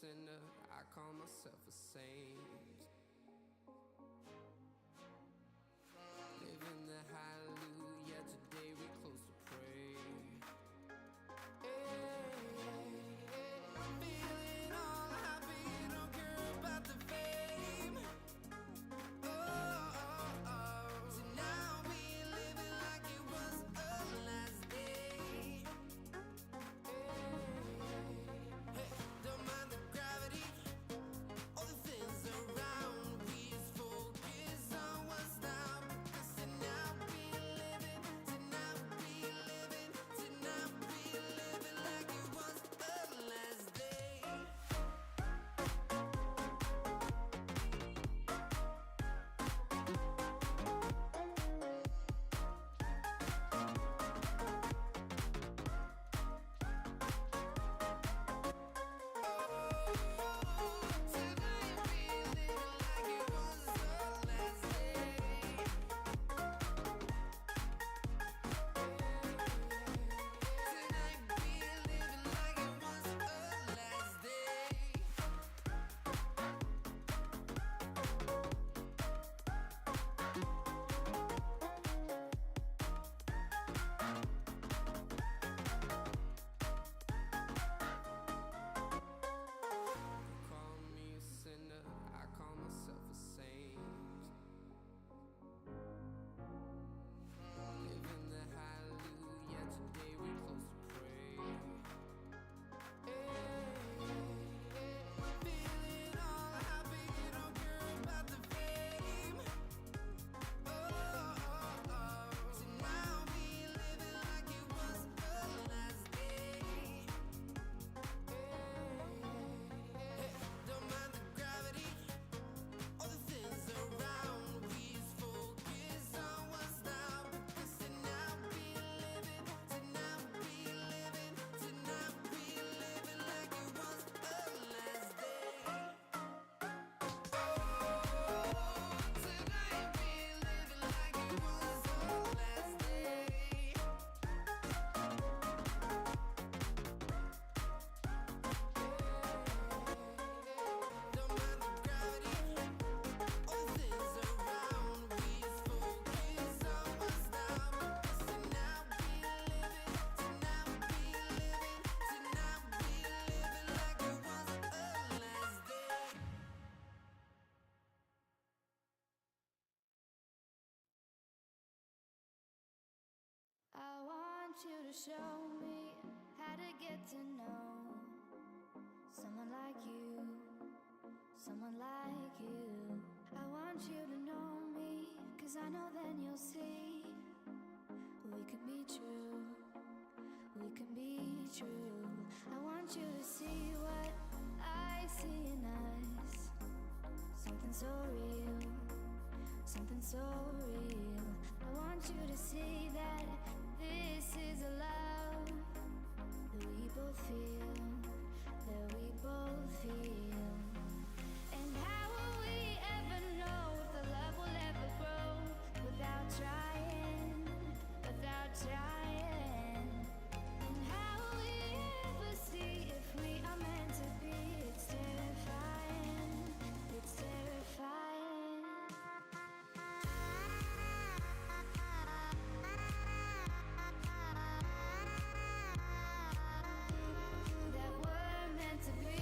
sinner, I call myself a saint. Living the hallelujah, today we close to pray. I'm feeling all happy, don't care about the fame. So now we living like it was our last day. Don't mind the gravity, all the things around. We just focus on what's now. So now we living, so now we living, so now we living like it was our last day. Tonight we living like it was our last day. Tonight we living like it was our last day. You call me a sinner, I call myself a saint. Living the hallelujah, today we close to pray. Feeling all happy, don't care about the fame. So now we living like it was our last day. Don't mind the gravity, all the things around. We just focus on what's now. So now we living, so now we living, so now we living like it was our last day. Tonight we living like it was our last day. Don't mind the gravity, all the things around. We just focus on what's now. So now we living, so now we living, so now we living like it was our last day. I want you to show me how to get to know someone like you, someone like you. I want you to know me, 'cause I know then you'll see we could be true, we can be true. I want you to see what I see in us, something so real, something so real. I want you to see that this is a love that we both feel, that we both feel. And how will we ever know if the love will ever grow without trying, without trying? And how will we ever see if we are meant to be? It's terrifying, it's terrifying. That we're meant to be.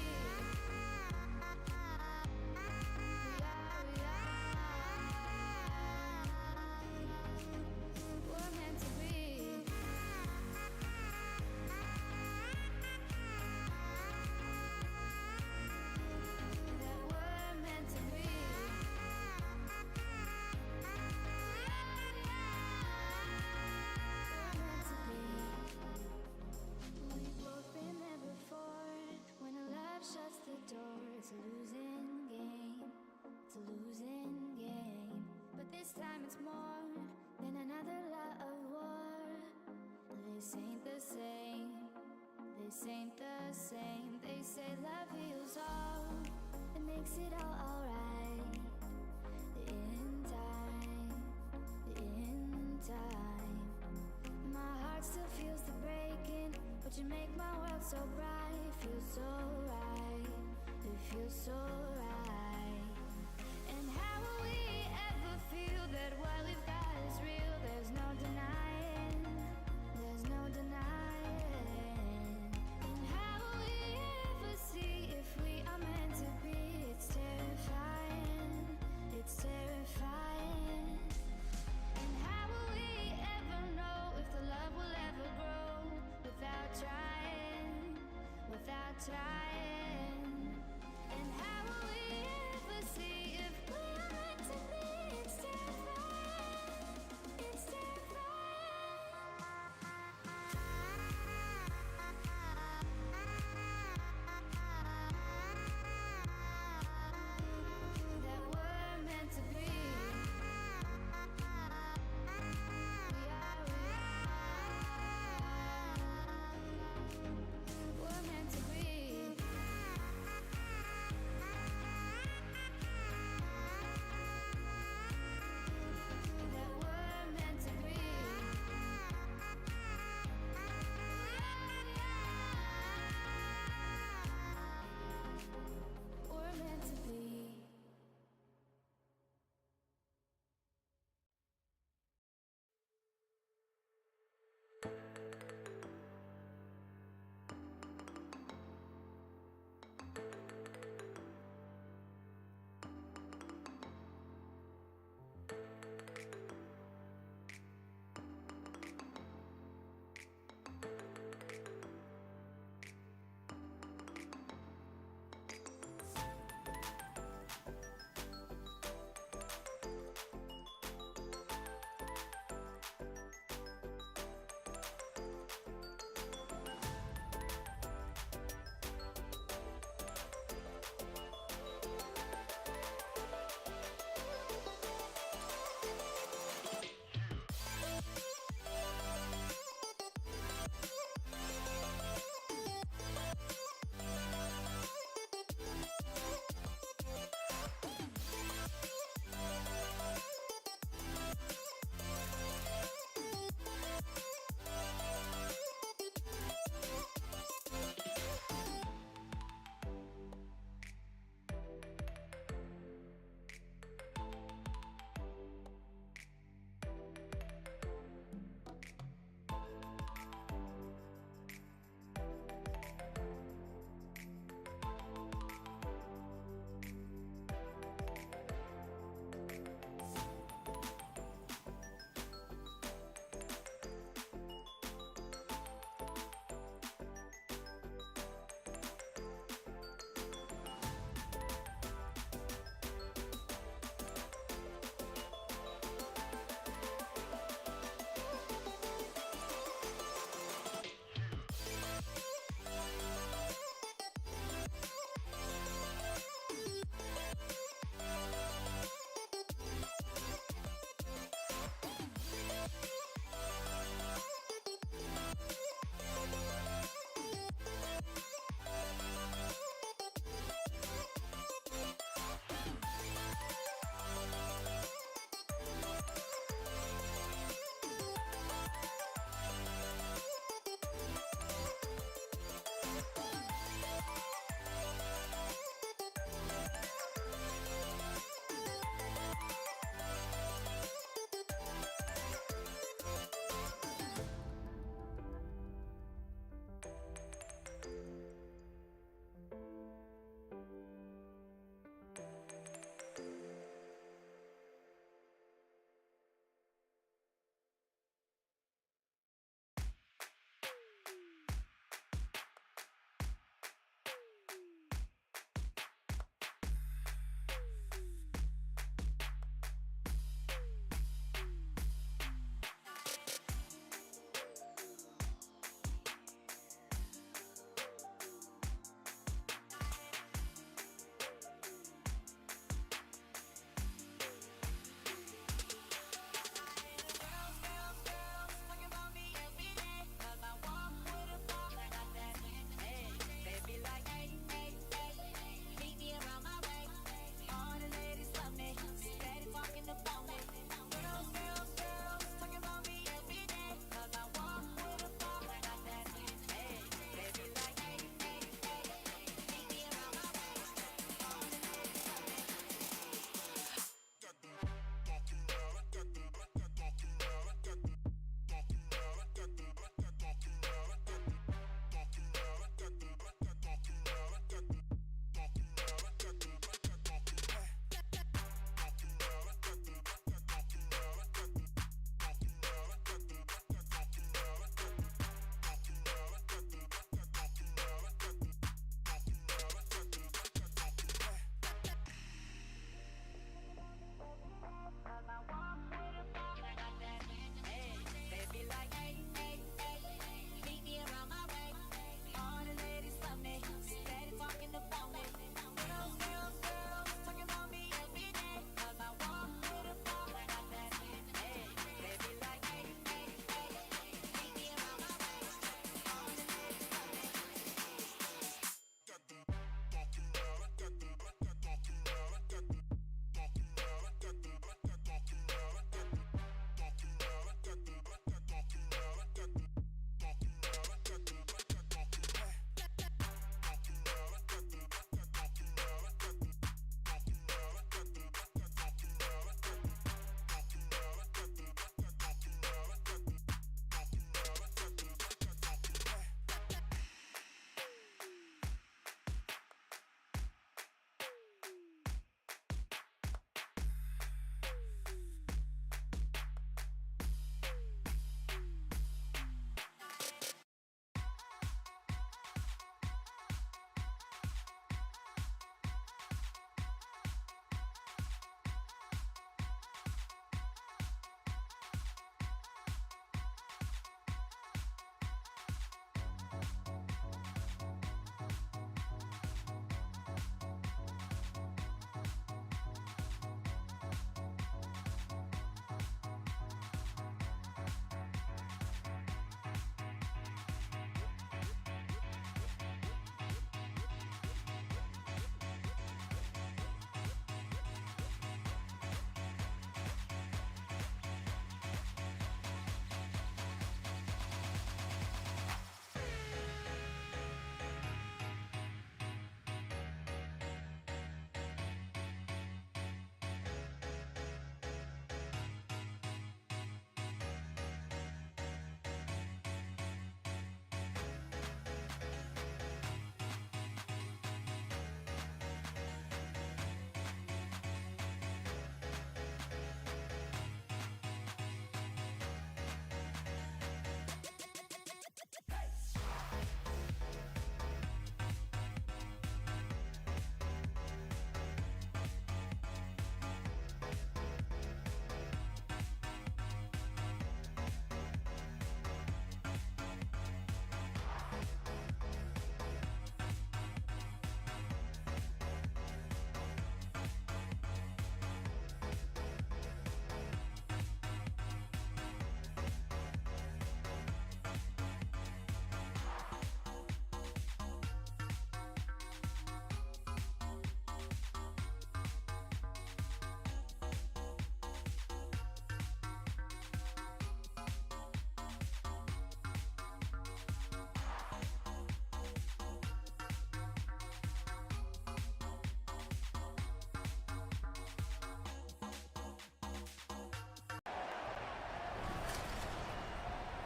We're meant to be. That we're meant to be. We've both been there before. When a love shuts the door, it's a losing game. It's a losing game. But this time it's more than another love war. This ain't the same. This ain't the same. They say love heals all. It makes it all alright. In time, in time. My heart still feels the breaking, but you make my world so bright. Feels so right, feels so right. And how will we ever feel that what we've got is real? There's no denying, there's no denying. And how will we ever see if we are meant to be? It's terrifying, it's terrifying. And how will we ever know if the love will ever grow without trying, without trying? And how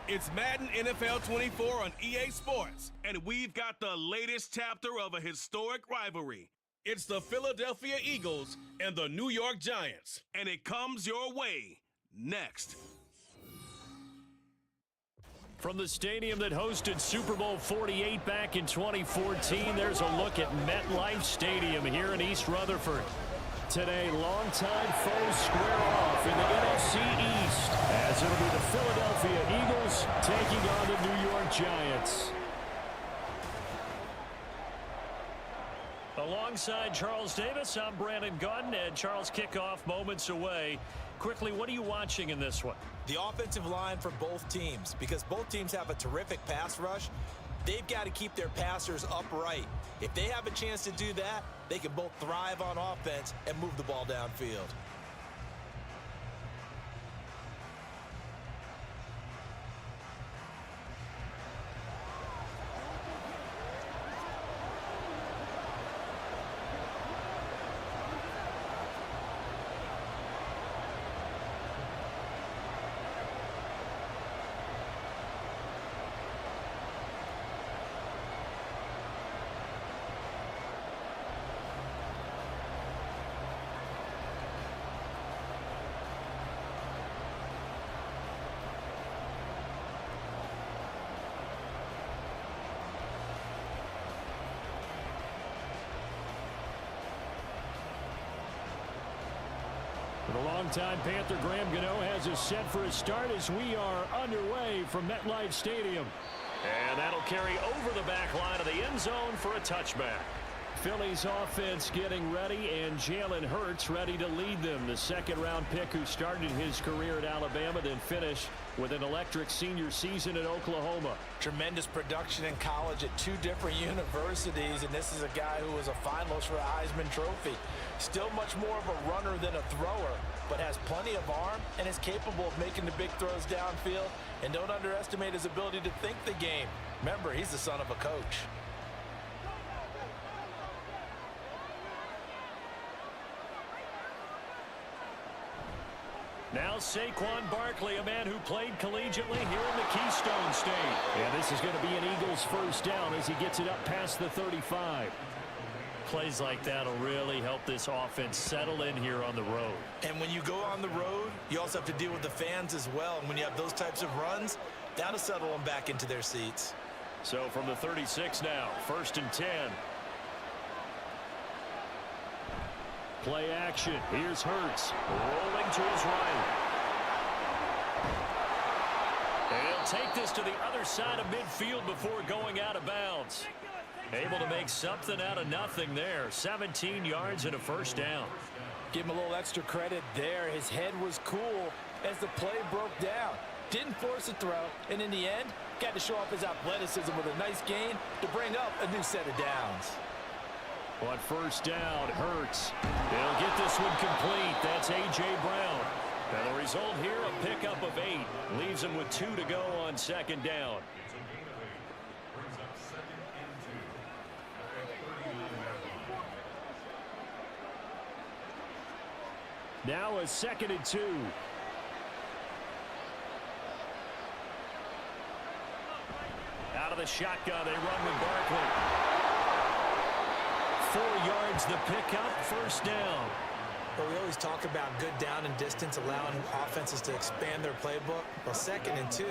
It's Madden NFL 24 on EA Sports, and we've got the latest chapter of a historic rivalry. It's the Philadelphia Eagles and the New York Giants, and it comes your way next. From the stadium that hosted Super Bowl 48 back in 2014, there's a look at MetLife Stadium here in East Rutherford. Today, longtime foes square off in the NFC East, as it'll be the Philadelphia Eagles taking on the New York Giants. Alongside Charles Davis, I'm Brandon Gaudin, and Charles, kickoff moments away. Quickly, what are you watching in this one? The offensive line for both teams, because both teams have a terrific pass rush. They've got to keep their passers upright. If they have a chance to do that, they can both thrive on offense and move the ball downfield. The longtime Panther Graham Gano has us set for a start as we are underway from MetLife Stadium. And that'll carry over the back line of the end zone for a touchback. Philly's offense getting ready, and Jalen Hurts ready to lead them. The second-round pick who started his career at Alabama, then finished with an electric senior season at Oklahoma. Tremendous production in college at two different universities, and this is a guy who was a finalist for a Heisman Trophy. Still much more of a runner than a thrower, but has plenty of arm and is capable of making the big throws downfield. And don't underestimate his ability to think the game. Remember, he's the son of a coach. Now Saquon Barkley, a man who played collegiately here in the Keystone State. And this is going to be an Eagles first down as he gets it up past the 35. Plays like that will really help this offense settle in here on the road. And when you go on the road, you also have to deal with the fans as well. And when you have those types of runs, that'll settle them back into their seats. So from the 36 now, 1st and 10. Play action. Here's Hurts. Rolling to his right. And he'll take this to the other side of midfield before going out of bounds. Able to make something out of nothing there. 17 yards and a first down. Give him a little extra credit there. His head was cool as the play broke down. Didn't force a throw, and in the end, got to show off his athleticism with a nice gain to bring up a new set of downs. On first down, Hurts. They'll get this one complete. That's A.J. Brown. And the result here, a pickup of 8. Leaves him with 2 to go on second down. Now a 2nd and 2. Out of the shotgun, they run with Barkley. 4 yards the pickup, first down. Well, we always talk about good down and distance, allowing offenses to expand their playbook. Well, 2nd and 2,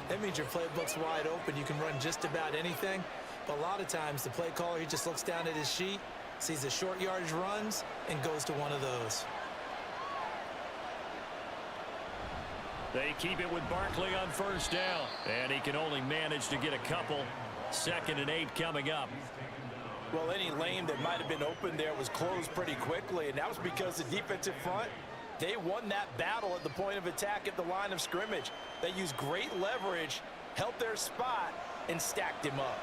that means your playbook's wide open. You can run just about anything. But a lot of times, the play caller, he just looks down at his sheet, sees the short yardage runs, and goes to one of those. They keep it with Barkley on first down. And he can only manage to get a couple. 2nd and 8 coming up. Well, any lane that might have been open there was closed pretty quickly, and that was because the defensive front, they won that battle at the point of attack at the line of scrimmage. They used great leverage, held their spot, and stacked him up.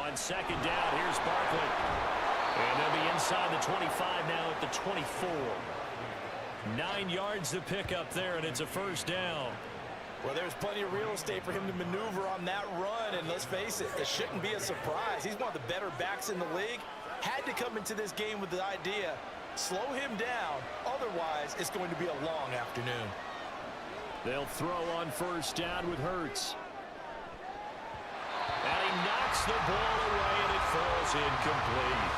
On 2nd down, here's Barkley. And they'll be inside the 25 now at the 24. 9 yards to pick up there, and it's a first down. Well, there's plenty of real estate for him to maneuver on that run, and let's face it, it shouldn't be a surprise. He's one of the better backs in the league. Had to come into this game with the idea Slow him down. Otherwise, it's going to be a long afternoon. They'll throw on first down with Hurts. And he knocks the ball away, and it falls incomplete.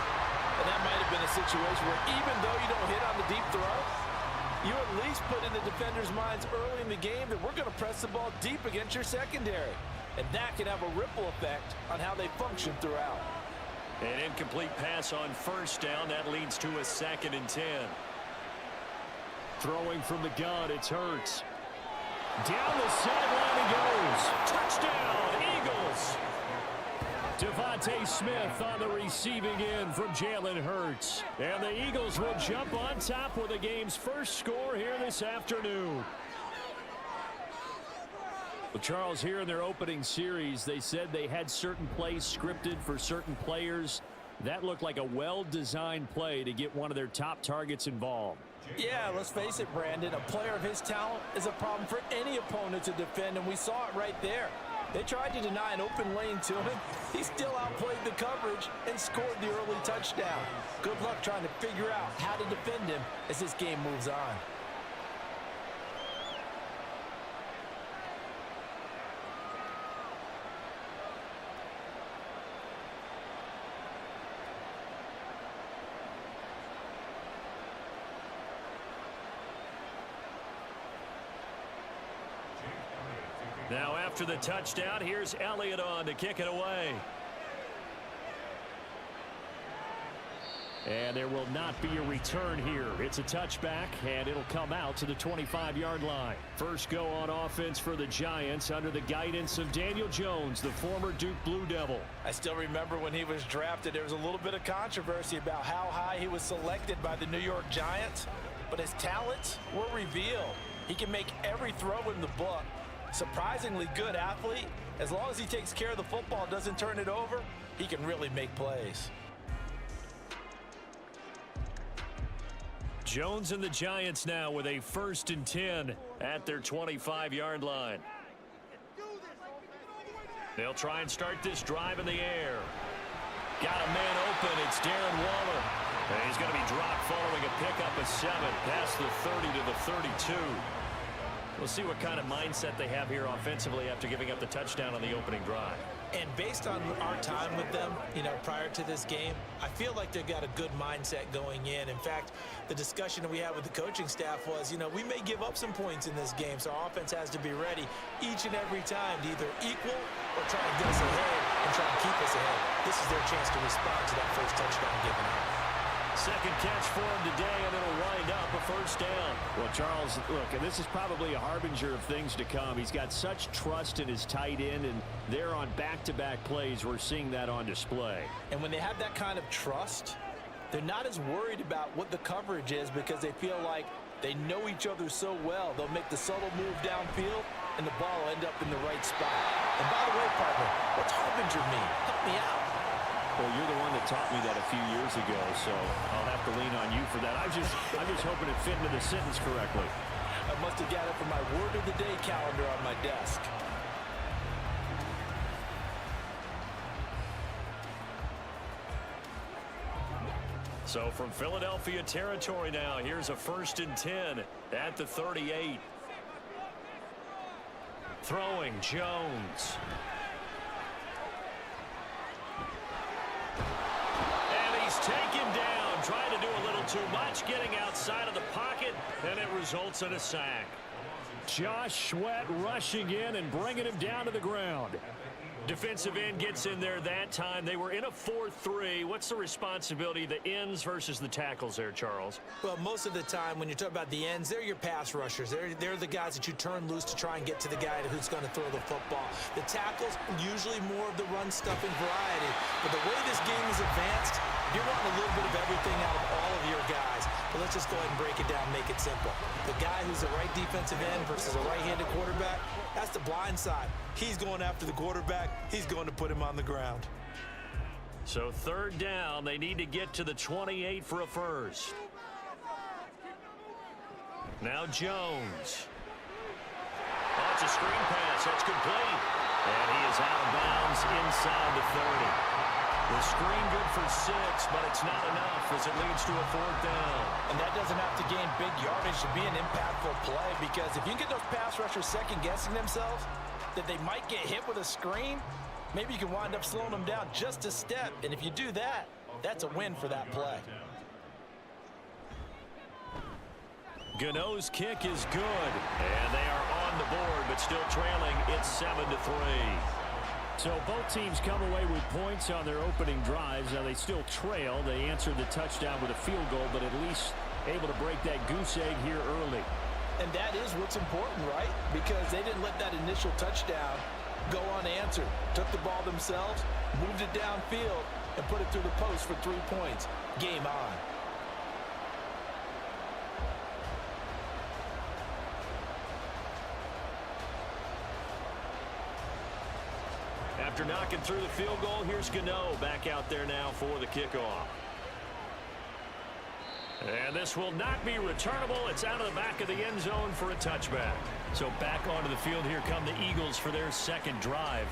And that might have been a situation where even though you don't hit on the deep throw, you at least put in the defenders' minds early in the game that we're going to press the ball deep against your secondary. And that can have a ripple effect on how they function throughout. An incomplete pass on first down. That leads to a 2nd and 10. Throwing from the gun, it's Hurts. Down the sideline he goes. Touchdown, Eagles. Devontae Smith on the receiving end from Jalen Hurts. And the Eagles will jump on top with the game's first score here this afternoon. Well, Charles, here in their opening series, they said they had certain plays scripted for certain players. That looked like a well-designed play to get one of their top targets involved. Yeah, let's face it, Brandon. A player of his talent is a problem for any opponent to defend, and we saw it right there. They tried to deny an open lane to him. He still outplayed the coverage and scored the early touchdown. Good luck trying to figure out how to defend him as this game moves on. Now after the touchdown, here's Elliott on to kick it away. And there will not be a return here. It's a touchback, and it'll come out to the 25-yard line. First go on offense for the Giants under the guidance of Daniel Jones, the former Duke Blue Devil. I still remember when he was drafted, there was a little bit of controversy about how high he was selected by the New York Giants, but his talents were revealed. He can make every throw in the book. Surprisingly good athlete. As long as he takes care of the football, doesn't turn it over, he can really make plays. Jones and the Giants now with a 1st and 10 at their 25-yard line. They'll try and start this drive in the air. Got a man open. It's Darren Waller. And he's going to be dropped following a pickup of 7 past the 30 to the 32. We'll see what kind of mindset they have here offensively after giving up the touchdown on the opening drive. And based on our time with them, prior to this game, I feel like they've got a good mindset going in. In fact, the discussion that we had with the coaching staff was, we may give up some points in this game, so our offense has to be ready each and every time to either equal or try to get us ahead and try to keep us ahead. This is their chance to respond to that first touchdown given up. Second catch for him today, and it'll wind up a first down. Well, Charles, look, and this is probably a harbinger of things to come. He's got such trust in his tight end, and there on back-to-back plays, we're seeing that on display. And when they have that kind of trust, they're not as worried about what the coverage is because they feel like they know each other so well. They'll make the subtle move downfield, and the ball will end up in the right spot. And by the way, partner, what's harbinger mean? Help me out. Well, you're the one that taught me that a few years ago, so I'll have to lean on you for that. I'm just hoping it fit into the sentence correctly. I must have got it from my word of the day calendar on my desk. So from Philadelphia territory now, here's a 1st and 10 at the 38. Throwing Jones. Take him down, trying to do a little too much, getting outside of the pocket, and it results in a sack. Josh Sweat rushing in and bringing him down to the ground. Defensive end gets in there that time. They were in a 4-3. What's the responsibility of the ends versus the tackles there, Charles? Well, most of the time when you talk about the ends, they're your pass rushers. They're the guys that you turn loose to try and get to the guy who's going to throw the football. The tackles, usually more of the run-stuffing variety. But the way this game is advanced, you're wanting a little bit of everything out of all of your guys. But let's just go ahead and break it down, make it simple. The guy who's the right defensive end versus a right-handed quarterback, that's the blind side. He's going after the quarterback. He's going to put him on the ground. So 3rd down, they need to get to the 28 for a first. Now Jones. Oh, it's a screen pass. That's complete. And he is out of bounds inside the 30. The screen good for 6, but it's not enough as it leads to a 4th down. And that doesn't have to gain big yardage to be an impactful play, because if you can get those pass rushers second-guessing themselves that they might get hit with a screen, maybe you can wind up slowing them down just a step. And if you do that, that's a win for that play. Gano's kick is good, and they are on the board, but still trailing. It's 7-3. So both teams come away with points on their opening drives. Now they still trail. They answered the touchdown with a field goal, but at least able to break that goose egg here early. And that is what's important, right? Because they didn't let that initial touchdown go unanswered. Took the ball themselves, moved it downfield, and put it through the post for 3 points. Game on. After knocking through the field goal, here's Gano back out there now for the kickoff. And this will not be returnable. It's out of the back of the end zone for a touchback. So back onto the field, here come the Eagles for their second drive.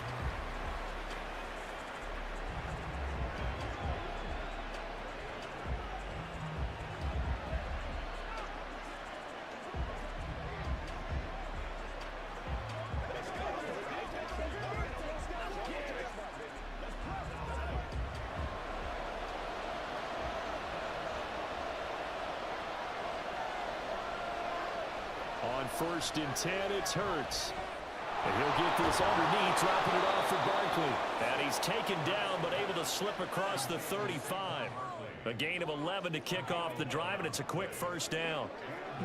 On 1st and 10, it's Hurts. And he'll get this underneath, dropping it off for Barkley. And he's taken down, but able to slip across the 35. A gain of 11 to kick off the drive, and it's a quick 1st down.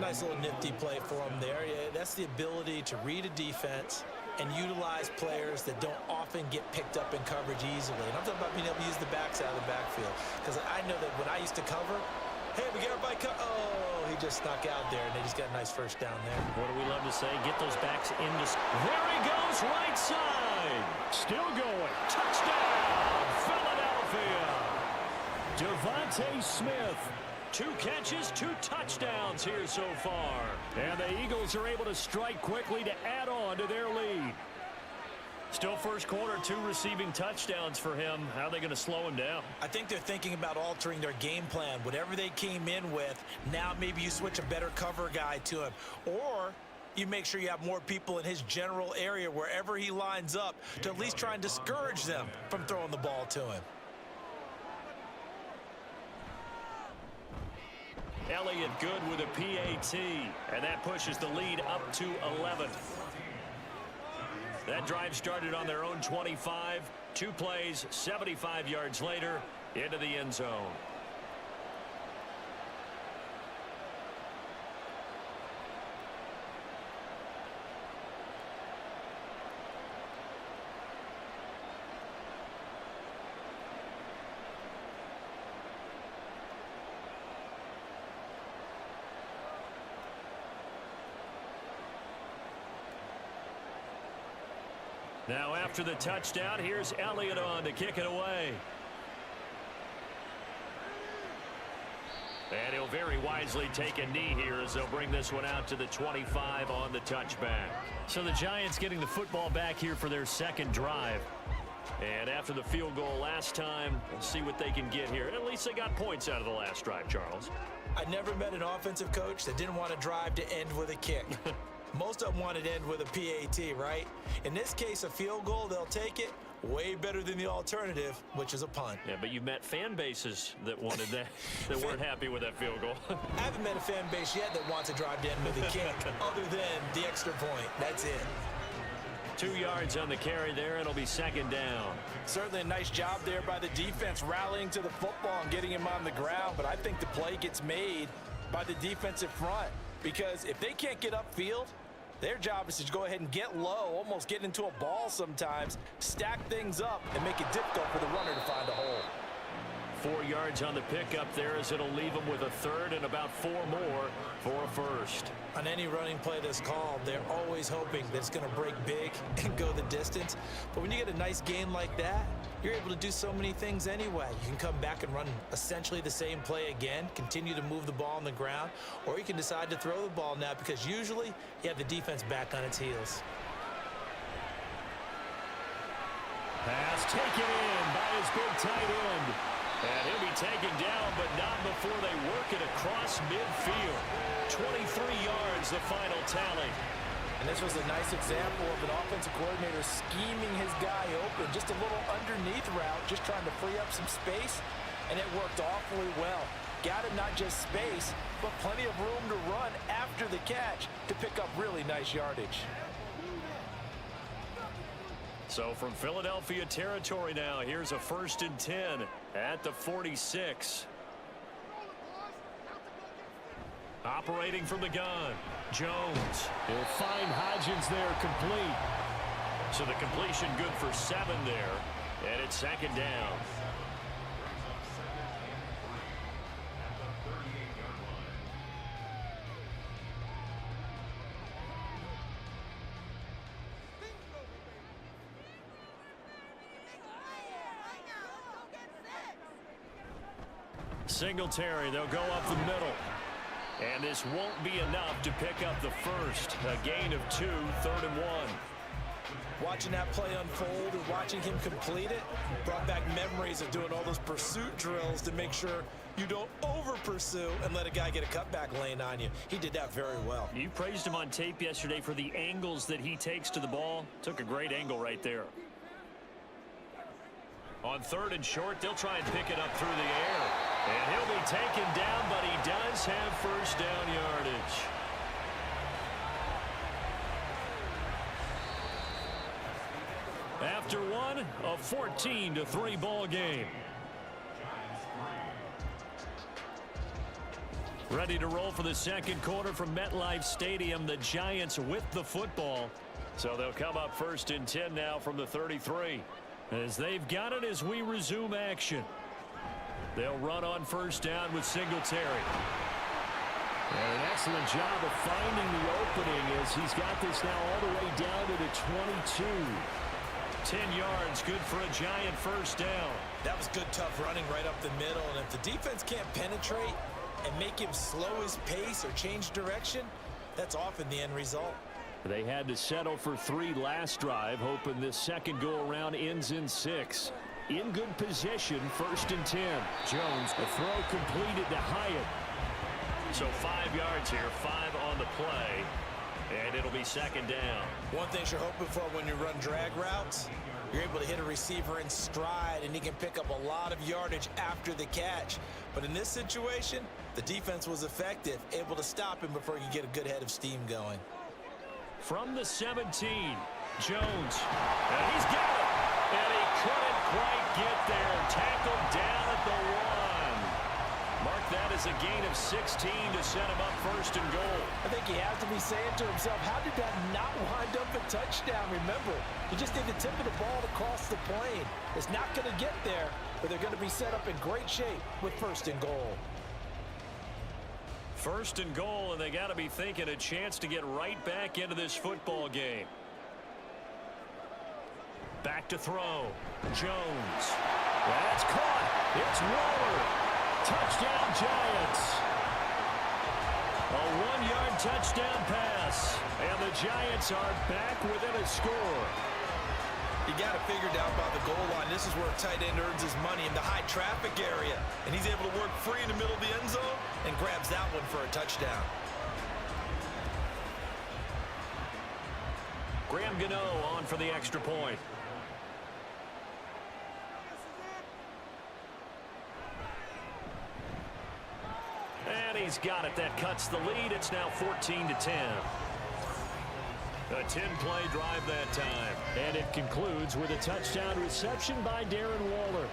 Nice little nifty play for him there. Yeah, that's the ability to read a defense and utilize players that don't often get picked up in coverage easily. And I'm talking about being able to use the backs out of the backfield. Because I know that when I used to cover, hey, we get everybody oh, he just snuck out there, and they just got a nice 1st down there. What do we love to say? Get those backs into... There he goes, right side. Still going. Touchdown, Philadelphia. Devontae Smith. 2 catches, 2 touchdowns here so far. And the Eagles are able to strike quickly to add on to their lead. Still first quarter, 2 receiving touchdowns for him. How are they going to slow him down? I think they're thinking about altering their game plan. Whatever they came in with, now maybe you switch a better cover guy to him. Or you make sure you have more people in his general area wherever he lines up to at least try and discourage them from throwing the ball to him. Elliott good with a PAT, and that pushes the lead up to 11. That drive started on their own 25. 2 plays, 75 yards later, into the end zone. Now after the touchdown, here's Elliott on to kick it away. And he'll very wisely take a knee here as they'll bring this one out to the 25 on the touchback. So the Giants getting the football back here for their second drive. And after the field goal last time, we'll see what they can get here. At least they got points out of the last drive, Charles. I never met an offensive coach that didn't want to drive to end with a kick. Most of them want to end with a PAT, right? In this case, a field goal, they'll take it. Way better than the alternative, which is a punt. Yeah, but you've met fan bases that wanted that, that weren't happy with that field goal. I haven't met a fan base yet that wants to drive to end with a kick, other than the extra point. That's it. 2 yards on the carry there, and it'll be 2nd down. Certainly a nice job there by the defense, rallying to the football and getting him on the ground, but I think the play gets made by the defensive front, because if they can't get upfield, their job is to go ahead and get low, almost get into a ball sometimes, stack things up, and make it difficult for the runner to find a hole. 4 yards on the pickup there as it'll leave them with a 3rd and about 4 more for a 1st. On any running play that's called, they're always hoping that it's going to break big and go the distance. But when you get a nice gain like that, you're able to do so many things anyway. You can come back and run essentially the same play again, continue to move the ball on the ground, or you can decide to throw the ball now because usually you have the defense back on its heels. Pass taken in by his big tight end. And he'll be taken down, but not before they work it across midfield. 23 yards, the final tally. And this was a nice example of an offensive coordinator scheming his guy open. Just a little underneath route, just trying to free up some space, and it worked awfully well. Got him not just space, but plenty of room to run after the catch to pick up really nice yardage. So from Philadelphia territory now, here's a 1st and 10 at the 46. Operating from the gun, Jones. He'll find Hodgins there complete. So the completion good for 7 there, and it's 2nd down. Singletary, they'll go up the middle. And this won't be enough to pick up the first. A gain of 2, 3rd and 1. Watching that play unfold and watching him complete it brought back memories of doing all those pursuit drills to make sure you don't over-pursue and let a guy get a cutback lane on you. He did that very well. You praised him on tape yesterday for the angles that he takes to the ball. Took a great angle right there. On 3rd and short, they'll try and pick it up through the air. And he'll be taken down, but he does have 1st down yardage. After one, a 14-3 ball game. Ready to roll for the 2nd quarter from MetLife Stadium. The Giants with the football. So they'll come up 1st and 10 now from the 33. As they've got it as we resume action. They'll run on 1st down with Singletary. And an excellent job of finding the opening as he's got this now all the way down to the 22. 10 yards, good for a Giant 1st down. That was good, tough running right up the middle. And if the defense can't penetrate and make him slow his pace or change direction, that's often the end result. They had to settle for 3 last drive, hoping this second go-around ends in 6. In good position, 1st and 10. Jones, the throw completed to Hyatt. So 5 yards here, 5 on the play, and it'll be 2nd down. One thing you're hoping for when you run drag routes, you're able to hit a receiver in stride, and he can pick up a lot of yardage after the catch. But in this situation, the defense was effective, able to stop him before he could get a good head of steam going. From the 17, Jones, and he's got it. And he couldn't quite get there. Tackled down at the 1. Mark that as a gain of 16 to set him up 1st and goal. I think he has to be saying to himself, how did that not wind up a touchdown? Remember, you just need the tip of the ball to cross the plane. It's not going to get there, but they're going to be set up in great shape with 1st and goal. 1st and goal, and they got to be thinking a chance to get right back into this football game. Back to throw. Jones. That's caught. It's Waller. Touchdown, Giants. A 1-yard touchdown pass. And the Giants are back within a score. You got to figure down by the goal line. This is where a tight end earns his money, in the high traffic area. And he's able to work free in the middle of the end zone and grabs that one for a touchdown. Graham Gano on for the extra point. And he's got it. That cuts the lead. It's now 14-10. A 10-play drive that time. And it concludes with a touchdown reception by Darren Waller.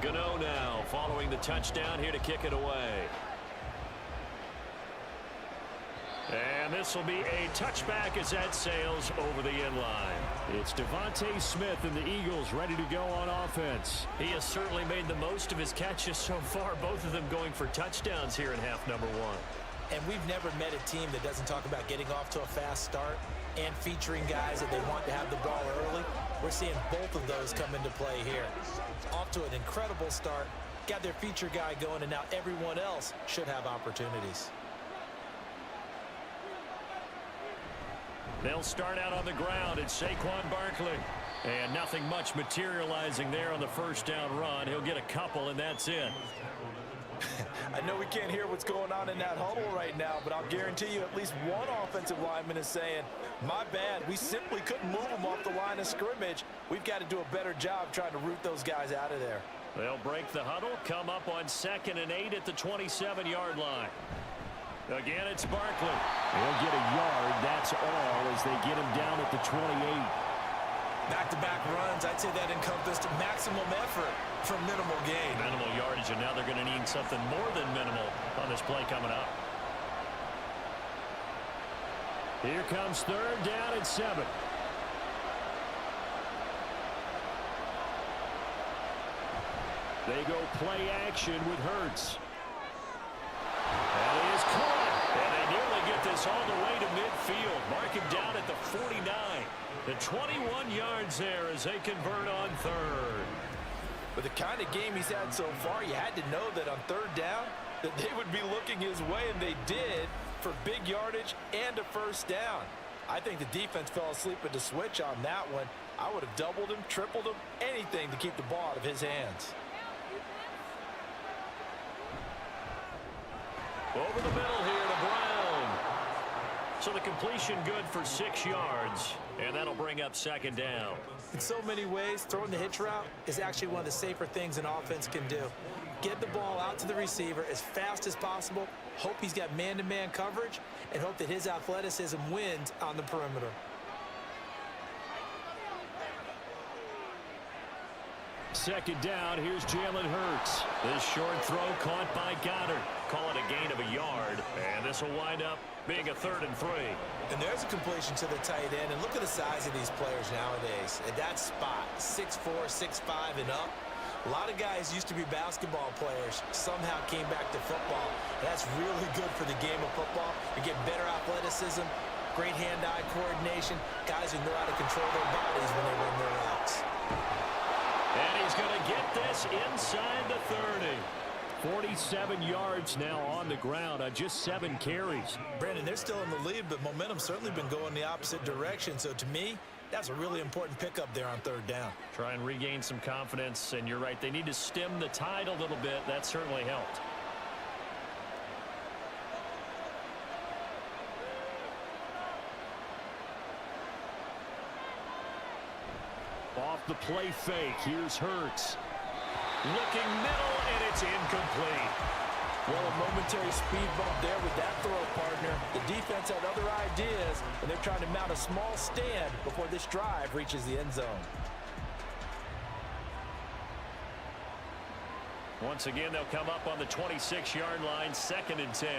Gano now following the touchdown here to kick it away. And this will be a touchback as that sails over the end line. It's Devontae Smith and the Eagles ready to go on offense. He has certainly made the most of his catches so far, both of them going for touchdowns here in half number one. And we've never met a team that doesn't talk about getting off to a fast start and featuring guys that they want to have the ball early. We're seeing both of those come into play here. Off to an incredible start, got their feature guy going, and now everyone else should have opportunities. They'll start out on the ground. It's Saquon Barkley. And nothing much materializing there on the first down run. He'll get a couple, and that's it. I know we can't hear what's going on in that huddle right now, but I'll guarantee you at least one offensive lineman is saying, my bad, we simply couldn't move them off the line of scrimmage. We've got to do a better job trying to root those guys out of there. They'll break the huddle, come up on 2nd and 8 at the 27-yard line. Again, it's Barkley. They'll get a yard, that's all, as they get him down at the 28. Back-to-back runs, I'd say that encompassed maximum effort for minimal gain. Minimal yardage, and now they're going to need something more than minimal on this play coming up. Here comes 3rd down and 7. They go play action with Hurts. That is caught. And they nearly get this all the way to midfield. Mark him down at the 49. The 21 yards there as they convert on 3rd. With the kind of game he's had so far, you had to know that on 3rd down that they would be looking his way, and they did, for big yardage and a first down. I think the defense fell asleep at the switch on that one. I would have doubled him, tripled him, anything to keep the ball out of his hands. Over the middle here to Brown. So the completion good for 6 yards, and that'll bring up 2nd down. In so many ways, throwing the hitch route is actually one of the safer things an offense can do. Get the ball out to the receiver as fast as possible, hope he's got man-to-man coverage, and hope that his athleticism wins on the perimeter. Second down, here's Jalen Hurts. This short throw caught by Goddard. Call it a gain of a yard, and this will wind up being a 3rd and 3. And there's a completion to the tight end, and look at the size of these players nowadays. At that spot, 6'4", 6'5", and up. A lot of guys used to be basketball players, somehow came back to football. And that's really good for the game of football. You get better athleticism, great hand-eye coordination, guys who know how to control their bodies when they run their routes. And he's going to get this inside the 30. 47 yards now on the ground on just 7 carries. Brandon, they're still in the lead, but momentum's certainly been going the opposite direction. So to me, that's a really important pickup there on 3rd down. Try and regain some confidence, and you're right, they need to stem the tide a little bit. That certainly helped. Off the play fake, here's Hurts. Looking middle, and it's incomplete. Well, a momentary speed bump there with that throw, partner. The defense had other ideas, and they're trying to mount a small stand before this drive reaches the end zone. Once again, they'll come up on the 26-yard line, 2nd and 10.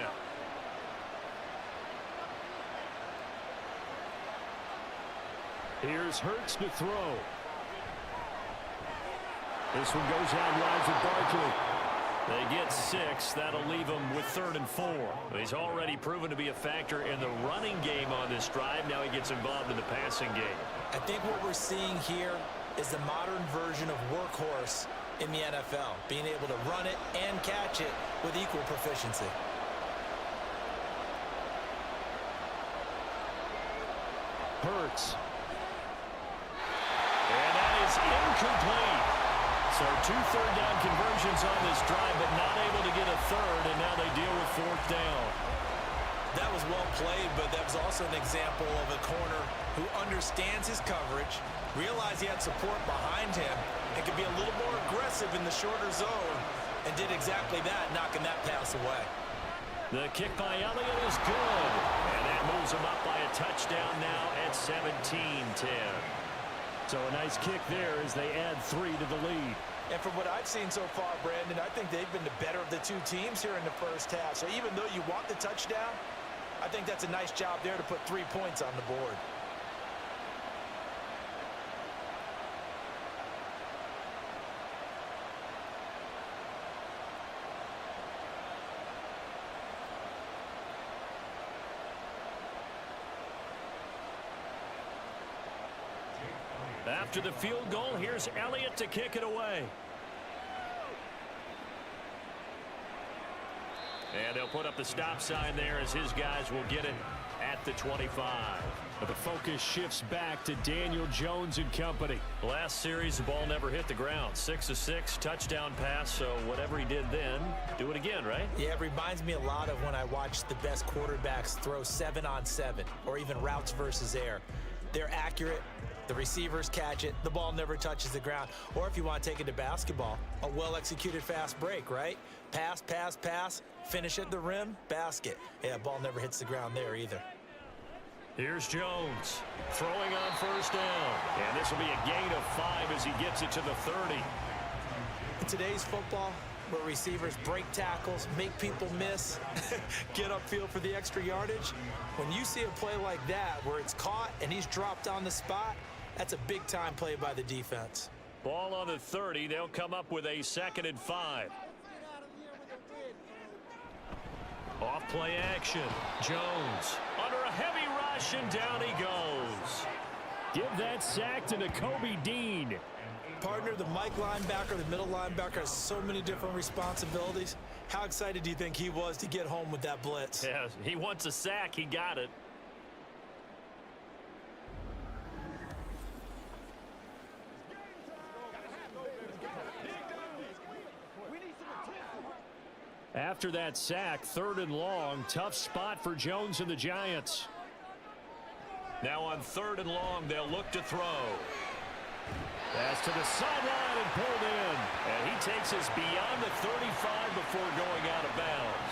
Here's Hurts to throw. This one goes out wide for Barkley. They get 6. That'll leave them with 3rd and 4. He's already proven to be a factor in the running game on this drive. Now he gets involved in the passing game. I think what we're seeing here is the modern version of workhorse in the NFL, being able to run it and catch it with equal proficiency. Hurts. And that is incomplete. So 2 third-down conversions on this drive, but not able to get a 3rd, and now they deal with 4th down. That was well played, but that was also an example of a corner who understands his coverage, realized he had support behind him, and could be a little more aggressive in the shorter zone, and did exactly that, knocking that pass away. The kick by Elliott is good, and that moves him up by a touchdown now at 17-10. So a nice kick there as they add 3 to the lead. And from what I've seen so far, Brandon, I think they've been the better of the two teams here in the first half. So even though you want the touchdown, I think that's a nice job there to put 3 points on the board. After the field goal, here's Elliott to kick it away. And they'll put up the stop sign there as his guys will get it at the 25. But the focus shifts back to Daniel Jones and company. Last series, the ball never hit the ground. 6 of 6, touchdown pass, so whatever he did then, do it again, right? Yeah, it reminds me a lot of when I watched the best quarterbacks throw 7-on-7 or even routes versus air. They're accurate. The receivers catch it. The ball never touches the ground. Or if you want to take it to basketball, a well-executed fast break, right? Pass, pass, pass, finish at the rim, basket. Yeah, ball never hits the ground there either. Here's Jones throwing on first down. And this will be a gain of 5 as he gets it to the 30. In today's football, where receivers break tackles, make people miss, get upfield for the extra yardage, when you see a play like that where it's caught and he's dropped on the spot, that's a big-time play by the defense. Ball on the 30. They'll come up with a 2nd and 5. Off play action. Jones under a heavy rush, and down he goes. Give that sack to Nakobe Dean. Partner, the Mike linebacker, the middle linebacker has so many different responsibilities. How excited do you think he was to get home with that blitz? Yeah, he wants a sack. He got it. After that sack, 3rd and long, tough spot for Jones and the Giants. Now on 3rd and long, they'll look to throw. Pass to the sideline and pulled in. And he takes us beyond the 35 before going out of bounds.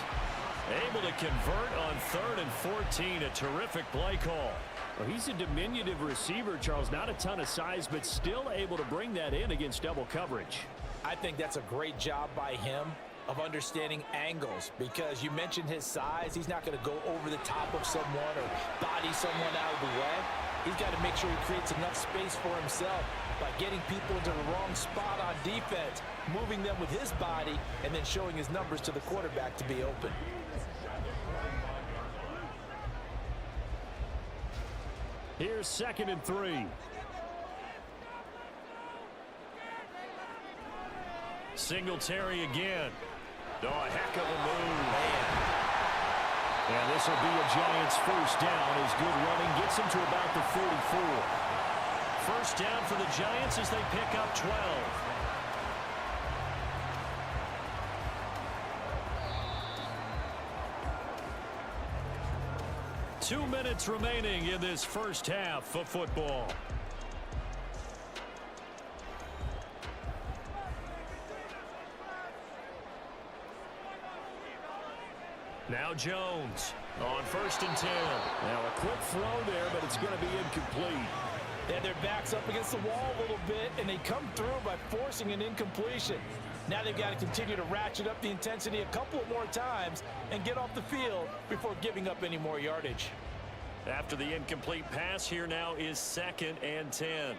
Able to convert on 3rd and 14. A terrific play call. Well, he's a diminutive receiver, Charles. Not a ton of size, but still able to bring that in against double coverage. I think that's a great job by him of understanding angles, because you mentioned his size. He's not going to go over the top of someone or body someone out of the way. He's got to make sure he creates enough space for himself by getting people into the wrong spot on defense, moving them with his body, and then showing his numbers to the quarterback to be open. Here's 2nd and 3. Singletary again. Oh, a heck of a move. And this will be a Giants first down as good running gets them to about the 44. First down for the Giants as they pick up 12. 2 minutes remaining in this first half of football. Now Jones on 1st and 10. Now a quick throw there, but it's going to be incomplete. They have their backs up against the wall a little bit, and they come through by forcing an incompletion. Now they've got to continue to ratchet up the intensity a couple of more times and get off the field before giving up any more yardage. After the incomplete pass, here now is 2nd and 10.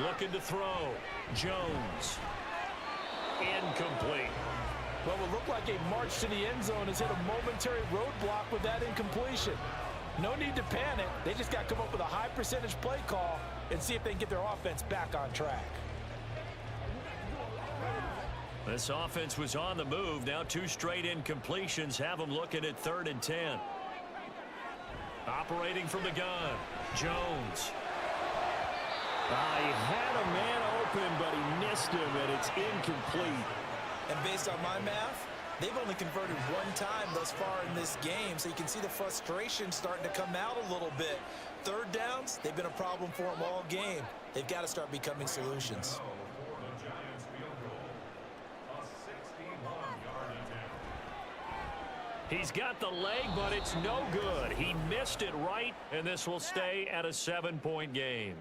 Looking to throw. Jones. Incomplete. What would look like a march to the end zone has hit a momentary roadblock with that incompletion. No need to panic. They just got to come up with a high percentage play call and see if they can get their offense back on track. This offense was on the move. Now 2 straight incompletions have them looking at 3rd and 10. Operating from the gun. Jones. He had a man open, but he missed him, and it's incomplete. And based on my math, they've only converted 1 time thus far in this game, so you can see the frustration starting to come out a little bit. 3rd downs, they've been a problem for them all game. They've got to start becoming solutions. He's got the leg, but it's no good. He missed it right, and this will stay at a 7-point game.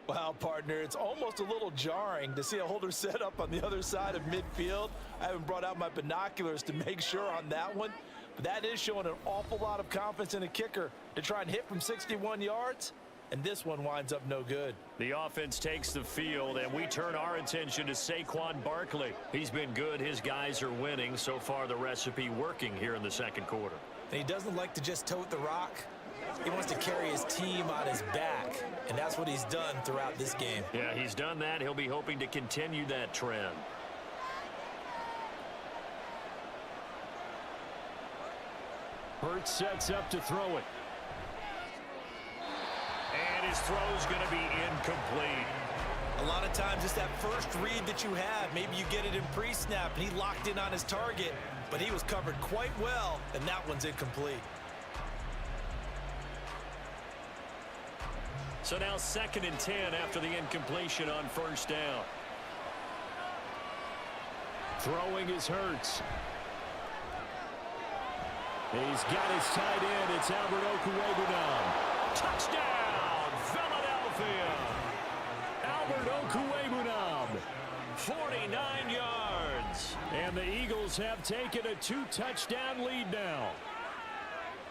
Wow, partner, it's almost a little jarring to see a holder set up on the other side of midfield. I haven't brought out my binoculars to make sure on that one, but that is showing an awful lot of confidence in a kicker to try and hit from 61 yards, and this one winds up no good. The offense takes the field, and we turn our attention to Saquon Barkley. He's been good. His guys are winning. So far, the recipe working here in the second quarter. And he doesn't like to just tote the rock. He wants to carry his team on his back, and that's what he's done throughout this game. Yeah, he's done that. He'll be hoping to continue that trend. Hurts sets up to throw it. And his throw's going to be incomplete. A lot of times it's that first read that you have. Maybe you get it in pre-snap, and he locked in on his target, but he was covered quite well, and that one's incomplete. So now 2nd and 10 after the incompletion on first down. Throwing is Hurts. He's got his tight end. It's Albert Okwuegbunam. Touchdown, Philadelphia. Albert Okwuegbunam. 49 yards. And the Eagles have taken a 2-touchdown lead now.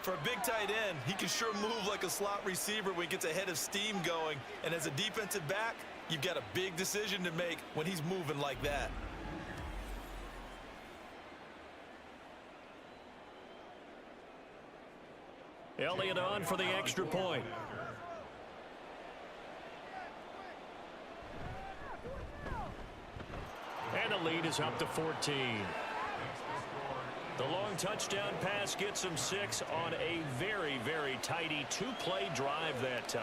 For a big tight end, he can sure move like a slot receiver when he gets a head of steam going. And as a defensive back, you've got a big decision to make when he's moving like that. Elliott on for the extra point. And the lead is up to 14. The long touchdown pass gets him 6 on a very, very tidy 2-play drive that time.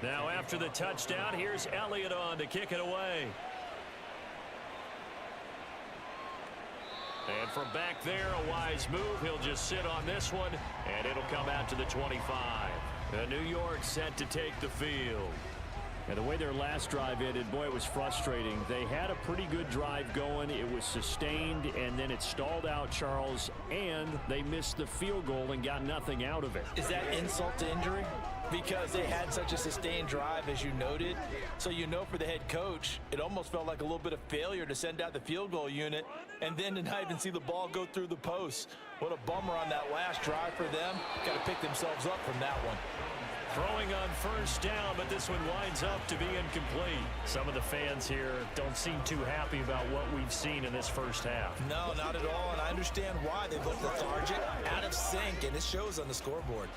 Now after the touchdown, here's Elliott on to kick it away. And from back there, a wise move. He'll just sit on this one, and it'll come out to the 25. The New York set to take the field. And the way their last drive ended, boy, it was frustrating. They had a pretty good drive going. It was sustained, and then it stalled out, Charles, and they missed the field goal and got nothing out of it. Is that insult to injury? Because they had such a sustained drive, as you noted. So you know for the head coach, it almost felt like a little bit of failure to send out the field goal unit and then to not even see the ball go through the post. What a bummer on that last drive for them. Got to pick themselves up from that one. Throwing on first down, but this one winds up to be incomplete. Some of the fans here don't seem too happy about what we've seen in this first half. No, not at all, and I understand why. They look lethargic, out of sync, and it shows on the scoreboard.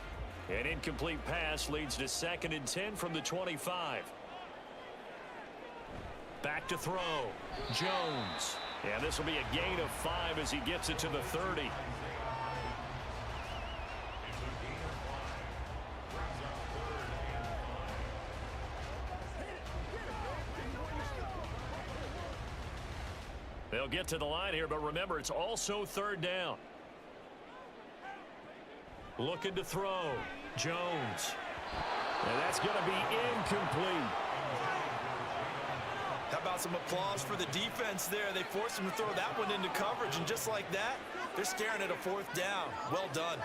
An incomplete pass leads to 2nd and 10 from the 25. Back to throw. Jones. And this will be a gain of 5 as he gets it to the 30. They'll get to the line here, but remember, it's also 3rd down. Looking to throw. Jones. And that's going to be incomplete. How about some applause for the defense there? They forced him to throw that one into coverage, and just like that, they're staring at a 4th down. Well done.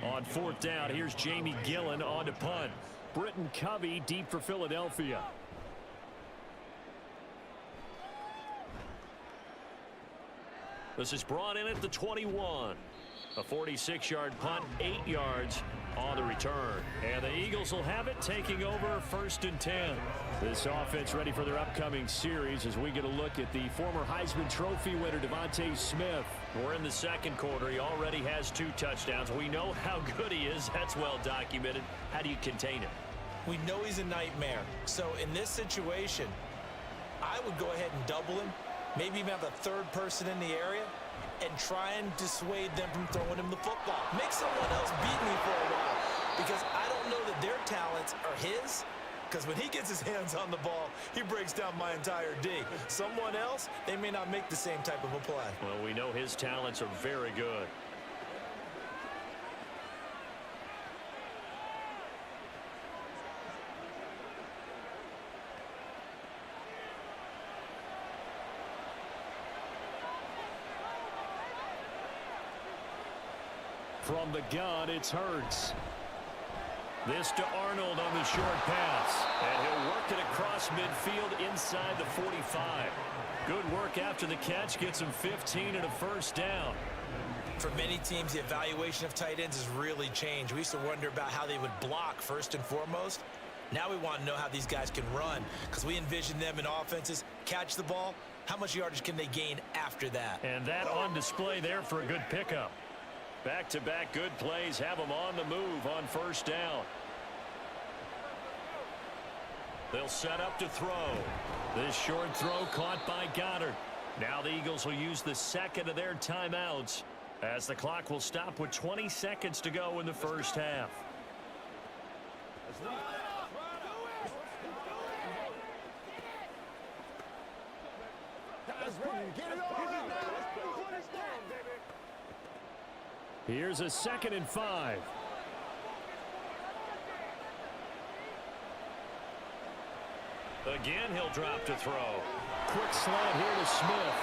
On 4th down, here's Jamie Gillen on to punt. Britton Covey deep for Philadelphia. This is brought in at the 21. A 46-yard punt, 8 yards on the return. And the Eagles will have it, taking over 1st and 10. This offense ready for their upcoming series as we get a look at the former Heisman Trophy winner, Devontae Smith. We're in the second quarter. He already has 2 touchdowns. We know how good he is. That's well documented. How do you contain him? We know he's a nightmare. So in this situation, I would go ahead and double him. Maybe even have a 3rd person in the area and try and dissuade them from throwing him the football. Make someone else beat me for a while, because I don't know that their talents are his, because when he gets his hands on the ball, he breaks down my entire D. Someone else, they may not make the same type of a play. Well, we know his talents are very good. From the gun, it's Hurts. This to Arnold on the short pass. And he'll work it across midfield inside the 45. Good work after the catch. Gets him 15 and a first down. For many teams, the evaluation of tight ends has really changed. We used to wonder about how they would block first and foremost. Now we want to know how these guys can run, because we envision them in offenses catch the ball. How much yardage can they gain after that? And that on display there for a good pickup. Back-to-back good plays have them on the move on first down. They'll set up to throw. This short throw caught by Goddard. Now the Eagles will use the second of their timeouts as the clock will stop with 20 seconds to go in the first half. Here's a 2nd and 5. Again, he'll drop to throw. Quick slant here to Smith.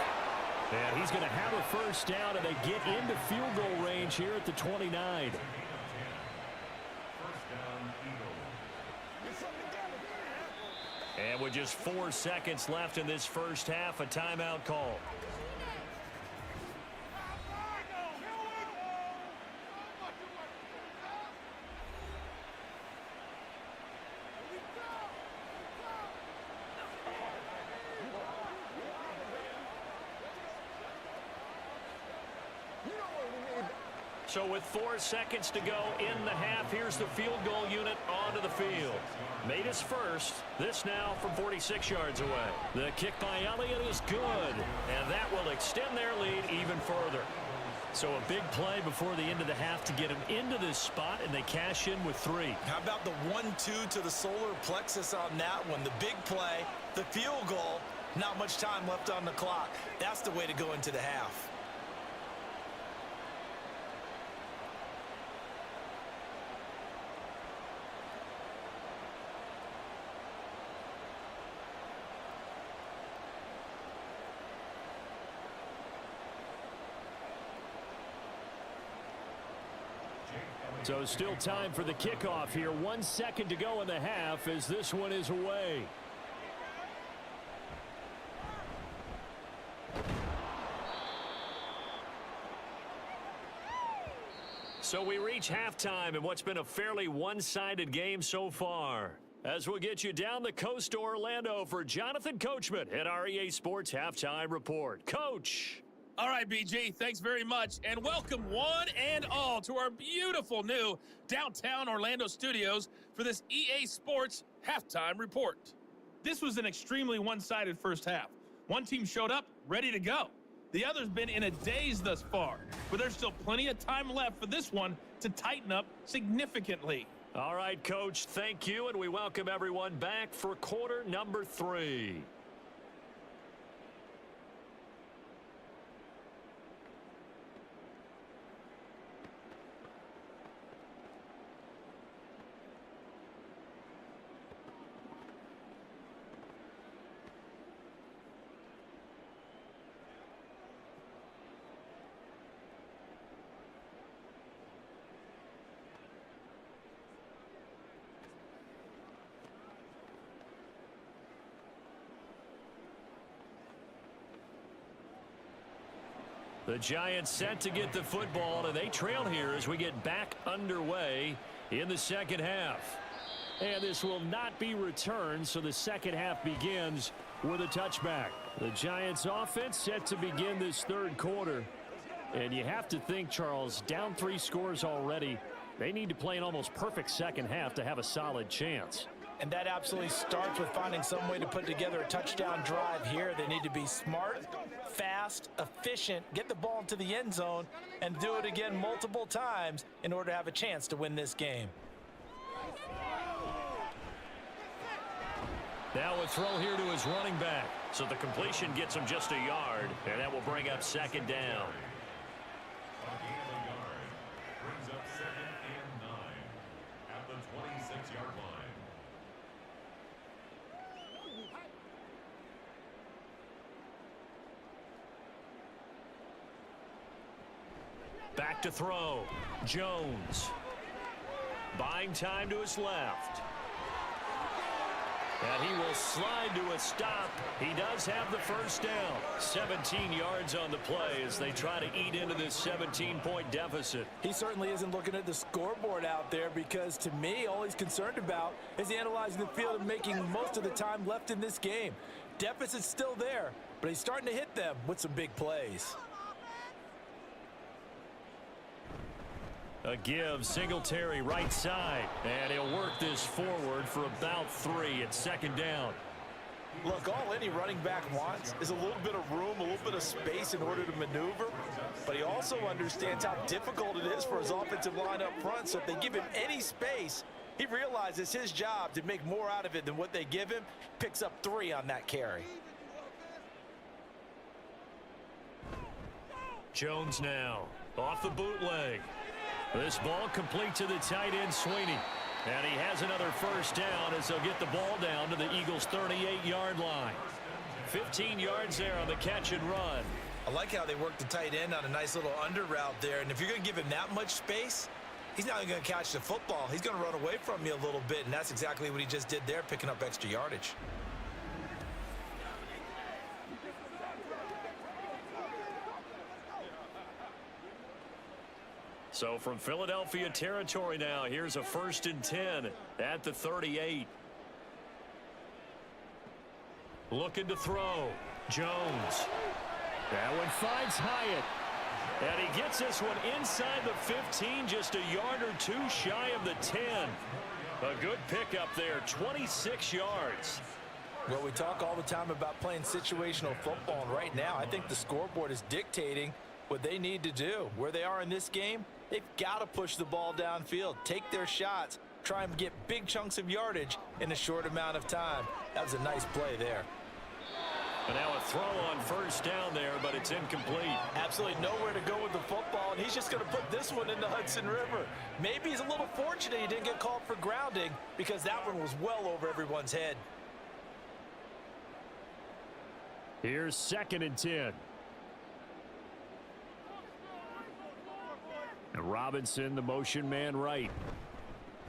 And he's going to have a first down, and they get into field goal range here at the 29. And with just 4 seconds left in this first half, a timeout call. So with 4 seconds to go in the half, here's the field goal unit onto the field. Made his first. This now from 46 yards away. The kick by Elliott is good, and that will extend their lead even further. So a big play before the end of the half to get him into this spot, and they cash in with 3. How about the 1-2 to the solar plexus on that one? The big play, the field goal, not much time left on the clock. That's the way to go into the half. So still time for the kickoff here. 1 second to go in the half as this one is away. So we reach halftime in what's been a fairly one-sided game so far. As we'll get you down the coast to Orlando for Jonathan Coachman at our EA Sports Halftime Report. Coach. All right, BG, thanks very much, and welcome one and all to our beautiful new downtown Orlando studios for this EA Sports Halftime Report. This was an extremely one-sided first half. One team showed up ready to go. The other's been in a daze thus far, but there's still plenty of time left for this one to tighten up significantly. All right, Coach, thank you, and we welcome everyone back for quarter number 3. The Giants set to get the football, and they trail here as we get back underway in the second half. And this will not be returned, so the second half begins with a touchback. The Giants offense set to begin this third quarter. And you have to think, Charles, down 3 scores already. They need to play an almost perfect second half to have a solid chance. And that absolutely starts with finding some way to put together a touchdown drive here. They need to be smart, fast, efficient, get the ball into the end zone, and do it again multiple times in order to have a chance to win this game. Now a throw here to his running back. So the completion gets him just a yard, and that will bring up second down. Brings up 2nd and 9 at the 26-yard line. Back to throw. Jones. Buying time to his left. And he will slide to a stop. He does have the first down. 17 yards on the play as they try to eat into this 17-point deficit. He certainly isn't looking at the scoreboard out there because, to me, all he's concerned about is analyzing the field and making most of the time left in this game. Deficit's still there, but he's starting to hit them with some big plays. A give, Singletary right side, and he'll work this forward for about 3 at second down. Look, all any running back wants is a little bit of room, a little bit of space in order to maneuver, but he also understands how difficult it is for his offensive line up front, so if they give him any space, he realizes his job to make more out of it than what they give him, picks up 3 on that carry. Jones now, off the bootleg. This ball complete to the tight end, Sweeney. And he has another first down as they'll get the ball down to the Eagles' 38-yard line. 15 yards there on the catch and run. I like how they work the tight end on a nice little under route there, and if you're going to give him that much space, he's not going to catch the football. He's going to run away from you a little bit, and that's exactly what he just did there, picking up extra yardage. So from Philadelphia territory now, here's a 1st and 10 at the 38. Looking to throw. Jones. That one finds Hyatt. And he gets this one inside the 15, just a yard or 2 shy of the 10. A good pickup there, 26 yards. Well, we talk all the time about playing situational football, and right now I think the scoreboard is dictating what they need to do. Where they are in this game, they've got to push the ball downfield, take their shots, try and get big chunks of yardage in a short amount of time. That was a nice play there. And now a throw on first down there, but it's incomplete. Absolutely nowhere to go with the football, and he's just going to put this one in the Hudson River. Maybe he's a little fortunate he didn't get called for grounding because that one was well over everyone's head. Here's 2nd and 10. And Robinson, the motion man right.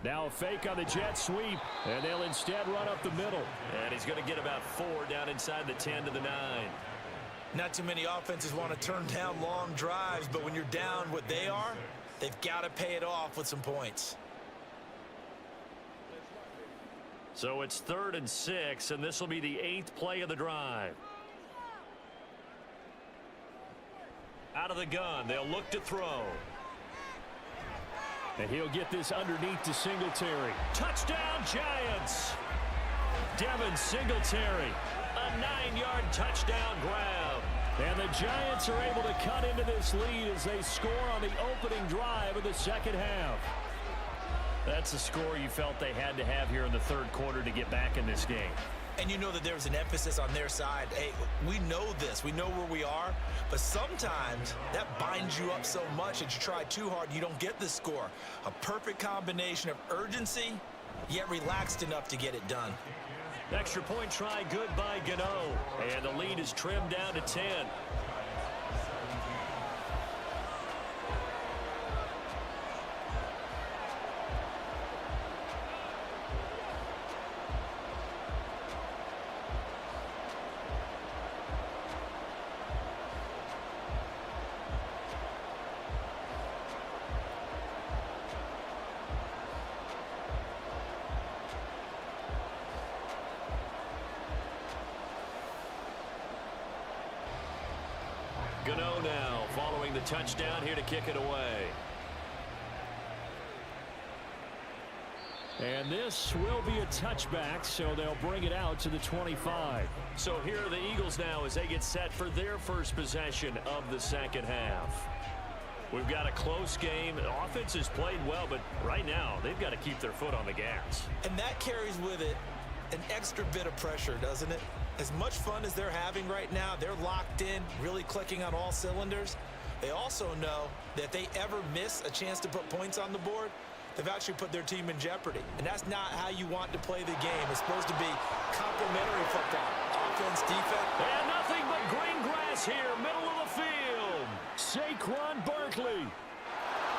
Now a fake on the jet sweep, and they'll instead run up the middle. And he's going to get about 4 down inside the 10 to the 9. Not too many offenses want to turn down long drives, but when you're down what they are, they've got to pay it off with some points. So it's 3rd and 6, and this will be the 8th play of the drive. Out of the gun, they'll look to throw. And he'll get this underneath to Singletary. Touchdown, Giants! Devin Singletary, a 9-yard touchdown grab. And the Giants are able to cut into this lead as they score on the opening drive of the second half. That's a score you felt they had to have here in the 3rd quarter to get back in this game. And you know that there was an emphasis on their side. Hey, we know this. We know where we are. But sometimes that binds you up so much that you try too hard and you don't get the score. A perfect combination of urgency, yet relaxed enough to get it done. Extra point try good by Gano. And the lead is trimmed down to 10. Gano now following the touchdown here to kick it away. And this will be a touchback, so they'll bring it out to the 25. So here are the Eagles now as they get set for their first possession of the second half. We've got a close game. The offense has played well, but right now they've got to keep their foot on the gas. And that carries with it an extra bit of pressure, doesn't it? As much fun as they're having right now, they're locked in, really clicking on all cylinders. They also know that if they ever miss a chance to put points on the board, they've actually put their team in jeopardy. And that's not how you want to play the game. It's supposed to be complementary football. Offense, defense. And nothing but green grass here, middle of the field. Saquon Barkley.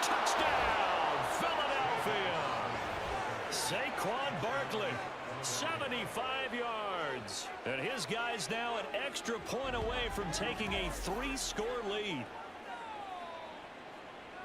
Touchdown, Philadelphia. Saquon Barkley, 75 yards. And his guys now an extra point away from taking a 3-score lead.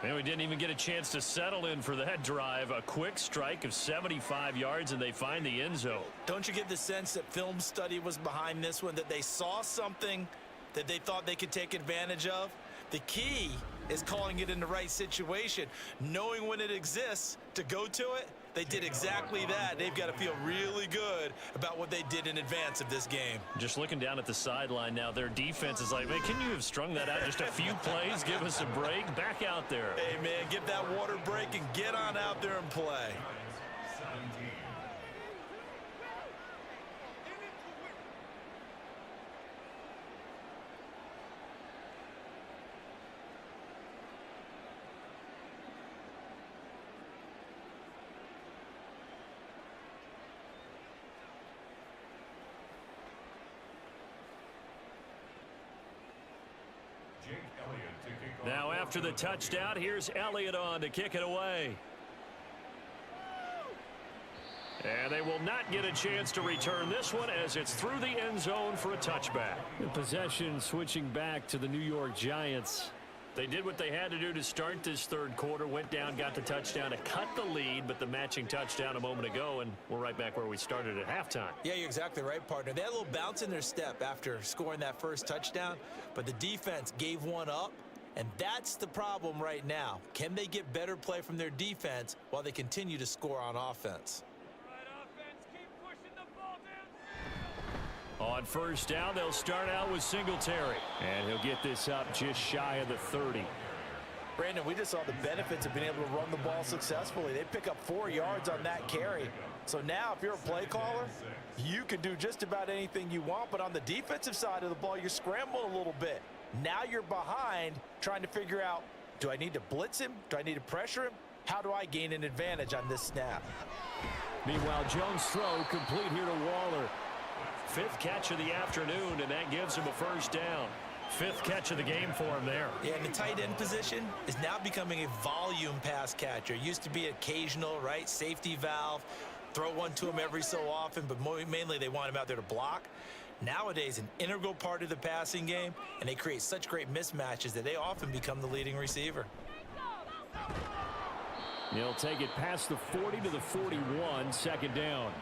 And we didn't even get a chance to settle in for that drive. A quick strike of 75 yards, and they find the end zone. Don't you get the sense that film study was behind this one, that they saw something that they thought they could take advantage of? The key is calling it in the right situation, knowing when it exists to go to it. They did exactly that. They've got to feel really good about what they did in advance of this game. Just looking down at the sideline now, their defense is like, man, can you have strung that out just a few plays? Give us a break. Back out there. Hey, man, give that water break and get on out there and play. 17. Jake Elliott to kick off. Now after the touchdown, here's Elliott on to kick it away. And they will not get a chance to return this one as it's through the end zone for a touchback. The possession switching back to the New York Giants. They did what they had to do to start this third quarter, went down, got the touchdown to cut the lead, but the matching touchdown a moment ago, and we're right back where we started at halftime. Yeah, you're exactly right, partner. They had a little bounce in their step after scoring that first touchdown, but the defense gave one up, and that's the problem right now. Can they get better play from their defense while they continue to score on offense? On first down, they'll start out with Singletary. And he'll get this up just shy of the 30. Brandon, we just saw the benefits of being able to run the ball successfully. They pick up 4 yards on that carry. So now if you're a play caller, you can do just about anything you want. But on the defensive side of the ball, you're scrambling a little bit. Now you're behind trying to figure out, do I need to blitz him? Do I need to pressure him? How do I gain an advantage on this snap? Meanwhile, Jones' throw complete here to Waller. 5th catch of the afternoon, and that gives him a first down. 5th catch of the game for him there. Yeah, and the tight end position is now becoming a volume pass catcher. Used to be occasional, right? Safety valve. Throw one to him every so often, but mainly they want him out there to block. Nowadays, an integral part of the passing game, and they create such great mismatches that they often become the leading receiver. He'll take it past the 40 to the 41, 2nd down.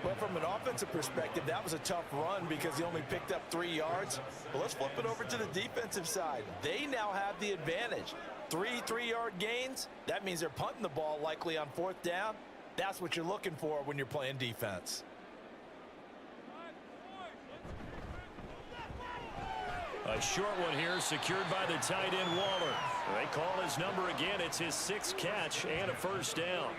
Well, from an offensive perspective, that was a tough run because he only picked up 3 yards. But let's flip it over to the defensive side. They now have the advantage. 3 3-yard gains. That means they're punting the ball likely on 4th down. That's what you're looking for when you're playing defense. A short one here secured by the tight end Waller. They call his number again. It's his 6th catch and a first down.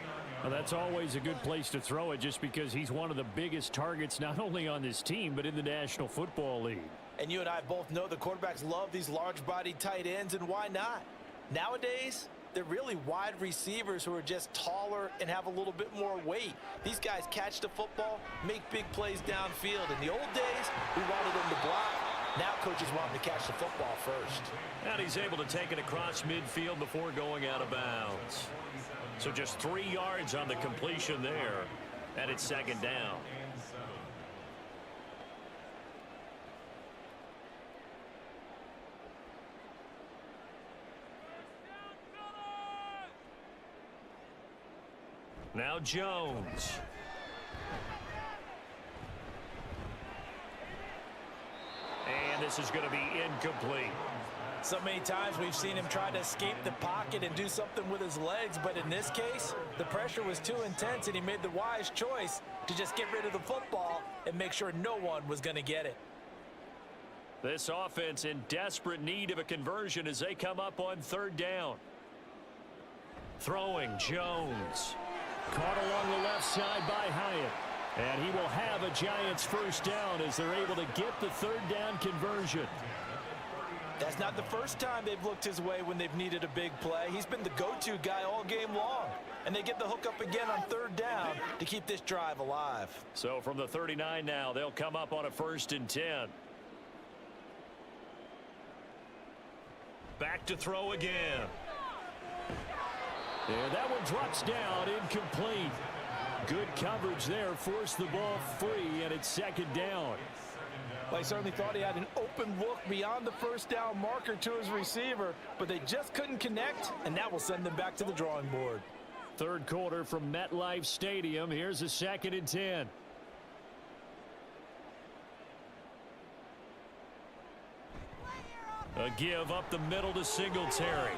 Well, that's always a good place to throw it just because he's one of the biggest targets not only on this team but in the National Football League. And you and I both know the quarterbacks love these large-bodied tight ends, and why not? Nowadays, they're really wide receivers who are just taller and have a little bit more weight. These guys catch the football, make big plays downfield. In the old days, we wanted them to block. Now coaches want them to catch the football first. And he's able to take it across midfield before going out of bounds. So just 3 yards on the completion there, and it's 2nd down. Now Jones. And this is going to be incomplete. So many times we've seen him try to escape the pocket and do something with his legs, but in this case, the pressure was too intense and he made the wise choice to just get rid of the football and make sure no one was going to get it. This offense in desperate need of a conversion as they come up on 3rd down. Throwing Jones. Caught along the left side by Hyatt. And he will have a Giants first down as they're able to get the third down conversion. That's not the first time they've looked his way when they've needed a big play. He's been the go-to guy all game long. And they get the hook up again on third down to keep this drive alive. So from the 39 now, they'll come up on a 1st and 10. Back to throw again. And that one drops down, incomplete. Good coverage there, forced the ball free, and it's 2nd down. Well, he certainly thought he had an open look beyond the first down marker to his receiver, but they just couldn't connect, and that will send them back to the drawing board. Third quarter from MetLife Stadium. Here's a 2nd and 10. A give up the middle to Singletary.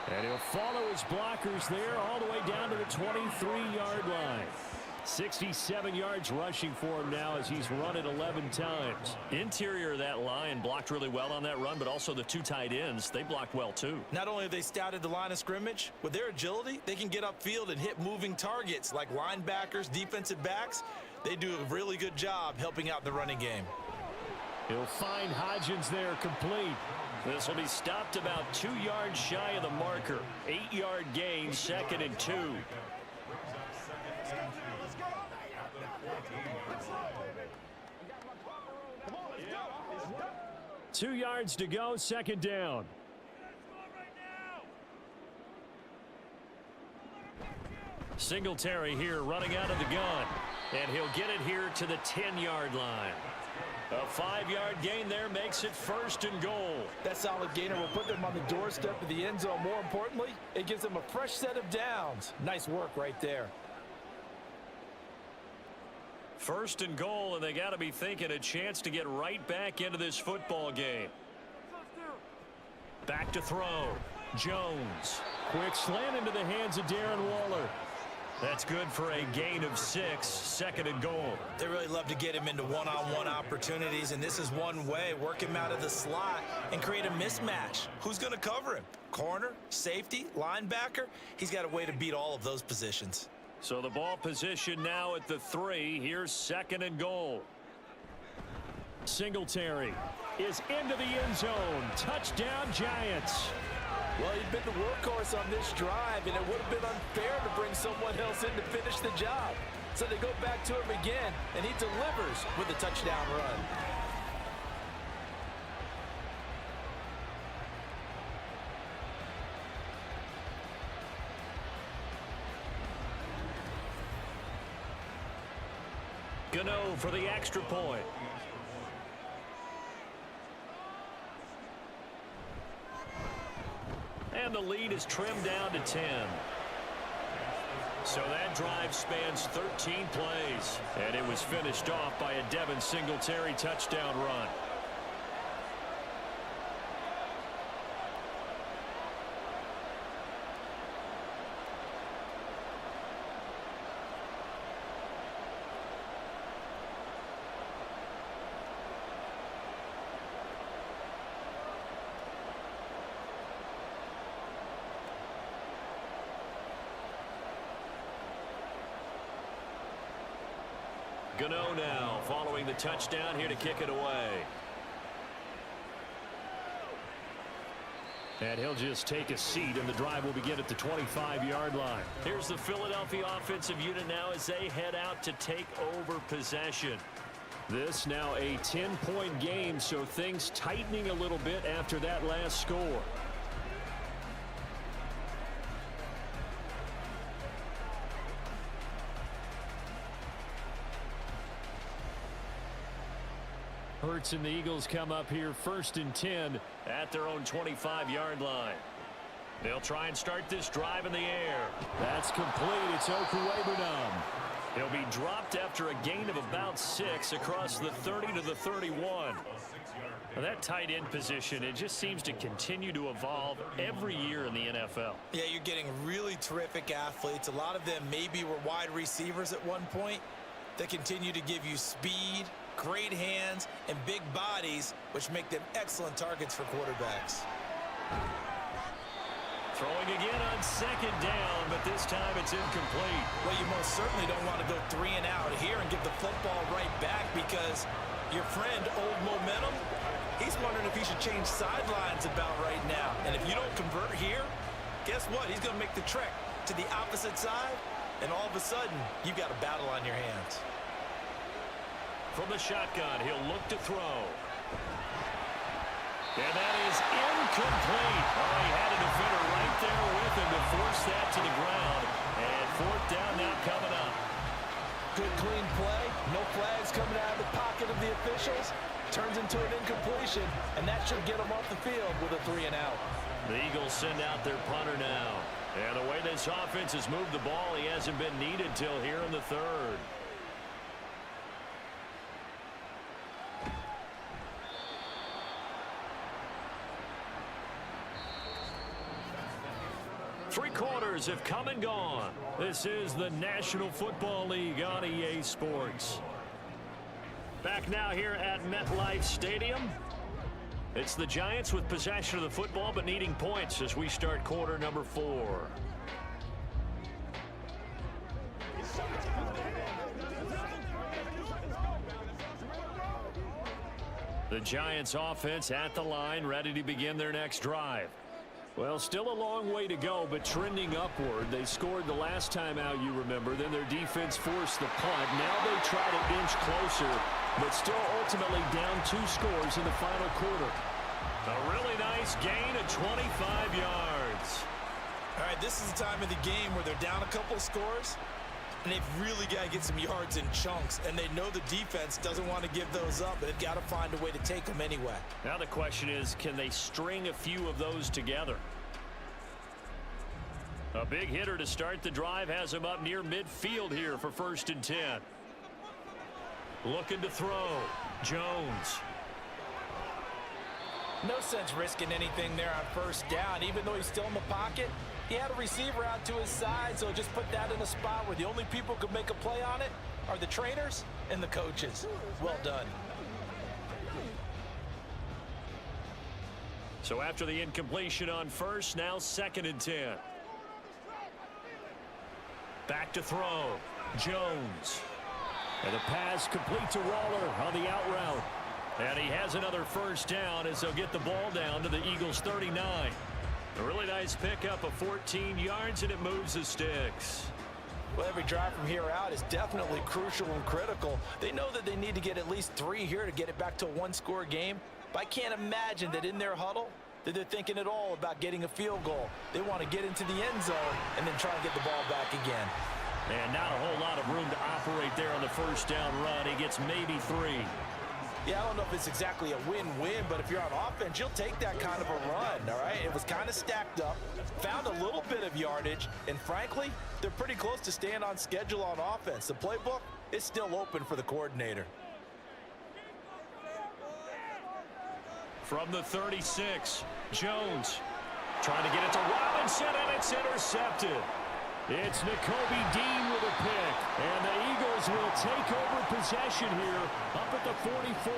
And he'll follow his blockers there all the way down to the 23-yard line. 67 yards rushing for him now as he's run it 11 times. Interior of that line blocked really well on that run, but also the 2 tight ends, they blocked well too. Not only have they scouted the line of scrimmage, with their agility, they can get upfield and hit moving targets like linebackers, defensive backs. They do a really good job helping out the running game. He'll find Hodgins there complete. This will be stopped about 2 yards shy of the marker. 8-yard gain, 2nd and 2. 2 yards to go, 2nd down. Singletary here running out of the gun. And he'll get it here to the 10-yard line. A 5-yard gain there makes it 1st and goal. That solid gainer will put them on the doorstep of the end zone. More importantly, it gives them a fresh set of downs. Nice work right there. 1st and goal, and they got to be thinking a chance to get right back into this football game. Back to throw. Jones. Quick slant into the hands of Darren Waller. That's good for a gain of 6, 2nd and goal. They really love to get him into one-on-one opportunities, and this is one way. Work him out of the slot and create a mismatch. Who's going to cover him? Corner, safety, linebacker? He's got a way to beat all of those positions. So the ball position now at the 3. Here's 2nd and goal. Singletary is into the end zone. Touchdown, Giants. Well, he'd been the workhorse on this drive, and it would have been unfair to bring someone else in to finish the job. So they go back to him again, and he delivers with a touchdown run. Gano for the extra point. And the lead is trimmed down to 10. So that drive spans 13 plays. And it was finished off by a Devin Singletary touchdown run. Gano now following the touchdown here to kick it away. And he'll just take a seat, and the drive will begin at the 25-yard line. Here's the Philadelphia offensive unit now as they head out to take over possession. This now a 10-point game, so things tightening a little bit after that last score. Hurts and the Eagles come up here 1st and 10 at their own 25-yard line. They'll try and start this drive in the air. That's complete. It's Okuwebunam. He'll be dropped after a gain of about 6 across the 30 to the 31. Now that tight end position, it just seems to continue to evolve every year in the NFL. Yeah, you're getting really terrific athletes. A lot of them maybe were wide receivers at one point. They continue to give you speed, great hands, and big bodies, which make them excellent targets for quarterbacks. Throwing again on second down, but this time it's incomplete. Well, you most certainly don't want to go 3 and out here and give the football right back because your friend, Old Momentum, he's wondering if he should change sidelines about right now. And if you don't convert here, guess what? He's going to make the trek to the opposite side, and all of a sudden, you've got a battle on your hands. From the shotgun, he'll look to throw. And that is incomplete. Oh, he had a defender right there with him to force that to the ground. And fourth down now coming up. Good clean play. No flags coming out of the pocket of the officials. Turns into an incompletion, and that should get them off the field with a 3 and out. The Eagles send out their punter now. And the way this offense has moved the ball, he hasn't been needed till here in the third. Three quarters have come and gone. This is the National Football League on EA Sports. Back now here at MetLife Stadium. It's the Giants with possession of the football but needing points as we start quarter number 4. The Giants offense at the line, ready to begin their next drive. Well, still a long way to go, but trending upward. They scored the last time out, you remember. Then their defense forced the punt. Now they try to inch closer, but still ultimately down 2 scores in the final quarter. A really nice gain of 25 yards. All right, this is the time of the game where they're down a couple of scores, and they've really got to get some yards in chunks, and they know the defense doesn't want to give those up, but they've got to find a way to take them anyway. Now the question is, can they string a few of those together? A big hitter to start the drive has him up near midfield here for 1st and 10. Looking to throw. Jones. No sense risking anything there on 1st down, even though he's still in the pocket. He had a receiver out to his side, so just put that in a spot where the only people who could make a play on it are the trainers and the coaches. Well done. So after the incompletion on 1st, now 2nd and 10. Back to throw. Jones. And the pass complete to Waller on the out route. And he has another 1st down as they'll get the ball down to the Eagles' 39. A really nice pickup of 14 yards, and it moves the sticks. Well, every drive from here out is definitely crucial and critical. They know that they need to get at least 3 here to get it back to a 1-score game. But I can't imagine that in their huddle that they're thinking at all about getting a field goal. They want to get into the end zone and then try and get the ball back again. And not a whole lot of room to operate there on the 1st down run. He gets maybe 3. Yeah, I don't know if it's exactly a win-win, but if you're on offense, you'll take that kind of a run, all right? It was kind of stacked up, found a little bit of yardage, and frankly, they're pretty close to staying on schedule on offense. The playbook is still open for the coordinator. From the 36, Jones trying to get it to Robinson, and it's intercepted. It's Nakobe Dean with a pick, and the Eagles will take over possession here up at the 44.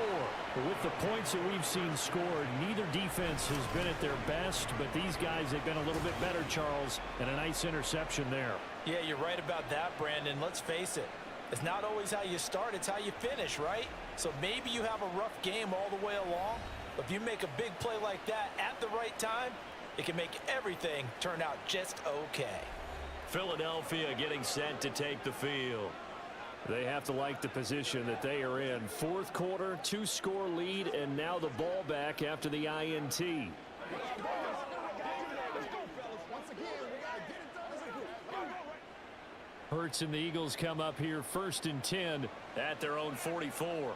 With the points that we've seen scored, neither defense has been at their best, but these guys have been a little bit better, Charles, and a nice interception there. Yeah, you're right about that, Brandon. Let's face it. It's not always how you start, it's how you finish, right? So maybe you have a rough game all the way along, but if you make a big play like that at the right time, it can make everything turn out just okay. Philadelphia getting set to take the field. They have to like the position that they are in. 4th quarter, 2-score lead, and now the ball back after the INT. Hurts and the Eagles come up here 1st and 10 at their own 44.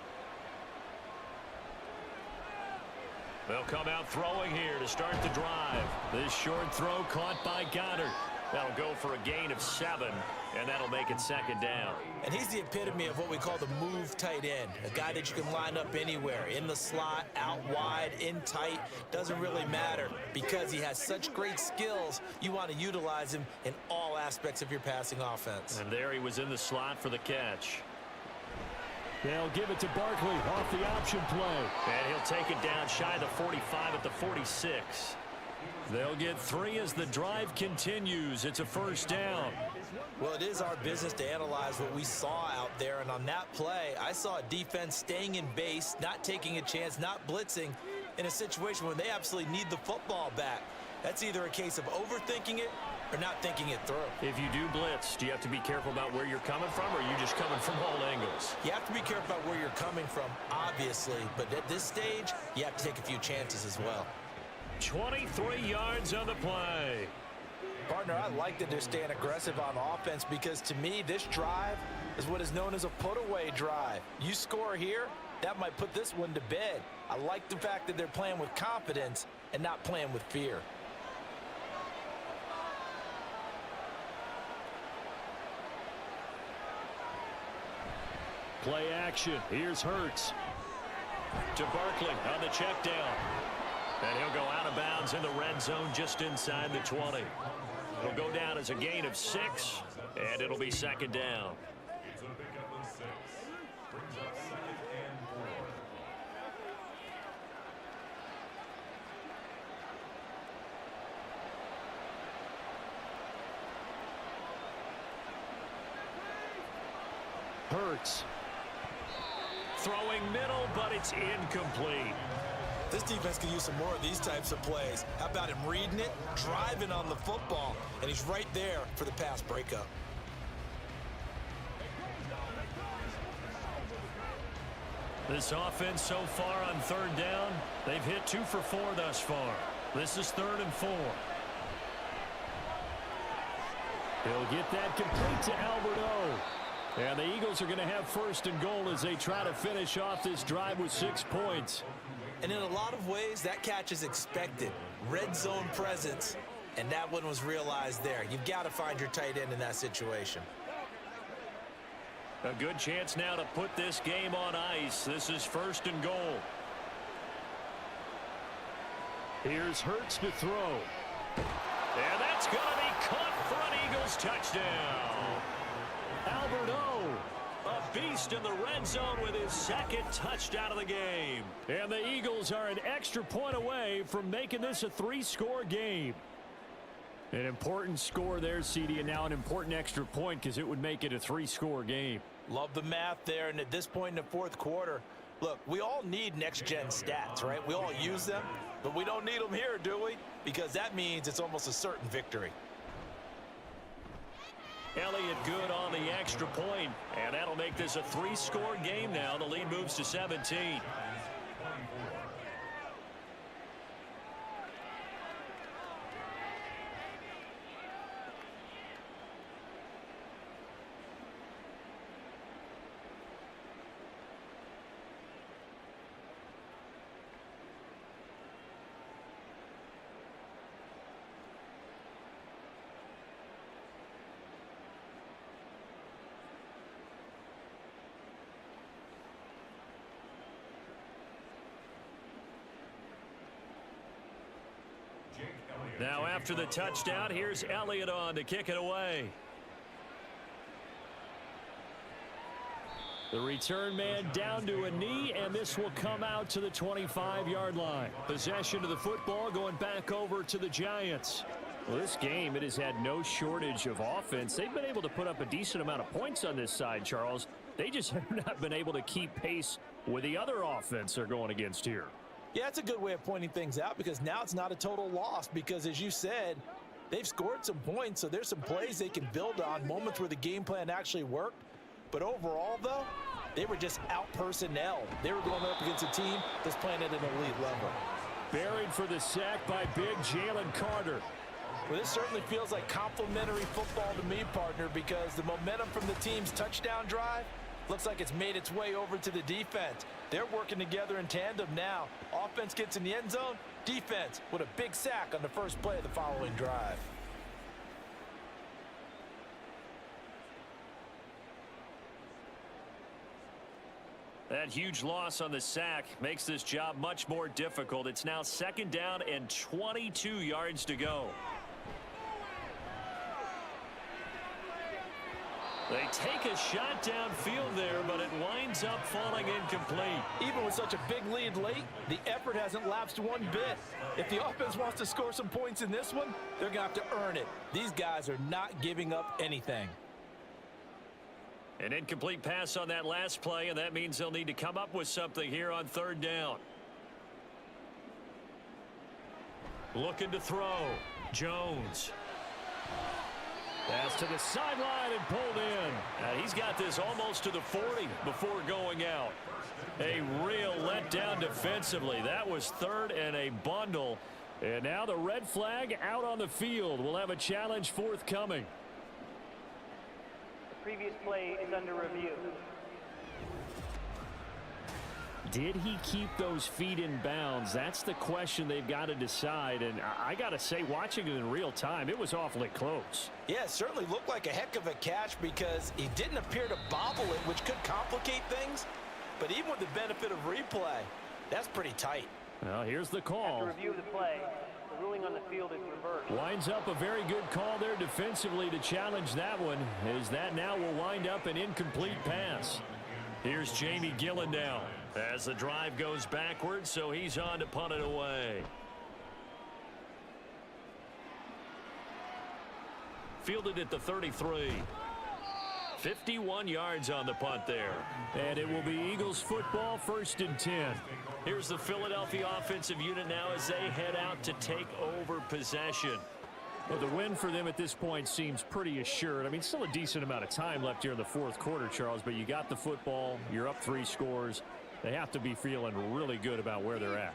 They'll come out throwing here to start the drive. This short throw caught by Goddard. That'll go for a gain of 7, and that'll make it 2nd down. And he's the epitome of what we call the move tight end, a guy that you can line up anywhere, in the slot, out wide, in tight, doesn't really matter. Because he has such great skills, you want to utilize him in all aspects of your passing offense. And there he was in the slot for the catch. They'll give it to Barkley off the option play. And he'll take it down shy of the 45 at the 46. They'll get 3 as the drive continues. It's a first down. Well, it is our business to analyze what we saw out there, and on that play, I saw a defense staying in base, not taking a chance, not blitzing in a situation where they absolutely need the football back. That's either a case of overthinking it or not thinking it through. If you do blitz, do you have to be careful about where you're coming from, or are you just coming from all angles? You have to be careful about where you're coming from, obviously, but at this stage, you have to take a few chances as well. 23 yards on the play. Partner, I like that they're staying aggressive on offense because to me, this drive is what is known as a put-away drive. You score here, that might put this one to bed. I like the fact that they're playing with confidence and not playing with fear. Play action. Here's Hurts. To Barkley on the check down. And he'll go out of bounds in the red zone just inside the 20. It'll go down as a gain of 6, and it'll be second down. It's a pickup of 6. Brings up 2nd and 4. Hurts. Throwing middle, but it's incomplete. This defense can use some more of these types of plays. How about him reading it, driving on the football, and he's right there for the pass breakup. This offense so far on 3rd down, they've hit 2 for 4 thus far. This is 3rd and 4. He'll get that complete to Albert O. And the Eagles are going to have 1st and goal as they try to finish off this drive with 6 points. And in a lot of ways, that catch is expected. Red zone presence, and that one was realized there. You've got to find your tight end in that situation. A good chance now to put this game on ice. This is 1st and goal. Here's Hurts to throw. And that's going to be caught for an Eagles touchdown. Albert O, a beast in the red zone with his 2nd touchdown of the game. And the Eagles are an extra point away from making this a 3-score game. An important score there, CD, and now an important extra point because it would make it a 3-score game. Love the math there, and at this point in the 4th quarter, look, we all need next-gen stats, right? We all use them, but we don't need them here, do we? Because that means it's almost a certain victory. Elliott good on the extra point, and that'll make this a 3-score game now. The lead moves to 17. Now after the touchdown, here's Elliott on to kick it away. The return man down to a knee, and this will come out to the 25-yard line. Possession of the football going back over to the Giants. Well, this game, it has had no shortage of offense. They've been able to put up a decent amount of points on this side, Charles. They just have not been able to keep pace with the other offense they're going against here. Yeah, that's a good way of pointing things out because now it's not a total loss because, as you said, they've scored some points, so there's some plays they can build on, moments where the game plan actually worked. But overall, though, they were just out-personnel. They were going up against a team that's playing at an elite level. Buried for the sack by big Jalen Carter. Well, this certainly feels like complimentary football to me, partner, because the momentum from the team's touchdown drive looks like it's made its way over to the defense. They're working together in tandem now. Offense gets in the end zone. Defense with a big sack on the first play of the following drive. That huge loss on the sack makes this job much more difficult. It's now 2nd down and 22 yards to go. They take a shot downfield there, but it winds up falling incomplete. Even with such a big lead late, the effort hasn't lapsed one bit. If the offense wants to score some points in this one, they're going to have to earn it. These guys are not giving up anything. An incomplete pass on that last play, and that means they'll need to come up with something here on third down. Looking to throw. Jones. Pass to the sideline and pulled in. He's got this almost to the 40 before going out. A real letdown defensively. That was third and a bundle. And now the red flag out on the field. We'll have a challenge forthcoming. The previous play is under review. Did he keep those feet in bounds? That's the question they've got to decide. And I got to say, watching it in real time, it was awfully close. Yeah, it certainly looked like a heck of a catch because he didn't appear to bobble it, which could complicate things. But even with the benefit of replay, that's pretty tight. Well, here's the call. After review of the play, the ruling on the field is reversed. Winds up a very good call there defensively to challenge that one, as that now will wind up an incomplete pass. Here's Jamie Gillen now as the drive goes backwards, so he's on to punt it away. Fielded at the 33. 51 yards on the punt there. And it will be Eagles football, 1st and 10. Here's the Philadelphia offensive unit now as they head out to take over possession. Well, the win for them at this point seems pretty assured. I mean, still a decent amount of time left here in the fourth quarter, Charles, but you got the football. You're up 3 scores. They have to be feeling really good about where they're at.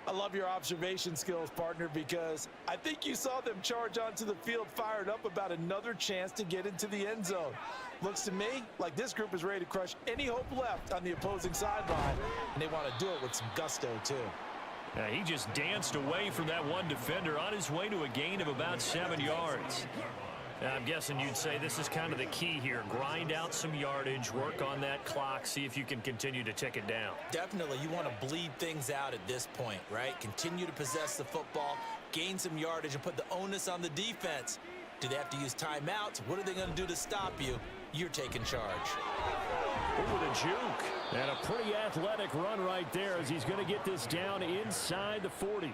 I love your observation skills, partner, because I think you saw them charge onto the field fired up about another chance to get into the end zone. Looks to me like this group is ready to crush any hope left on the opposing sideline, and they want to do it with some gusto, too. He just danced away from that one defender on his way to a gain of about 7 yards. I'm guessing you'd say this is kind of the key here. Grind out some yardage, work on that clock, see if you can continue to tick it down. Definitely, you want to bleed things out at this point, right? Continue to possess the football, gain some yardage, and put the onus on the defense. Do they have to use timeouts? What are they going to do to stop you? You're taking charge. Ooh, the juke. And a pretty athletic run right there as he's going to get this down inside the 40.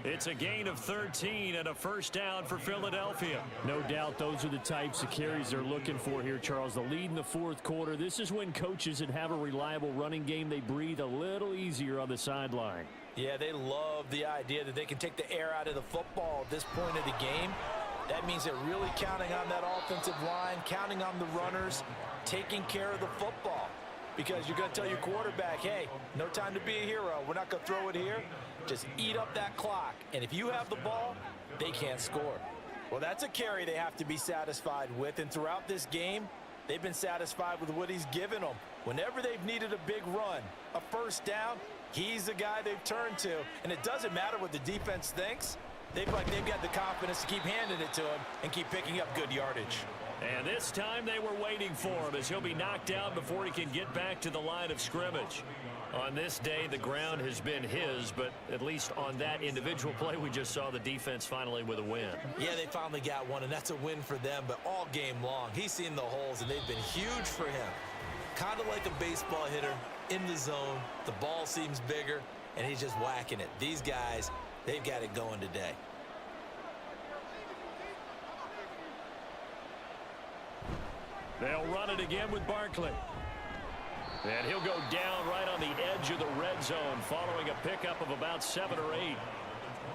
It's a gain of 13 and a first down for Philadelphia. No doubt those are the types of carries they're looking for here, Charles. The lead in the fourth quarter. This is when coaches that have a reliable running game, they breathe a little easier on the sideline. Yeah, they love the idea that they can take the air out of the football at this point of the game. That means they're really counting on that offensive line, counting on the runners, taking care of the football. Because you're going to tell your quarterback, hey, no time to be a hero. We're not going to throw it here. Just eat up that clock. And if you have the ball, they can't score. Well, that's a carry they have to be satisfied with. And throughout this game, they've been satisfied with what he's given them. Whenever they've needed a big run, a first down, he's the guy they've turned to. And it doesn't matter what the defense thinks. They've got the confidence to keep handing it to him and keep picking up good yardage. And this time they were waiting for him as he'll be knocked down before he can get back to the line of scrimmage. On this day, the ground has been his, but at least on that individual play, we just saw the defense finally with a win. Yeah, they finally got one, and that's a win for them, but all game long, he's seen the holes, and they've been huge for him. Kind of like a baseball hitter in the zone. The ball seems bigger, and he's just whacking it. These guys, they've got it going today. They'll run it again with Barkley. And he'll go down right on the edge of the red zone following a pickup of about 7 or 8.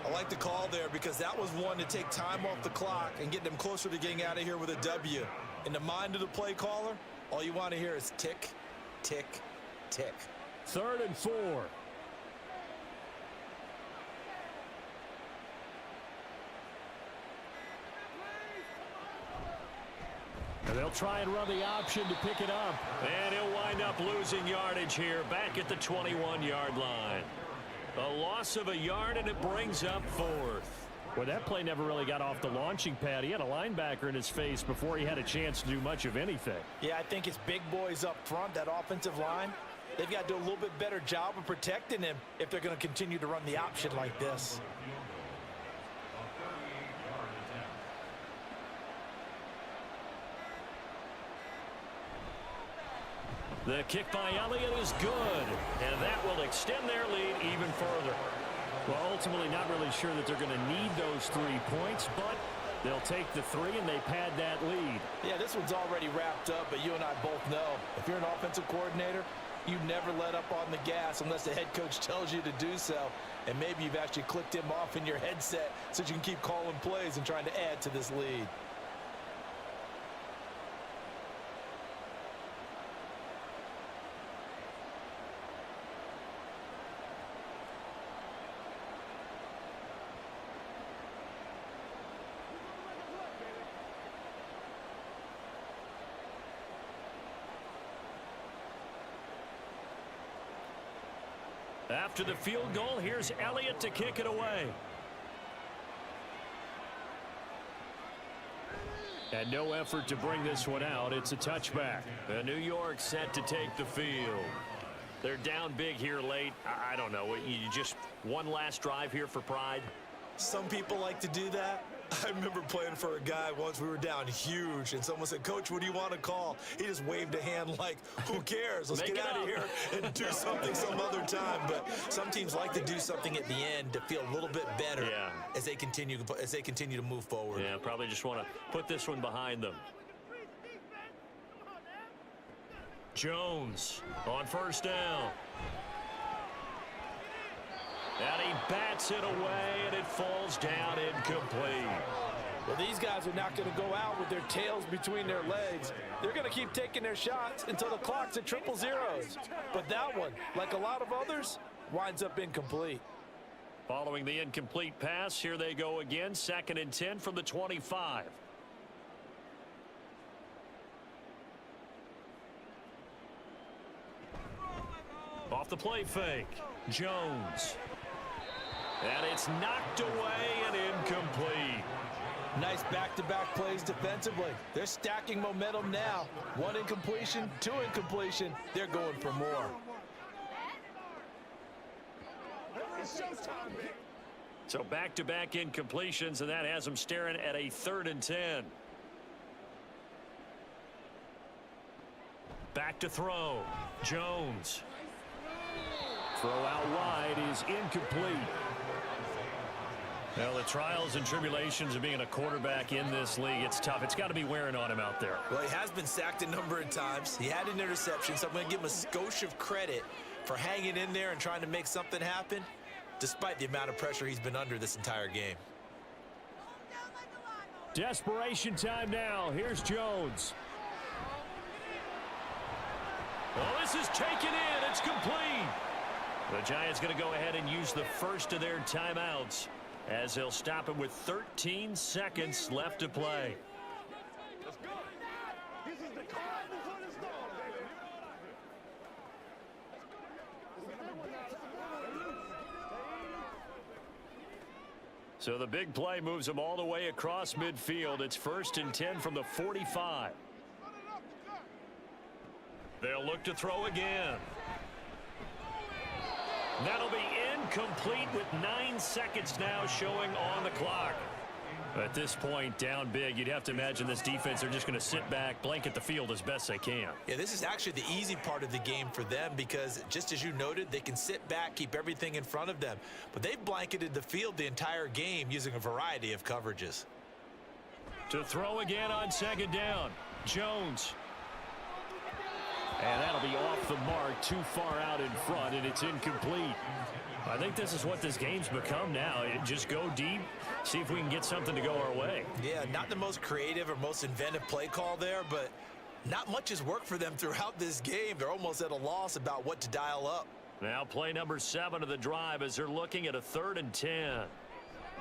I like the call there because that was one to take time off the clock and get them closer to getting out of here with a W. In the mind of the play caller, all you want to hear is tick, tick, tick. 3rd and 4. And they'll try and run the option to pick it up. And he'll wind up losing yardage here back at the 21-yard line. A loss of a yard, and it brings up 4th. Well, that play never really got off the launching pad. He had a linebacker in his face before he had a chance to do much of anything. Yeah, I think it's big boys up front, that offensive line. They've got to do a little bit better job of protecting him if they're going to continue to run the option like this. The kick by Elliott is good, and that will extend their lead even further. Well, ultimately not really sure that they're going to need those 3 points, but they'll take the 3 and they pad that lead. Yeah, this one's already wrapped up, but you and I both know if you're an offensive coordinator, you never let up on the gas unless the head coach tells you to do so. And maybe you've actually clicked him off in your headset so you can keep calling plays and trying to add to this lead. After the field goal, here's Elliott to kick it away. And no effort to bring this one out. It's a touchback. The New York set to take the field. They're down big here late. I don't know. You just one last drive here for pride? Some people like to do that. I remember playing for a guy once. We were down huge, and someone said, "Coach, what do you want to call?" He just waved a hand like, who cares? Let's get out of here and do something some other time. But some teams like to do something at the end to feel a little bit better as they continue to move forward. Yeah, probably just want to put this one behind them. Jones on first down. And he bats it away, and it falls down incomplete. Well, these guys are not going to go out with their tails between their legs. They're going to keep taking their shots until the clock's at 000. But that one, like a lot of others, winds up incomplete. Following the incomplete pass, here they go again. 2nd and 10 from the 25. Off the play fake, Jones. And it's knocked away and incomplete. Nice back-to-back plays defensively. They're stacking momentum now. 1 incompletion, 2 incompletion. They're going for more. So back-to-back incompletions, and that has them staring at a 3rd and 10. Back to throw. Jones. Throw out wide is incomplete. Well, the trials and tribulations of being a quarterback in this league, it's tough. It's got to be wearing on him out there. Well, he has been sacked a number of times. He had an interception, so I'm going to give him a skosh of credit for hanging in there and trying to make something happen, despite the amount of pressure he's been under this entire game. Desperation time now. Here's Jones. Well, this is taken in. It's complete. The Giants going to go ahead and use the first of their timeouts as they'll stop him with 13 seconds left to play. So the big play moves them all the way across midfield. It's 1st and 10 from the 45. They'll look to throw again. That'll be incomplete with 9 seconds now showing on the clock. At this point, down big, you'd have to imagine this defense are just going to sit back, blanket the field as best they can. Yeah, this is actually the easy part of the game for them because, just as you noted, they can sit back, keep everything in front of them. But they've blanketed the field the entire game using a variety of coverages. To throw again on 2nd down, Jones. And that'll be off the mark, too far out in front, and it's incomplete. I think this is what this game's become now. Just go deep, see if we can get something to go our way. Yeah, not the most creative or most inventive play call there, but not much has worked for them throughout this game. They're almost at a loss about what to dial up. Now play number 7 of the drive as they're looking at a 3rd and 10.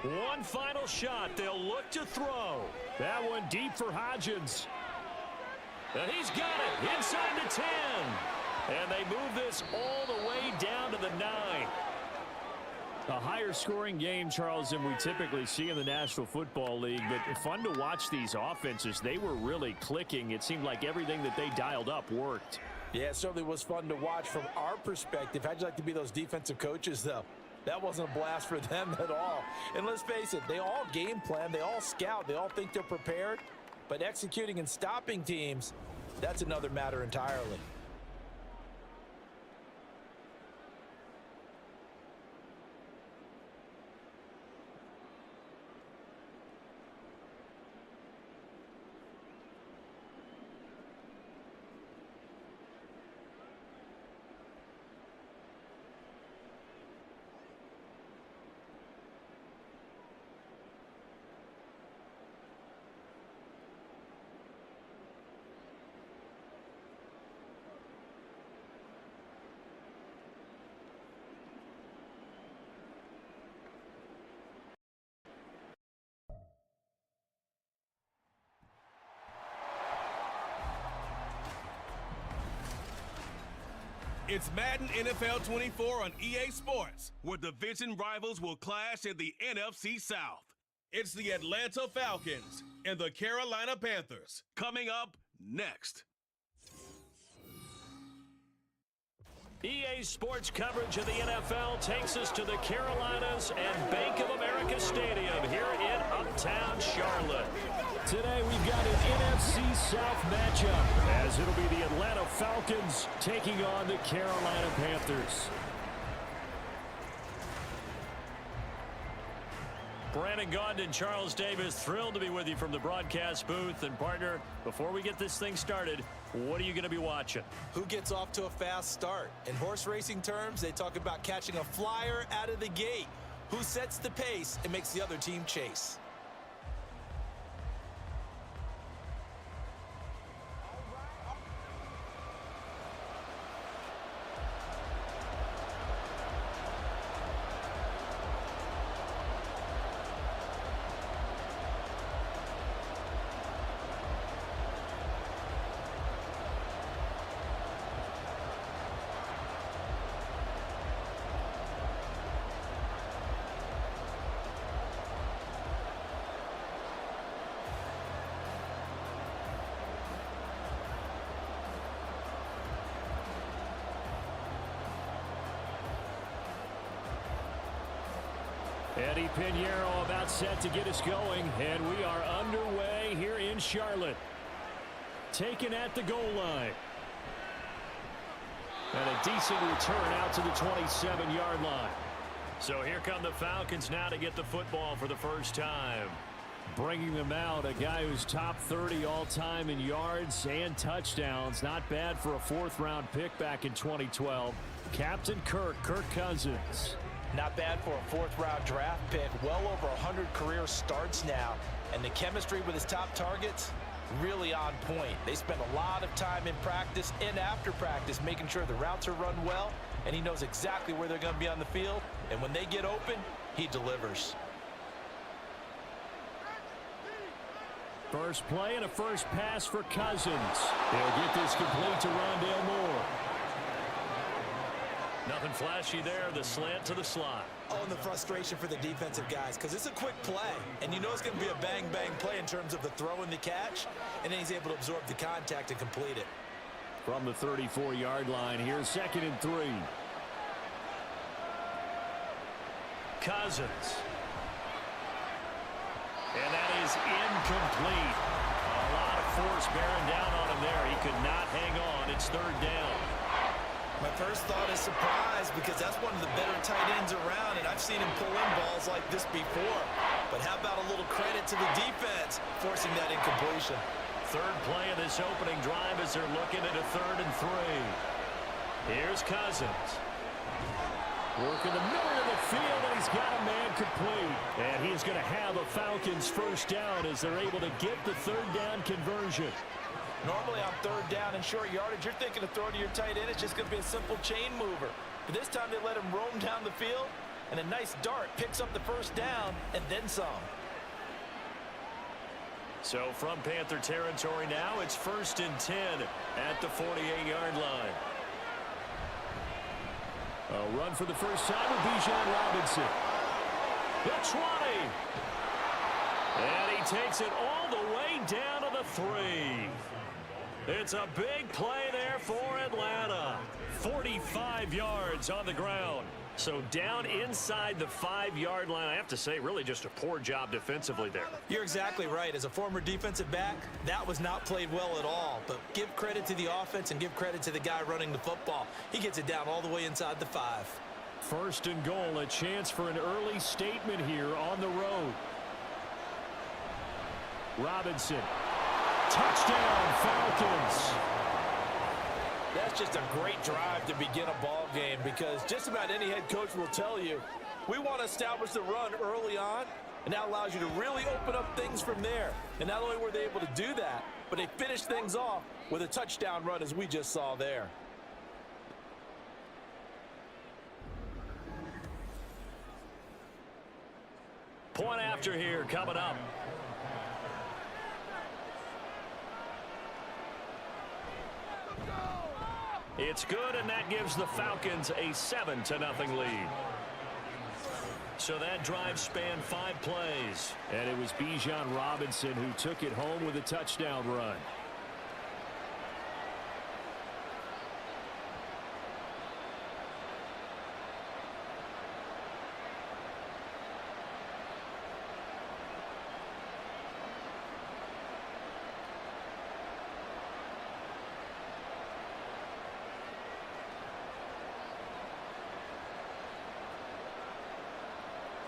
One final shot. They'll look to throw. That one deep for Hodgins. And he's got it inside the 10. And they move this all the way down to the 9. A higher scoring game, Charles, than we typically see in the National Football League. But fun to watch these offenses. They were really clicking. It seemed like everything that they dialed up worked. Yeah, it certainly was fun to watch from our perspective. How'd you like to be those defensive coaches, though? That wasn't a blast for them at all. And let's face it, they all game plan. They all scout. They all think they're prepared. But executing and stopping teams, that's another matter entirely. It's Madden NFL 24 on EA Sports, where division rivals will clash in the NFC South. It's the Atlanta Falcons and the Carolina Panthers coming up next. EA Sports coverage of the NFL takes us to the Carolinas and Bank of America Stadium here in Uptown Charlotte. Today we've got an NFC South matchup, as it'll be the Atlanta Falcons taking on the Carolina Panthers. Brandon Gaudin and Charles Davis, thrilled to be with you from the broadcast booth. And partner, before we get this thing started, what are you going to be watching? Who gets off to a fast start? In horse racing terms, they talk about catching a flyer out of the gate. Who sets the pace and makes the other team chase? Eddie Pinheiro about set to get us going, and we are underway here in Charlotte. Taken at the goal line. And a decent return out to the 27-yard line. So here come the Falcons now to get the football for the first time. Bringing them out, a guy who's top 30 all-time in yards and touchdowns. Not bad for a fourth-round pick back in 2012. Captain Kirk Cousins. Not bad for a fourth-round draft pick. Well over 100 career starts now. And the chemistry with his top targets, really on point. They spend a lot of time in practice and after practice making sure the routes are run well, and he knows exactly where they're going to be on the field. And when they get open, he delivers. First play and a first pass for Cousins. He'll get this complete to Rondale Moore. Nothing flashy there, the slant to the slot. Oh, and the frustration for the defensive guys, because it's a quick play, and you know it's going to be a bang-bang play in terms of the throw and the catch, and then he's able to absorb the contact and complete it. From the 34-yard line, here's 2nd and 3. Cousins. And that is incomplete. A lot of force bearing down on him there. He could not hang on. It's 3rd down. My first thought is surprise, because that's one of the better tight ends around, and I've seen him pull in balls like this before. But how about a little credit to the defense forcing that incompletion? Third play of this opening drive as they're looking at a 3rd and 3. Here's Cousins. Working the middle of the field, and he's got a man complete. And he's going to have a Falcons first down as they're able to get the 3rd down conversion. Normally on 3rd down and short yardage, you're thinking of throwing to your tight end. It's just going to be a simple chain mover. But this time they let him roam down the field, and a nice dart picks up the first down and then some. So from Panther territory now, it's 1st and 10 at the 48-yard line. A run for the first time with Bijan Robinson. The 20. And he takes it all the way down to the 3. It's a big play there for Atlanta. 45 yards on the ground. So down inside the 5-yard line. I have to say, really just a poor job defensively there. You're exactly right. As a former defensive back, that was not played well at all. But give credit to the offense and give credit to the guy running the football. He gets it down all the way inside the 5. 1st and goal, a chance for an early statement here on the road. Robinson. Touchdown, Falcons. That's just a great drive to begin a ball game, because just about any head coach will tell you, we want to establish the run early on, and that allows you to really open up things from there. And not only were they able to do that, but they finished things off with a touchdown run, as we just saw there. Point after here coming up. It's good, and that gives the Falcons a 7-0 lead. So that drive spanned 5 plays. And it was Bijan Robinson who took it home with a touchdown run.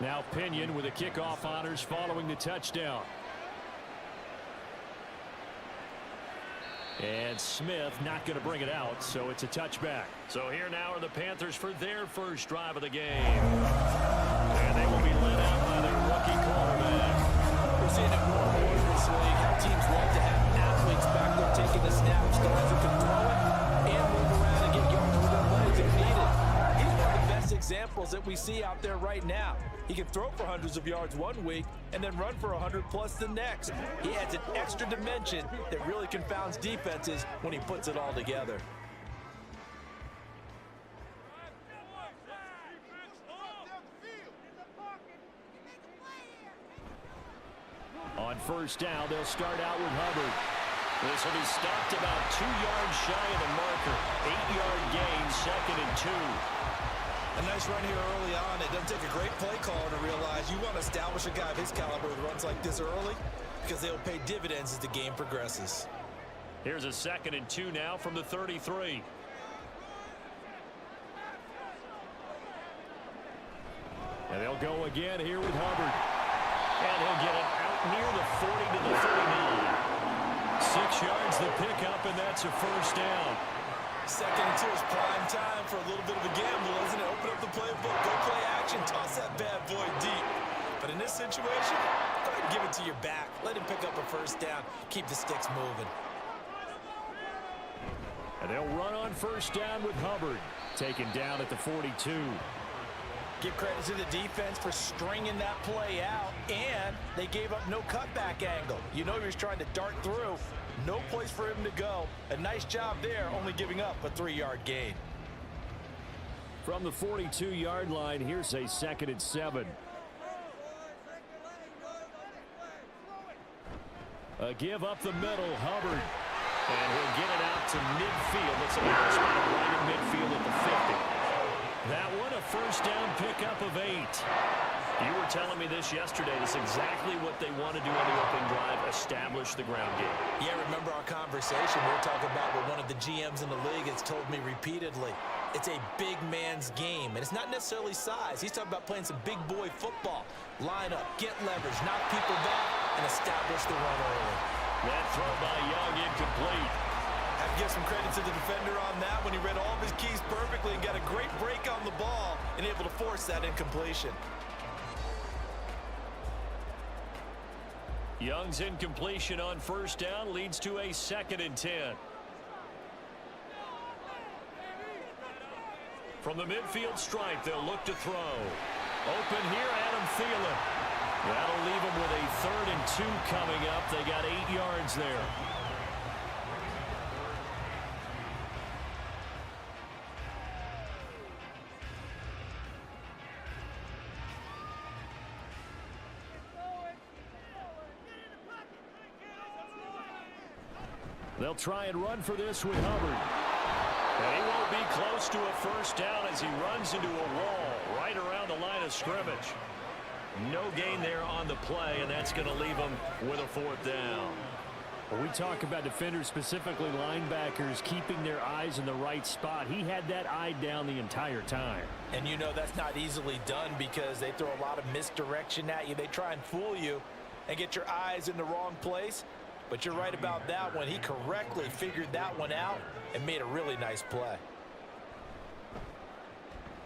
Now Pinion with the kickoff honors following the touchdown. And Smith not going to bring it out, so it's a touchback. So here now are the Panthers for their first drive of the game. And they will be led out by their rookie quarterback. We're seeing it more and more in this league. How teams love to have athletes back there taking the snaps, guys who can throw it and move around and get yards with their legs if needed. He's one of the best examples that we see out there right now. He can throw for hundreds of yards one week and then run for 100+ the next. He adds an extra dimension that really confounds defenses when he puts it all together. On first down, they'll start out with Hubbard. This will be stopped about 2 yards shy of the marker. 8-yard gain, 2nd and 2. A nice run here early on. It doesn't take a great play caller to realize you want to establish a guy of his caliber with runs like this early because they'll pay dividends as the game progresses. Here's a 2nd and 2 now from the 33. And they'll go again here with Hubbard. And he'll get it out near the 40 to the 39. 6 yards the pickup, and that's a first down. 2nd and 2 is prime time for a little bit of a gamble, isn't it? Open up the playbook, go play action, toss that bad boy deep. But in this situation, go ahead and give it to your back. Let him pick up a first down. Keep the sticks moving. And they'll run on first down with Hubbard. Taken down at the 42. Give credit to the defense for stringing that play out, and they gave up no cutback angle. You know he was trying to dart through. No place for him to go. A nice job there, only giving up a 3-yard gain. From the 42-yard line, here's a 2nd and 7. A give up the middle, Hubbard. And he'll get it out to midfield. It's a spot right in midfield at the 50. That one, a first down pickup of 8. You were telling me this yesterday. This is exactly what they want to do on the opening drive, establish the ground game. Yeah, remember our conversation. We were talking about what one of the GMs in the league has told me repeatedly. It's a big man's game, and it's not necessarily size. He's talking about playing some big boy football. Line up, get leverage, knock people back, and establish the run early. That throw by Young incomplete. Have to give some credit to the defender on that when he read all of his keys perfectly and got a great break on the ball and able to force that incompletion. Young's incompletion on first down leads to a 2nd and 10. From the midfield stripe, they'll look to throw. Open here, Adam Thielen. That'll leave them with a 3rd and 2 coming up. They got 8 yards there. They'll try and run for this with Hubbard. And he won't be close to a first down as he runs into a wall right around the line of scrimmage. No gain there on the play, and that's going to leave him with a 4th down. When we talk about defenders, specifically linebackers, keeping their eyes in the right spot, he had that eye down the entire time. And you know that's not easily done because they throw a lot of misdirection at you. They try and fool you and get your eyes in the wrong place. But you're right about that one. He correctly figured that one out and made a really nice play.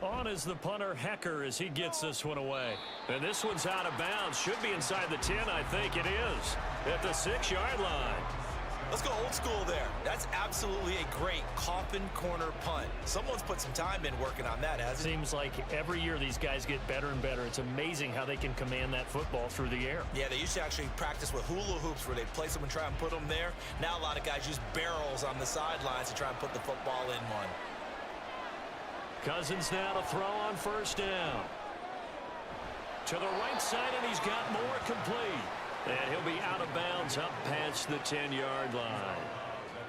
On is the punter, Hecker, as he gets this one away. And this one's out of bounds. Should be inside the 10, I think it is. At the 6-yard line. Let's go old school there. That's absolutely a great coffin corner punt. Someone's put some time in working on that, hasn't it? Seems like every year these guys get better and better. It's amazing how they can command that football through the air. Yeah, they used to actually practice with hula hoops where they place them and try and put them there. Now a lot of guys use barrels on the sidelines to try and put the football in one. Cousins now to throw on first down. To the right side, and he's got more complete. And he'll be out of bounds up past the 10-yard line.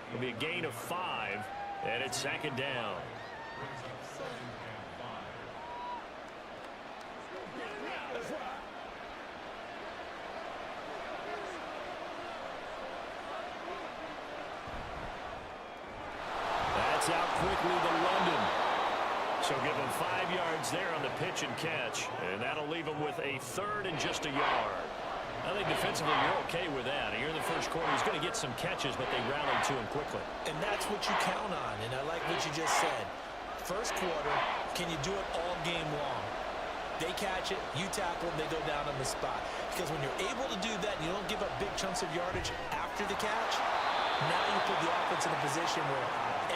It'll be a gain of 5, and it's second down. That's out quickly to London. So give him 5 yards there on the pitch and catch, and that'll leave him with a third and just a yard. I think defensively you're okay with that. Here in the first quarter, he's going to get some catches, but they rallied to him quickly. And that's what you count on, and I like what you just said. First quarter, can you do it all game long? They catch it, you tackle them, they go down on the spot. Because when you're able to do that and you don't give up big chunks of yardage after the catch, now you put the offense in a position where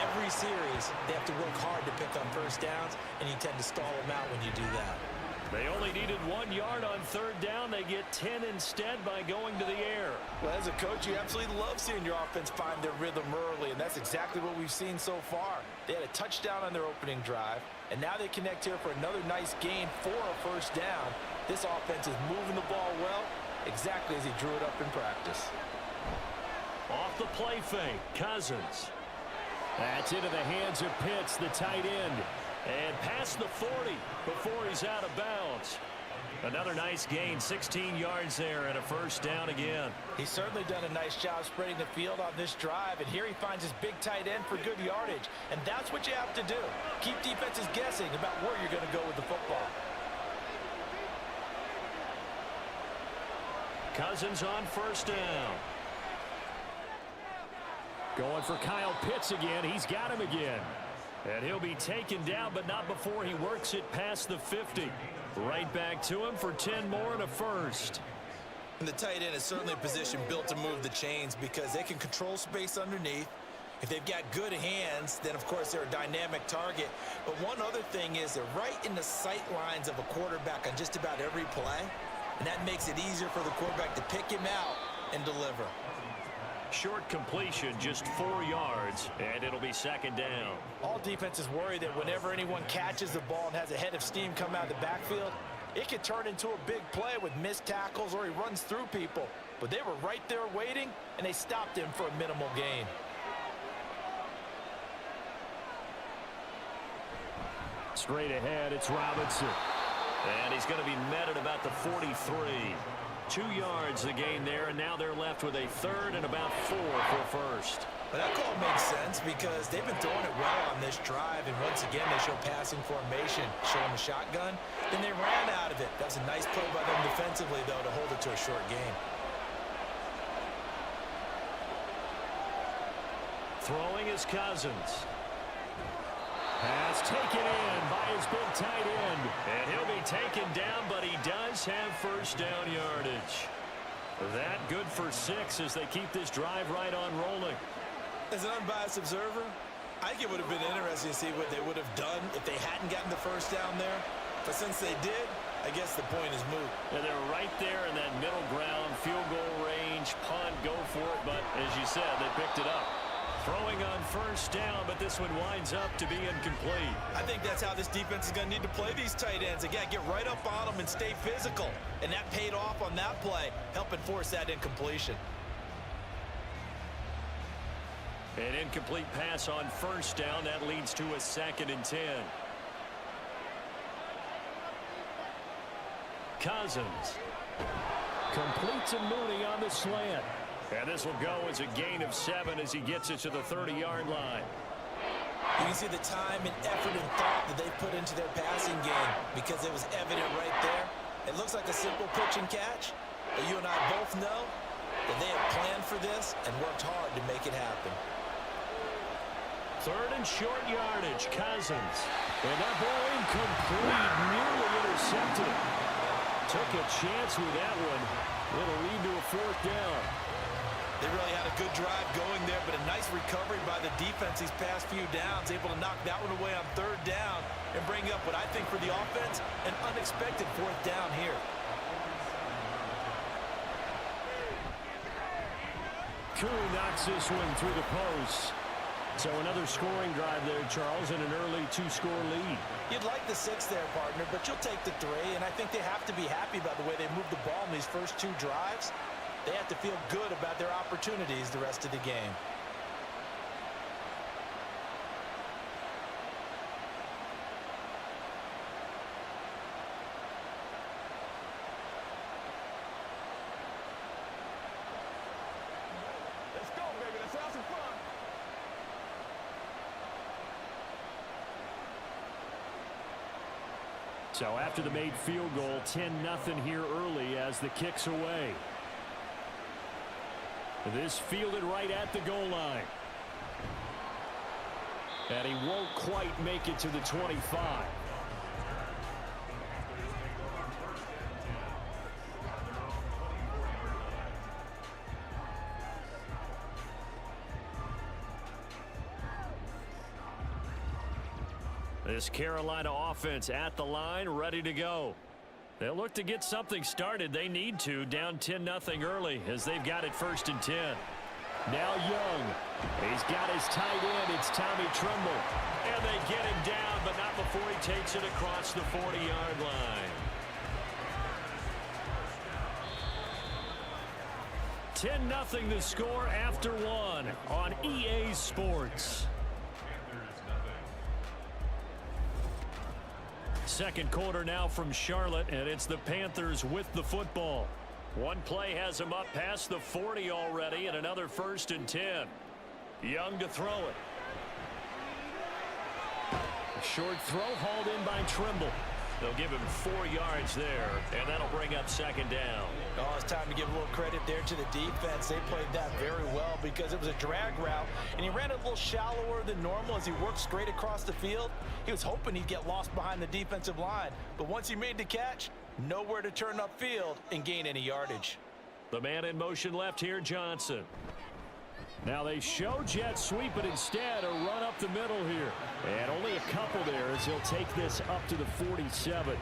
every series they have to work hard to pick up first downs, and you tend to stall them out when you do that. They only needed 1 yard on third down. They get 10 instead by going to the air. Well, as a coach, you absolutely love seeing your offense find their rhythm early, and that's exactly what we've seen so far. They had a touchdown on their opening drive, and now they connect here for another nice gain for a first down. This offense is moving the ball well, exactly as he drew it up in practice. Off the play fake, Cousins. That's into the hands of Pitts, the tight end. And past the 40 before he's out of bounds. Another nice gain, 16 yards there, and a first down again. He's certainly done a nice job spreading the field on this drive, and here he finds his big tight end for good yardage. And that's what you have to do. Keep defenses guessing about where you're going to go with the football. Cousins on first down. Going for Kyle Pitts again. He's got him again. And he'll be taken down, but not before he works it past the 50. Right back to him for 10 more and a first. And the tight end is certainly a position built to move the chains because they can control space underneath. If they've got good hands, then of course they're a dynamic target. But one other thing is they're right in the sight lines of a quarterback on just about every play. And that makes it easier for the quarterback to pick him out and deliver. Short completion, just 4 yards, and it'll be second down. All defenses worry that whenever anyone catches the ball and has a head of steam come out of the backfield, it could turn into a big play with missed tackles or he runs through people. But they were right there waiting, and they stopped him for a minimal gain. Straight ahead, it's Robinson. And he's going to be met at about the 43. 2 yards the gain there, and now they're left with a third and about 4 for first. But that call makes sense because they've been throwing it well on this drive, and once again they show passing formation, showing the shotgun. Then they ran out of it. That was a nice play by them defensively, though, to hold it to a short gain. Throwing is Cousins. Pass taken in by his big tight end. And he'll be taken down, but he does have first down yardage. That good for 6 as they keep this drive right on rolling. As an unbiased observer, I think it would have been interesting to see what they would have done if they hadn't gotten the first down there. But since they did, I guess the point is moot. And they're right there in that middle ground, field goal range, punt, go for it. But as you said, they picked it up. Throwing on first down, but this one winds up to be incomplete. I think that's how this defense is going to need to play these tight ends. Again, get right up on them and stay physical. And that paid off on that play, helping force that incompletion. An incomplete pass on first down. That leads to a 2nd and 10. Cousins completes to Mooney on the slant. And this will go as a gain of 7 as he gets it to the 30-yard line. You can see the time and effort and thought that they put into their passing game because it was evident right there. It looks like a simple pitch and catch, but you and I both know that they have planned for this and worked hard to make it happen. Third and short yardage, Cousins. And that ball incomplete, nearly intercepted. Took a chance with that one. It'll lead to a 4th down. They really had a good drive going there, but a nice recovery by the defense these past few downs, able to knock that one away on third down and bring up what I think for the offense, an unexpected fourth down here. Koo knocks this one through the post. So another scoring drive there, Charles, and an early 2-score lead. You'd like the 6 there, partner, but you'll take the 3, and I think they have to be happy about the way they moved the ball in these first 2 drives. They have to feel good about their opportunities the rest of the game. Let's go, baby. Let's have some fun. So after the made field goal, 10-0 here early as the kick's away. This fielded right at the goal line. And he won't quite make it to the 25. This Carolina offense at the line, ready to go. They'll look to get something started. They need to, down 10-0 early as they've got it 1st and 10. Now Young. He's got his tight end. It's Tommy Tremble. And they get him down, but not before he takes it across the 40-yard line. 10-0 the score after 1 on EA Sports. Second quarter now from Charlotte, and it's the Panthers with the football. One play has them up past the 40 already, and another 1st and 10. Young to throw it. A short throw hauled in by Trimble. They'll give him 4 yards there, and that'll bring up 2nd down. Oh, it's time to give a little credit there to the defense. They played that very well because it was a drag route, and he ran it a little shallower than normal as he worked straight across the field. He was hoping he'd get lost behind the defensive line, but once he made the catch, nowhere to turn upfield and gain any yardage. The man in motion left here, Johnson. Now they show jet sweep, but instead a run up the middle here. And only a couple there as he'll take this up to the 47.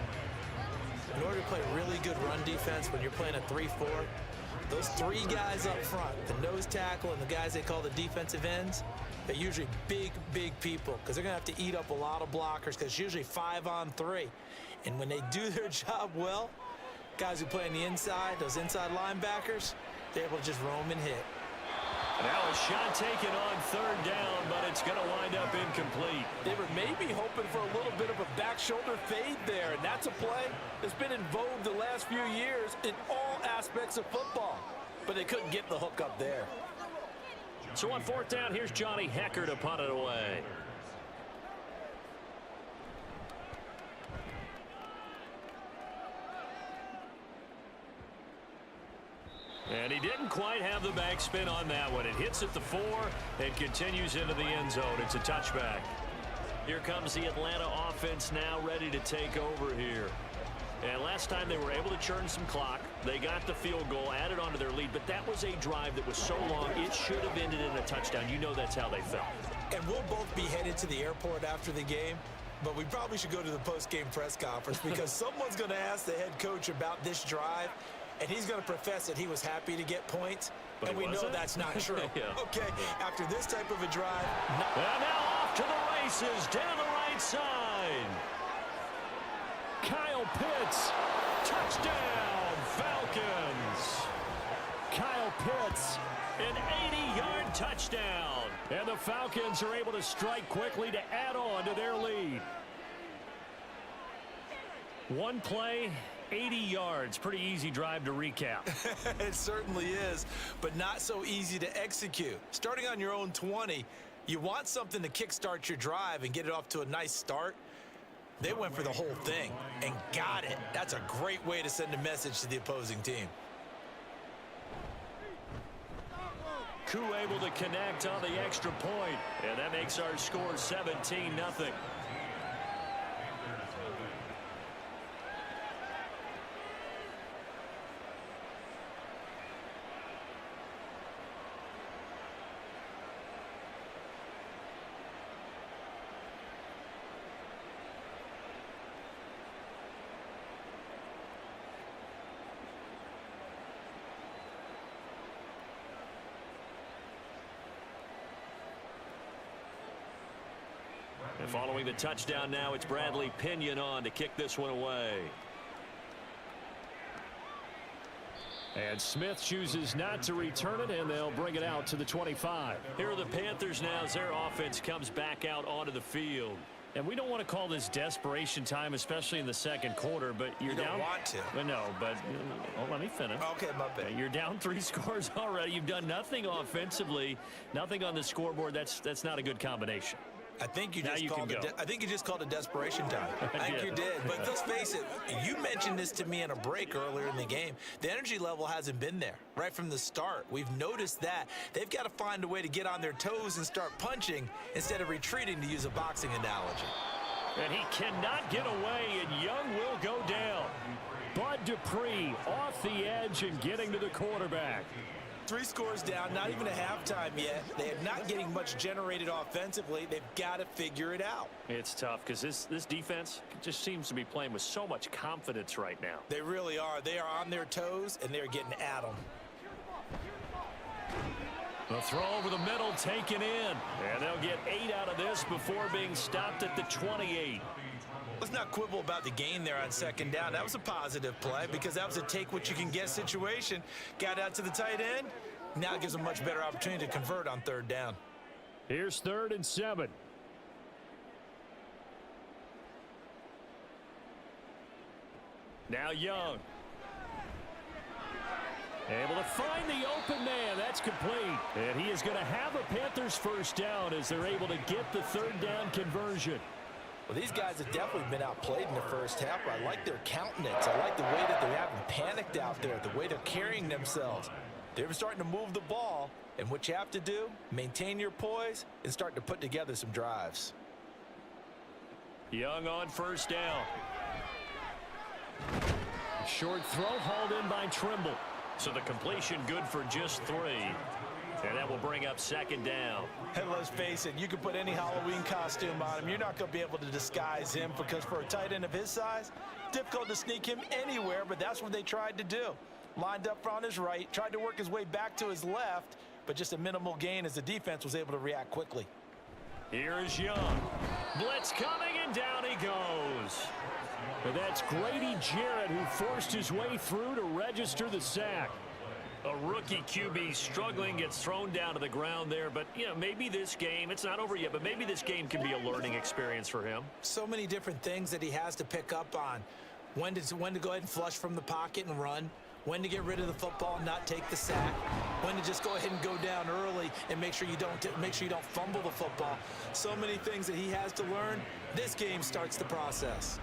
In order to play really good run defense when you're playing a 3-4, those 3 guys up front, the nose tackle and the guys they call the defensive ends, they're usually big, big people because they're going to have to eat up a lot of blockers because it's usually 5-on-3. And when they do their job well, guys who play on the inside, those inside linebackers, they're able to just roam and hit. Now a shot taken on 3rd down, but it's going to wind up incomplete. They were maybe hoping for a little bit of a back shoulder fade there, and that's a play that's been in vogue the last few years in all aspects of football. But they couldn't get the hook up there. So on 4th down, here's Johnny Hecker to punt it away. And he didn't quite have the backspin on that one. It hits at the 4 and continues into the end zone. It's a touchback. Here comes the Atlanta offense now ready to take over here. And last time they were able to churn some clock. They got the field goal, added onto their lead, but that was a drive that was so long it should have ended in a touchdown. You know that's how they felt. And we'll both be headed to the airport after the game, but we probably should go to the post-game press conference because someone's going to ask the head coach about this drive, and he's going to profess that he was happy to get points, but and we know that's not true. Yeah. Okay, after this type of a drive. And now off to the races, down the right side. Kyle Pitts, touchdown, Falcons. Kyle Pitts, an 80-yard touchdown. And the Falcons are able to strike quickly to add on to their lead. One play, 80 yards. Pretty easy drive to recap. It certainly is, but not so easy to execute. Starting on your own 20, you want something to kickstart your drive and get it off to a nice start. They went for the whole thing and got it. That's a great way to send a message to the opposing team. Koo able to connect on the extra point, and that makes our score 17-0. Following the touchdown now, it's Bradley Pinion on to kick this one away. And Smith chooses not to return it, and they'll bring it out to the 25. Here are the Panthers now as their offense comes back out onto the field. And we don't want to call this desperation time, especially in the second quarter, but you're down. You don't want to. Well, no, but let me finish. Okay, my bad. You're down 3 scores already. You've done nothing offensively, nothing on the scoreboard. That's not a good combination. I think you just called it desperation time. I think you did. But let's face it, you mentioned this to me in a break earlier in the game. The energy level hasn't been there right from the start. We've noticed that. They've got to find a way to get on their toes and start punching instead of retreating, to use a boxing analogy. And he cannot get away, and Young will go down. Bud Dupree off the edge and getting to the quarterback. 3 scores down, not even a halftime yet. They are not getting much generated offensively. They've got to figure it out. It's tough because this defense just seems to be playing with so much confidence right now. They really are. They are on their toes, and they're getting at them. The throw over the middle taken in. And they'll get 8 out of this before being stopped at the 28. Let's not quibble about the gain there on second down. That was a positive play because that was a take-what-you-can-get situation. Got out to the tight end. Now it gives them a much better opportunity to convert on third down. Here's 3rd and 7. Now Young. Able to find the open man. That's complete. And he is going to have a Panthers first down as they're able to get the 3rd down conversion. Well, these guys have definitely been outplayed in the first half. I like their countenance. I like the way that they haven't panicked out there, the way they're carrying themselves. They're starting to move the ball, and what you have to do, maintain your poise and start to put together some drives. Young on first down. Short throw hauled in by Trimble. So the completion good for just 3. And that will bring up second down. And let's face it, you can put any Halloween costume on him. You're not going to be able to disguise him because for a tight end of his size, difficult to sneak him anywhere, but that's what they tried to do. Lined up on his right, tried to work his way back to his left, but just a minimal gain as the defense was able to react quickly. Here is Young. Blitz coming, and down he goes. And that's Grady Jarrett who forced his way through to register the sack. A rookie QB struggling, gets thrown down to the ground there. But, you know, maybe this game, it's not over yet, but maybe this game can be a learning experience for him. So many different things that he has to pick up on. When to go ahead and flush from the pocket and run. When to get rid of the football and not take the sack. When to just go ahead and go down early and make sure you don't fumble the football. So many things that he has to learn. This game starts the process.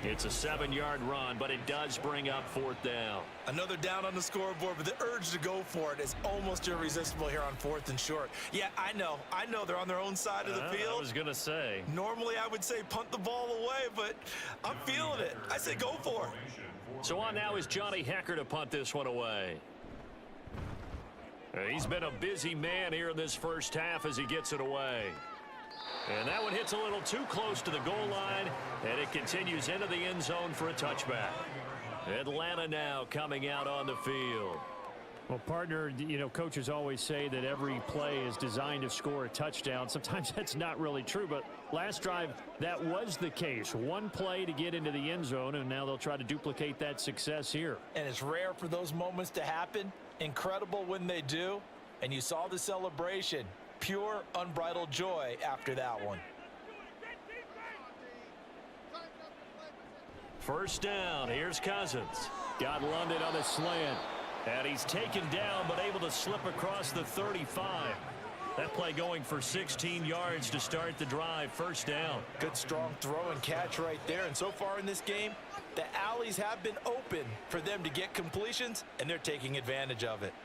It's a 7-yard run, but it does bring up 4th down. Another down on the scoreboard, but the urge to go for it is almost irresistible here on 4th and short. Yeah, I know they're on their own side of the field. I was going to say. Normally I would say punt the ball away, but I'm feeling it. I say go for it. So on now is Johnny Hekker to punt this one away. He's been a busy man here in this first half as he gets it away. And that one hits a little too close to the goal line, and it continues into the end zone for a touchback. Atlanta now coming out on the field. Well, partner, you know, coaches always say that every play is designed to score a touchdown. Sometimes that's not really true, but last drive, that was the case. One play to get into the end zone, and now they'll try to duplicate that success here. And it's rare for those moments to happen. Incredible when they do. And you saw the celebration. Pure, unbridled joy after that one. First down, here's Cousins. Got London on the slant. And he's taken down, but able to slip across the 35. That play going for 16 yards to start the drive. First down. Good strong throw and catch right there. And so far in this game, the alleys have been open for them to get completions, and they're taking advantage of it.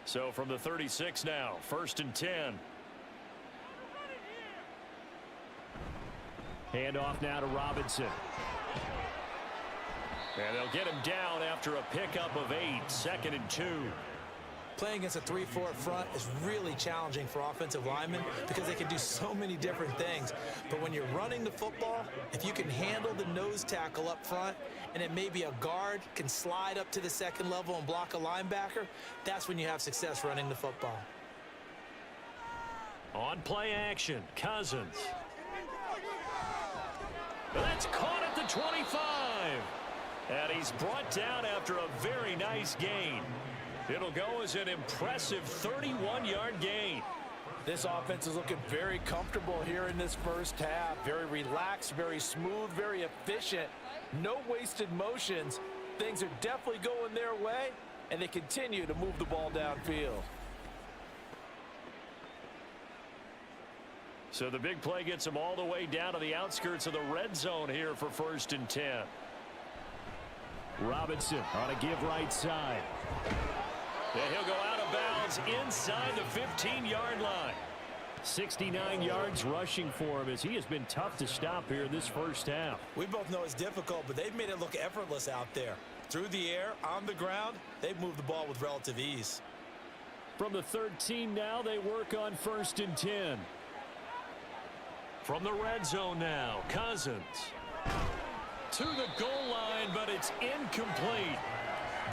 So from the 36 now, 1st and 10. Handoff now to Robinson. And they'll get him down after a pickup of 8, 2nd and 2. Playing against a 3-4 front is really challenging for offensive linemen because they can do so many different things. But when you're running the football, if you can handle the nose tackle up front and it may be a guard can slide up to the second level and block a linebacker, that's when you have success running the football. On play action, Cousins. That's caught at the 25. And he's brought down after a very nice gain. It'll go as an impressive 31-yard gain. This offense is looking very comfortable here in this first half. Very relaxed, very smooth, very efficient. No wasted motions. Things are definitely going their way, and they continue to move the ball downfield. So the big play gets him all the way down to the outskirts of the red zone here for 1st and 10. Robinson on a give right side. And he'll go out of bounds inside the 15-yard line. 69 yards rushing for him as he has been tough to stop here in this first half. We both know it's difficult, but they've made it look effortless out there. Through the air, on the ground, they've moved the ball with relative ease. From the 13 now, they work on 1st and 10. From the red zone now, Cousins. To the goal line, but it's incomplete.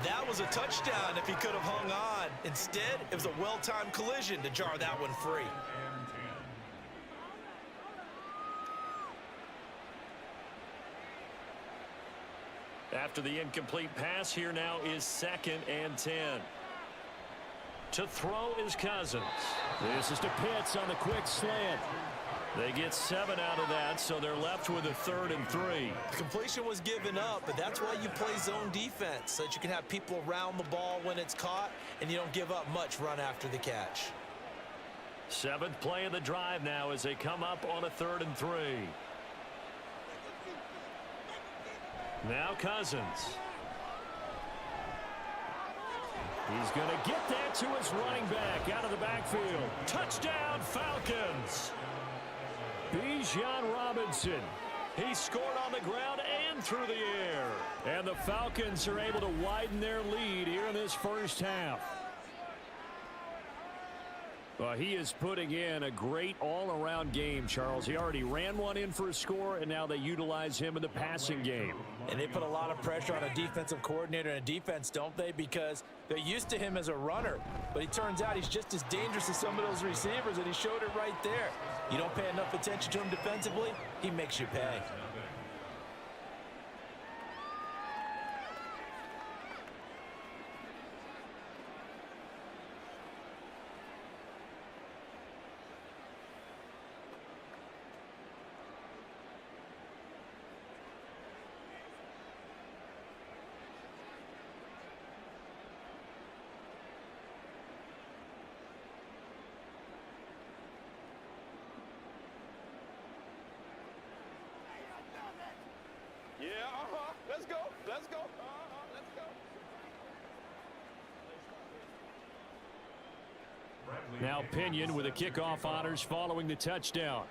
That was a touchdown if he could have hung on. Instead, it was a well-timed collision to jar that one free. After the incomplete pass, here now is 2nd and 10. To throw is Cousins. This is to Pitts on the quick slant. They get 7 out of that, so they're left with a 3rd and 3. The completion was given up, but that's why you play zone defense, so that you can have people around the ball when it's caught, and you don't give up much run after the catch. 7th play of the drive now as they come up on a 3rd and 3. Now Cousins. He's going to get that to his running back out of the backfield. Touchdown, Falcons! Bijan Robinson. He scored on the ground and through the air. And the Falcons are able to widen their lead here in this first half. Well, he is putting in a great all-around game, Charles. He already ran one in for a score, and now they utilize him in the passing game. And they put a lot of pressure on a defensive coordinator and a defense, don't they? Because they're used to him as a runner. But it turns out he's just as dangerous as some of those receivers, and he showed it right there. You don't pay enough attention to him defensively, he makes you pay. Yeah, let's go, let's go, let's go. Now Pinion with the kickoff honors following the touchdown.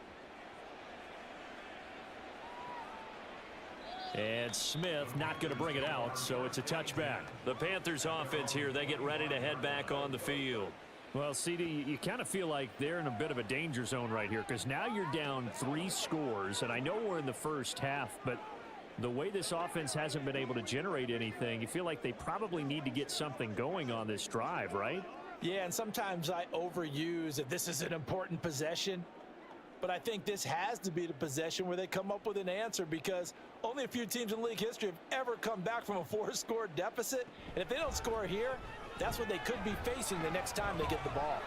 And Smith not going to bring it out, so it's a touchback. The Panthers offense here, they get ready to head back on the field. Well, CD, you kind of feel like they're in a bit of a danger zone right here because now you're down 3 scores, and I know we're in the first half, but the way this offense hasn't been able to generate anything, you feel like they probably need to get something going on this drive, right? Yeah, and sometimes I overuse that this is an important possession. But I think this has to be the possession where they come up with an answer because only a few teams in league history have ever come back from a 4-score deficit. And if they don't score here, that's what they could be facing the next time they get the ball.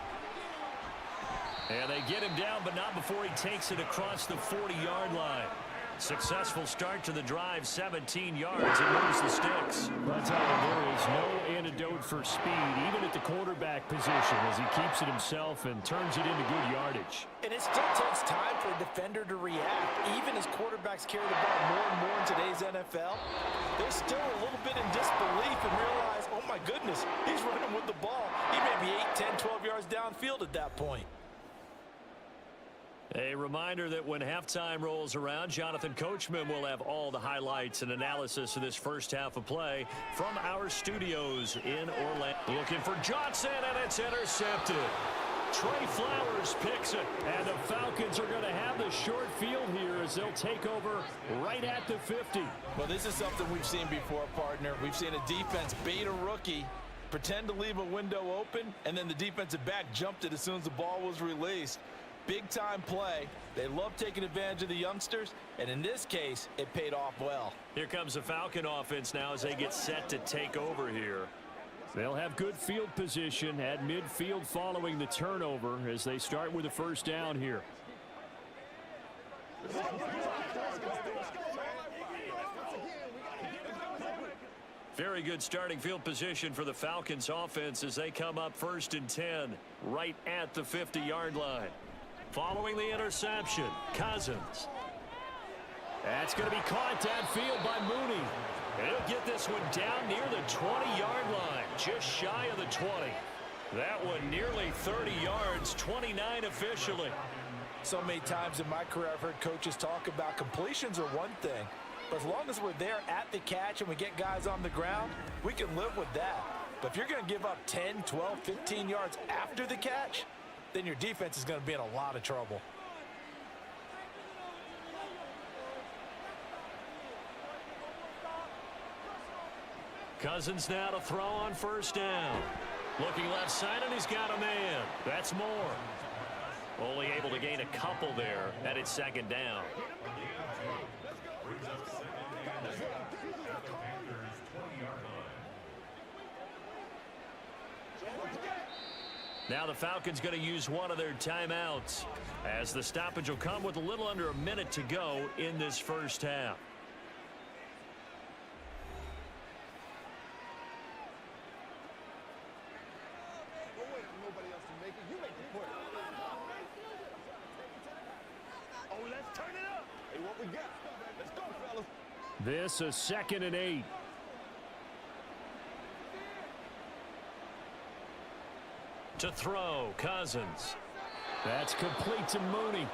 And they get him down, but not before he takes it across the 40-yard line. Successful start to the drive, 17 yards, and moves the sticks. I'll tell you, there is no antidote for speed, even at the quarterback position, as he keeps it himself and turns it into good yardage. And it still takes time for a defender to react. Even as quarterbacks carry the ball more and more in today's NFL, they're still a little bit in disbelief and realize, oh my goodness, he's running with the ball. He may be 8, 10, 12 yards downfield at that point. A reminder that when halftime rolls around, Jonathan Coachman will have all the highlights and analysis of this first half of play from our studios in Orlando. Looking for Johnson, and it's intercepted. Trey Flowers picks it. And the Falcons are going to have the short field here as they'll take over right at the 50. Well, this is something we've seen before, partner. We've seen a defense bait a rookie, pretend to leave a window open, and then the defensive back jumped it as soon as the ball was released. Big-time play. They love taking advantage of the youngsters, and in this case, it paid off well. Here comes the Falcon offense now as they get set to take over here. They'll have good field position at midfield following the turnover as they start with a first down here. Very good starting field position for the Falcons offense as they come up 1st and 10 right at the 50-yard line. Following the interception, Cousins. That's going to be caught downfield by Mooney. And he'll get this one down near the 20-yard line, just shy of the 20. That one nearly 30 yards, 29 officially. So many times in my career I've heard coaches talk about completions are one thing, but as long as we're there at the catch and we get guys on the ground, we can live with that. But if you're going to give up 10, 12, 15 yards after the catch, then your defense is going to be in a lot of trouble. Cousins now to throw on first down. Looking left side, and he's got a man. That's Moore. Only able to gain a couple there at its second down. Now the Falcons going to use one of their timeouts as the stoppage will come with a little under a minute to go in this first half. This a 2nd and 8. To throw, Cousins. That's complete to Mooney.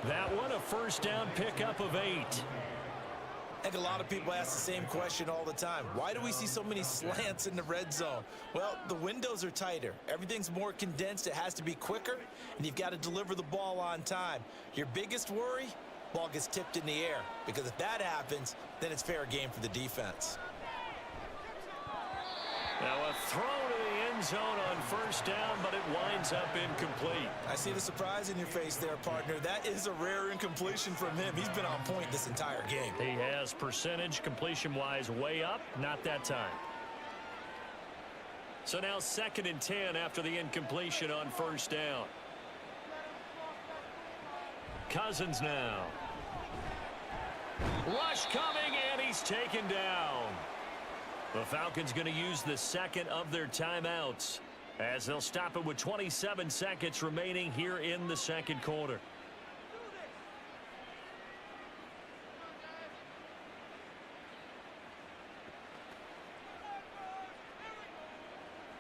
That one a first down pickup of 8. I think a lot of people ask the same question all the time. Why do we see so many slants in the red zone? Well, the windows are tighter. Everything's more condensed. It has to be quicker, and you've got to deliver the ball on time. Your biggest worry? Ball gets tipped in the air, because if that happens, then it's fair game for the defense. Now a throw to the end zone on first down, but it winds up incomplete. I see the surprise in your face there, partner. That is a rare incompletion from him. He's been on point this entire game. He has percentage completion-wise way up, not that time. So now 2nd and 10 after the incompletion on first down. Cousins now. Rush coming, and he's taken down. The Falcons going to use the second of their timeouts as they'll stop it with 27 seconds remaining here in the second quarter.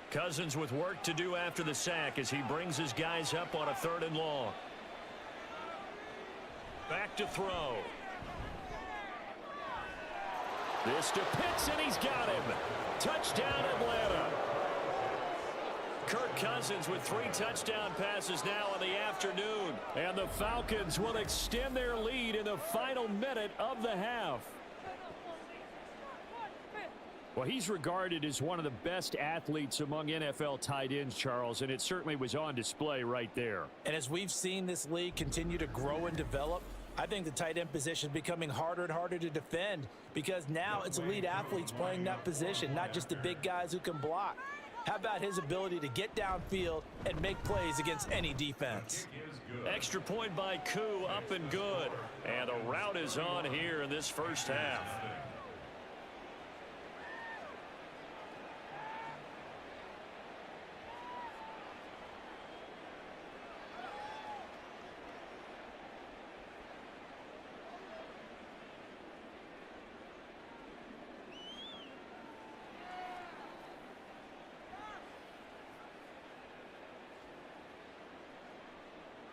Cousins with work to do after the sack as he brings his guys up on a 3rd and long. Back to throw. This to Pitts, and he's got him. Touchdown, Atlanta. Kirk Cousins with 3 touchdown passes now in the afternoon. And the Falcons will extend their lead in the final minute of the half. Well, he's regarded as one of the best athletes among NFL tight ends, Charles, and it certainly was on display right there. And as we've seen this league continue to grow and develop, I think the tight end position is becoming harder and harder to defend because now it's elite athletes playing that position, not just the big guys who can block. How about his ability to get downfield and make plays against any defense? Extra point by Koo, up and good. And the route is on here in this first half.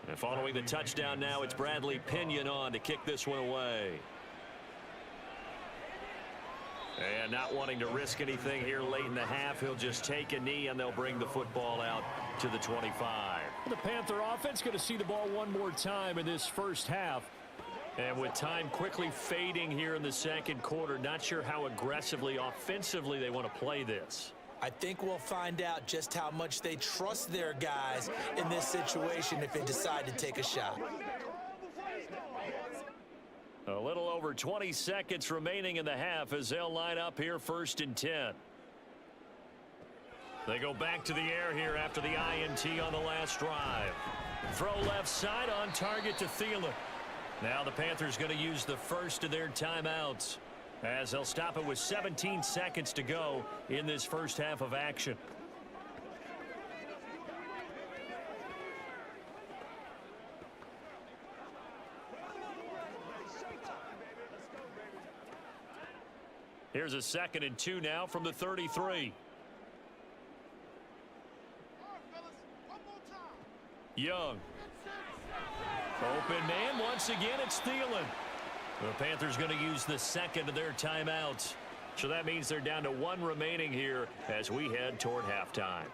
And following the touchdown now, it's Bradley Pinion on to kick this one away. And not wanting to risk anything here late in the half, he'll just take a knee and they'll bring the football out to the 25. The Panther offense going to see the ball one more time in this first half. And with time quickly fading here in the second quarter, not sure how aggressively, offensively they want to play this. I think we'll find out just how much they trust their guys in this situation if they decide to take a shot. A little over 20 seconds remaining in the half as they'll line up here 1st and 10. They go back to the air here after the INT on the last drive. Throw left side on target to Thielen. Now the Panthers going to use the first of their timeouts as they'll stop it with 17 seconds to go in this first half of action. Here's a 2nd and 2 now from the 33. Young. Open man once again. It's Thielen. The Panthers going to use the 2nd of their timeouts. So that means they're down to 1 remaining here as we head toward halftime.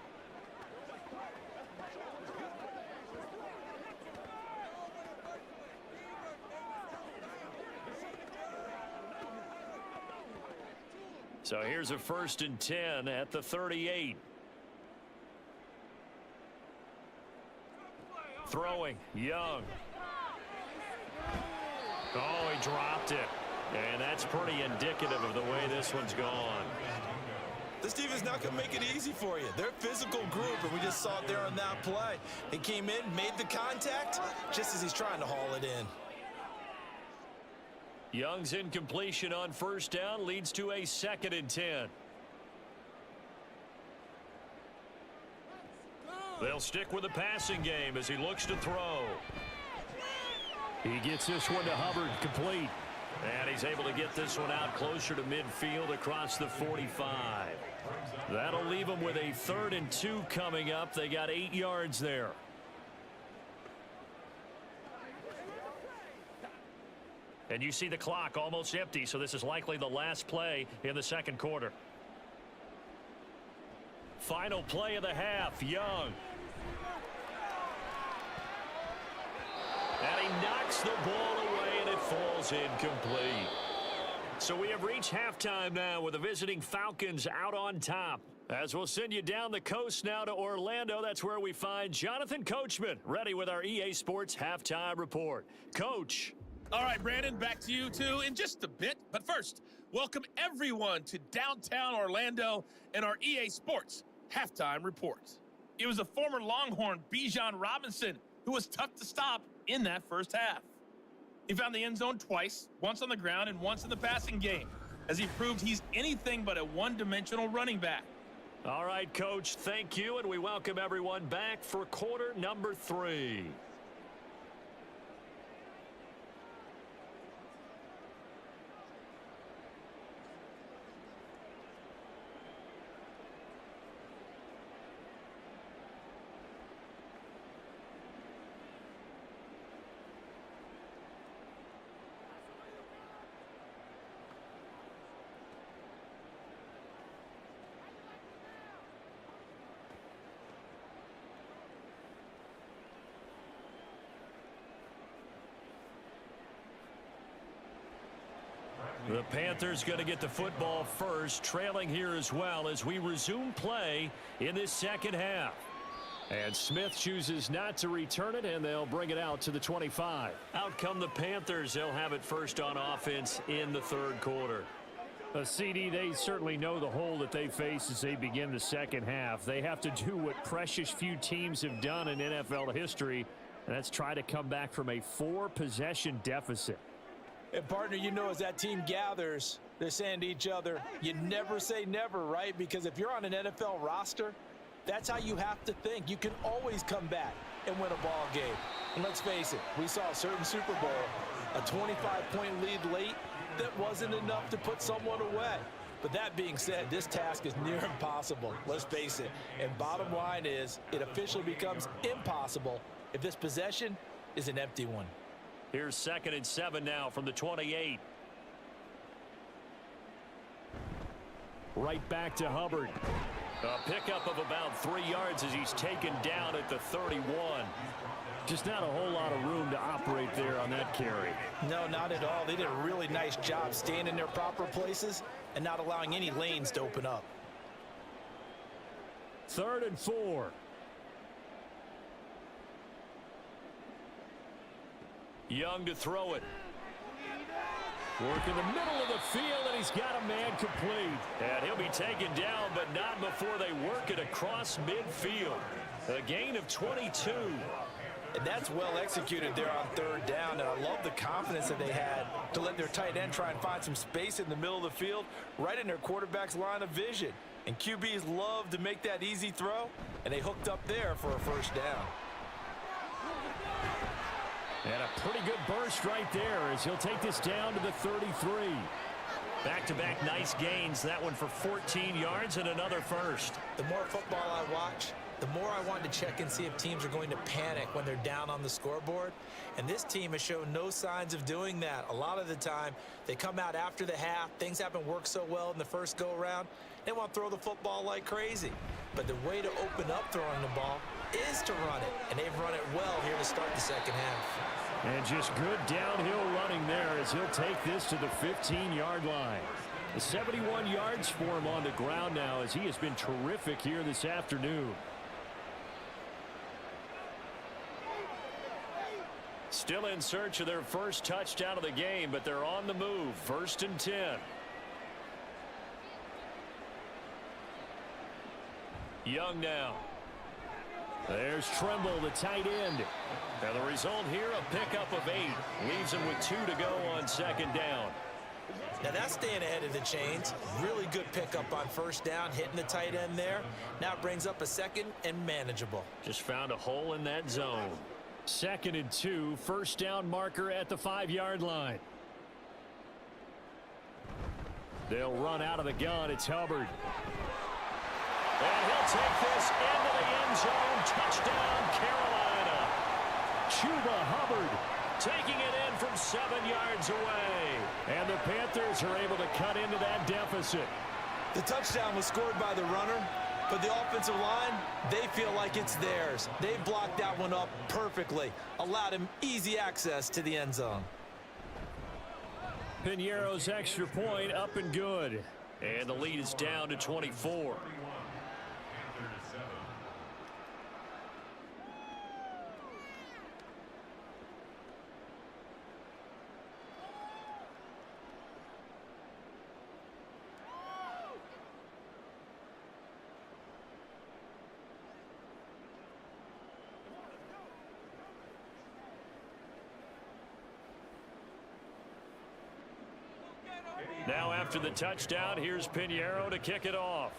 So here's a 1st and 10 at the 38. Throwing, Young. Oh, he dropped it. And that's pretty indicative of the way this one's gone. This defense is not going to make it easy for you. They're a physical group, and we just saw it there on that play. He came in, made the contact, just as he's trying to haul it in. Young's incompletion on 1st down leads to a 2nd and 10. They'll stick with the passing game as he looks to throw. He gets this one to Hubbard, complete. And he's able to get this one out closer to midfield across the 45. That'll leave him with a 3rd and 2 coming up. They got 8 yards there. And you see the clock almost empty, so this is likely the last play in the 2nd quarter. Final play of the half, Young. And he knocks the ball away, and it falls incomplete. So we have reached halftime now with the visiting Falcons out on top. As we'll send you down the coast now to Orlando, that's where we find Jonathan Coachman, ready with our EA Sports Halftime Report. Coach. All right, Brandon, back to you two in just a bit. But first, welcome everyone to downtown Orlando and our EA Sports Halftime Report. It was the former Longhorn Bijan Robinson who was tough to stop in that first half. He found the end zone twice, once on the ground and once in the passing game, as he proved he's anything but a one-dimensional running back. All right, Coach, thank you, and we welcome everyone back for quarter number 3. The Panthers going to get the football first, trailing here as well as we resume play in this second half. And Smith chooses not to return it, and they'll bring it out to the 25. Out come the Panthers. They'll have it first on offense in the 3rd quarter. CD, they certainly know the hole that they face as they begin the second half. They have to do what precious few teams have done in NFL history, and that's try to come back from a 4-possession deficit. And partner, you know, as that team gathers, they're saying to each other, you never say never, right? Because if you're on an NFL roster, that's how you have to think. You can always come back and win a ball game. And let's face it, we saw a certain Super Bowl, a 25-point lead late that wasn't enough to put someone away. But that being said, this task is near impossible, let's face it. And bottom line is, it officially becomes impossible if this possession is an empty one. Here's 2nd and 7 now from the 28. Right back to Hubbard. A pickup of about 3 yards as he's taken down at the 31. Just not a whole lot of room to operate there on that carry. No, not at all. They did a really nice job staying in their proper places and not allowing any lanes to open up. 3rd and 4. Young to throw it. Work in the middle of the field, and he's got a man complete. And he'll be taken down, but not before they work it across midfield. A gain of 22. And that's well executed there on 3rd down, and I love the confidence that they had to let their tight end try and find some space in the middle of the field, right in their quarterback's line of vision. And QBs love to make that easy throw, and they hooked up there for a 1st down. And a pretty good burst right there as he'll take this down to the 33. Back-to-back nice gains. That one for 14 yards and another 1st. The more football I watch, the more I want to check and see if teams are going to panic when they're down on the scoreboard. And this team has shown no signs of doing that. A lot of the time, they come out after the half. Things haven't worked so well in the first go-around. They want to throw the football like crazy. But the way to open up throwing the ball is to run it. And they've run it well here to start the second half. And just good downhill running there as he'll take this to the 15-yard line. 71 yards for him on the ground now as he has been terrific here this afternoon. Still in search of their first touchdown of the game, but they're on the move. 1st and 10. Young now. There's Tremble, the tight end. And the result here, a pickup of 8. Leaves him with 2 to go on 2nd down. Now that's staying ahead of the chains. Really good pickup on 1st down, hitting the tight end there. Now it brings up a 2nd and manageable. Just found a hole in that zone. 2nd and 2, 1st down marker at the 5-yard line. They'll run out of the gun. It's Hubbard. And he'll take this into the end zone. Touchdown, Carolina. Chuba Hubbard taking it in from 7 yards away. And the Panthers are able to cut into that deficit. The touchdown was scored by the runner, but the offensive line, they feel like it's theirs. They blocked that one up perfectly, allowed him easy access to the end zone. Piñeiro's extra point up and good. And the lead is down to 24. Now after the touchdown, here's Piñeiro to kick it off.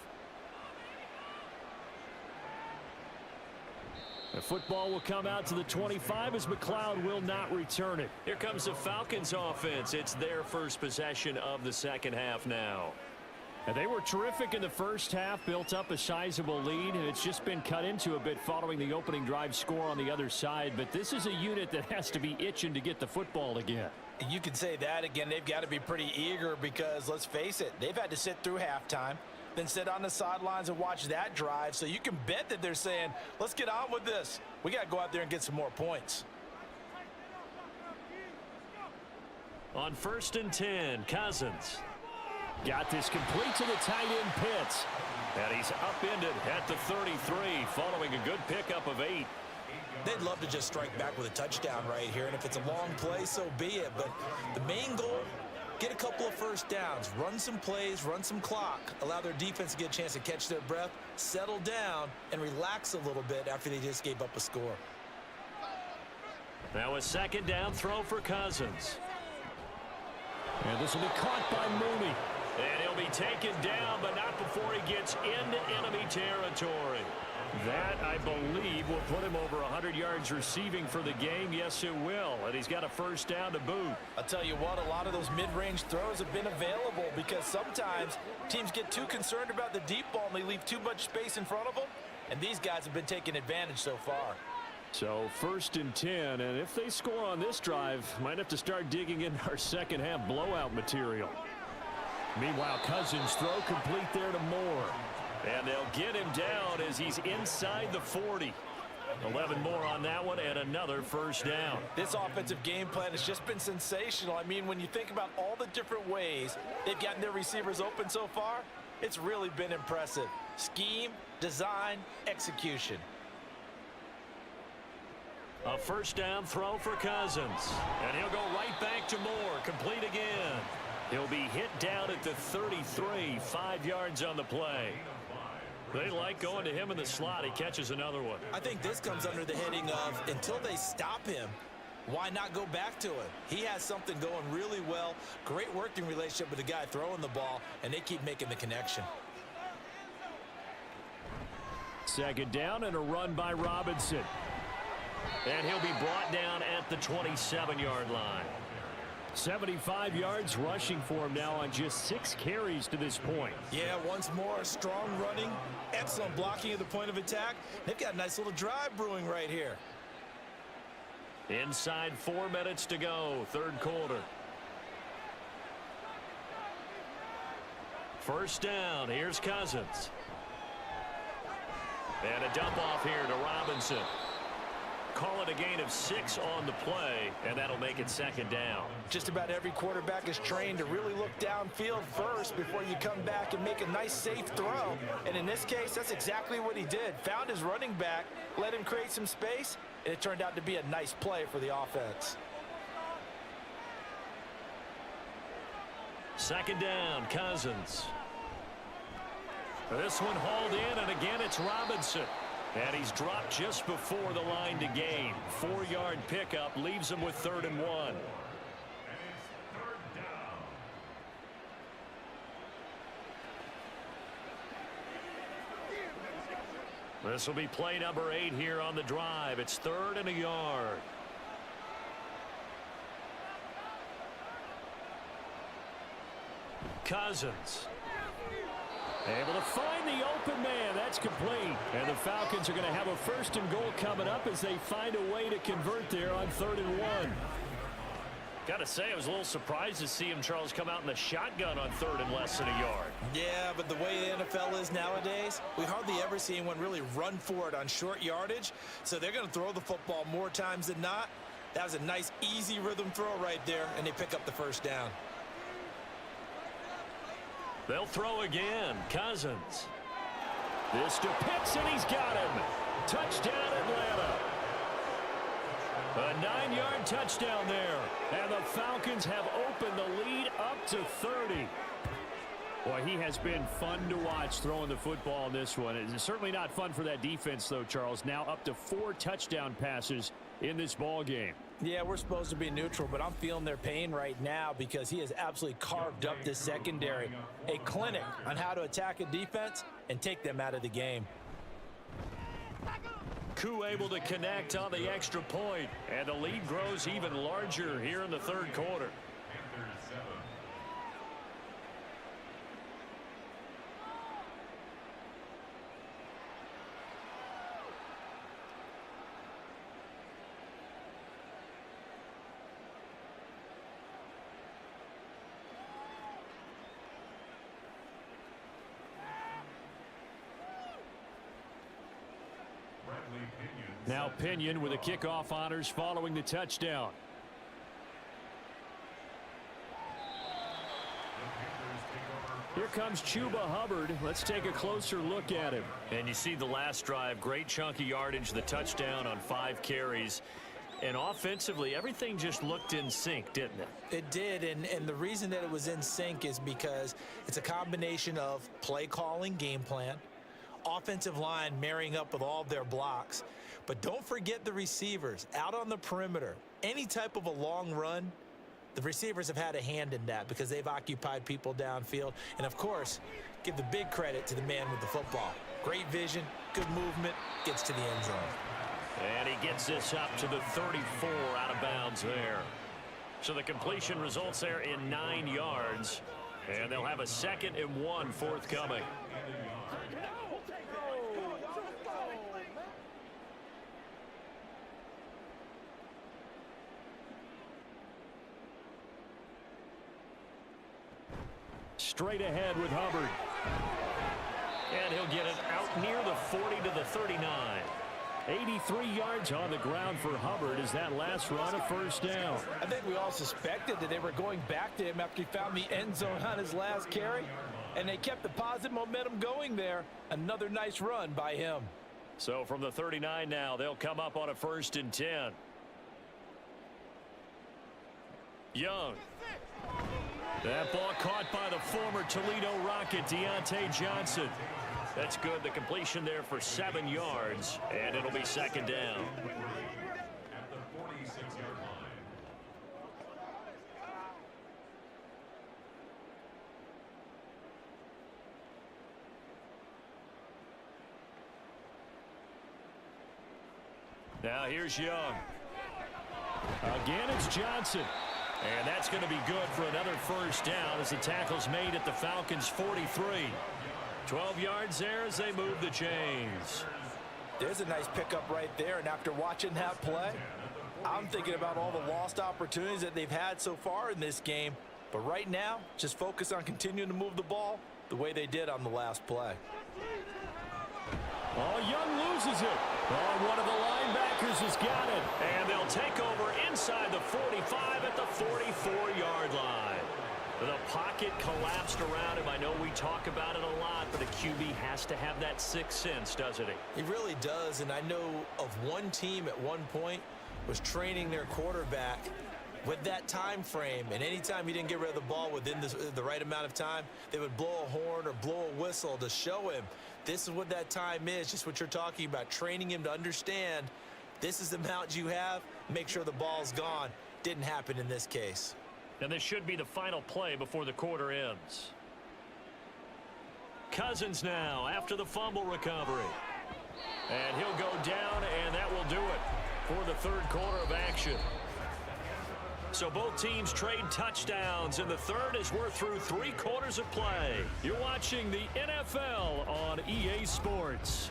The football will come out to the 25 as McLeod will not return it. Here comes the Falcons offense. It's their first possession of the second half now. And they were terrific in the first half, built up a sizable lead, and it's just been cut into a bit following the opening drive score on the other side. But this is a unit that has to be itching to get the football again. You can say that again. They've got to be pretty eager because, let's face it, they've had to sit through halftime, then sit on the sidelines and watch that drive. So you can bet that they're saying, let's get on with this. We got to go out there and get some more points. On 1st and 10, Cousins. Got this complete to the tight end Pitts. And he's upended at the 33 following a good pickup of 8. They'd love to just strike back with a touchdown right here, and if it's a long play, so be it. But the main goal, get a couple of first downs, run some plays, run some clock, allow their defense to get a chance to catch their breath, settle down, and relax a little bit after they just gave up a score. Now a 2nd down throw for Cousins. And this will be caught by Mooney. And he'll be taken down, but not before he gets into enemy territory. That, I believe, will put him over 100 yards receiving for the game. Yes, it will. And he's got a first down to boot. I'll tell you what, a lot of those mid-range throws have been available because sometimes teams get too concerned about the deep ball and they leave too much space in front of them. And these guys have been taking advantage so far. So 1st and 10, and if they score on this drive, might have to start digging in our second half blowout material. Meanwhile, Cousins throw complete there to Moore. And they'll get him down as he's inside the 40. 11 more on that one and another first down. This offensive game plan has just been sensational. I mean, when you think about all the different ways they've gotten their receivers open so far, it's really been impressive. Scheme, design, execution. A first down throw for Cousins. And he'll go right back to Moore. Complete again. He'll be hit down at the 33, 5 yards on the play. They like going to him in the slot. He catches another one. I think this comes under the heading of until they stop him, why not go back to it? He has something going really well. Great working relationship with the guy throwing the ball, and they keep making the connection. Second down and a run by Robinson. And he'll be brought down at the 27-yard line. 75 yards rushing for him now on just 6 carries to this point. Yeah, once more, strong running, excellent blocking at the point of attack. They've got a nice little drive brewing right here. Inside 4 minutes to go, third quarter. First down, here's Cousins. And a dump off here to Robinson. Call it a gain of 6 on the play, and that'll make it second down. Just about every quarterback is trained to really look downfield first before you come back and make a nice, safe throw. And in this case, that's exactly what he did. Found his running back, let him create some space, and it turned out to be a nice play for the offense. Second down, Cousins. This one hauled in, and again it's Robinson. And he's dropped just before the line to gain. 4-yard pickup leaves him with 3rd and 1. This will be play number 8 here on the drive. It's 3rd and a yard. Cousins. Able to find the open man. That's complete. And the Falcons are going to have a 1st and goal coming up as they find a way to convert there on 3rd and 1. Got to say, I was a little surprised to see him, Charles, come out in the shotgun on 3rd and less than a yard. Yeah, but the way the NFL is nowadays, we hardly ever see anyone really run for it on short yardage. So they're going to throw the football more times than not. That was a nice, easy rhythm throw right there, and they pick up the 1st down. They'll throw again. Cousins. This to Pitts, and he's got him. Touchdown, Atlanta. A 9-yard touchdown there. And the Falcons have opened the lead up to 30. Boy, he has been fun to watch throwing the football in this one. It's certainly not fun for that defense, though, Charles. Now up to 4 touchdown passes in this ball game. Yeah, we're supposed to be neutral, but I'm feeling their pain right now because he has absolutely carved up this secondary. A clinic on how to attack a defense and take them out of the game. Koo able to connect on the extra point, and the lead grows even larger here in the 3rd quarter. Now Pinion with the kickoff honors following the touchdown. Here comes Chuba Hubbard. Let's take a closer look at him. And you see the last drive, great chunky yardage, the touchdown on 5 carries. And offensively, everything just looked in sync, didn't it? It did, and the reason that it was in sync is because it's a combination of play calling, game plan, offensive line marrying up with all of their blocks. But don't forget the receivers out on the perimeter. Any type of a long run, the receivers have had a hand in that because they've occupied people downfield. And, of course, give the big credit to the man with the football. Great vision, good movement, gets to the end zone. And he gets this up to the 34 out of bounds there. So the completion results there in 9 yards. And they'll have a 2nd and 1 forthcoming. Straight ahead with Hubbard. And he'll get it out near the 40 to the 39. 83 yards on the ground for Hubbard as that last run a 1st down. I think we all suspected that they were going back to him after he found the end zone on his last carry. and they kept the positive momentum going there. Another nice run by him. So from the 39 now, they'll come up on a 1st and 10. Young. That ball caught by the former Toledo Rocket, Deontay Johnson. That's good. The completion there for 7 yards, and it'll be 2nd down. At the 46-yard line. Now here's Young. Again, it's Johnson. And that's going to be good for another 1st down as the tackle's made at the Falcons' 43. 12 yards there as they move the chains. There's a nice pickup right there, and after watching that play, I'm thinking about all the lost opportunities that they've had so far in this game. But right now, just focus on continuing to move the ball the way they did on the last play. Oh, Young loses it. Oh, one of the linebackers has got it. And they'll take over inside the 45 at the 44-yard line. The pocket collapsed around him. I know we talk about it a lot, but a QB has to have that sixth sense, doesn't he? He really does, and I know of one team at one point was training their quarterback with that time frame, and anytime he didn't get rid of the ball within the right amount of time, they would blow a horn or blow a whistle to show him this is what that time is, just what you're talking about, training him to understand this is the amount you have, make sure the ball's gone. Didn't happen in this case. And this should be the final play before the quarter ends. Cousins now after the fumble recovery. And he'll go down, and that will do it for the 3rd quarter of action. So both teams trade touchdowns in the 3rd as we're through 3 quarters of play. You're watching the NFL on EA Sports.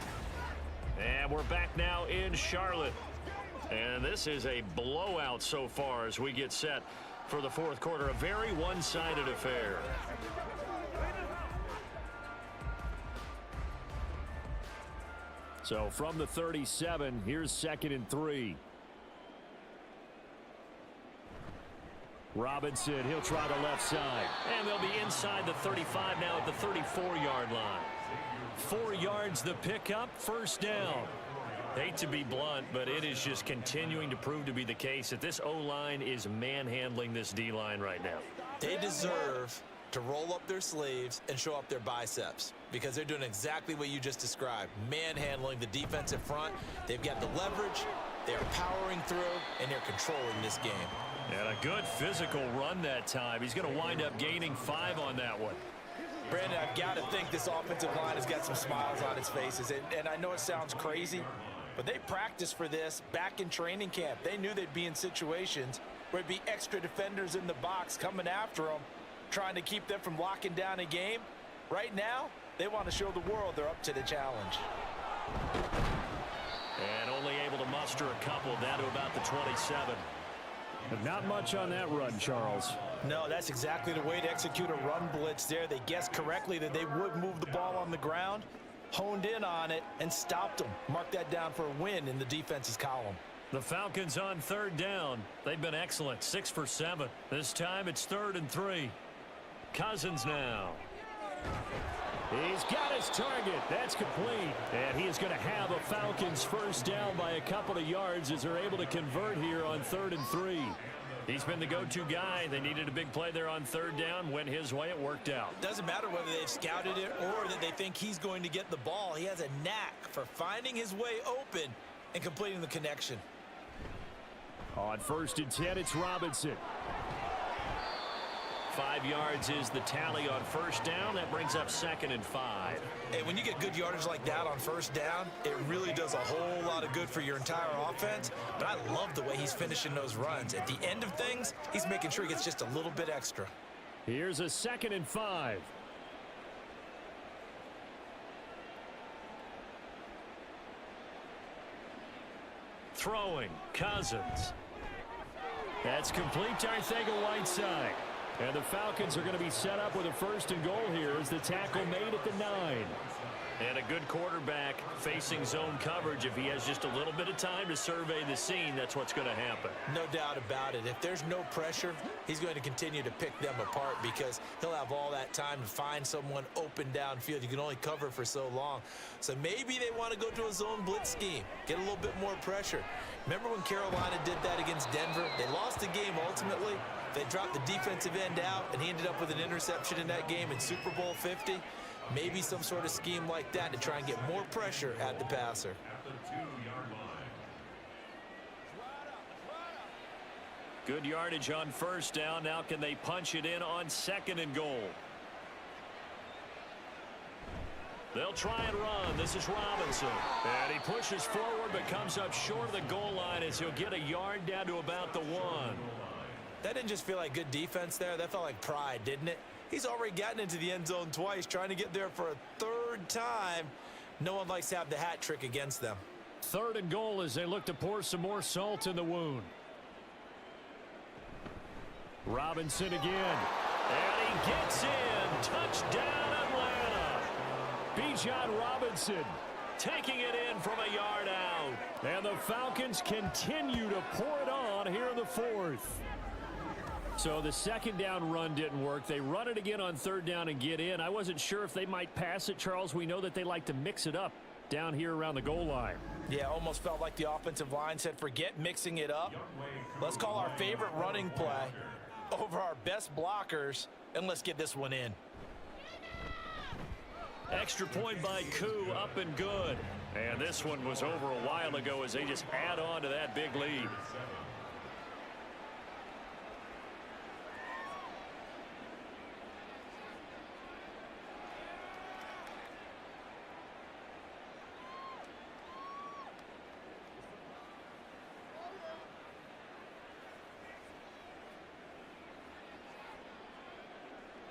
And we're back now in Charlotte. And this is a blowout so far as we get set for the 4th quarter. A very one-sided affair. So from the 37, here's 2nd and 3. Robinson, he'll try the left side. And they'll be inside the 35 now at the 34-yard line. 4 yards the pickup, 1st down. Hate to be blunt, but it is just continuing to prove to be the case that this O-line is manhandling this D-line right now. They deserve to roll up their sleeves and show up their biceps because they're doing exactly what you just described, manhandling the defensive front. They've got the leverage, they're powering through, and they're controlling this game. And a good physical run that time. He's going to wind up gaining 5 on that one. Brandon, I've got to think this offensive line has got some smiles on its faces, and I know it sounds crazy, but they practiced for this back in training camp. They knew they'd be in situations where it'd be extra defenders in the box coming after them, trying to keep them from locking down a game. Right now, they want to show the world they're up to the challenge. And only able to muster a couple down to about the 27. But not much on that run, Charles. No, that's exactly the way to execute a run blitz there. They guessed correctly that they would move the ball on the ground, honed in on it, and stopped them. Mark that down for a win in the defense's column. The Falcons on 3rd down. They've been excellent, 6 for 7. This time it's 3rd and 3. Cousins now. He's got his target. That's complete. And he is going to have a Falcons 1st down by a couple of yards as they're able to convert here on 3rd and 3. He's been the go-to guy. They needed a big play there on 3rd down. Went his way. It worked out. Doesn't matter whether they've scouted it or that they think he's going to get the ball. He has a knack for finding his way open and completing the connection. On 1st and 10, it's Robinson. 5 yards is the tally on 1st down. That brings up 2nd and 5. Hey, when you get good yardage like that on 1st down, it really does a whole lot of good for your entire offense. But I love the way he's finishing those runs. At the end of things, he's making sure he gets just a little bit extra. Here's a 2nd and 5. Throwing, Cousins. That's complete to Arcega-Whiteside. And the Falcons are going to be set up with a 1st and goal here as the tackle made at the 9. And a good quarterback facing zone coverage, if he has just a little bit of time to survey the scene, that's what's going to happen. No doubt about it. If there's no pressure, he's going to continue to pick them apart because he'll have all that time to find someone open downfield. You can only cover for so long. So maybe they want to go to a zone blitz scheme, get a little bit more pressure. Remember when Carolina did that against Denver? They lost the game ultimately. They dropped the defensive end out, and he ended up with an interception in that game in Super Bowl 50. Maybe some sort of scheme like that to try and get more pressure at the passer. At the 2-yard line. Good yardage on first down. Now can they punch it in on 2nd and goal? They'll try and run. This is Robinson. And he pushes forward but comes up short of the goal line as he'll get a yard down to about the 1. That didn't just feel like good defense there. That felt like pride, didn't it? He's already gotten into the end zone twice, trying to get there for a 3rd time. No one likes to have the hat trick against them. 3rd and goal as they look to pour some more salt in the wound. Robinson again. And he gets in. Touchdown, Atlanta. Bijan Robinson taking it in from a yard out. And the Falcons continue to pour it on here in the 4th. So the 2nd down run didn't work. They run it again on 3rd down and get in. I wasn't sure if they might pass it, Charles. We know that they like to mix it up down here around the goal line. Yeah, almost felt like the offensive line said, forget mixing it up. Let's call our favorite running play over our best blockers, and let's get this one in. Extra point by Koo, up and good. And this one was over a while ago as they just add on to that big lead.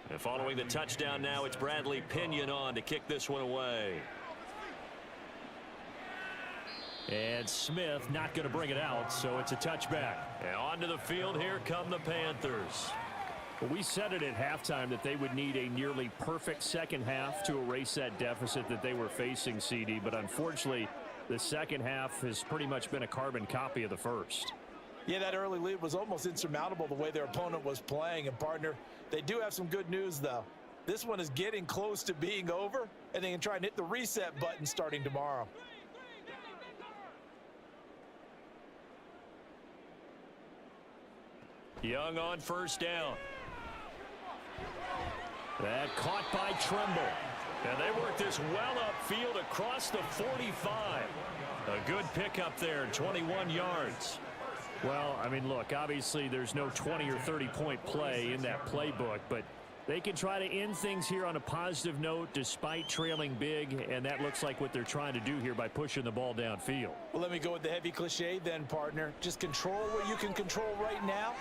And following the touchdown now, it's Bradley Pinion on to kick this one away. And Smith not going to bring it out, so it's a touchback. And onto the field, here come the Panthers. Well, we said it at halftime that they would need a nearly perfect second half to erase that deficit that they were facing, CD. But unfortunately, the second half has pretty much been a carbon copy of the first. Yeah, that early lead was almost insurmountable the way their opponent was playing. And, partner, they do have some good news, though. This one is getting close to being over, and they can try and hit the reset button starting tomorrow. Young on 1st down. That caught by Tremble. And they work this well upfield across the 45. A good pickup there, 21 yards. Well, I mean, look, obviously there's no 20 or 30-point play in that playbook, but they can try to end things here on a positive note despite trailing big, and that looks like what they're trying to do here by pushing the ball downfield. Well, let me go with the heavy cliche then, partner. Just control what you can control right now,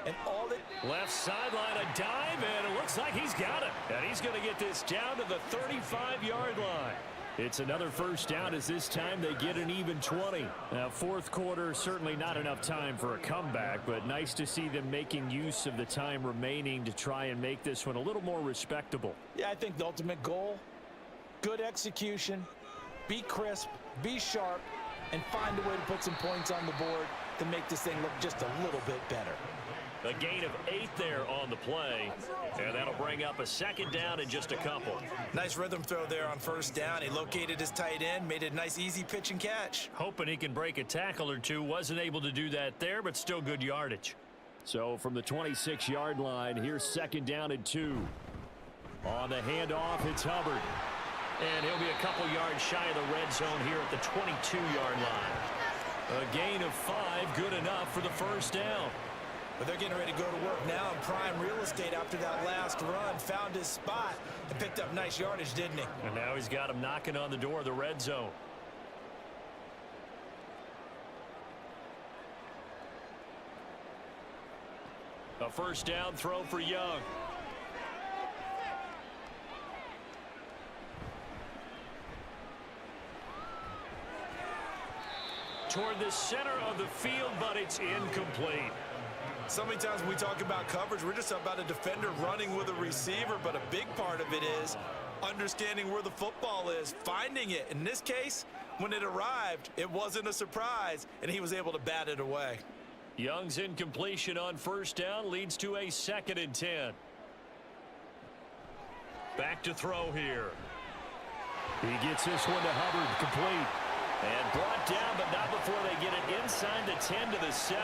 and all that... Left sideline, a dive, and it looks like he's got it. And he's going to get this down to the 35-yard line. It's another 1st down as this time they get an even 20. Now, 4th quarter, certainly not enough time for a comeback, but nice to see them making use of the time remaining to try and make this one a little more respectable. Yeah, I think the ultimate goal, good execution, be crisp, be sharp, and find a way to put some points on the board to make this thing look just a little bit better. A gain of 8 there on the play, and that'll bring up a 2nd down in just a couple. Nice rhythm throw there on 1st down. He located his tight end, made it a nice easy pitch and catch. Hoping he can break a tackle or two. Wasn't able to do that there, but still good yardage. So from the 26-yard line, here's 2nd down and 2. On the handoff, it's Hubbard. And he'll be a couple yards shy of the red zone here at the 22-yard line. A gain of 5, good enough for the 1st down. But they're getting ready to go to work now in prime real estate after that last run. Found his spot and picked up nice yardage, didn't he? And now he's got him knocking on the door of the red zone. A 1st down throw for Young. Toward the center of the field, but it's incomplete. So many times when we talk about coverage, we're just about a defender running with a receiver, but a big part of it is understanding where the football is, finding it. In this case, when it arrived, it wasn't a surprise, and he was able to bat it away. Young's incompletion on first down leads to a 2nd and 10. Back to throw here. He gets this one to Hubbard, complete. And brought down, but not before they get it inside the 10 to the 7.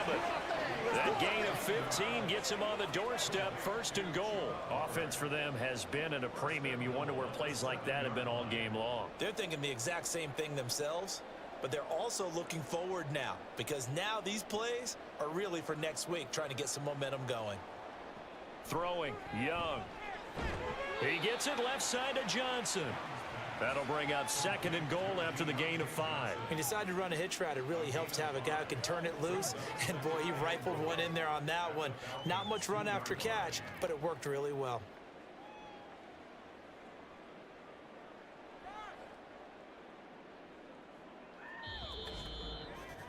That gain of 15 gets him on the doorstep, 1st and goal. Offense for them has been at a premium. You wonder where plays like that have been all game long. They're thinking the exact same thing themselves, but they're also looking forward now, because now these plays are really for next week, trying to get some momentum going. Throwing, Young. He gets it left side to Johnson. That'll bring up 2nd and goal after the gain of 5. He decided to run a hitch route. It really helps to have a guy who can turn it loose. And, boy, he rifled one in there on that one. Not much run after catch, but it worked really well.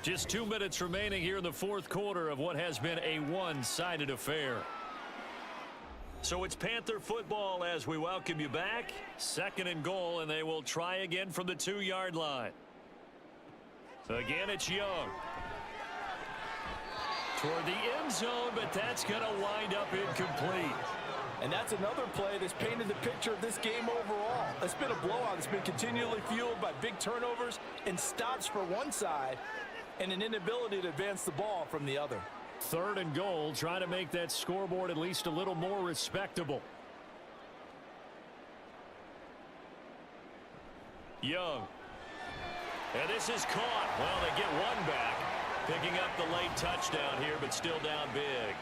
Just 2 minutes remaining here in the 4th quarter of what has been a one-sided affair. So it's Panther football as we welcome you back. 2nd and goal, and they will try again from the 2-yard line. Again, it's Young. Toward the end zone, but that's going to wind up incomplete. And that's another play that's painted the picture of this game overall. It's been a blowout. It's been continually fueled by big turnovers and stops for one side and an inability to advance the ball from the other. 3rd and goal, trying to make that scoreboard at least a little more respectable. Young. And this is caught. Well, they get one back. Picking up the late touchdown here, but still down big.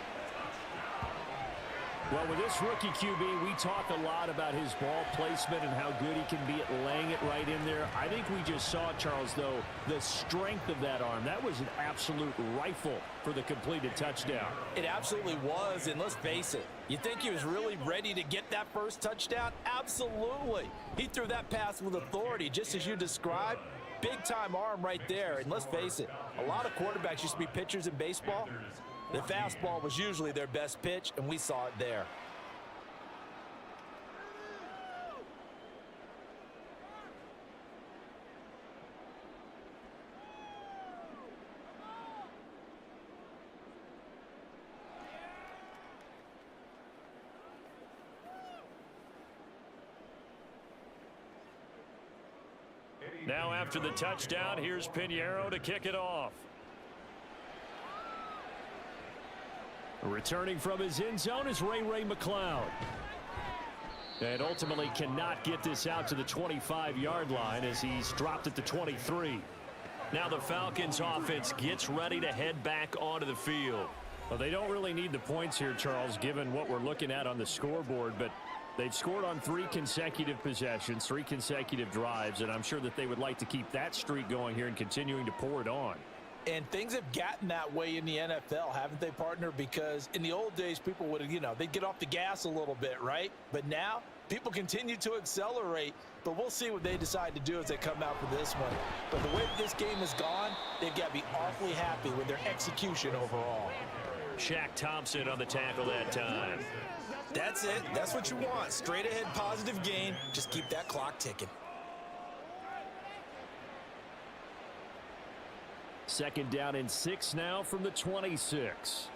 Well, with this rookie QB, we talk a lot about his ball placement and how good he can be at laying it right in there. I think we just saw, Charles, though, the strength of that arm. That was an absolute rifle for the completed touchdown. It absolutely was, and let's face it, you think he was really ready to get that first touchdown? Absolutely. He threw that pass with authority, just as you described. Big-time arm right there, and let's face it, a lot of quarterbacks used to be pitchers in baseball. The fastball was usually their best pitch, and we saw it there. Now after the touchdown, here's Pinheiro to kick it off. Returning from his end zone is Ray McCloud. And ultimately cannot get this out to the 25-yard line as he's dropped at the 23. Now the Falcons offense gets ready to head back onto the field. Well, they don't really need the points here, Charles, given what we're looking at on the scoreboard, but they've scored on 3 consecutive possessions, 3 consecutive drives, and I'm sure that they would like to keep that streak going here and continuing to pour it on. And things have gotten that way in the NFL, haven't they, partner? Because in the old days, people would, they'd get off the gas a little bit, right? But now, people continue to accelerate. But we'll see what they decide to do as they come out for this one. But the way this game has gone, they've got to be awfully happy with their execution overall. Shaq Thompson on the tackle that time. That's it. That's what you want. Straight ahead positive gain. Just keep that clock ticking. 2nd down and 6 now from the 26.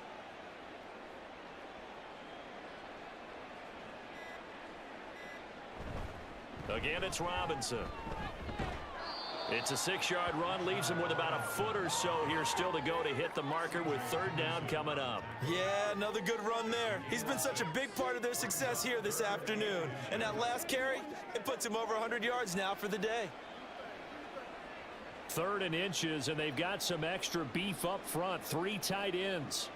Again, it's Robinson. It's a 6-yard run, leaves him with about a foot or so here still to go to hit the marker with 3rd down coming up. Yeah, another good run there. He's been such a big part of their success here this afternoon. And that last carry, it puts him over 100 yards now for the day. 3rd and inches, and they've got some extra beef up front. 3 tight ends.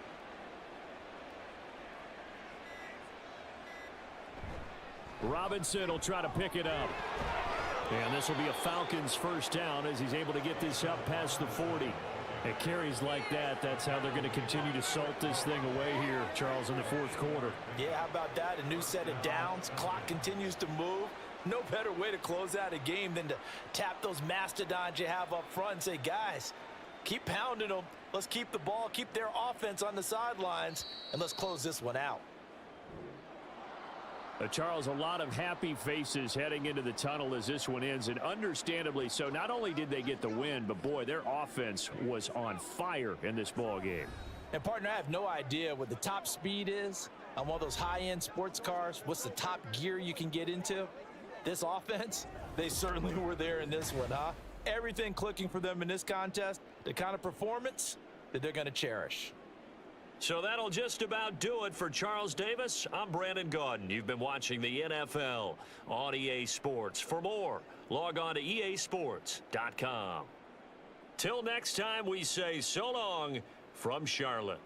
Robinson will try to pick it up. And this will be a Falcons 1st down as he's able to get this up past the 40. It carries like that. That's how they're going to continue to salt this thing away here, Charles, in the 4th quarter. Yeah, how about that? A new set of downs. Clock continues to move. No better way to close out a game than to tap those mastodons you have up front and say, guys, keep pounding them. Let's keep the ball, keep their offense on the sidelines, and let's close this one out. Charles, a lot of happy faces heading into the tunnel as this one ends, and understandably so. Not only did they get the win, but boy, their offense was on fire in this ball game. And partner, I have no idea what the top speed is on one of those high-end sports cars. What's the top gear you can get into? This offense, they certainly were there in this one, huh? Everything clicking for them in this contest, the kind of performance that they're going to cherish. So that'll just about do it for Charles Davis. I'm Brandon Gaudin. You've been watching the NFL on EA Sports. For more, log on to easports.com. Till next time, we say so long from Charlotte.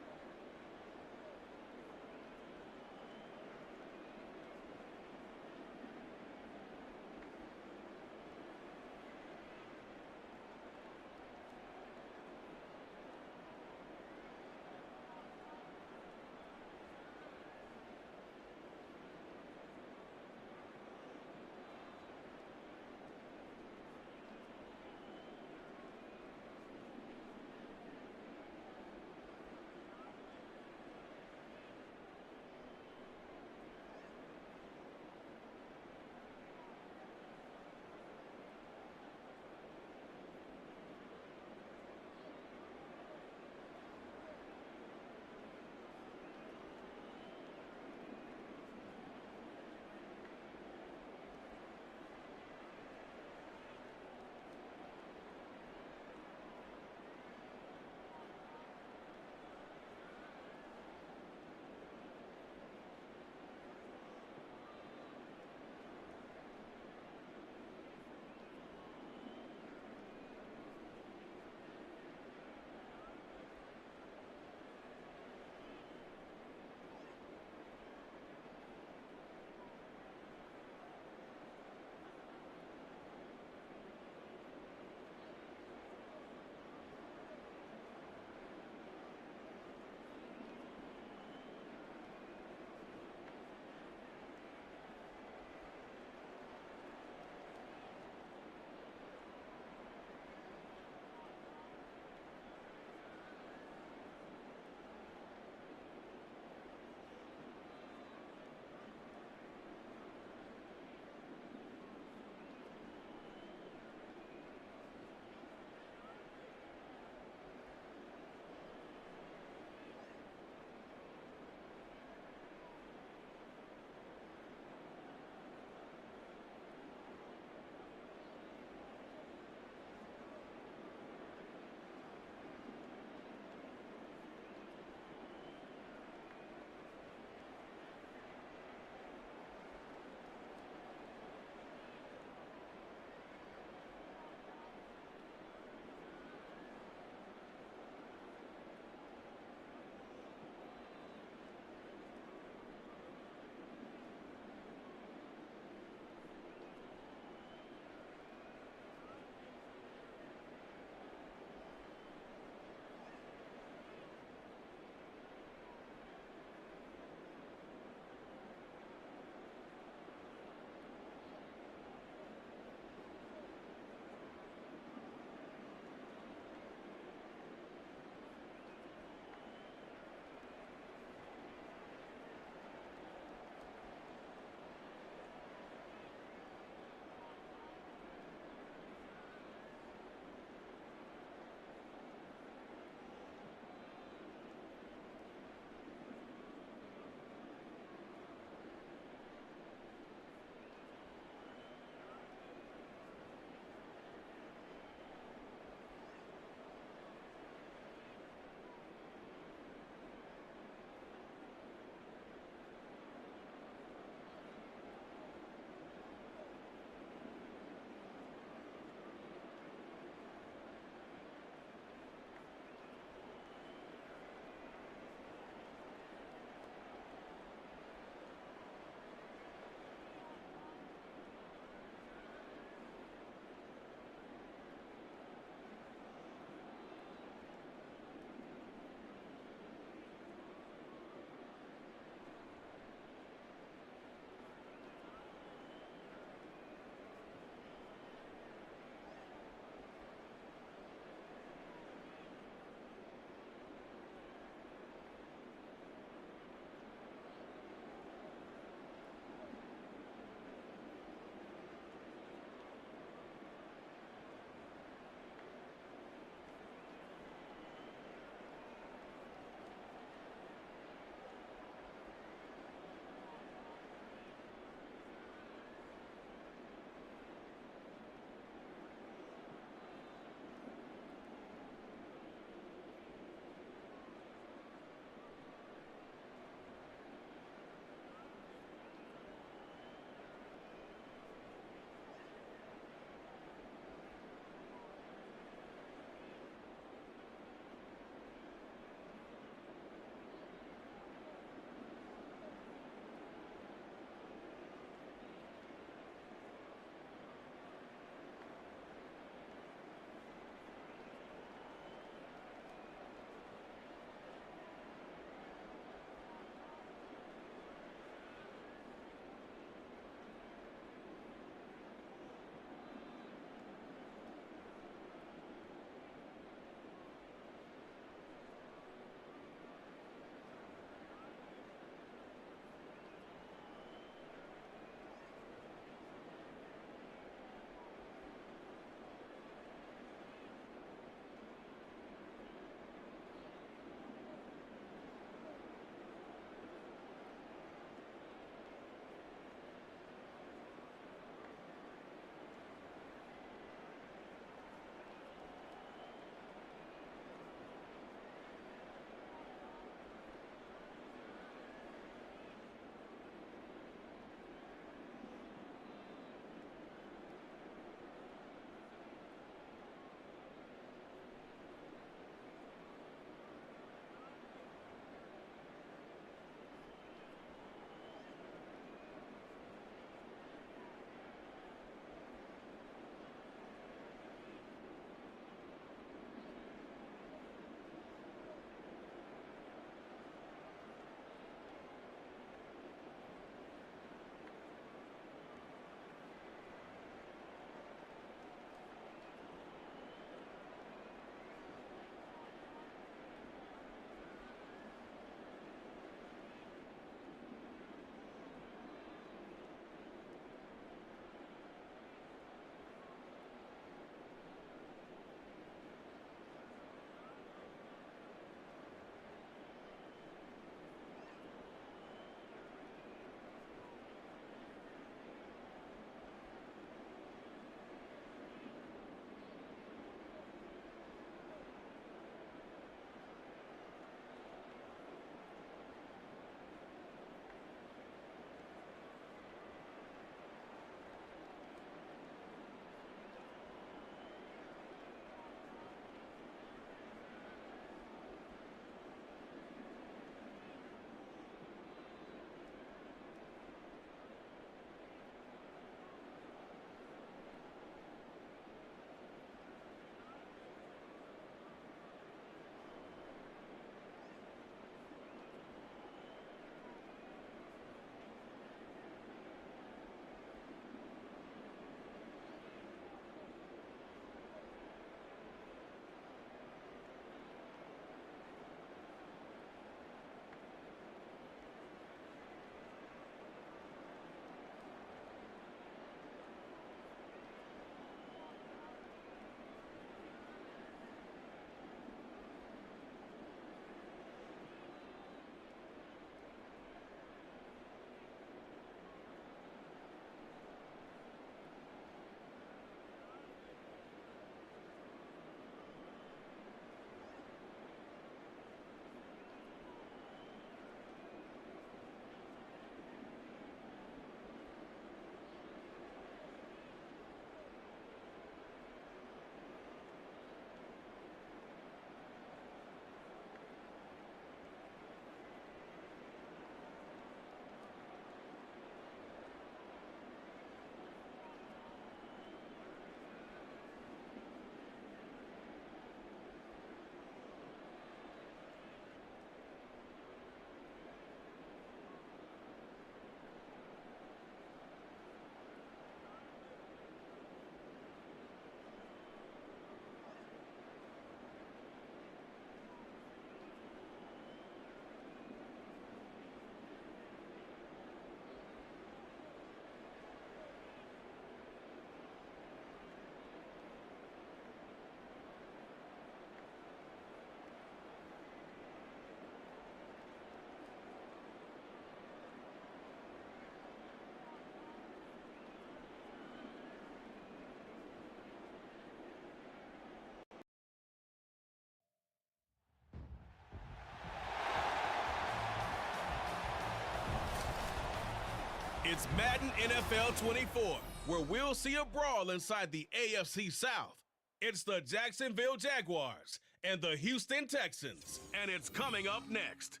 It's Madden NFL 24, where we'll see a brawl inside the AFC South. It's the Jacksonville Jaguars and the Houston Texans, and it's coming up next.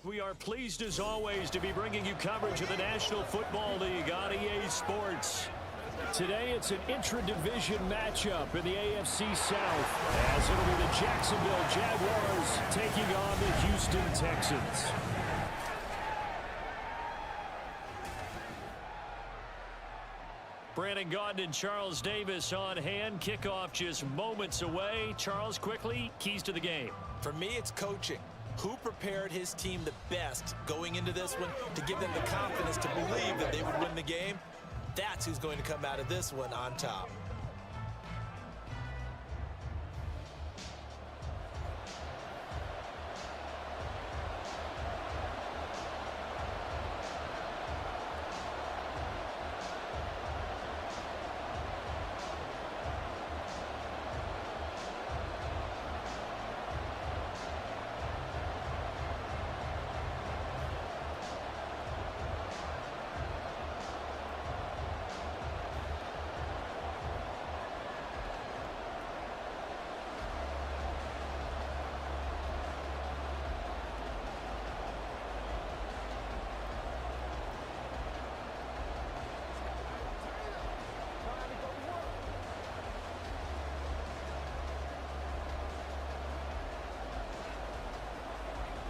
We are pleased as always to be bringing you coverage of the National Football League on EA Sports. Today it's an intra-division matchup in the AFC South as it'll be the Jacksonville Jaguars taking on the Houston Texans. Brandon Gaudin and Charles Davis on hand. Kickoff just moments away. Charles, quickly, keys to the game. For me, it's coaching. Who prepared his team the best going into this one to give them the confidence to believe that they would win the game? That's who's going to come out of this one on top.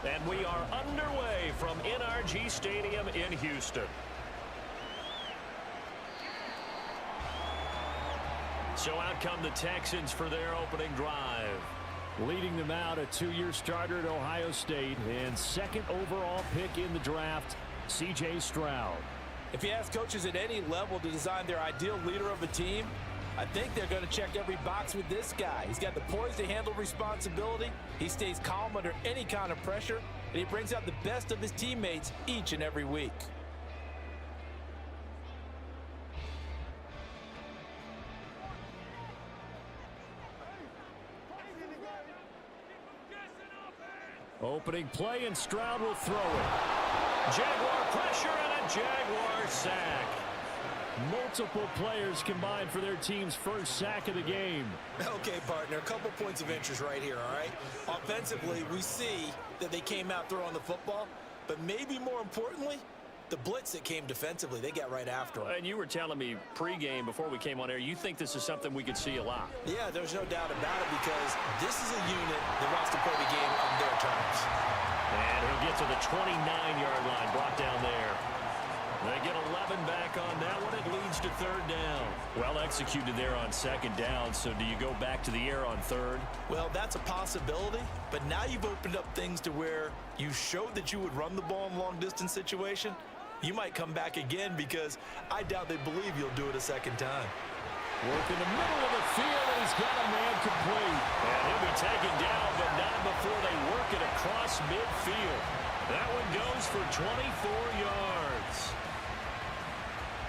And we are underway from NRG Stadium in Houston. So out come the Texans for their opening drive. Leading them out, a two-year starter at Ohio State and second overall pick in the draft, C.J. Stroud. If you ask coaches at any level to design their ideal leader of a team, I think they're going to check every box with this guy. He's got the poise to handle responsibility. He stays calm under any kind of pressure, and he brings out the best of his teammates each and every week. Opening play, and Stroud will throw it. Jaguar pressure and a Jaguar sack. Multiple players combined for their team's first sack of the game. Okay, partner, a couple points of interest right here, all right? Offensively, we see that they came out throwing the football, but maybe more importantly, the blitz that came defensively, they got right after him. And you were telling me pregame before we came on air, you think this is something we could see a lot. Yeah, there's no doubt about it because this is a unit that wants to play the game on their terms. And he'll get to the 29-yard line, brought down there. They get 11 back on that one. It leads to third down. Well executed there on second down, so do you go back to the air on third? Well, that's a possibility, but now you've opened up things to where you showed that you would run the ball in long-distance situation. You might come back again because I doubt they believe you'll do it a second time. Work in the middle of the field, and he's got a man complete. And he'll be taken down, but not before they work it across midfield. That one goes for 24 yards.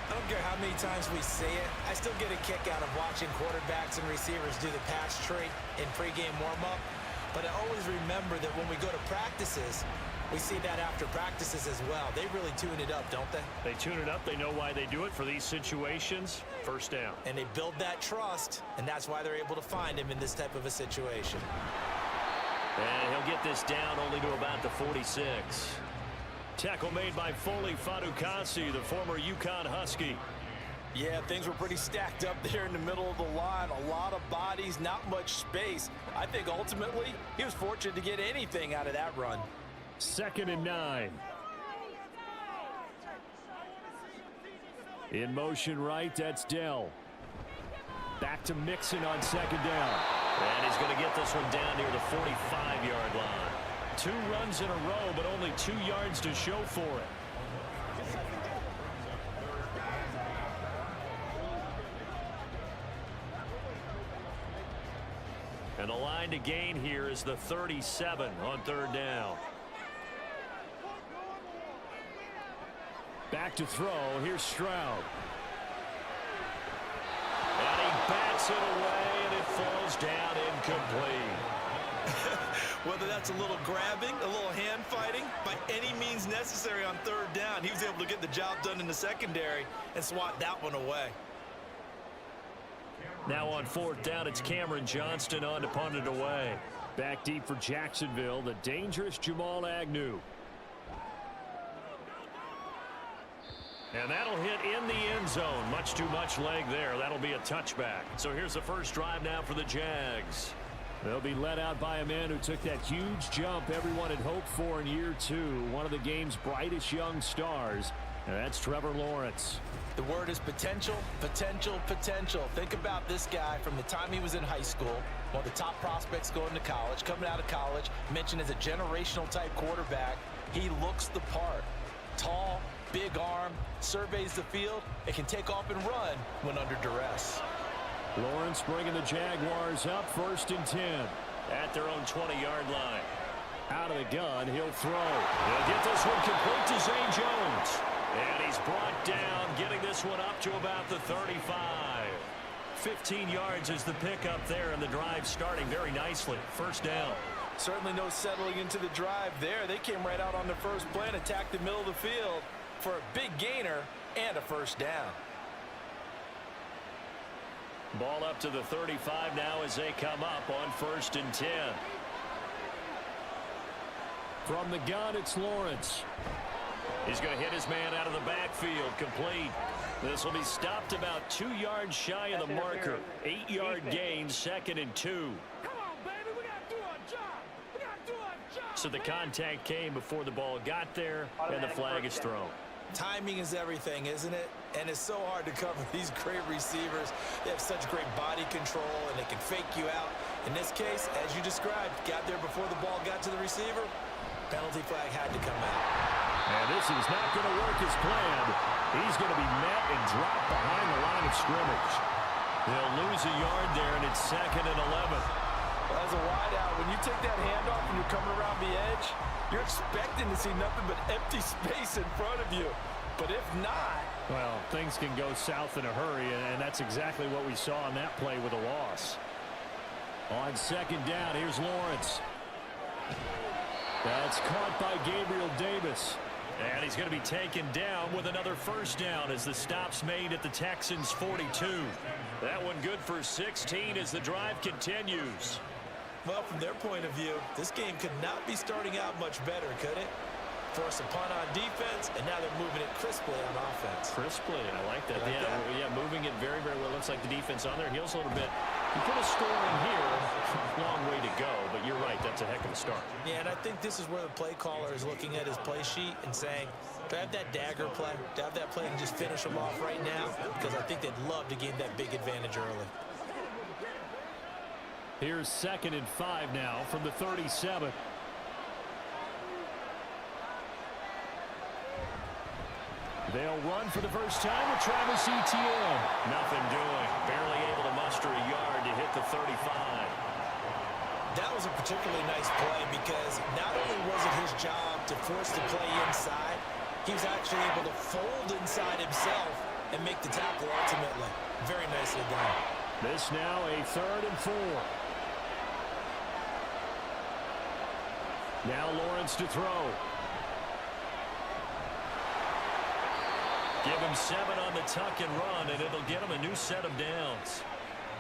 I don't care how many times we see it. I still get a kick out of watching quarterbacks and receivers do the pass tree in pregame warm-up. But I always remember that when we go to practices, we see that after practices as well. They really tune it up, don't they? They tune it up. They know why they do it for these situations. First down. And they build that trust, and that's why they're able to find him in this type of a situation. And he'll get this down only to about the 46. Tackle made by Foley Fatukasi, the former UConn Husky. Yeah, things were pretty stacked up there in the middle of the line. A lot of bodies, not much space. I think ultimately he was fortunate to get anything out of that run. 2nd and 9. In motion right, that's Dell. Back to Mixon on second down. And he's going to get this one down near the 45-yard line. 2 runs in a row, but only 2 yards to show for it. And the line to gain here is the 37 on third down. Back to throw. Here's Stroud. And he bats it away, and it falls down incomplete. Whether that's a little grabbing, a little hand fighting, by any means necessary on third down, he was able to get the job done in the secondary and swat that one away. Now on fourth down, it's Cameron Johnston on to punt it away. Back deep for Jacksonville, the dangerous Jamal Agnew. And that'll hit in the end zone. Much too much leg there. That'll be a touchback. So here's the first drive now for the Jags. They'll be led out by a man who took that huge jump everyone had hoped for in year two. One of the game's brightest young stars. And that's Trevor Lawrence. The word is potential, potential, potential. Think about this guy from the time he was in high school, one of the top prospects going to college, coming out of college, mentioned as a generational type quarterback. He looks the part. Tall, big arm, surveys the field, and can take off and run when under duress. Lawrence bringing the Jaguars up 1st and 10. At their own 20-yard line. Out of the gun, he'll throw. He'll get this one complete to Zay Jones. And he's brought down, getting this one up to about the 35. 15 yards is the pickup there, and the drive starting very nicely. First down. Certainly no settling into the drive there. They came right out on the first play and attacked the middle of the field for a big gainer and a first down. Ball up to the 35 now as they come up on 1st and 10. From the gun, it's Lawrence. He's going to hit his man out of the backfield, complete. This will be stopped about 2 yards shy of the marker. 8-yard gain, 2nd and 2. Come on, baby, we gotta do our job. We gotta do our job. So the contact came before the ball got there, and the flag is thrown. Timing is everything, isn't it? And it's so hard to cover these great receivers. They have such great body control, and they can fake you out. In this case, as you described, got there before the ball got to the receiver. Penalty flag had to come out. And this is not going to work as planned. He's going to be met and dropped behind the line of scrimmage. They'll lose a yard there, and it's 2nd and 11. Well, as a wideout, when you take that handoff and you're coming around the edge, you're expecting to see nothing but empty space in front of you. But if not... Well, things can go south in a hurry, and that's exactly what we saw on that play with a loss. On 2nd down, here's Lawrence. That's caught by Gabriel Davis. And he's going to be taken down with another first down as the stop's made at the Texans' 42. That one good for 16 as the drive continues. Well, from their point of view, this game could not be starting out much better, could it? Force a punt on defense, and now they're moving it crisply on offense. Crisply, I like that. Like yeah, moving it very, very well. Looks like the defense on their heels a little bit. You put a score in here, long way to go, but you're right, that's a heck of a start. Yeah, and I think this is where the play caller is looking at his play sheet and saying, do I have that dagger play? Do I have that play and just finish them off right now? Because I think they'd love to gain that big advantage early. Here's 2nd and 5 now from the 37. They'll run for the first time with Travis Etienne. Nothing doing. Barely able to muster a yard to hit the 35. That was a particularly nice play because not only was it his job to force the play inside, he was actually able to fold inside himself and make the tackle ultimately. Very nicely done. This now a 3rd and 4. Now Lawrence to throw. Give him 7 on the tuck and run, and it'll get him a new set of downs.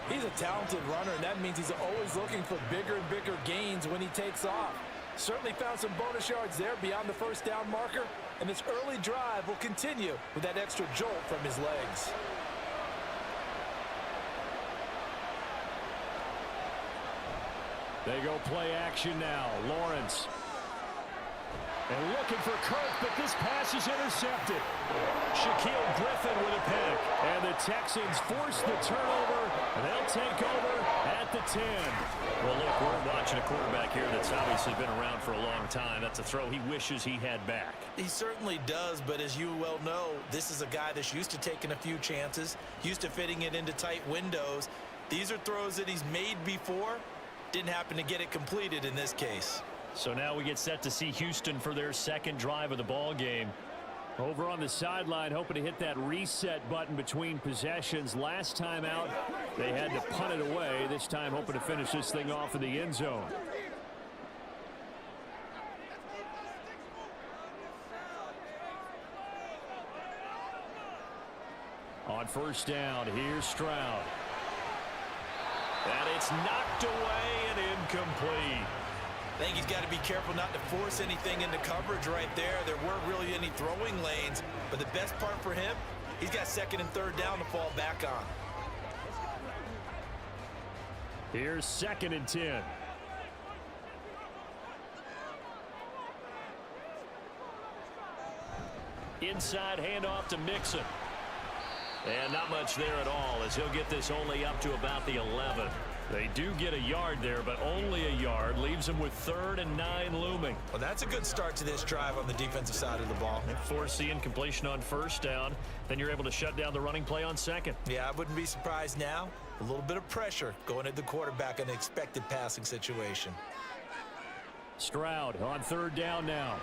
He's a talented runner, and that means he's always looking for bigger and bigger gains when he takes off. Certainly found some bonus yards there beyond the first down marker, and this early drive will continue with that extra jolt from his legs. They go play action now. Lawrence. And looking for Kirk, but this pass is intercepted. Shaquille Griffin with a pick. And the Texans force the turnover. And they'll take over at the 10. Well, look, we're watching a quarterback here that's obviously been around for a long time. That's a throw he wishes he had back. He certainly does, but as you well know, this is a guy that's used to taking a few chances, used to fitting it into tight windows. These are throws that he's made before. Didn't happen to get it completed in this case. So now we get set to see Houston for their second drive of the ball game. Over on the sideline, hoping to hit that reset button between possessions. Last time out, they had to punt it away. This time hoping to finish this thing off in the end zone. On first down, here's Stroud. And it's knocked away and incomplete. I think he's got to be careful not to force anything into coverage right there. There weren't really any throwing lanes, but the best part for him, he's got second and third down to fall back on. Here's 2nd and 10. Inside handoff to Mixon. And not much there at all, as he'll get this only up to about the 11. They do get a yard there, but only a yard. Leaves them with 3rd and 9 looming. Well, that's a good start to this drive on the defensive side of the ball. Force the incompletion on first down. Then you're able to shut down the running play on 2nd. Yeah, I wouldn't be surprised now. A little bit of pressure going at the quarterback in an expected passing situation. Stroud on 3rd down now.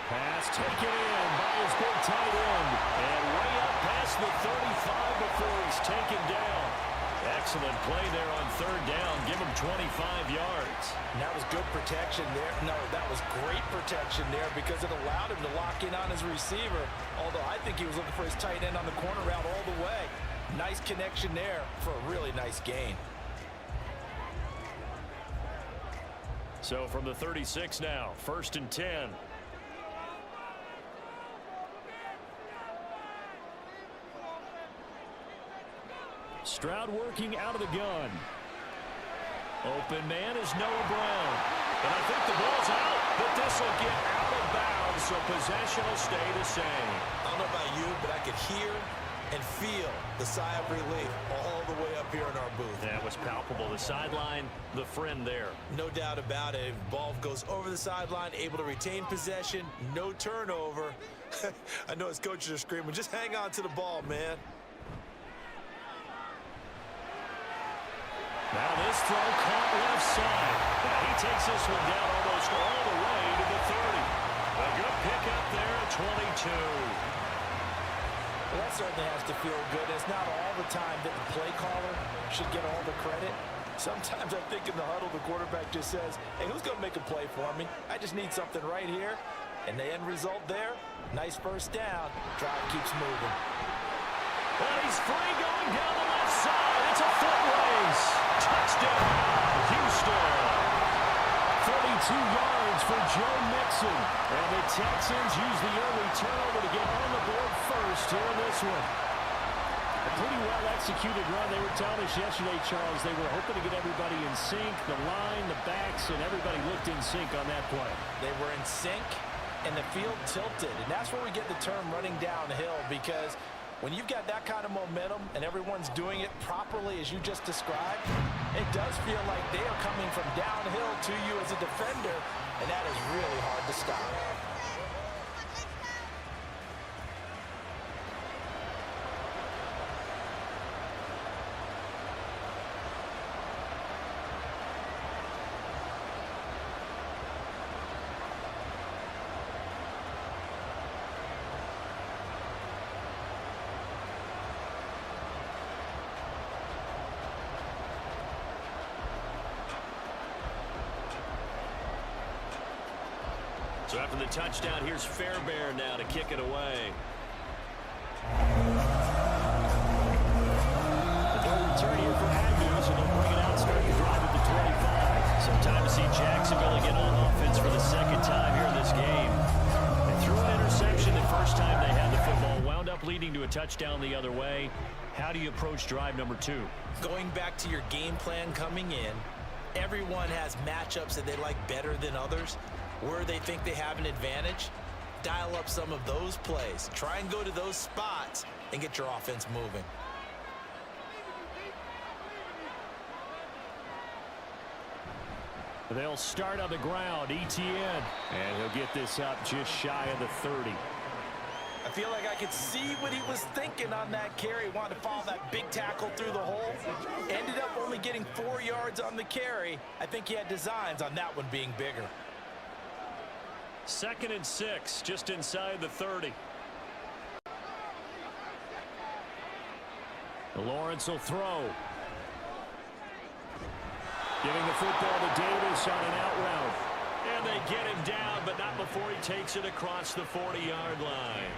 Pass taken in by his big tight end. And way up past the 35 before he's taken down. Excellent play there on 3rd down. Give him 25 yards. And that was good protection there. No, that was great protection there because it allowed him to lock in on his receiver. Although I think he was looking for his tight end on the corner route all the way. Nice connection there for a really nice gain. So from the 36 now, 1st and 10. Stroud working out of the gun. Open man is Noah Brown. And I think the ball's out, but this will get out of bounds, so possession will stay the same. I don't know about you, but I could hear and feel the sigh of relief all the way up here in our booth. That was palpable. The sideline, the friend there. No doubt about it. If the ball goes over the sideline, able to retain possession, no turnover. I know his coaches are screaming, just hang on to the ball, man. Now this throw caught left side. Now he takes this one down almost all the way to the 30. A good pickup there at 22. Well, that certainly has to feel good. It's not all the time that the play caller should get all the credit. Sometimes I think in the huddle, the quarterback just says, hey, who's going to make a play for me? I just need something right here. And the end result there, nice first down. Drive keeps moving. And he's free going down the left side. It's a foot race. Touchdown, Houston. 32 yards for Joe Mixon. And the Texans use the early turnover to get on the board first here in this one. A pretty well-executed run. They were telling us yesterday, Charles, they were hoping to get everybody in sync. The line, the backs, and everybody looked in sync on that play. They were in sync, and the field tilted. And that's where we get the term running downhill, because when you've got that kind of momentum and everyone's doing it properly as you just described, it does feel like they are coming from downhill to you as a defender, and that is really hard to stop. So after the touchdown, here's Fairbairn now to kick it away. The no return here for Agnews, and they'll bring it out, start the drive at the 25. So time to see Jacksonville again on offense for the 2nd time here in this game. They threw an interception the first time they had the football, wound up leading to a touchdown the other way. How do you approach drive number 2? Going back to your game plan coming in, everyone has matchups that they like better than others. Where they think they have an advantage, dial up some of those plays. Try and go to those spots and get your offense moving. They'll start on the ground, Etienne. And he'll get this up just shy of the 30. I feel like I could see what he was thinking on that carry. Wanted to follow that big tackle through the hole. Ended up only getting 4 yards on the carry. I think he had designs on that one being bigger. 2nd and 6, just inside the 30. Lawrence will throw. Giving the football to Davis on an out route. And they get him down, but not before he takes it across the 40-yard line.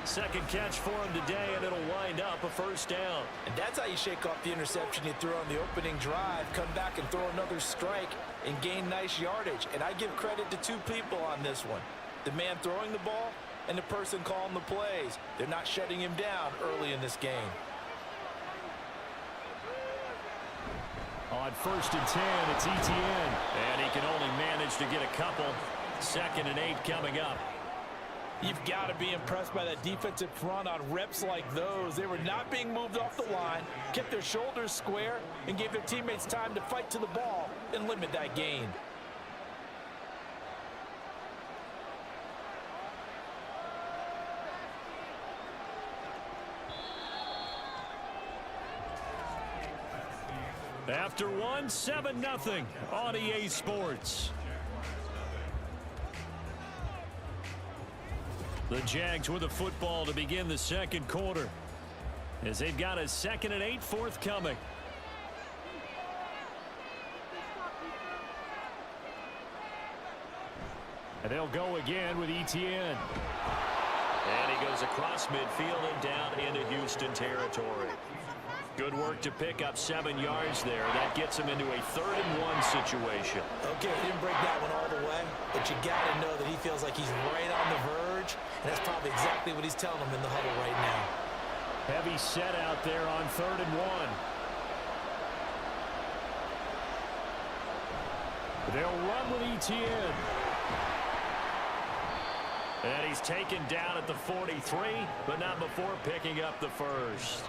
Second catch for him today, and it'll wind up a first down. And that's how you shake off the interception you threw on the opening drive, come back and throw another strike and gain nice yardage. And I give credit to two people on this one. The man throwing the ball and the person calling the plays. They're not shutting him down early in this game. On 1st and 10, it's Etienne. And he can only manage to get a couple. 2nd and 8 coming up. You've got to be impressed by that defensive front on reps like those. They were not being moved off the line, kept their shoulders square, and gave their teammates time to fight to the ball and limit that gain. After one, 7-0 on EA Sports. The Jags with the football to begin the second quarter, as they've got a 2nd and 8 forthcoming. And they'll go again with Etienne. And he goes across midfield and down into Houston territory. Good work to pick up 7 yards there. That gets him into a 3rd and 1 situation. Okay, he didn't break that one all the way, but you got to know that he feels like he's right on the verge, and that's probably exactly what he's telling him in the huddle right now. Heavy set out there on 3rd and 1. They'll run with Etienne. And he's taken down at the 43, but not before picking up the first.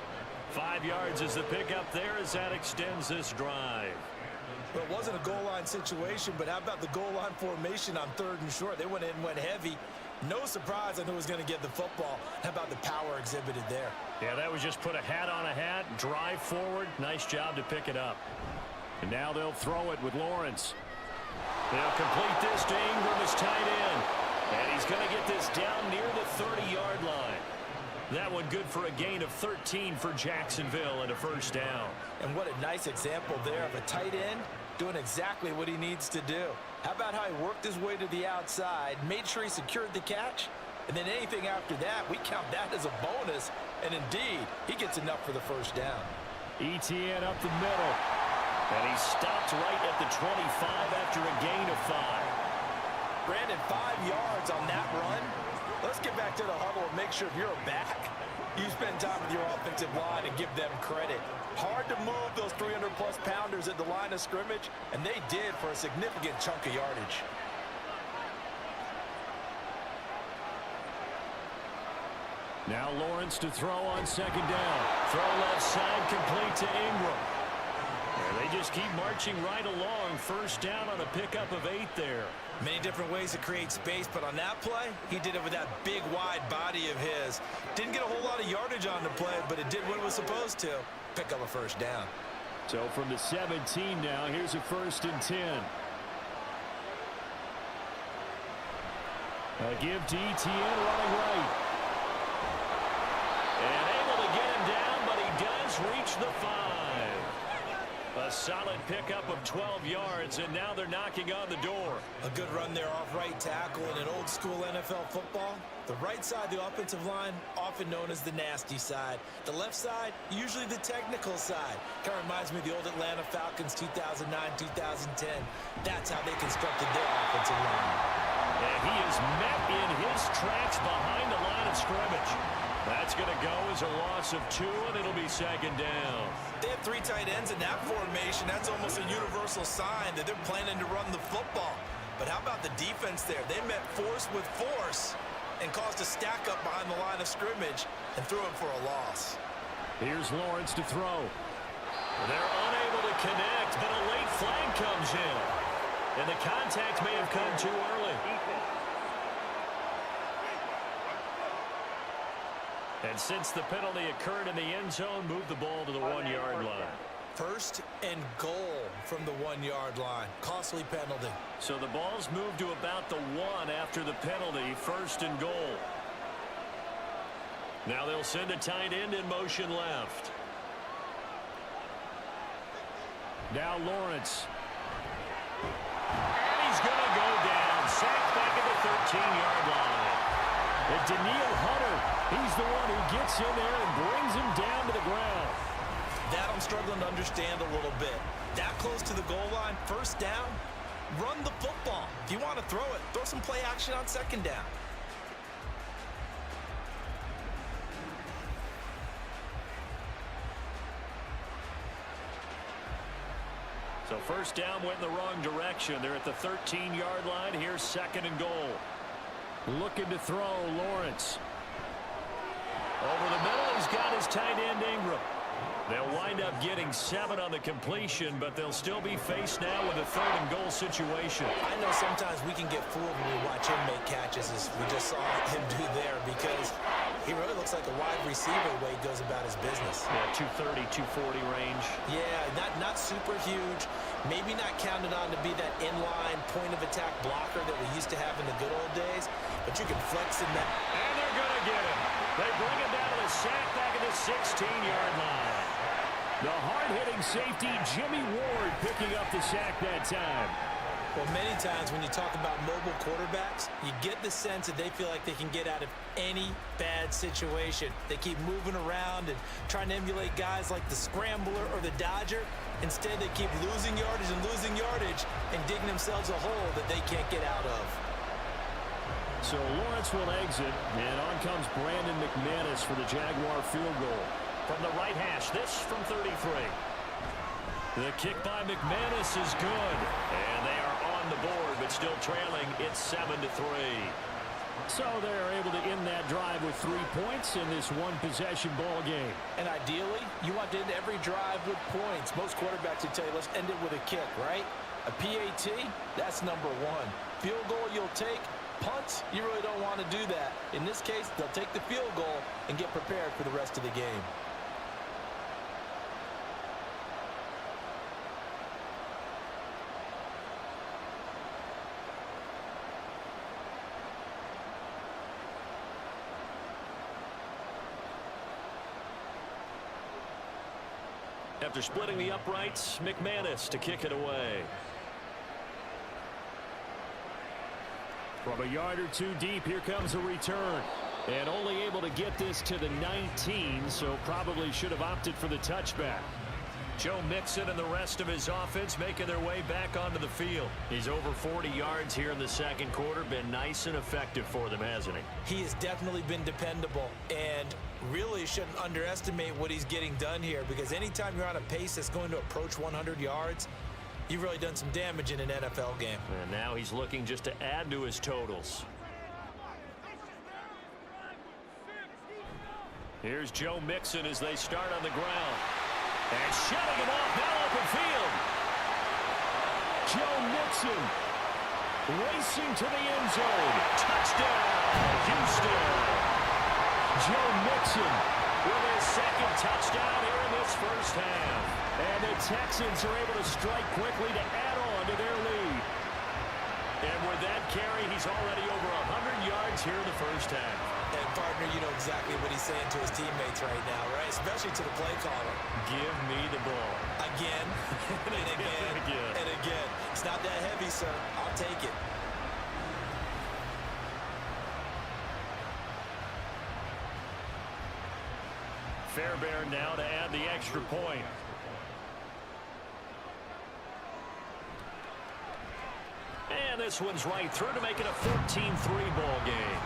5 yards is the pickup there as that extends this drive. Well, it wasn't a goal line situation, but how about the goal line formation on 3rd and short? They went in and went heavy. No surprise on who was going to get the football. How about the power exhibited there? Yeah, that was just put a hat on a hat, drive forward. Nice job to pick it up. And now they'll throw it with Lawrence. They'll complete this to Ingram as tight end. And he's going to get this down near the 30-yard line. That one good for a gain of 13 for Jacksonville and a first down. And what a nice example there of a tight end doing exactly what he needs to do. How about how he worked his way to the outside, made sure he secured the catch, and then anything after that, we count that as a bonus. And indeed, he gets enough for the first down. Etienne up the middle. And he stopped right at the 25 after a gain of 5. Brandon, 5 yards on that run. Let's get back to the huddle and make sure if you're a back, you spend time with your offensive line and give them credit. Hard to move those 300-plus pounders at the line of scrimmage, and they did for a significant chunk of yardage. Now Lawrence to throw on 2nd down. Throw left side complete to Ingram. And they just keep marching right along. First down on a pickup of 8 there. Many different ways to create space, but on that play, he did it with that big, wide body of his. Didn't get a whole lot of yardage on the play, but it did what it was supposed to. Pick up a first down. So from the 17 now, here's a 1st and 10. A give to Etienne running right. And able to get him down, but he does reach the 5. A solid pickup of 12 yards, and now they're knocking on the door. A good run there off right tackle in an old-school NFL football. The right side, the offensive line, often known as the nasty side. The left side, usually the technical side. Kind of reminds me of the old Atlanta Falcons 2009-2010. That's how they constructed their offensive line. And he is met in his tracks behind the line of scrimmage. That's going to go as a loss of 2, and it'll be 2nd down. They have 3 tight ends in that formation. That's almost a universal sign that they're planning to run the football. But how about the defense there? They met force with force and caused a stack up behind the line of scrimmage and threw it for a loss. Here's Lawrence to throw. They're unable to connect, but a late flag comes in. And the contact may have come too early. And since the penalty occurred in the end zone, move the ball to the 1-yard line. 1st and goal from the 1-yard line. Costly penalty. So the ball's moved to about the 1 after the penalty. 1st and goal. Now they'll send a tight end in motion left. Now Lawrence. And he's going to go down. Sacked back at the 13-yard line. And Danielle Hunter He's the one who gets in there and brings him down to the ground. That I'm struggling to understand a little bit. That close to the goal line, first down, run the football. If you want to throw it, throw some play action on second down. So first down went in the wrong direction. They're at the 13-yard line. Here's second and goal. Looking to throw, Lawrence. Over the middle, he's got his tight end, Ingram. They'll wind up getting 7 on the completion, but they'll still be faced now with a third and goal situation. I know sometimes we can get fooled when we watch him make catches, as we just saw him do there, because he really looks like a wide receiver the way he goes about his business. Yeah, 230, 240 range. Yeah, not super huge. Maybe not counted on to be that inline point-of-attack blocker that we used to have in the good old days, but you can flex in that. And they're going to get him. They bring him down to the sack back at the 16-yard line. The hard-hitting safety, Jimmy Ward, picking up the sack that time. Well, many times when you talk about mobile quarterbacks, you get the sense that they feel like they can get out of any bad situation. They keep moving around and trying to emulate guys like the Scrambler or the Dodger. Instead, they keep losing yardage and digging themselves a hole that they can't get out of. So Lawrence will exit, and on comes Brandon McManus for the Jaguar field goal. From the right hash, this from 33. The kick by McManus is good. And they are on the board, but still trailing. It's 7-3. So they're able to end that drive with 3 points in this one-possession ball game. And ideally, you want to end every drive with points. Most quarterbacks would tell you, let's end it with a kick, right? A PAT, that's number one. Field goal you'll take. Punts, you really don't want to do that. In this case, they'll take the field goal and get prepared for the rest of the game. After splitting the uprights, McManus to kick it away. From a yard or two deep, here comes a return. And only able to get this to the 19, so probably should have opted for the touchback. Joe Mixon and the rest of his offense making their way back onto the field. He's over 40 yards here in the second quarter. Been nice and effective for them, hasn't he? He has definitely been dependable, and really shouldn't underestimate what he's getting done here, because anytime you're on a pace that's going to approach 100 yards, you've really done some damage in an NFL game. And now he's looking just to add to his totals. Here's Joe Mixon as they start on the ground. And shoving him off, now open field. Joe Mixon racing to the end zone. Touchdown, Houston. Joe Mixon with his second touchdown here in this first half. And the Texans are able to strike quickly to add on to their lead. And with that carry, he's already over 100 yards here in the first half. And, partner, you know exactly what he's saying to his teammates right now, right? Especially to the play caller. Give me the ball. Again, and again, and again. It's not that heavy, sir. I'll take it. Fairbairn now to add the extra point. And this one's right through to make it a 14-3 ball game.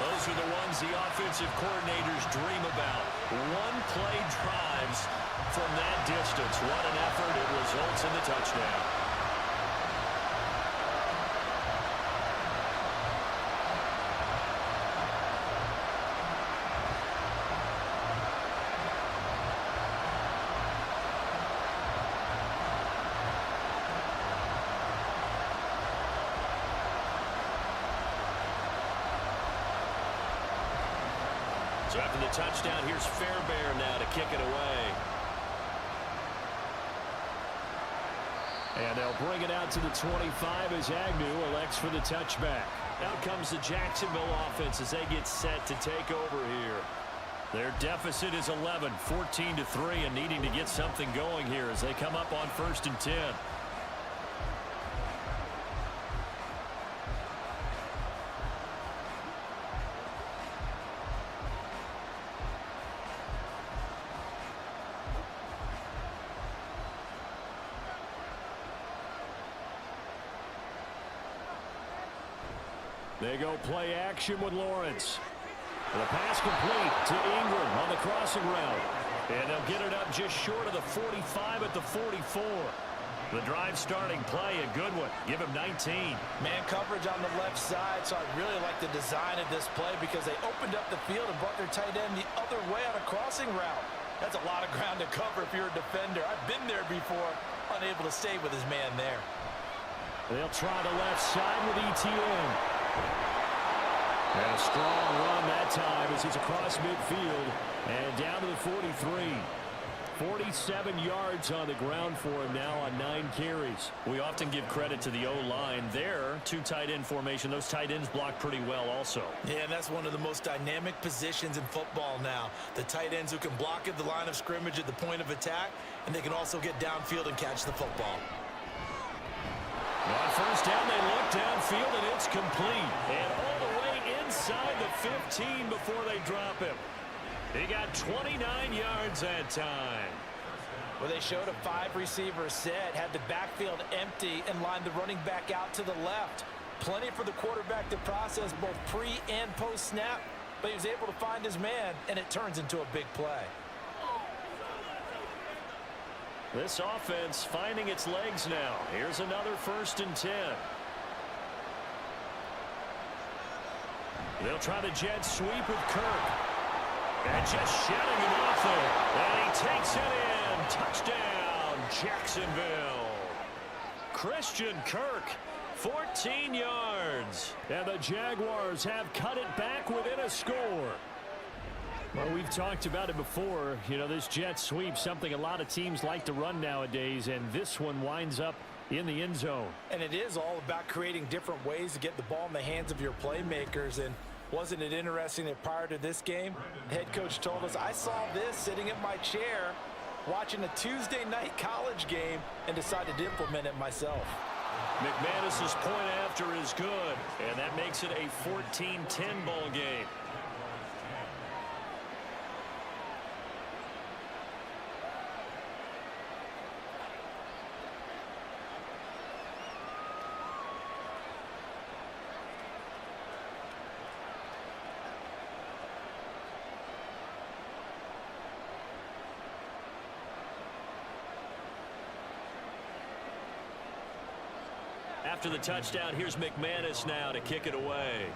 Those are the ones the offensive coordinators dream about. One-play drives from that distance. What an effort. It results in the touchdown. So after the touchdown, here's Fairbairn now to kick it away. And they'll bring it out to the 25 as Agnew elects for the touchback. Out comes the Jacksonville offense as they get set to take over here. Their deficit is 11, 14-3, and needing to get something going here as they come up on 1st and 10. They go play action with Lawrence. The pass complete to Ingram on the crossing route. And they'll get it up just short of the 45 at the 44. The drive starting play, a good one. Give him 19. Man coverage on the left side, so I really like the design of this play because they opened up the field and brought their tight end the other way on a crossing route. That's a lot of ground to cover if you're a defender. I've been there before, unable to stay with his man there. They'll try the left side with ETN. And a strong run that time as he's across midfield and down to the 43. 47 yards on the ground for him now on 9 carries. We often give credit to the O-line there. 2 tight end formation. Those tight ends block pretty well also. Yeah, and that's one of the most dynamic positions in football now. The tight ends who can block at the line of scrimmage at the point of attack, and they can also get downfield and catch the football. On first down, they look downfield, and it's complete. And all the way inside the 15 before they drop him. He got 29 yards that time. Well, they showed a 5-receiver set, had the backfield empty, and lined the running back out to the left. Plenty for the quarterback to process both pre- and post-snap, but he was able to find his man, and it turns into a big play. This offense finding its legs now. Here's another 1st and 10. They'll try the jet sweep with Kirk. And just shutting him off there. And he takes it in. Touchdown, Jacksonville. Christian Kirk, 14 yards. And the Jaguars have cut it back within a score. Well, we've talked about it before. You know, this jet sweep, something a lot of teams like to run nowadays, and this one winds up in the end zone. And it is all about creating different ways to get the ball in the hands of your playmakers. And wasn't it interesting that prior to this game, the head coach told us, I saw this sitting in my chair watching a Tuesday night college game and decided to implement it myself. McManus's point after is good, and that makes it a 14-10 ball game. After the touchdown, here's McManus now to kick it away.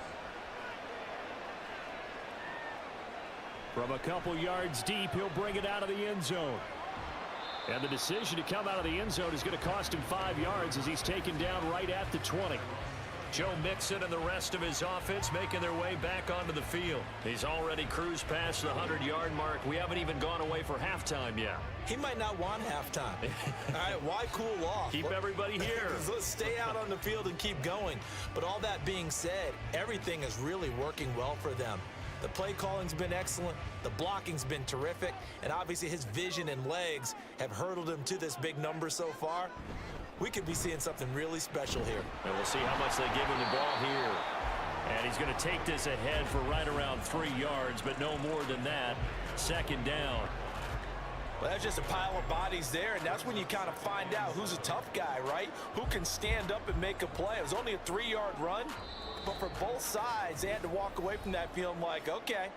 From a couple yards deep, he'll bring it out of the end zone. And the decision to come out of the end zone is going to cost him 5 yards as he's taken down right at the 20. Joe Mixon and the rest of his offense making their way back onto the field. He's already cruised past the 100-yard mark. We haven't even gone away for halftime yet. He might not want halftime. All right, why cool off? Keep everybody here. Let's stay out on the field and keep going. But all that being said, everything is really working well for them. The play calling's been excellent, the blocking's been terrific, and obviously his vision and legs have hurdled him to this big number so far. We could be seeing something really special here. And we'll see how much they give him the ball here. And he's going to take this ahead for right around 3 yards, but no more than that. 2nd down. Well, that's just a pile of bodies there, and that's when you kind of find out who's a tough guy, right? Who can stand up and make a play. It was only a 3-yard run, but for both sides, they had to walk away from that feeling like, okay,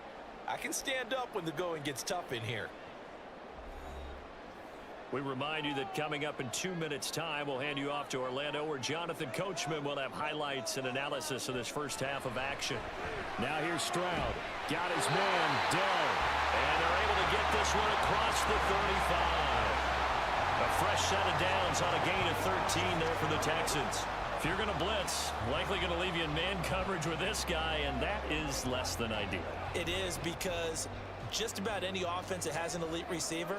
I can stand up when the going gets tough in here. We remind you that coming up in 2 minutes' time, we'll hand you off to Orlando, where Jonathan Coachman will have highlights and analysis of this first half of action. Now here's Stroud. Got his man, Dell. And they're able to get this one across the 35. A fresh set of downs on a gain of 13 there for the Texans. If you're going to blitz, likely going to leave you in man coverage with this guy, and that is less than ideal. It is, because just about any offense that has an elite receiver,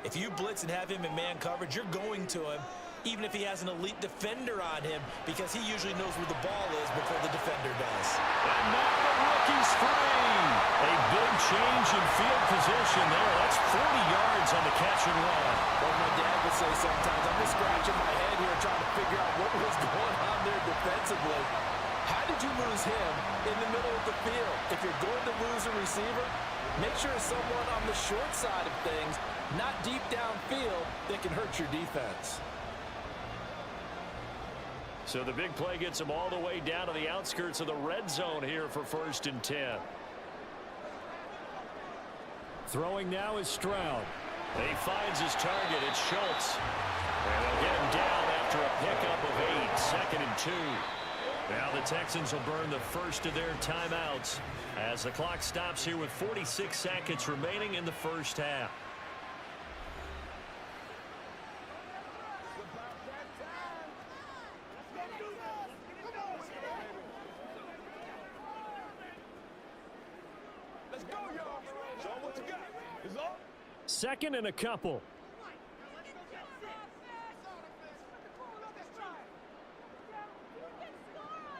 if you blitz and have him in man coverage, you're going to him, even if he has an elite defender on him, because he usually knows where the ball is before the defender does. And now the rookie's free. A big change in field position there. That's 40 yards on the catch and run. Like my dad would say sometimes, I'm just scratching my head here trying to figure out what was going on there defensively. How did you lose him in the middle of the field? If you're going to lose a receiver, make sure it's someone on the short side of things, not deep downfield, that can hurt your defense. So the big play gets him all the way down to the outskirts of the red zone here for 1st and 10. Throwing now is Stroud. He finds his target. It's Schultz. And they'll get him down after a pickup of 8. 2nd and 2. Now the Texans will burn the first of their timeouts as the clock stops here with 46 seconds remaining in the first half. Second and a couple.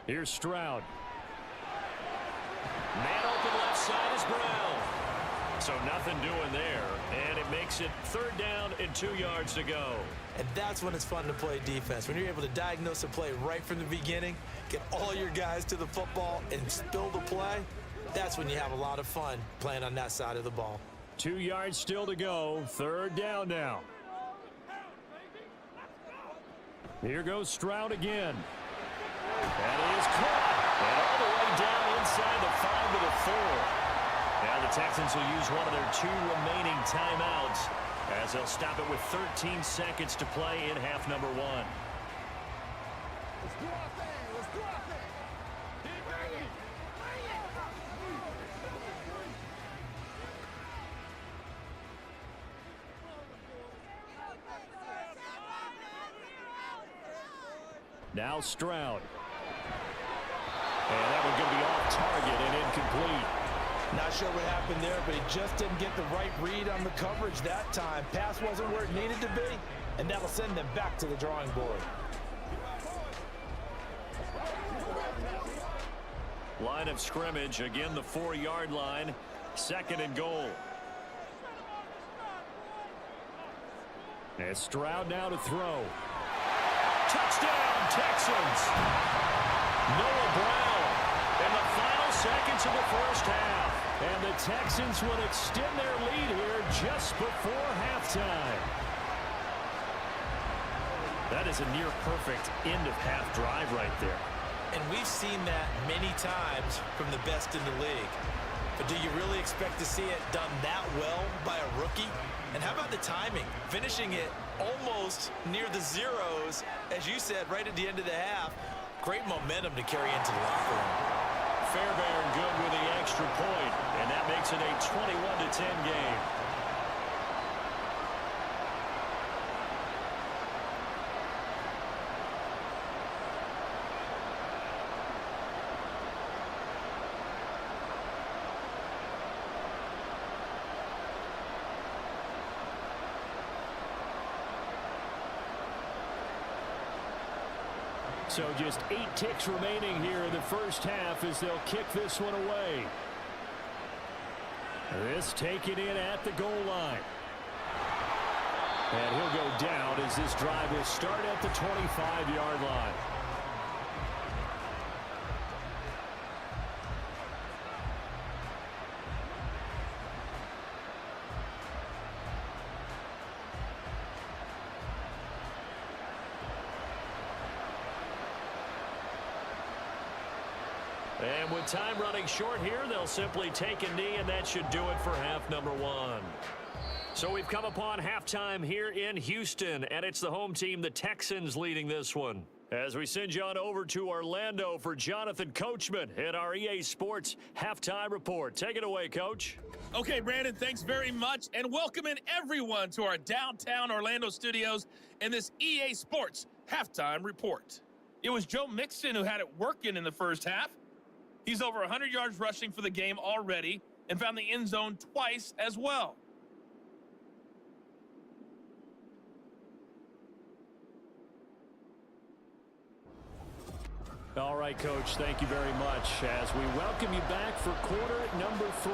Here's Stroud. Man open left side is Brown. So nothing doing there. And it makes it 3rd down and 2 yards to go. And that's when it's fun to play defense. When you're able to diagnose a play right from the beginning, get all your guys to the football and spill the play, that's when you have a lot of fun playing on that side of the ball. 2 yards still to go. 3rd down now. Here goes Stroud again. And he is caught. And all the way down inside the 5 to the 4. Now the Texans will use one of their 2 remaining timeouts as they'll stop it with 13 seconds to play in half number 1. Let's do our thing. Let's do our thing. Now Stroud. And that one going to be off target and incomplete. Not sure what happened there, but he just didn't get the right read on the coverage that time. Pass wasn't where it needed to be, and that'll send them back to the drawing board. Line of scrimmage, again the 4-yard line. 2nd and goal. And Stroud now to throw. Touchdown, Texans. Noah Brown in the final seconds of the first half. And the Texans will extend their lead here just before halftime. That is a near-perfect end-of-half drive right there. And we've seen that many times from the best in the league. But do you really expect to see it done that well by a rookie? And how about the timing? Finishing it almost near the zeros, as you said, right at the end of the half. Great momentum to carry into the locker room. Fairbairn good with the extra point, and that makes it a 21-10 game. So just 8 ticks remaining here in the first half as they'll kick this one away. This taken in at the goal line. And he'll go down as this drive will start at the 25-yard line. And with time running short here, they'll simply take a knee, and that should do it for half number 1. So we've come upon halftime here in Houston, and it's the home team, the Texans, leading this one. As we send you on over to Orlando for Jonathan Coachman in our EA Sports Halftime Report. Take it away, Coach. Okay, Brandon, thanks very much, and welcoming everyone to our downtown Orlando studios in this EA Sports Halftime Report. It was Joe Mixon who had it working in the first half. He's over 100 yards rushing for the game already and found the end zone twice as well. All right, Coach, thank you very much as we welcome you back for quarter number 3.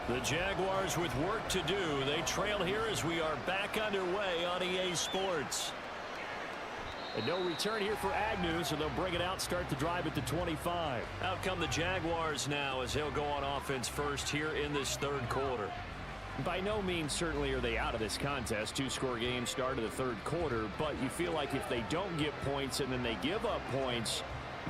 The Jaguars with work to do. They trail here as we are back underway on EA Sports. And no return here for Agnew, so they'll bring it out, start the drive at the 25. Out come the Jaguars now as they'll go on offense first here in this third quarter. By no means certainly are they out of this contest. Two-score game start of the third quarter, but you feel like if they don't get points and then they give up points,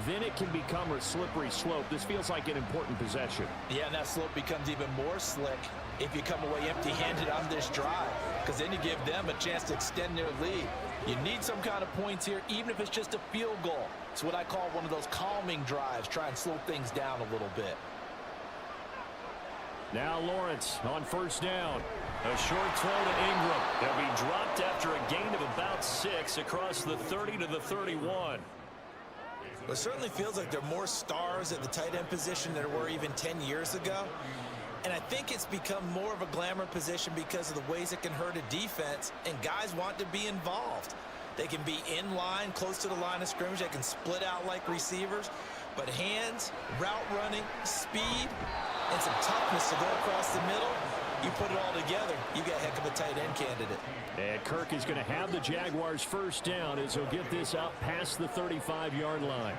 then it can become a slippery slope. This feels like an important possession. Yeah, and that slope becomes even more slick if you come away empty-handed on this drive, because then you give them a chance to extend their lead. You need some kind of points here, even if it's just a field goal. It's what I call one of those calming drives. Try and slow things down a little bit. Now Lawrence on first down. A short throw to Ingram. They'll be dropped after a gain of about 6 across the 30 to the 31. Well, it certainly feels like there are more stars at the tight end position than there were even 10 years ago. And I think it's become more of a glamour position because of the ways it can hurt a defense, and guys want to be involved. They can be in line, close to the line of scrimmage. They can split out like receivers. But hands, route running, speed, and some toughness to go across the middle, you put it all together, you got a heck of a tight end candidate. And Kirk is going to have the Jaguars first down as he'll get this up past the 35-yard line.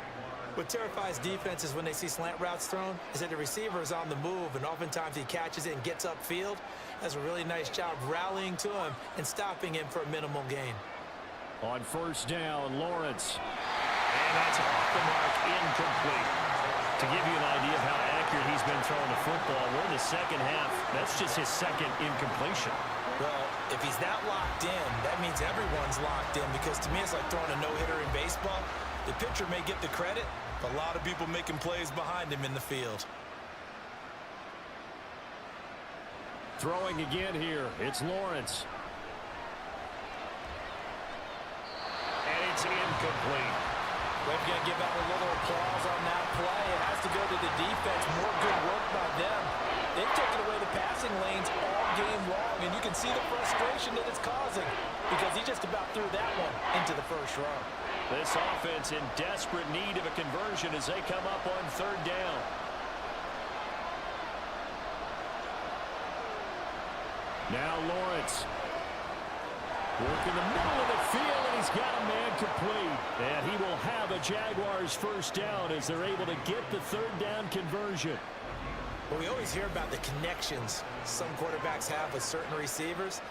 What terrifies defenses when they see slant routes thrown is that the receiver is on the move, and oftentimes he catches it and gets upfield. Does a really nice job rallying to him and stopping him for a minimal gain. On first down, Lawrence. And that's off the mark, incomplete. To give you an idea of how accurate he's been throwing the football, we're in the second half. That's just his second incompletion. Well, if he's that locked in, that means everyone's locked in, because to me it's like throwing a no-hitter in baseball. The pitcher may get the credit, but a lot of people making plays behind him in the field. Throwing again here, it's Lawrence. And it's incomplete. We're going to give out a little applause on that play. It has to go to the defense. More good work by them. They've taken away the passing lanes all game long, and you can see the frustration that it's causing because he just about threw that one into the first row. This offense in desperate need of a conversion as they come up on third down. Now Lawrence. Work in the middle of the field, and he's got a man complete. And he will have a Jaguars first down as they're able to get the third down conversion. Well, we always hear about the connections some quarterbacks have with certain receivers.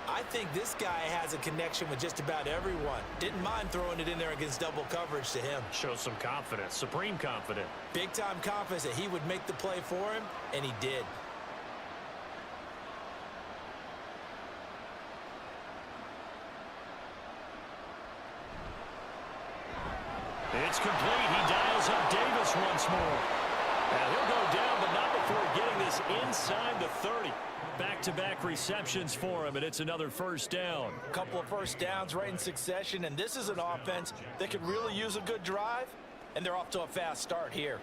I think this guy has a connection with just about everyone. Didn't mind throwing it in there against double coverage to him. Shows some confidence, supreme confidence. Big-time confidence that he would make the play for him, and he did. It's complete. He dials up Davis once more. And he'll go down, but not before getting this inside the 30. Back-to-back receptions for him, and it's another first down. A couple of first downs right in succession, and this is an offense that could really use a good drive, and they're off to a fast start here.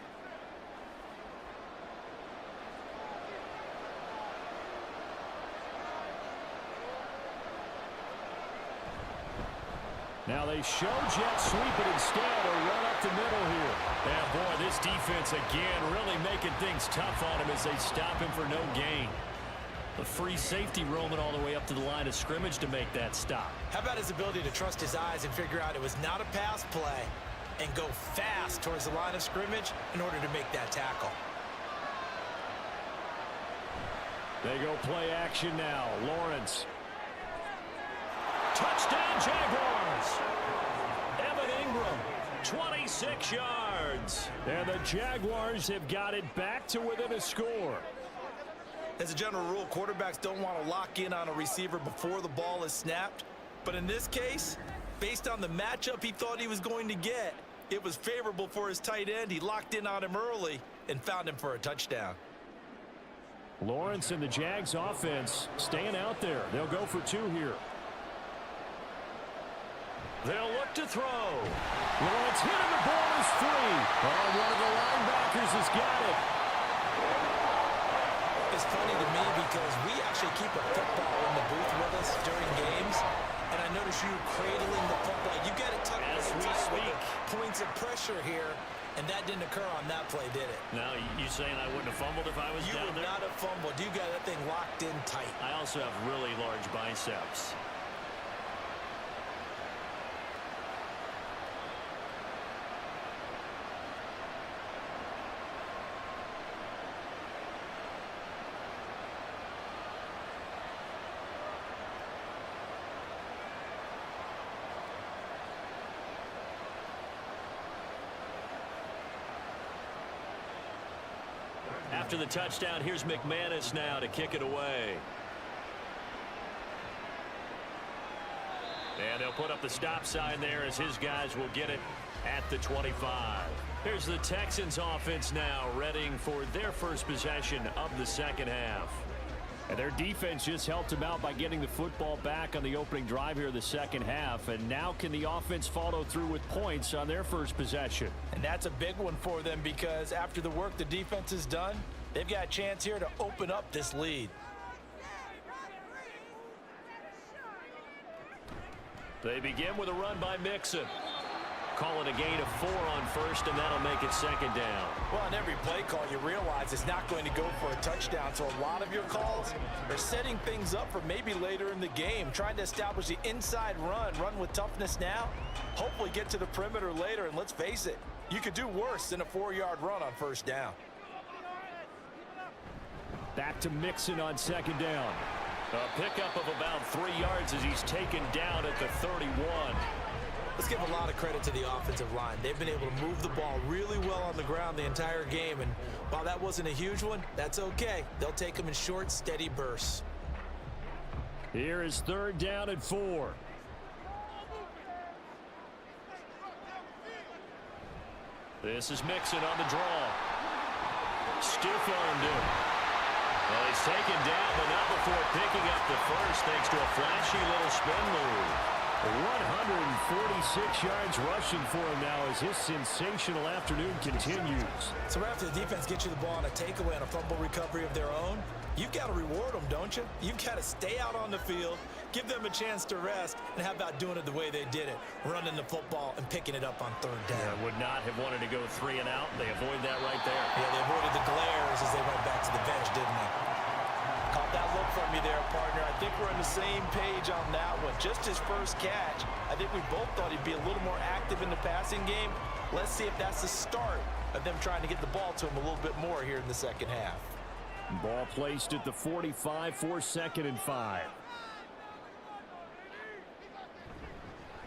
Now they show jet sweep it instead, or run up the middle here. And boy, this defense again really making things tough on him as they stop him for no gain. The free safety roaming all the way up to the line of scrimmage to make that stop. How about his ability to trust his eyes and figure out it was not a pass play and go fast towards the line of scrimmage in order to make that tackle? They go play action now. Lawrence. Touchdown Jaguars! Evan Ingram, 26 yards. And the Jaguars have got it back to within a score. As a general rule, quarterbacks don't want to lock in on a receiver before the ball is snapped. But in this case, based on the matchup he thought he was going to get, it was favorable for his tight end. He locked in on him early and found him for a touchdown. Lawrence and the Jags offense staying out there. They'll go for two here. They'll look to throw. Lawrence hit him. The ball is free. Oh, one of the linebackers has got it. It's funny to me because we actually keep a football in the booth with us during games, and I notice you cradling the football. You get it tucked as we with speak. Points of pressure here, and that didn't occur on that play, did it? Now, you saying I wouldn't have fumbled if I was You down would there? not have fumbled. You got that thing locked in tight. I also have really large biceps. After the touchdown, here's McManus now to kick it away. And they'll put up the stop sign there as his guys will get it at the 25. Here's the Texans offense now, readying for their first possession of the second half. And their defense just helped them out by getting the football back on the opening drive here in the second half. And now can the offense follow through with points on their first possession? And that's a big one for them because after the work the defense has done, they've got a chance here to open up this lead. They begin with a run by Mixon. Call it a gain of 4 on first, and that'll make it second down. Well, on every play call, you realize it's not going to go for a touchdown. So a lot of your calls are setting things up for maybe later in the game, trying to establish the inside run with toughness now, hopefully get to the perimeter later. And let's face it, you could do worse than a 4-yard run on first down. Back to Mixon on second down. A pickup of about 3 yards as he's taken down at the 31. Let's give a lot of credit to the offensive line. They've been able to move the ball really well on the ground the entire game. And while that wasn't a huge one, that's okay. They'll take them in short, steady bursts. Here is third down and 4. This is Mixon on the draw. Stiff-armed him. Well, he's taken down, but not before picking up the first thanks to a flashy little spin move. 146 yards rushing for him now as his sensational afternoon continues. So right after the defense gets you the ball on a takeaway and a fumble recovery of their own, you've got to reward them, don't you? You've got to stay out on the field, give them a chance to rest, and how about doing it the way they did it, running the football and picking it up on third down. Yeah, would not have wanted to go 3 and out. They avoid that right there. Yeah, they avoided the glares as they went back to the bench, didn't they? Caught that look from you there, partner. I think we're on the same page on that one. Just his first catch, I think we both thought he'd be a little more active in the passing game. Let's see if that's the start of them trying to get the ball to him a little bit more here in the second half. Ball placed at the 45 for second and 5.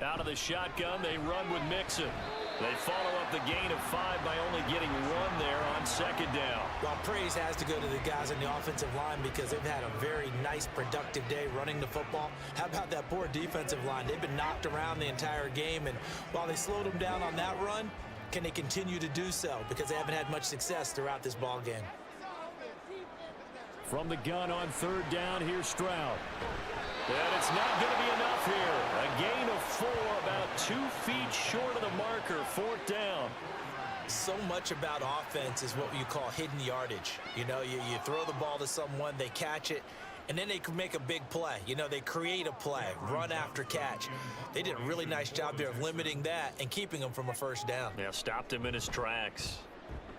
Out of the shotgun, they run with Mixon. They follow up the gain of 5 by only getting 1 there on second down. Well, praise has to go to the guys on the offensive line because they've had a very nice, productive day running the football. How about that poor defensive line? They've been knocked around the entire game, and while they slowed them down on that run, can they continue to do so? Because they haven't had much success throughout this ball game. From the gun on third down, here's Stroud. And it's not going to be enough here. A gain of 4, about 2 feet short of the marker, 4th down. So much about offense is what you call hidden yardage. You know, you throw the ball to someone, they catch it, and then they can make a big play. You know, they create a play, run after catch. They did a really nice job there of limiting that and keeping them from a first down. Yeah, stopped him in his tracks.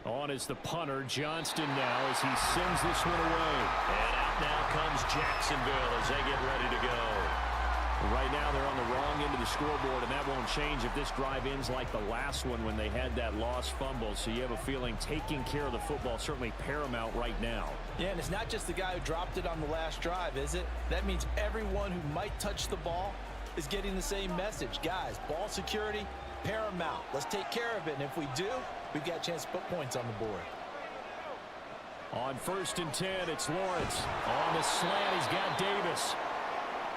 On is the punter, Johnston now, as he sends this one away. And out now comes Jacksonville as they get ready to go. Right now they're on the wrong end of the scoreboard, and that won't change if this drive ends like the last one when they had that lost fumble. So you have a feeling taking care of the football certainly paramount right now. Yeah, and it's not just the guy who dropped it on the last drive, is it? That means everyone who might touch the ball is getting the same message. Guys, ball security, paramount. Let's take care of it, and if we do, we've got a chance to put points on the board. On 1st and 10, it's Lawrence. On the slant, he's got Davis.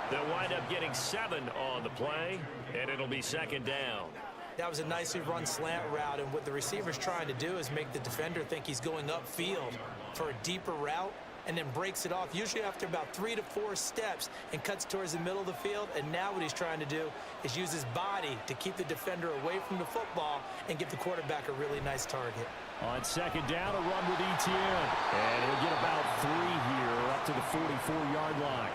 They'll wind up getting 7 on the play, and it'll be second down. That was a nicely run slant route, and what the receiver's trying to do is make the defender think he's going upfield for a deeper route and then breaks it off, usually after about 3 to 4 steps, and cuts towards the middle of the field. And now what he's trying to do is use his body to keep the defender away from the football and give the quarterback a really nice target. On second down, a run with Etienne. And he'll get about 3 here up to the 44-yard line.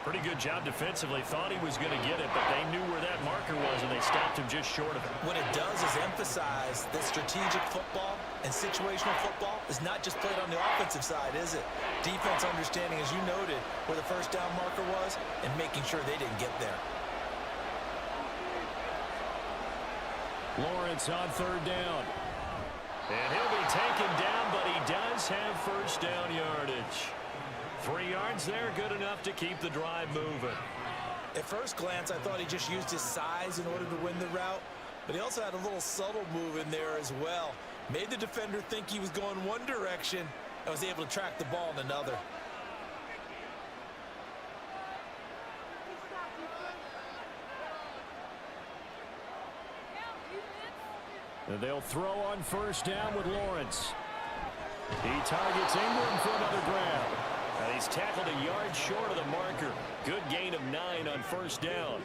Pretty good job defensively. Thought he was going to get it, but they knew where that marker was, and they stopped him just short of it. What it does is emphasize that strategic football and situational football is not just played on the offensive side, is it? Defense understanding, as you noted, where the first down marker was and making sure they didn't get there. Lawrence on third down. And he'll be taken down, but he does have first down yardage. 3 yards there, good enough to keep the drive moving. At first glance, I thought he just used his size in order to win the route, but he also had a little subtle move in there as well. Made the defender think he was going one direction and was able to track the ball in another. And they'll throw on first down with Lawrence. He targets Ingram for another grab. And he's tackled a yard short of the marker. Good gain of 9 on first down.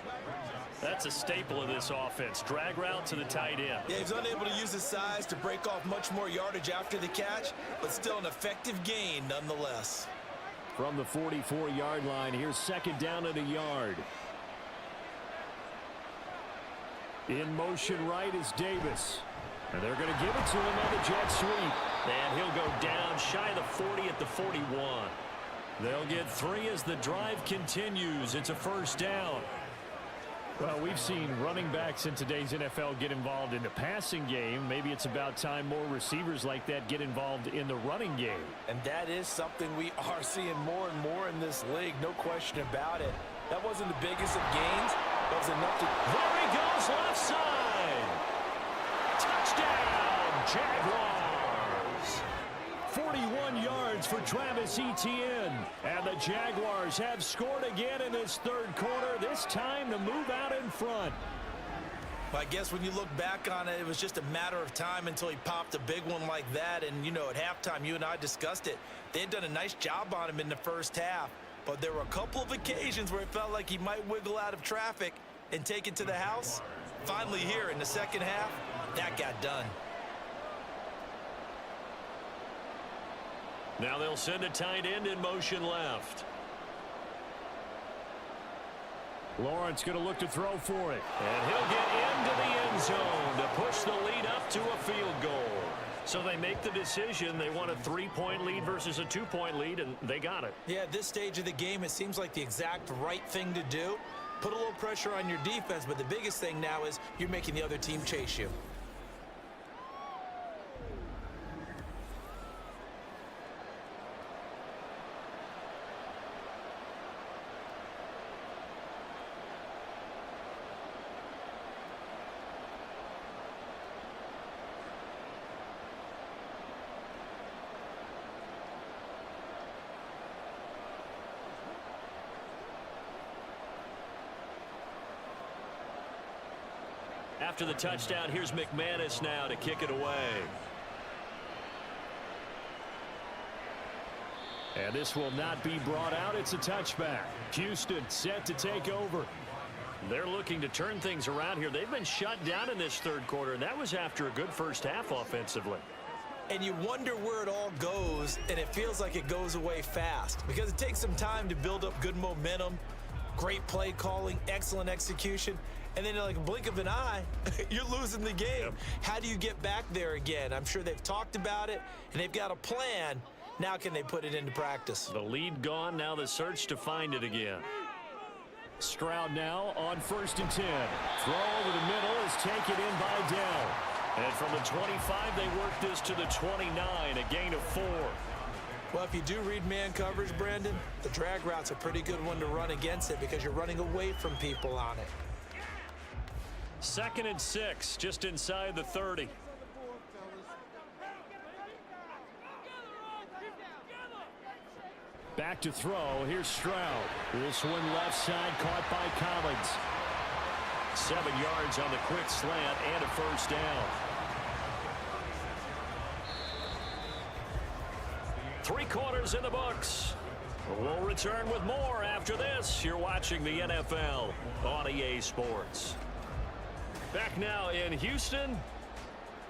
That's a staple of this offense. Drag route to the tight end. Yeah, he's unable to use his size to break off much more yardage after the catch, but still an effective gain nonetheless. From the 44-yard line, here's second down and a yard. In motion right is Davis. And they're going to give it to him on the jet sweep. And he'll go down shy of the 40 at the 41. They'll get 3 as the drive continues. It's a first down. Well, we've seen running backs in today's NFL get involved in the passing game. Maybe it's about time more receivers like that get involved in the running game. And that is something we are seeing more and more in this league, no question about it. That wasn't the biggest of gains. That was enough to... There he goes, left side. Touchdown, Jaguars. 41 yards for Travis Etienne. And the Jaguars have scored again in this third quarter, this time to move out in front. Well, I guess when you look back on it, it was just a matter of time until he popped a big one like that. And, you know, at halftime, you and I discussed it. They had done a nice job on him in the first half. But there were a couple of occasions where it felt like he might wiggle out of traffic and take it to the house. Finally here in the second half, that got done. Now they'll send a tight end in motion left. Lawrence going to look to throw for it. And he'll get into the end zone to push the lead up to a field goal. So they make the decision. They want a 3-point lead versus a 2-point lead, and they got it. Yeah, at this stage of the game, it seems like the exact right thing to do. Put a little pressure on your defense, but the biggest thing now is you're making the other team chase you. After the touchdown, here's McManus now to kick it away. And this will not be brought out. It's a touchback. Houston set to take over. They're looking to turn things around here. They've been shut down in this third quarter, and that was after a good first half offensively. And you wonder where it all goes, and it feels like it goes away fast because it takes some time to build up good momentum, great play calling, excellent execution. And then like a blink of an eye, you're losing the game. Yep. How do you get back there again? I'm sure they've talked about it, and they've got a plan. Now can they put it into practice? The lead gone, now the search to find it again. Stroud now on 1st and 10. Throw over the middle is taken in by Dell. And from the 25, they work this to the 29, a gain of 4. Well, if you do read man coverage, Brandon, the drag route's a pretty good one to run against it because you're running away from people on it. 2nd and 6, just inside the 30. Back to throw. Here's Stroud. This one left side caught by Collins. 7 yards on the quick slant and a first down. 3 quarters in the books. We'll return with more after this. You're watching the NFL on EA Sports. Back now in Houston.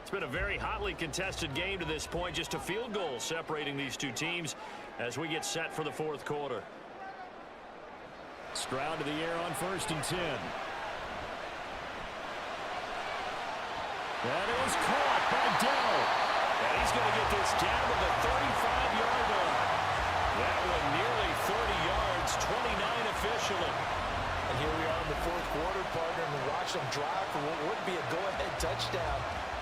It's been a very hotly contested game to this point. Just a field goal separating these two teams as we get set for the fourth quarter. Stroud to the air on 1st and 10. That is caught by Dell. And he's going to get this down to the 35-yard line. That one nearly 30 yards, 29 officially. And here we are in the fourth quarter, partner, and watch them drive for what would be a go-ahead touchdown.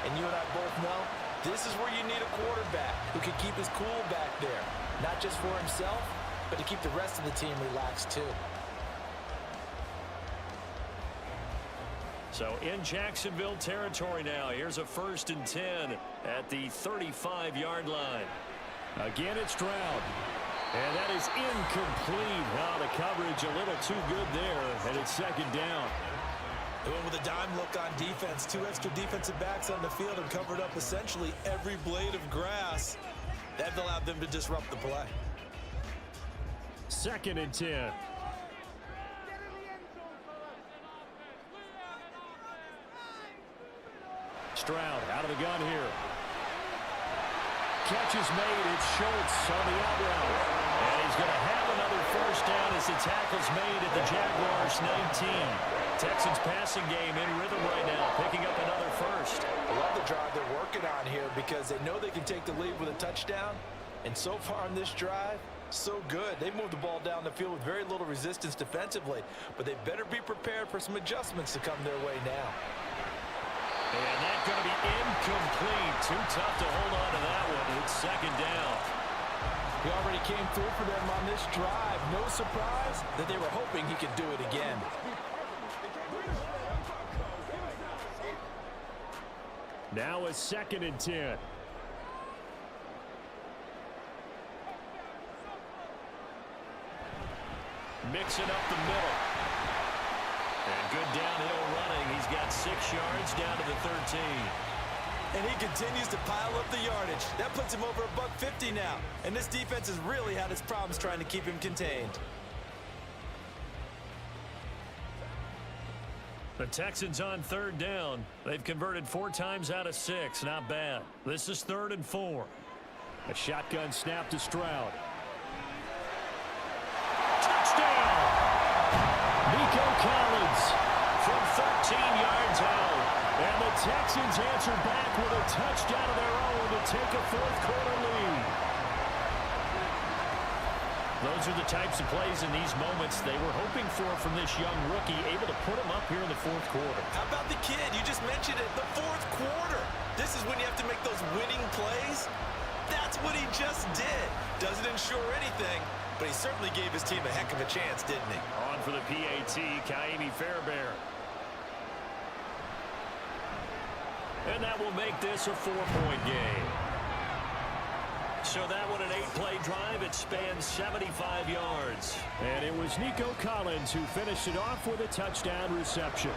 And you and I both know this is where you need a quarterback who can keep his cool back there. Not just for himself, but to keep the rest of the team relaxed too. So in Jacksonville territory now, here's a 1st and 10 at the 35-yard line. Again, it's Stroud. And that is incomplete. Oh, the coverage a little too good there, and it's 2nd down. They went with a dime look on defense. 2 extra defensive backs on the field and covered up essentially every blade of grass. That allowed them to disrupt the play. 2nd and 10. Stroud out of the gun here. Catch is made. It's Schultz on the out route. And he's going to have another 1st down as the tackle's made at the Jaguars' 19. Texans passing game in rhythm right now, picking up another 1st. I love the drive they're working on here because they know they can take the lead with a touchdown. And so far in this drive, so good. They moved the ball down the field with very little resistance defensively, but they better be prepared for some adjustments to come their way now. And that's going to be incomplete. Too tough to hold on to that one. It's 2nd down. He already came through for them on this drive. No surprise that they were hoping he could do it again. Now a 2nd and 10. Mixing up the middle. And good downhill running. He's got 6 yards down to the 13. And he continues to pile up the yardage. That puts him over $150 now. And this defense has really had its problems trying to keep him contained. The Texans on 3rd down. They've converted 4 times out of 6. Not bad. This is 3rd and 4. A shotgun snap to Stroud. Touchdown! Nico Collins from 13 yards out. And the Texans answer back with a touchdown of their own to take a 4th quarter lead. Those are the types of plays in these moments they were hoping for from this young rookie, able to put him up here in the 4th quarter. How about the kid? You just mentioned it, the 4th quarter. This is when you have to make those winning plays. That's what he just did. Doesn't ensure anything, but he certainly gave his team a heck of a chance, didn't he? On for the PAT, Ka'imi Fairbairn. And that will make this a 4-point game. So that one, an 8-play drive. It spans 75 yards. And it was Nico Collins who finished it off with a touchdown reception.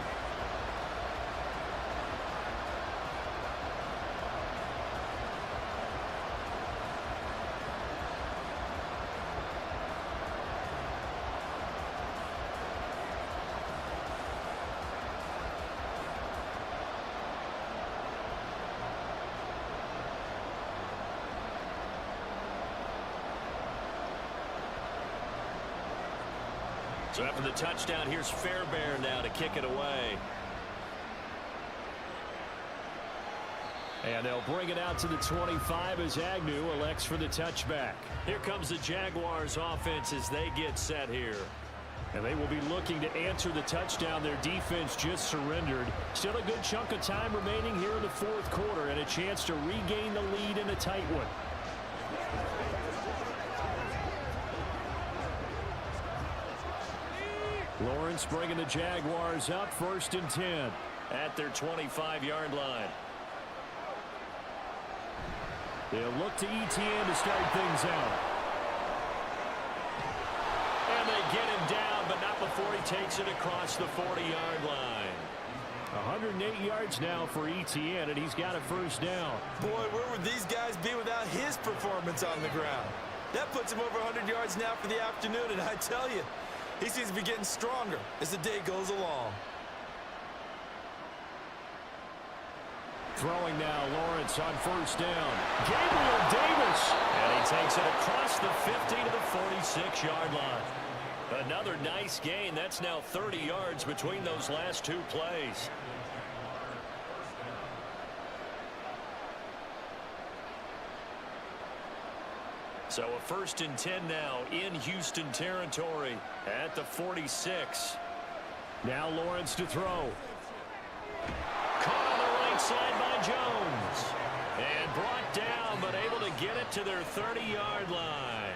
So after the touchdown, here's Fairbairn now to kick it away. And they'll bring it out to the 25 as Agnew elects for the touchback. Here comes the Jaguars offense as they get set here. And they will be looking to answer the touchdown their defense just surrendered. Still a good chunk of time remaining here in the 4th quarter and a chance to regain the lead in a tight one. Lawrence bringing the Jaguars up 1st and 10 at their 25-yard line. They'll look to Etienne to start things out. And they get him down, but not before he takes it across the 40-yard line. 108 yards now for Etienne, and he's got a 1st down. Boy, where would these guys be without his performance on the ground? That puts him over 100 yards now for the afternoon, and I tell you, he seems to be getting stronger as the day goes along. Throwing now, Lawrence on 1st down. Gabriel Davis. And he takes it across the 50 to the 46-yard line. Another nice gain. That's now 30 yards between those last two plays. So a 1st and 10 now in Houston territory at the 46. Now Lawrence to throw. Caught on the right side by Jones. And brought down, but able to get it to their 30-yard line.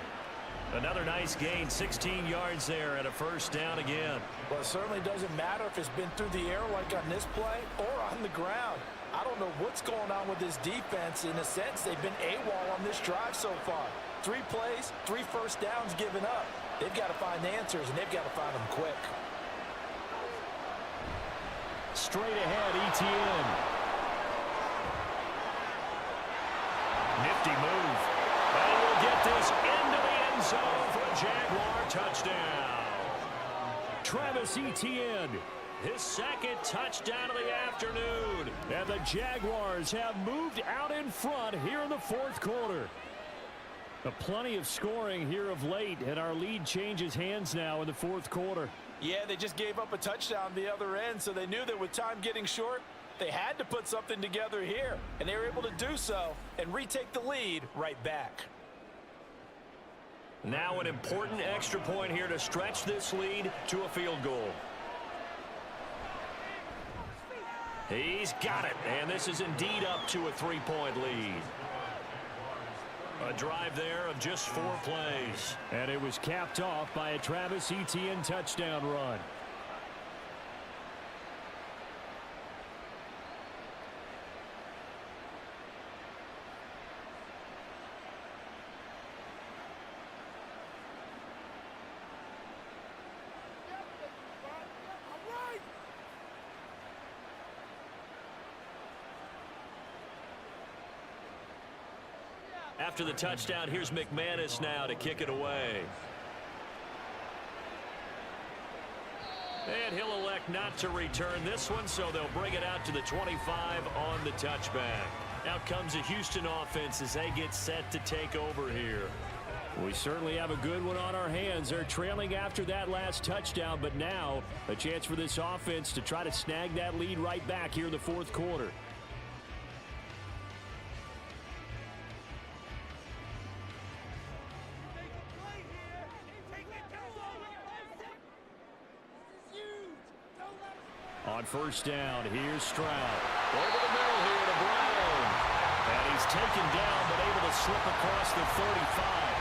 Another nice gain, 16 yards there and a 1st down again. Well, it certainly doesn't matter if it's been through the air like on this play or on the ground. I don't know what's going on with this defense. In a sense, they've been AWOL on this drive so far. 3 plays, 3 1st downs given up. They've got to find answers, and they've got to find them quick. Straight ahead, Etienne. Nifty move. And we'll get this into the end zone for a Jaguar touchdown. Travis Etienne. His 2nd touchdown of the afternoon. And the Jaguars have moved out in front here in the 4th quarter. Plenty of scoring here of late, and our lead changes hands now in the 4th quarter. Yeah, they just gave up a touchdown the other end, so they knew that with time getting short, they had to put something together here, and they were able to do so and retake the lead right back. Now an important extra point here to stretch this lead to a field goal. He's got it, and this is indeed up to a 3-point lead. A drive there of just 4 plays. And it was capped off by a Travis Etienne touchdown run. After the touchdown, here's McManus now to kick it away. And he'll elect not to return this one, so they'll bring it out to the 25 on the touchback. Out comes the Houston offense as they get set to take over here. We certainly have a good one on our hands. They're trailing after that last touchdown, but now a chance for this offense to try to snag that lead right back here in the 4th quarter. On 1st down, here's Stroud. Over the middle here to Brown. And he's taken down, but able to slip across the 35.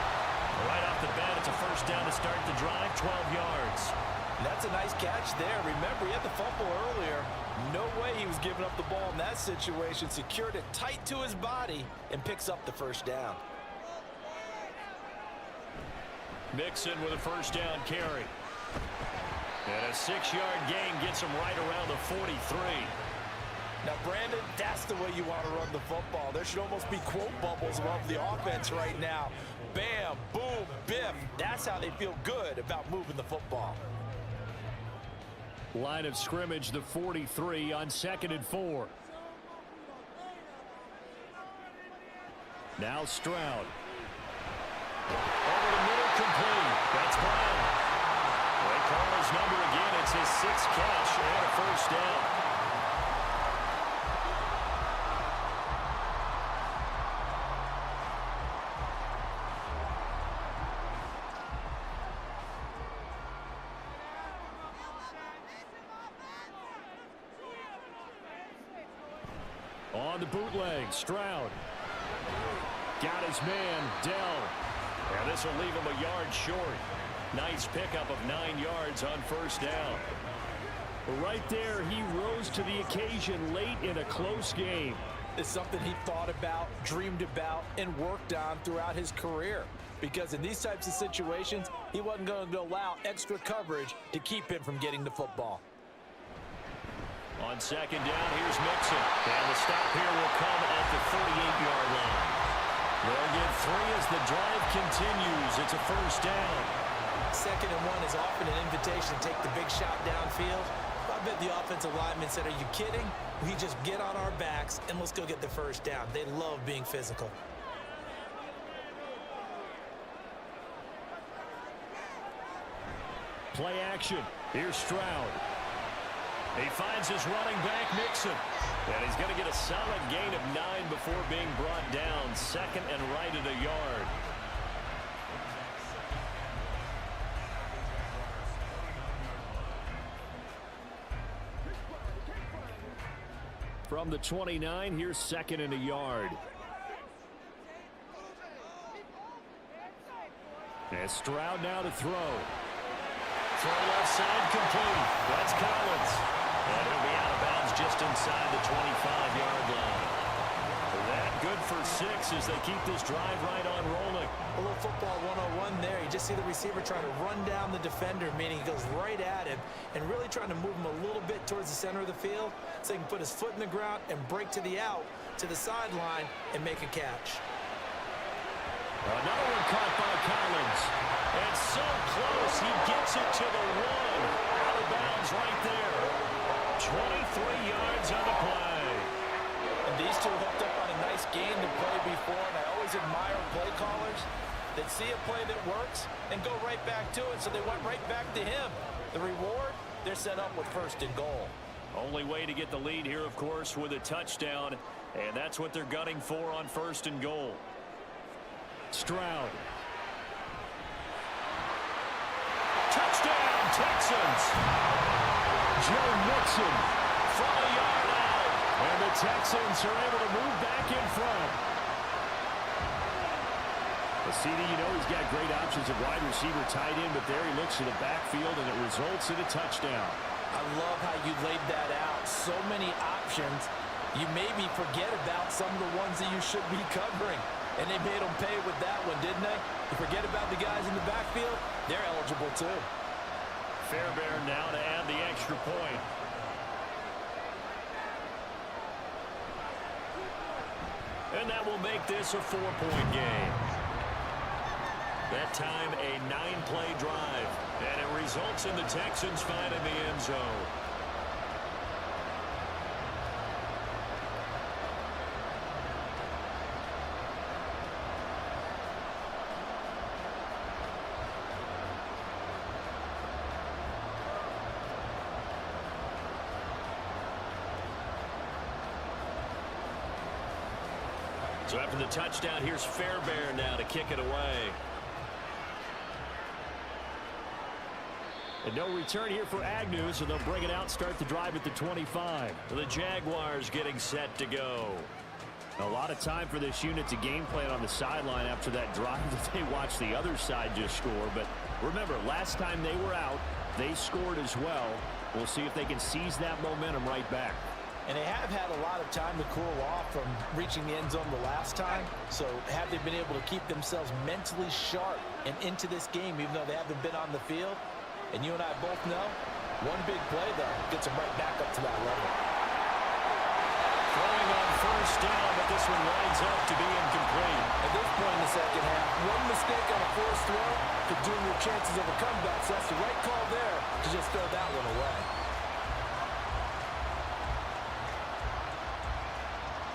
Right off the bat, it's a 1st down to start the drive, 12 yards. That's a nice catch there. Remember, he had the fumble earlier. No way he was giving up the ball in that situation. Secured it tight to his body and picks up the 1st down. Mixon with a 1st down carry. And a 6-yard gain gets him right around the 43. Now, Brandon, that's the way you want to run the football. There should almost be quote bubbles above the offense right now. Bam, boom, biff. That's how they feel good about moving the football. Line of scrimmage, the 43 on 2nd and 4. Now Stroud. Over the middle, complete. That's Brown. They call his number again. It's his 6th catch and a 1st down. On the bootleg, Stroud. Got his man, Dell. And this will leave him a yard short. Nice pickup of 9 yards on 1st down. Right there, he rose to the occasion late in a close game. It's something he thought about, dreamed about, and worked on throughout his career. Because in these types of situations, he wasn't going to allow extra coverage to keep him from getting the football. On 2nd down, here's Mixon. And the stop here will come at the 38-yard line. They'll get 3 as the drive continues. It's a 1st down. 2nd and 1 is often an invitation to take the big shot downfield. I bet the offensive lineman said, are you kidding? We just get on our backs and let's go get the 1st down. They love being physical. play action. Here's Stroud. He finds his running back, Mixon. And he's going to get a solid gain of 9 before being brought down. Second and right at a yard. From the 29, here's second and a yard. And Stroud now to throw. Throw left side complete. That's Collins. And he'll be out of bounds just inside the 25-yard line. That good for 6 as they keep this drive right on rolling. A little football 101 there. You just see the receiver trying to run down the defender, meaning he goes right at him and really trying to move him a little bit towards the center of the field so he can put his foot in the ground and break to the out, to the sideline, and make a catch. Another one caught by Collins. And so close, he gets it to the 1. Out of bounds right there. 23 yards on the play. And these two hooked up on a nice gain to play before, and I always admire play callers that see a play that works and go right back to it, so they went right back to him. The reward, they're set up with 1st and goal. Only way to get the lead here, of course, with a touchdown, and that's what they're gunning for on 1st and goal. Stroud. Touchdown, Texans. Joe Mixon from a yard out. And the Texans are able to move back in front. The CD, you know, he's got great options at wide receiver, tight end, but there he looks to the backfield, and it results in a touchdown. I love how you laid that out. So many options. You maybe forget about some of the ones that you should be covering. And they made them pay with that one, didn't they? You forget about the guys in the backfield, they're eligible too. Fairbairn now to add the extra point. And that will make this a 4-point game. That time a 9-play drive. And it results in the Texans finding the end zone. So after the touchdown, here's Fairbairn now to kick it away. And no return here for Agnew, so they'll bring it out, start the drive at the 25. The Jaguars getting set to go. A lot of time for this unit to game plan on the sideline after that drive that they watched the other side just score. But remember, last time they were out, they scored as well. We'll see if they can seize that momentum right back. And they have had a lot of time to cool off from reaching the end zone the last time. So have they been able to keep themselves mentally sharp and into this game, even though they haven't been on the field? And you and I both know, one big play, though, gets them right back up to that level. Throwing on 1st down, but this one winds up to be incomplete. At this point in the second half, one mistake on a forced throw could doom your chances of a comeback. So that's the right call there to just throw that one away.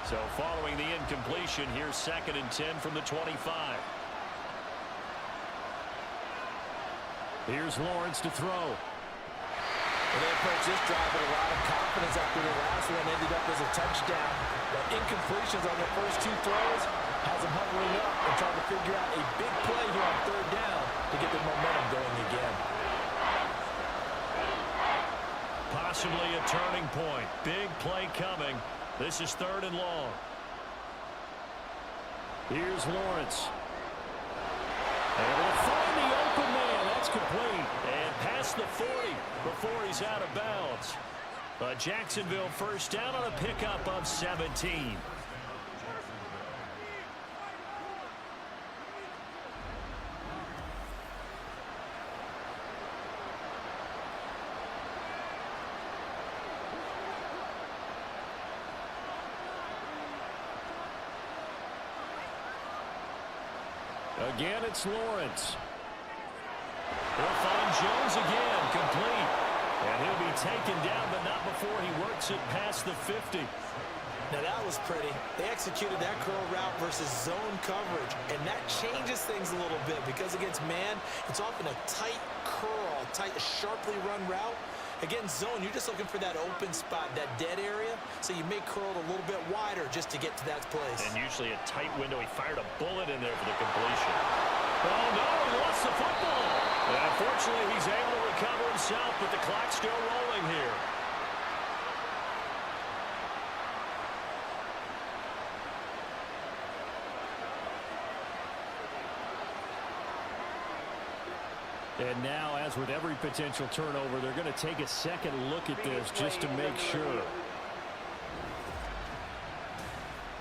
So following the incompletion, here's 2nd and 10 from the 25. Here's Lawrence to throw. Well, they approached this drive with a lot of confidence after the last one ended up as a touchdown. But incompletions on their first 2 throws has them hovering up and trying to figure out a big play here on 3rd down to get the momentum going again. Possibly a turning point. Big play coming. This is 3rd and long. Here's Lawrence. Able to find the open man. That's complete. And past the 40 before he's out of bounds. A Jacksonville 1st down on a pickup of 17. Again, it's Lawrence. He'll find Jones again, complete. And he'll be taken down, but not before he works it past the 50. Now that was pretty. They executed that curl route versus zone coverage, and that changes things a little bit because against man, it's often a tight curl, tight, sharply run route. Against zone, you're just looking for that open spot, that dead area, so you may curl it a little bit wider just to get to that place. And usually a tight window. He fired a bullet in there for the completion. Oh, no, he lost the football. And unfortunately, he's able to recover himself, but the clock's still rolling here. And now, as with every potential turnover, they're going to take a second look at this just to make sure.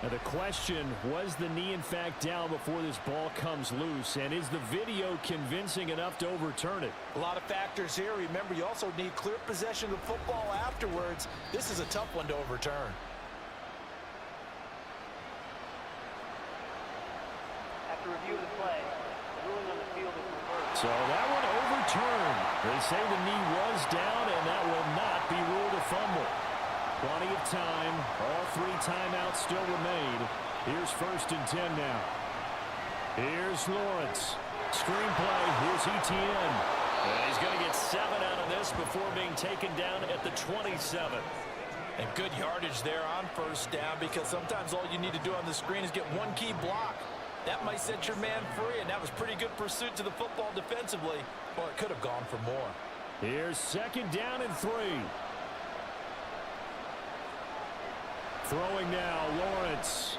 Now the question, was the knee in fact down before this ball comes loose? And is the video convincing enough to overturn it? A lot of factors here. Remember, you also need clear possession of the football afterwards. This is a tough one to overturn. After review of the play, the ruling on the field is reversed. So that one overturned. They say the knee was down, and that will not be ruled a fumble. Plenty of time. All 3 timeouts still remain. Here's 1st and 10 now. Here's Lawrence. Screenplay. Here's Etienne. And he's going to get 7 out of this before being taken down at the 27. And good yardage there on 1st down because sometimes all you need to do on the screen is get one key block. That might set your man free, and that was pretty good pursuit to the football defensively. Well, it could have gone for more. Here's 2nd down and 3. Throwing now, Lawrence.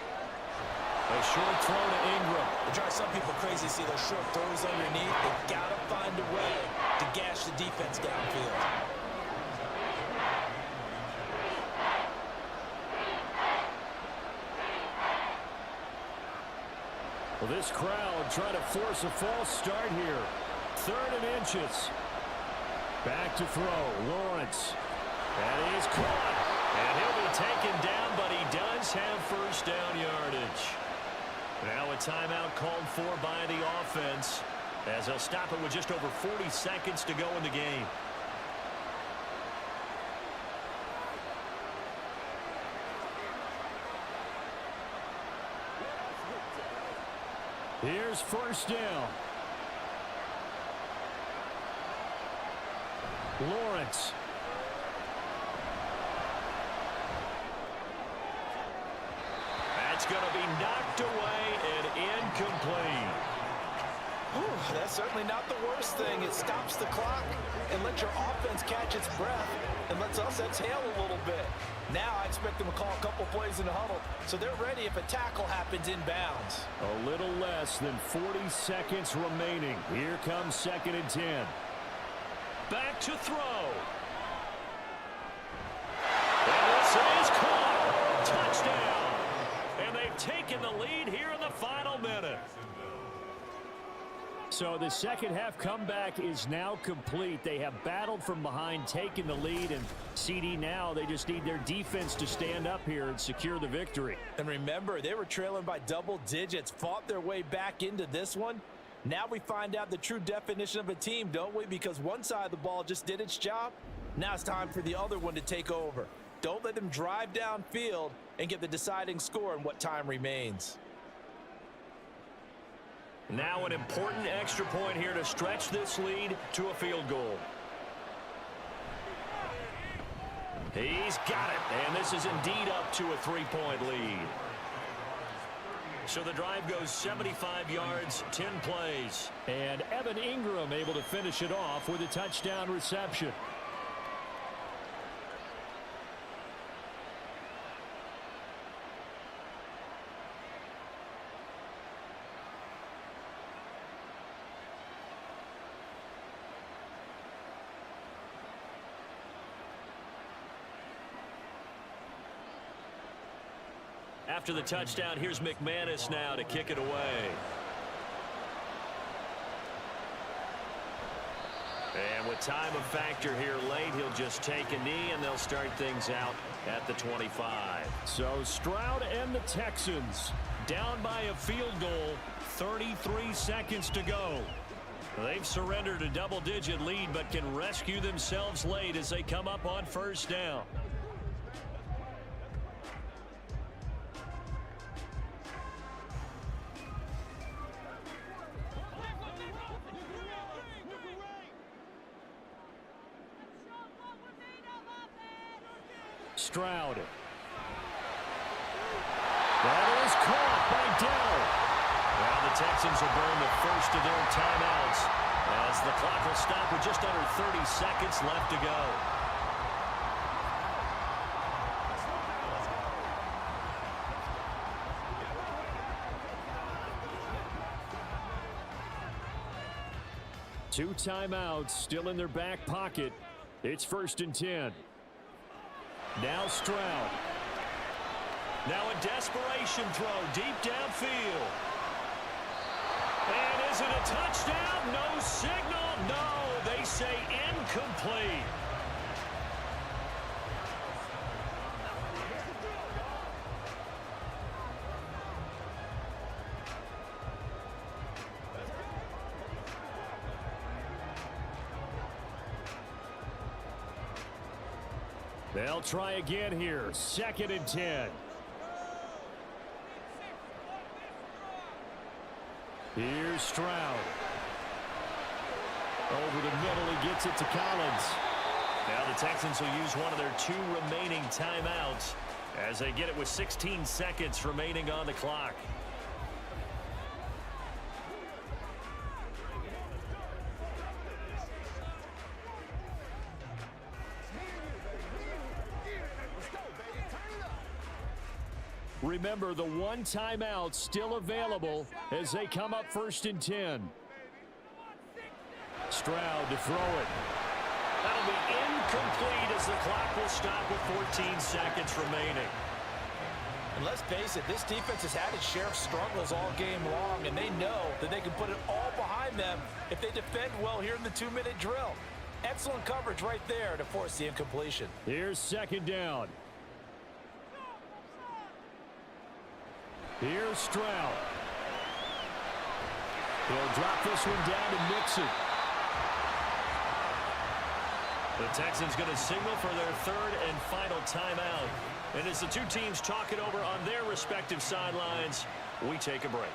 A short throw to Ingram. It drives some people crazy to see those short throws underneath. They've got to find a way to gash the defense downfield. Well, this crowd trying to force a false start here. 3rd and inches. Back to throw. Lawrence. And he's caught. And he'll be taken down, but he does have 1st down yardage. Now a timeout called for by the offense, as they'll stop it with just over 40 seconds to go in the game. Here's 1st down. Lawrence. That's going to be knocked away and incomplete. Whew, that's certainly not the worst thing. It stops the clock and lets your offense catch its breath and lets us exhale a little bit. Now I expect them to call a couple plays in the huddle, so they're ready if a tackle happens inbounds. A little less than 40 seconds remaining. Here comes 2nd and 10. Back to throw. And this is caught. Touchdown. And they've taken the lead here in the final minute. So the second half comeback is now complete. They have battled from behind, taken the lead, and CD now they just need their defense to stand up here and secure the victory. And remember, they were trailing by double digits, fought their way back into this one. Now we find out the true definition of a team, don't we? Because one side of the ball just did its job. Now it's time for the other one to take over. Don't let them drive downfield and get the deciding score in what time remains. Now an important extra point here to stretch this lead to a field goal. He's got it, and this is indeed up to a 3-point lead. So the drive goes 75 yards, 10 plays. And Evan Ingram able to finish it off with a touchdown reception. After the touchdown, here's McManus now to kick it away. And with time a factor here late, he'll just take a knee, and they'll start things out at the 25. So Stroud and the Texans down by a field goal, 33 seconds to go. They've surrendered a double-digit lead, but can rescue themselves late as they come up on 1st down. Stroud. That is caught by Dell. Now the Texans will burn the first of their timeouts as the clock will stop with just under 30 seconds left to go. Two timeouts still in their back pocket. It's 1st and 10. Now Stroud. Now a desperation throw deep downfield. And is it a touchdown? No signal. No, they say incomplete. They'll try again here. 2nd and 10. Here's Stroud. Over the middle, he gets it to Collins. Now the Texans will use one of their 2 remaining timeouts as they get it with 16 seconds remaining on the clock. Remember, the 1 timeout still available as they come up 1st and 10. Stroud to throw it. That'll be incomplete as the clock will stop with 14 seconds remaining. And let's face it, this defense has had its share of struggles all game long, and they know that they can put it all behind them if they defend well here in the 2-minute drill. Excellent coverage right there to force the incompletion. Here's 2nd down. Here's Stroud. He'll drop this one down to Mixon. The Texans going to signal for their 3rd and final timeout. And as the 2 teams talk it over on their respective sidelines, we take a break.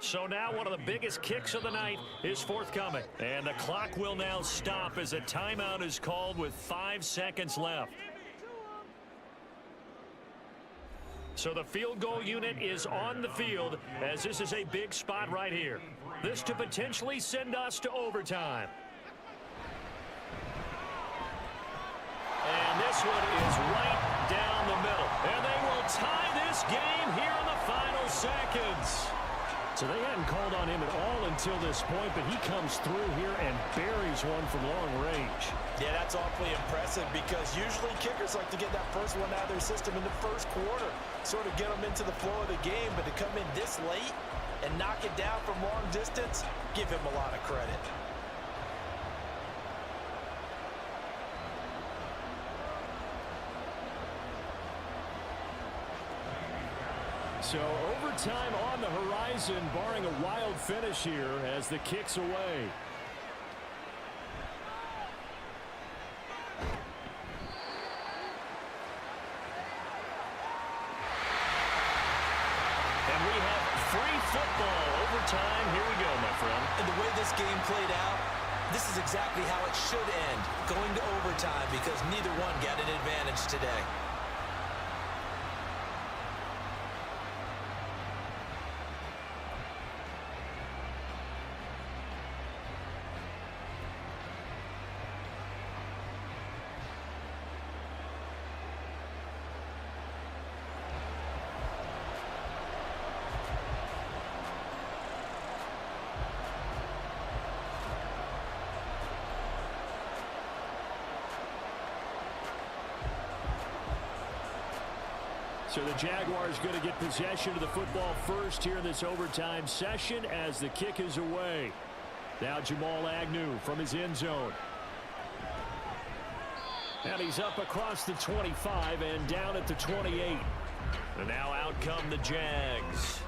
So now one of the biggest kicks of the night is forthcoming. And the clock will now stop as a timeout is called with 5 seconds left. So the field goal unit is on the field as this is a big spot right here. This to potentially send us to overtime. And this one is right down the middle. And they will tie this game here in the final seconds. So they hadn't called on him at all until this point, but he comes through here and buries one from long range. Yeah, that's awfully impressive because usually kickers like to get that first one out of their system in the first quarter, sort of get them into the flow of the game, but to come in this late and knock it down from long distance, give him a lot of credit. So overtime on the horizon, barring a wild finish here as the kick's away. And we have free football overtime. Here we go, my friend. And the way this game played out, this is exactly how it should end, going to overtime because neither one got an advantage today. So the Jaguars going to get possession of the football first here in this overtime session as the kick is away. Now Jamal Agnew from his end zone. And he's up across the 25 and down at the 28. And now out come the Jags.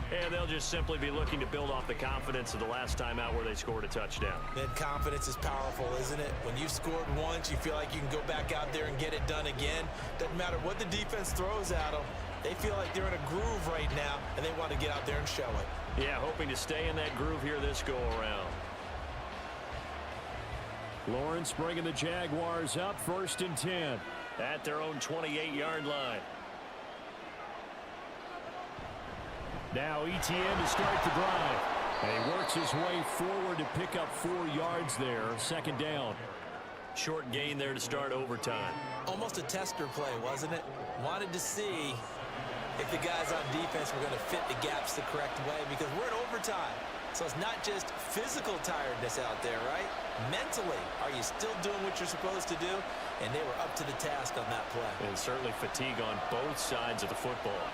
And they'll just simply be looking to build off the confidence of the last time out where they scored a touchdown. And confidence is powerful, isn't it? When you've scored once, you feel like you can go back out there and get it done again. Doesn't matter what the defense throws at them. They feel like they're in a groove right now, and they want to get out there and show it. Yeah, hoping to stay in that groove here this go-around. Lawrence bringing the Jaguars up 1st and 10. At their own 28-yard line. Now ETN to start the drive. And he works his way forward to pick up 4 yards there. 2nd down. Short gain there to start overtime. Almost a tester play, wasn't it? Wanted to see if the guys on defense were going to fit the gaps the correct way, because we're in overtime. So it's not just physical tiredness out there, right? Mentally, are you still doing what you're supposed to do? And they were up to the task on that play. And certainly fatigue on both sides of the football.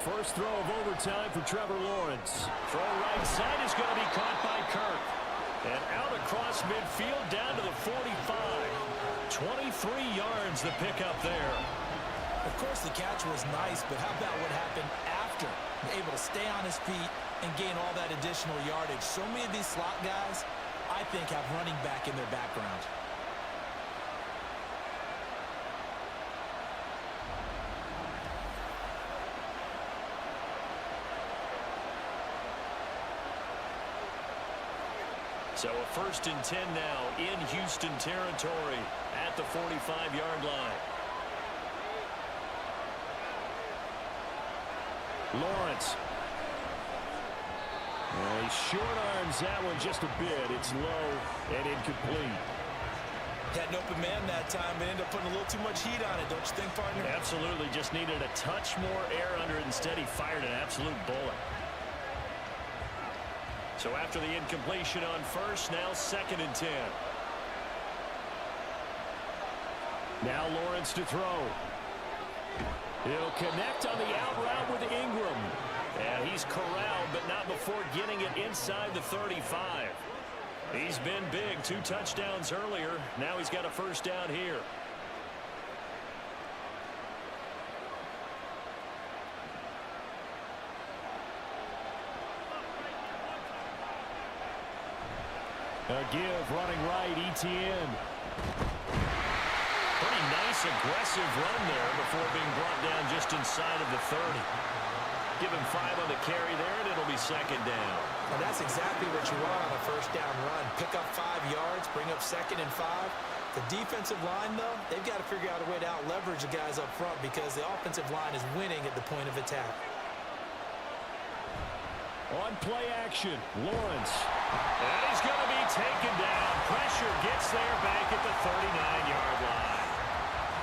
First throw of overtime for Trevor Lawrence. Throw right side is going to be caught by Kirk. And out across midfield down to the 45. 23 yards the pickup there. Of course, the catch was nice, but how about what happened after? Able to stay on his feet and gain all that additional yardage. So many of these slot guys, I think, have running back in their background. So a 1st and 10 now in Houston territory at the 45-yard line. Lawrence. He short arms that one just a bit. It's low and incomplete. Had an open man that time, but ended up putting a little too much heat on it, don't you think, partner? Absolutely. Just needed a touch more air under it. Instead, he fired an absolute bullet. So after the incompletion on first, now 2nd and 10. Now Lawrence to throw. He'll connect on the out route with Ingram. And he's corralled, but not before getting it inside the 35. He's been big. 2 touchdowns earlier. Now he's got a 1st down here. A give running right, ETN. Pretty nice aggressive run there before being brought down just inside of the 30. Give him 5 on the carry there, and it'll be 2nd down. And that's exactly what you want on a 1st down run. Pick up 5 yards, bring up 2nd and 5. The defensive line, though, they've got to figure out a way to out-leverage the guys up front because the offensive line is winning at the point of attack. On play action, Lawrence. And he's going to be taken down. Pressure gets there back at the 39-yard line.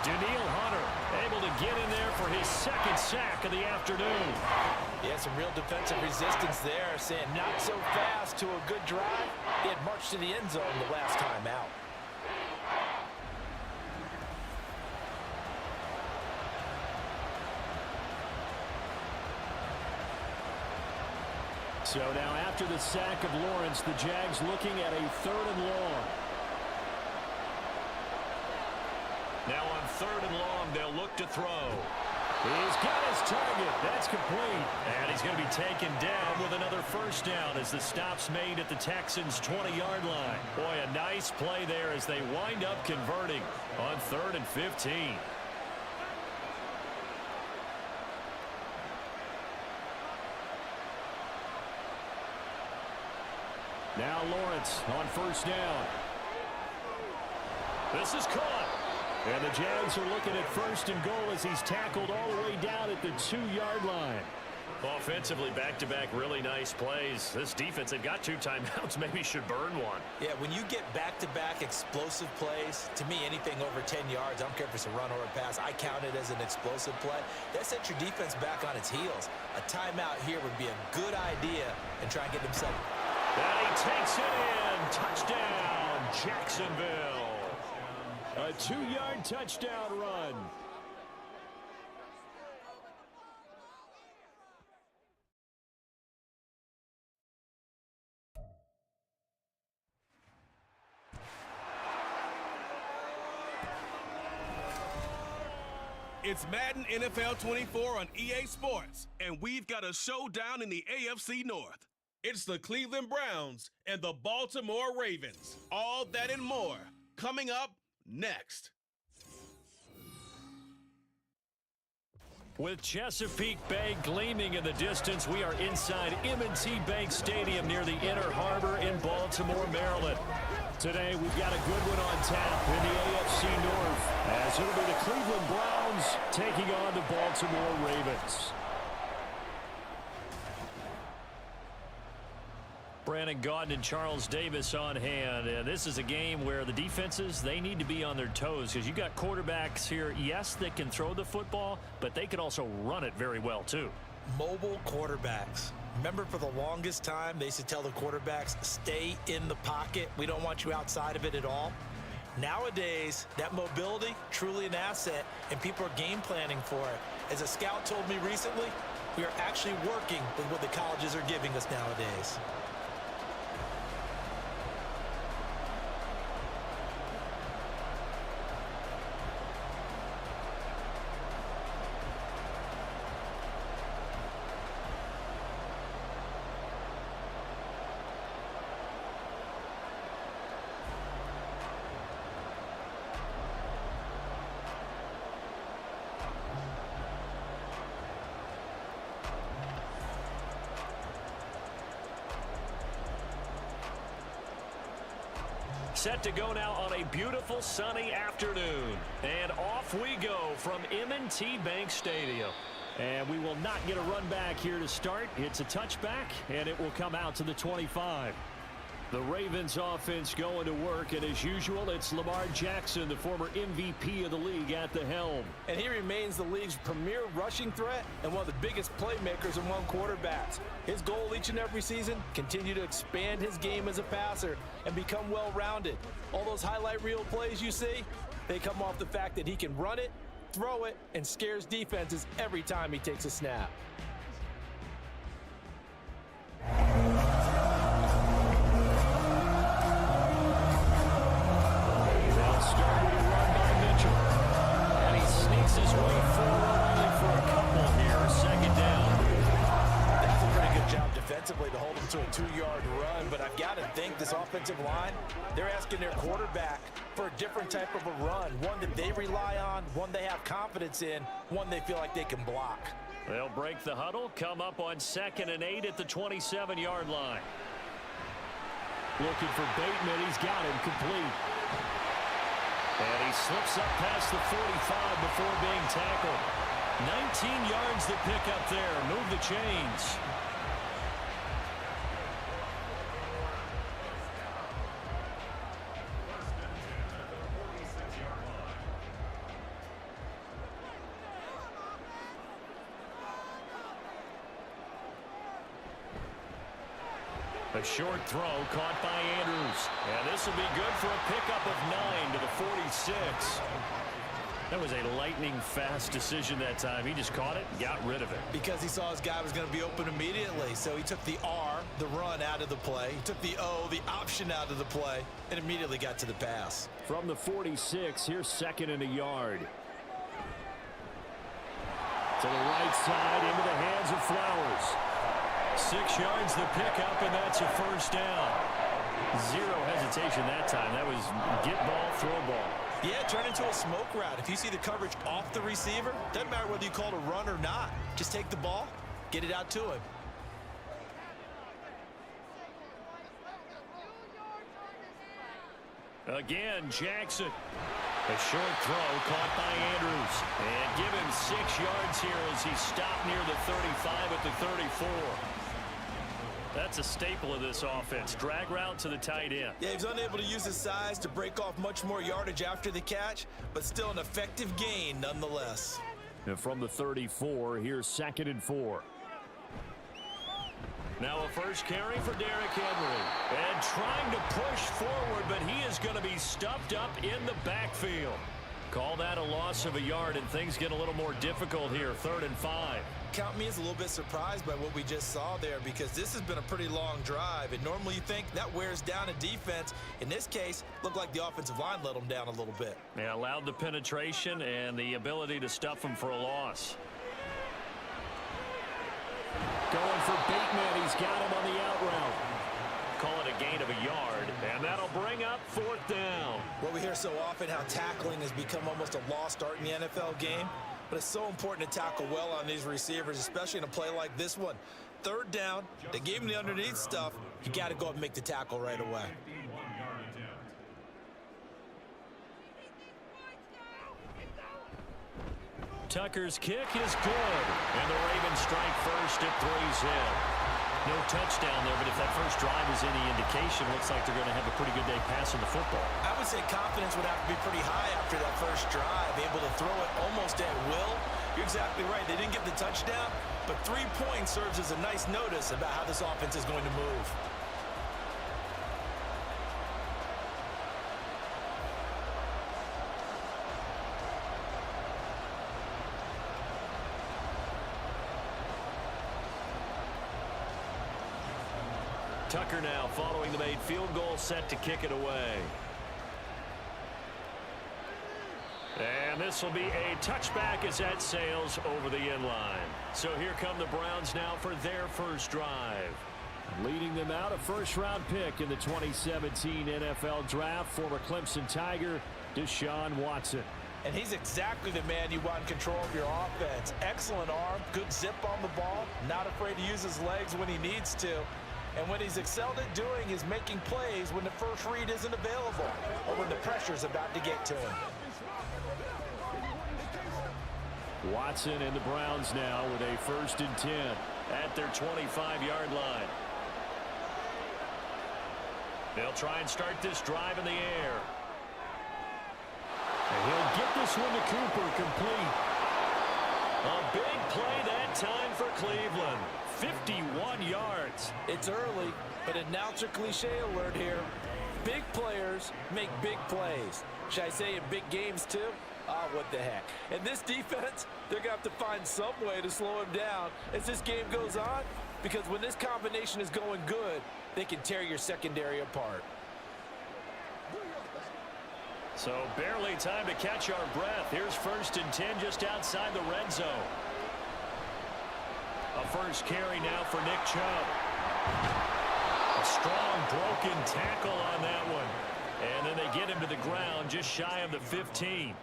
Danielle Hunter able to get in there for his 2nd sack of the afternoon. Yeah, some real defensive resistance there, saying not so fast to a good drive. He had marched to the end zone the last time out. So now after the sack of Lawrence, the Jags looking at a 3rd and long. Now on 3rd and long, they'll look to throw. He's got his target. That's complete. And he's going to be taken down with another 1st down as the stop's made at the Texans' 20-yard line. Boy, a nice play there as they wind up converting on 3rd and 15. Now Lawrence on 1st down. This is caught. And the Jags are looking at 1st and goal as he's tackled all the way down at the 2-yard line. Offensively, back-to-back really nice plays. This defense, they've got 2 timeouts, maybe should burn one. Yeah, when you get back-to-back explosive plays, to me, anything over 10 yards, I don't care if it's a run or a pass, I count it as an explosive play. That sets your defense back on its heels. A timeout here would be a good idea and try and get themselves. And he takes it in. Touchdown, Jacksonville. A 2-yard touchdown run. It's Madden NFL 24 on EA Sports, and we've got a showdown in the AFC North. It's the Cleveland Browns and the Baltimore Ravens. All that and more coming up next. With Chesapeake Bay gleaming in the distance, we are inside M&T Bank Stadium near the Inner Harbor in Baltimore, Maryland. Today, we've got a good one on tap in the AFC North, as it'll be the Cleveland Browns taking on the Baltimore Ravens. Brandon Gaudin and Charles Davis on hand. And this is a game where the defenses, they need to be on their toes because you got quarterbacks here, yes, that can throw the football, but they can also run it very well, too. Mobile quarterbacks. Remember, for the longest time, they used to tell the quarterbacks, stay in the pocket. We don't want you outside of it at all. Nowadays, that mobility, truly an asset, and people are game planning for it. As a scout told me recently, we are actually working with what the colleges are giving us nowadays. Set to go now on a beautiful sunny afternoon. And off we go from M&T Bank Stadium. And we will not get a run back here to start. It's a touchback, and it will come out to the 25. The Ravens offense going to work, and as usual, it's Lamar Jackson, the former MVP of the league, at the helm. And he remains the league's premier rushing threat and one of the biggest playmakers among quarterbacks. His goal each and every season, continue to expand his game as a passer and become well-rounded. All those highlight reel plays you see, they come off the fact that he can run it, throw it, and scares defenses every time he takes a snap. To hold him to a 2-yard run, but I've got to think this offensive line, they're asking their quarterback for a different type of a run, one that they rely on, one they have confidence in, one they feel like they can block. They'll break the huddle, come up on 2nd and 8 at the 27-yard line. Looking for Bateman, he's got him complete. And he slips up past the 45 before being tackled. 19 yards to pick up there, move the chains. A short throw caught by Andrews. And this will be good for a pickup of 9 to the 46. That was a lightning-fast decision that time. He just caught it and got rid of it. Because he saw his guy was going to be open immediately. So he took the R, the run, out of the play. He took the O, the option, out of the play, and immediately got to the pass. From the 46, here's 2nd and a yard. To the right side, into the hands of Flowers. 6 yards to pick up, and that's a first down. Zero hesitation that time. That was get ball, throw ball. Yeah, turn into a smoke route. If you see the coverage off the receiver, doesn't matter whether you call it a run or not. Just take the ball, get it out to him. Again, Jackson. A short throw caught by Andrews. And give him 6 yards here as he stopped near the 35 at the 34. That's a staple of this offense. Drag route to the tight end. Yeah, he's unable to use his size to break off much more yardage after the catch, but still an effective gain nonetheless. And from the 34, here's 2nd and 4. Now a first carry for Derrick Henry. And trying to push forward, but he is going to be stuffed up in the backfield. Call that a loss of a yard, and things get a little more difficult here. 3rd and 5. Count me as a little bit surprised by what we just saw there, because this has been a pretty long drive, and normally you think that wears down a defense. In this case, looked like the offensive line let them down a little bit. Yeah, allowed the penetration and the ability to stuff them for a loss. Going for Bateman. He's got him on the out route. Call it a gain of a yard, and that'll bring up 4th down. Well, we hear so often how tackling has become almost a lost art in the NFL game, but it's so important to tackle well on these receivers, especially in a play like this one. 3rd down, they gave him the underneath stuff. You got to go up and make the tackle right away. Tucker's kick is good, and the Ravens strike first. It 3's in. No touchdown there, but if that first drive is any indication, looks like they're going to have a pretty good day passing the football. I would say confidence would have to be pretty high after that first drive, able to throw it almost at will. You're exactly right. They didn't get the touchdown, but 3 points serves as a nice notice about how this offense is going to move. Tucker now following the made field goal, set to kick it away. And this will be a touchback as that sails over the end line. So here come the Browns now for their first drive. Leading them out, a first-round pick in the 2017 NFL Draft, former Clemson Tiger, Deshaun Watson. And he's exactly the man you want in control of your offense. Excellent arm, good zip on the ball, not afraid to use his legs when he needs to. And what he's excelled at doing is making plays when the first read isn't available or when the pressure's about to get to him. Watson and the Browns now with a 1st and 10 at their 25-yard line. They'll try and start this drive in the air. And he'll get this one to Cooper, complete. A big play that time for Cleveland. 51 yards. It's early, but announcer cliche alert here. Big players make big plays. Should I say in big games too? Oh, what the heck. And this defense, they're going to have to find some way to slow him down as this game goes on, because when this combination is going good, they can tear your secondary apart. So barely time to catch our breath. Here's 1st and 10 just outside the red zone. A first carry now for Nick Chubb. A strong broken tackle on that one. And then they get him to the ground just shy of the 15.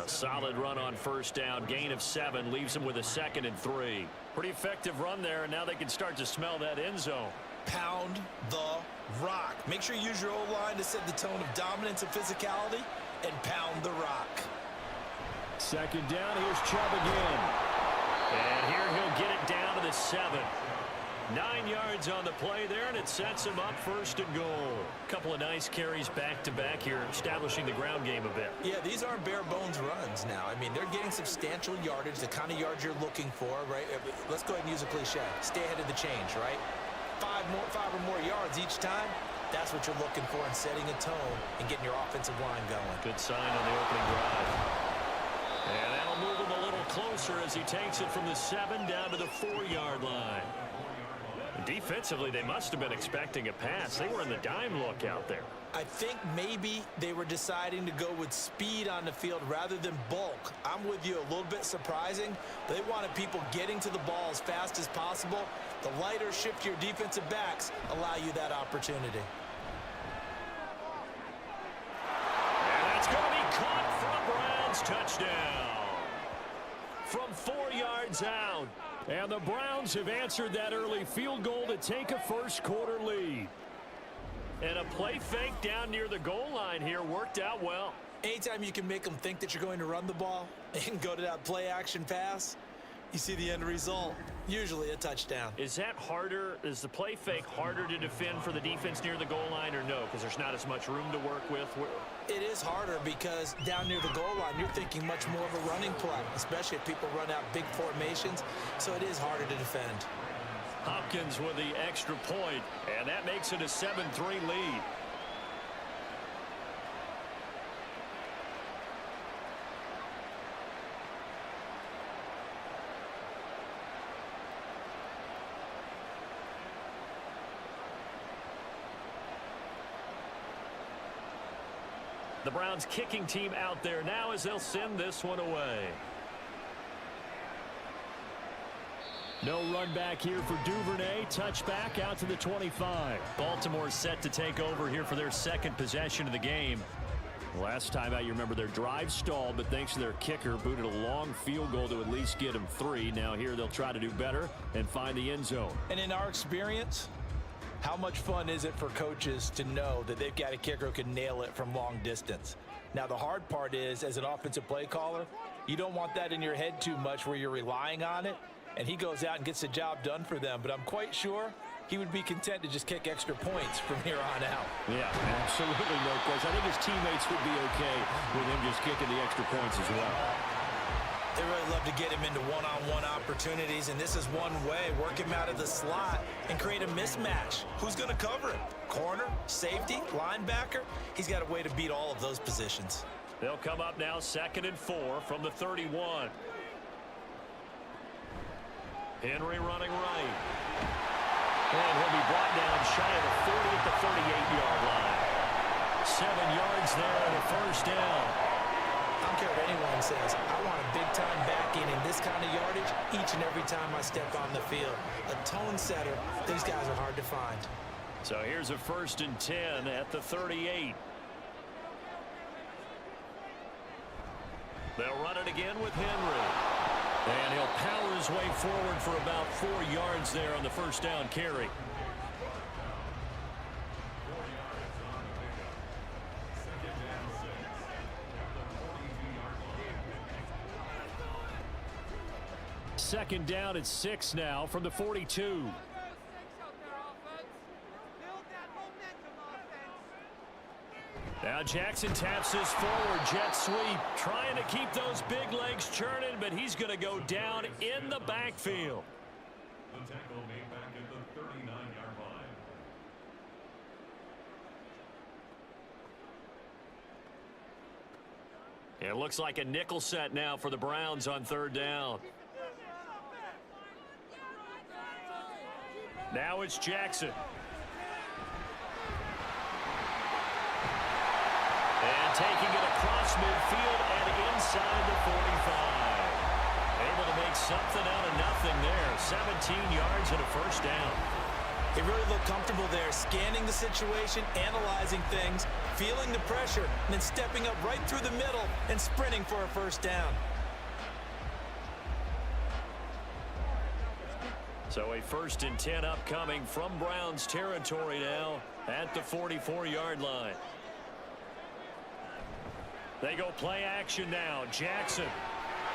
A solid run on 1st down. Gain of 7 leaves him with a 2nd and 3. Pretty effective run there, and now they can start to smell that end zone. Pound the rock. Make sure you use your O-line to set the tone of dominance and physicality, and pound the rock. 2nd down, here's Chubb again. And here he'll get it down to the 7. 9 yards on the play there, and it sets him up 1st and goal. A couple of nice carries back-to-back here, establishing the ground game a bit. Yeah, these aren't bare-bones runs now. I mean, they're getting substantial yardage, the kind of yards you're looking for, right? Let's go ahead and use a cliche. Stay ahead of the change, right? 5 or more yards each time, that's what you're looking for in setting a tone and getting your offensive line going. Good sign on the opening drive. And that'll move him a little closer as he takes it from the 7 down to the 4-yard line. Defensively, they must have been expecting a pass. They were in the dime look out there. I think maybe they were deciding to go with speed on the field rather than bulk. I'm with you, a little bit surprising. They wanted people getting to the ball as fast as possible. The lighter, shiftier defensive backs allow you that opportunity. And that's going to be caught for a Browns touchdown. From 4 yards out. And the Browns have answered that early field goal to take a first-quarter lead. And a play fake down near the goal line here worked out well. Anytime you can make them think that you're going to run the ball and go to that play-action pass, you see the end result, usually a touchdown. Is that harder? Is the play fake harder to defend for the defense near the goal line, or no? Because there's not as much room to work with. It is harder because down near the goal line, you're thinking much more of a running play, especially if people run out big formations. So it is harder to defend. Hopkins with the extra point, and that makes it a 7-3 lead. The Browns kicking team out there now as they'll send this one away. No run back here for Duvernay. Touchback out to the 25. Baltimore set to take over here for their second possession of the game. Last time out, you remember their drive stalled, but thanks to their kicker, booted a long field goal to at least get them 3. Now here they'll try to do better and find the end zone. And in our experience, how much fun is it for coaches to know that they've got a kicker who can nail it from long distance? Now, the hard part is, as an offensive play caller, you don't want that in your head too much where you're relying on it, and he goes out and gets the job done for them. But I'm quite sure he would be content to just kick extra points from here on out. Yeah, absolutely no question. I think his teammates would be okay with him just kicking the extra points as well. They really love to get him into one-on-one opportunities, and this is one way. Work him out of the slot and create a mismatch. Who's going to cover him? Corner, safety, linebacker? He's got a way to beat all of those positions. They'll come up now 2nd and 4 from the 31. Henry running right. And he'll be brought down shy of the 40 at the 38-yard line. 7 yards there and a first down. I don't care what anyone says. I want a big-time backing in this kind of yardage each and every time I step on the field. A tone setter. These guys are hard to find. So here's a 1st and 10 at the 38. They'll run it again with Henry. And he'll power his way forward for about 4 yards there on the first down carry. Second down at 6 now from the 42. Now Jackson taps this forward jet sweep, trying to keep those big legs churning, but he's going to go down in the backfield. The tackle made back at the 39-yard line. It looks like a nickel set now for the Browns on 3rd down. Now it's Jackson. And taking it across midfield and inside the 45. Able to make something out of nothing there. 17 yards and a first down. He really looked comfortable there, scanning the situation, analyzing things, feeling the pressure, and then stepping up right through the middle and sprinting for a first down. So a 1st and 10 upcoming from Browns territory now at the 44-yard line. They go play action now. Jackson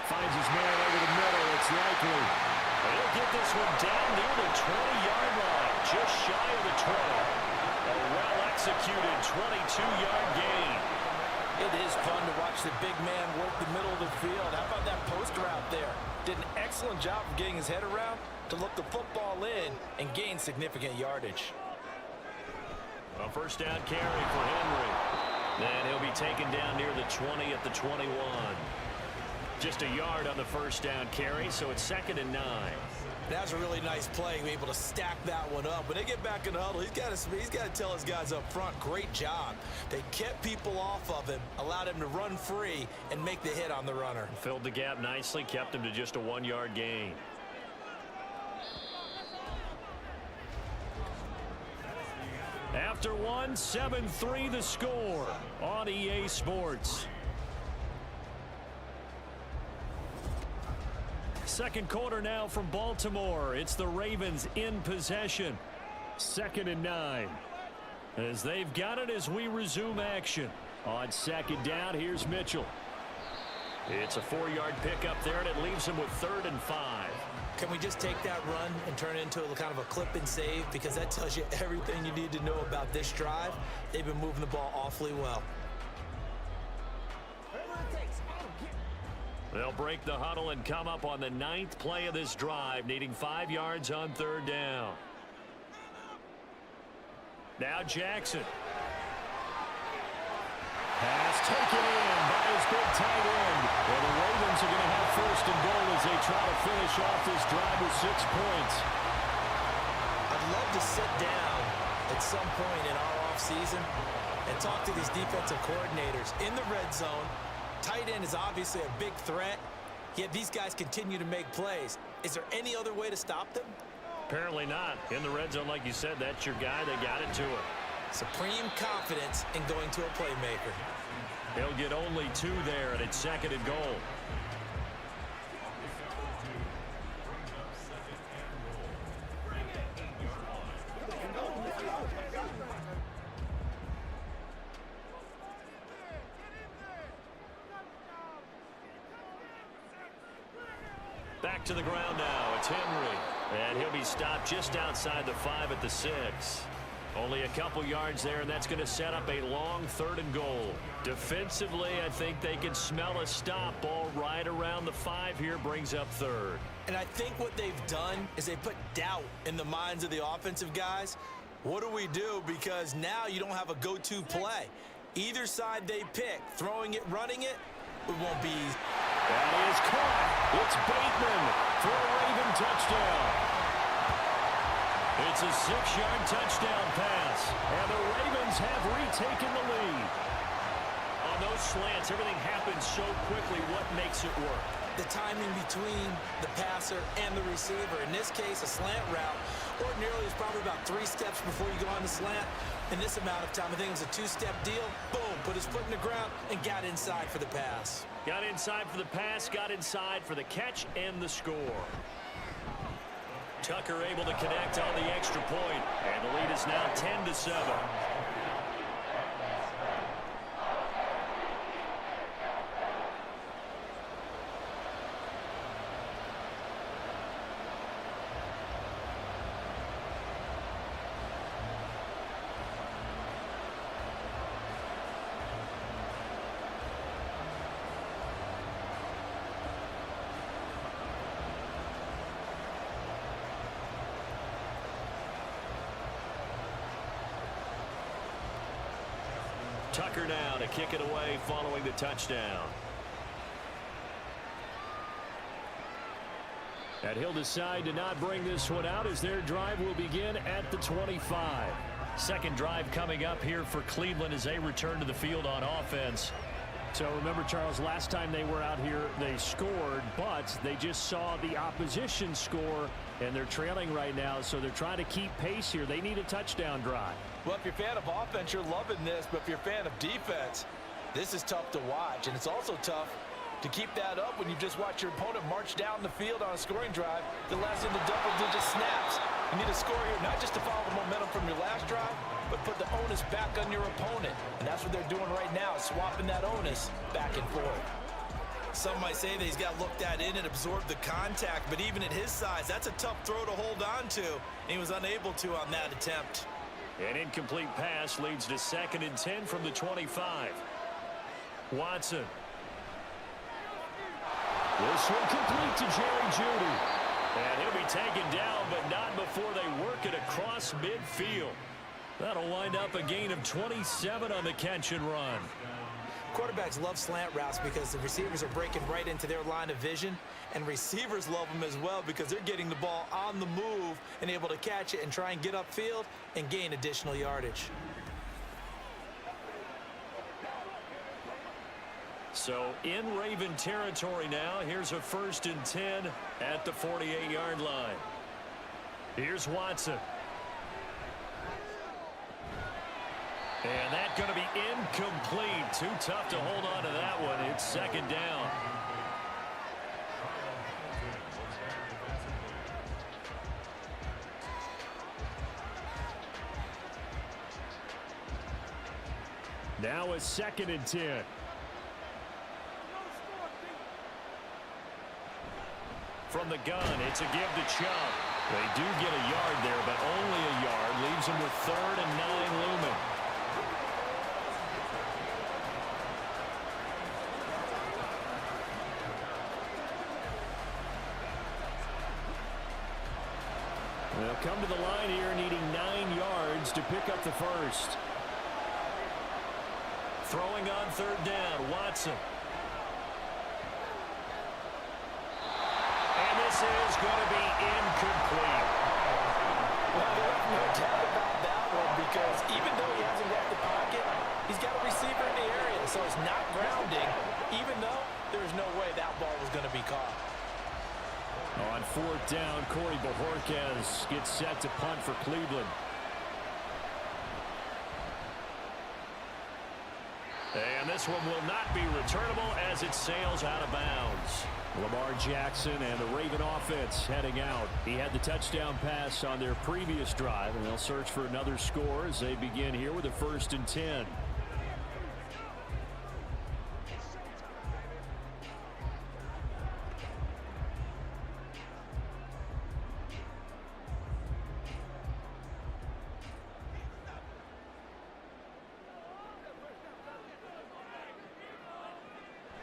finds his man over the middle. It's likely. He'll get this one down near the 20-yard line, just shy of the 20. A well-executed 22-yard gain. It is fun to watch the big man work the middle of the field. How about that post route there? Did an excellent job of getting his head around to look the football in and gain significant yardage. A first down carry for Henry. Then he'll be taken down near the 20 at the 21. Just a yard on the first down carry, so it's 2nd and 9. That was a really nice play, able to stack that one up. When they get back in the huddle, he's got to tell his guys up front, great job. They kept people off of him, allowed him to run free and make the hit on the runner. Filled the gap nicely, kept him to just a 1-yard gain. After one, 7-3 the score on EA Sports. Second quarter now from Baltimore. It's the Ravens in possession. 2nd and 9. As they've got it as we resume action. On 2nd down, here's Mitchell. It's a 4-yard pickup there, and it leaves him with 3rd and 5. Can we just take that run and turn it into a kind of a clip and save? Because that tells you everything you need to know about this drive. They've been moving the ball awfully well. They'll break the huddle and come up on the 9th play of this drive, needing 5 yards on 3rd down. Now Jackson. Pass taken in by his big tight end. Well, the Ravens are going to have 1st and goal as they try to finish off this drive with 6 points. I'd love to sit down at some point in our offseason and talk to these defensive coordinators. In the red zone, tight end is obviously a big threat, yet these guys continue to make plays. Is there any other way to stop them? Apparently not. In the red zone, like you said, that's your guy. They got it to him. Supreme confidence in going to a playmaker. They'll get only 2 there, and it's 2nd and goal. Back to the ground now. It's Henry. And he'll be stopped just outside the 5 at the 6. Only a couple yards there, and that's going to set up a long 3rd and goal. Defensively, I think they can smell a stop. Ball right around the 5 here, brings up 3rd. And I think what they've done is they put doubt in the minds of the offensive guys. What do we do? Because now you don't have a go-to play. Either side they pick, throwing it, running it, it won't be easy. That is caught. It's Bateman for a Raven touchdown. It's a 6-yard touchdown pass, and the Ravens have retaken the lead. On those slants, everything happens so quickly. What makes it work? The timing between the passer and the receiver. In this case, a slant route ordinarily is probably about 3 steps before you go on the slant. In this amount of time, I think it was a 2-step deal. Boom, put his foot in the ground and got inside for the pass. Got inside for the pass, got inside for the catch and the score. Tucker able to connect on the extra point, and the lead is now 10-7. Tucker now to kick it away following the touchdown. And he'll decide to not bring this one out as their drive will begin at the 25. Second drive coming up here for Cleveland as they return to the field on offense. So remember, Charles, last time they were out here, they scored, but they just saw the opposition score, and they're trailing right now, so they're trying to keep pace here. They need a touchdown drive. Well, if you're a fan of offense, you're loving this, but if you're a fan of defense, this is tough to watch, and it's also tough to keep that up when you just watch your opponent march down the field on a scoring drive that lasts into double-digit snaps. You need to score here not just to follow the momentum from your last drive, but put the onus back on your opponent. And that's what they're doing right now, swapping that onus back and forth. Some might say that he's got to look that in and absorb the contact, but even at his size, that's a tough throw to hold on to. And he was unable to on that attempt. An incomplete pass leads to 2nd and 10 from the 25. Watson. This one complete to Jerry Jeudy. And he'll be taken down, but not before they work it across midfield. That'll wind up a gain of 27 on the catch and run. Quarterbacks love slant routes because the receivers are breaking right into their line of vision, and receivers love them as well because they're getting the ball on the move and able to catch it and try and get upfield and gain additional yardage. So in Raven territory now. Here's a 1st and 10 at the 48-yard line. Here's Watson. And that's going to be incomplete. Too tough to hold on to that one. It's 2nd down. Now a 2nd and 10. From the gun, it's a give to Chubb. They do get a yard there, but only a yard. Leaves them with 3rd and 9 looming. They'll come to the line here needing 9 yards to pick up the first. Throwing on 3rd down, Watson. And this is going to be incomplete. Well, there's no doubt about that one because even though he hasn't So it's not grounding, even though there's no way that ball was going to be caught. On fourth down, Corey Bojorquez gets set to punt for Cleveland. And this one will not be returnable as it sails out of bounds. Lamar Jackson and the Raven offense heading out. He had the touchdown pass on their previous drive, and they'll search for another score as they begin here with a 1st and 10.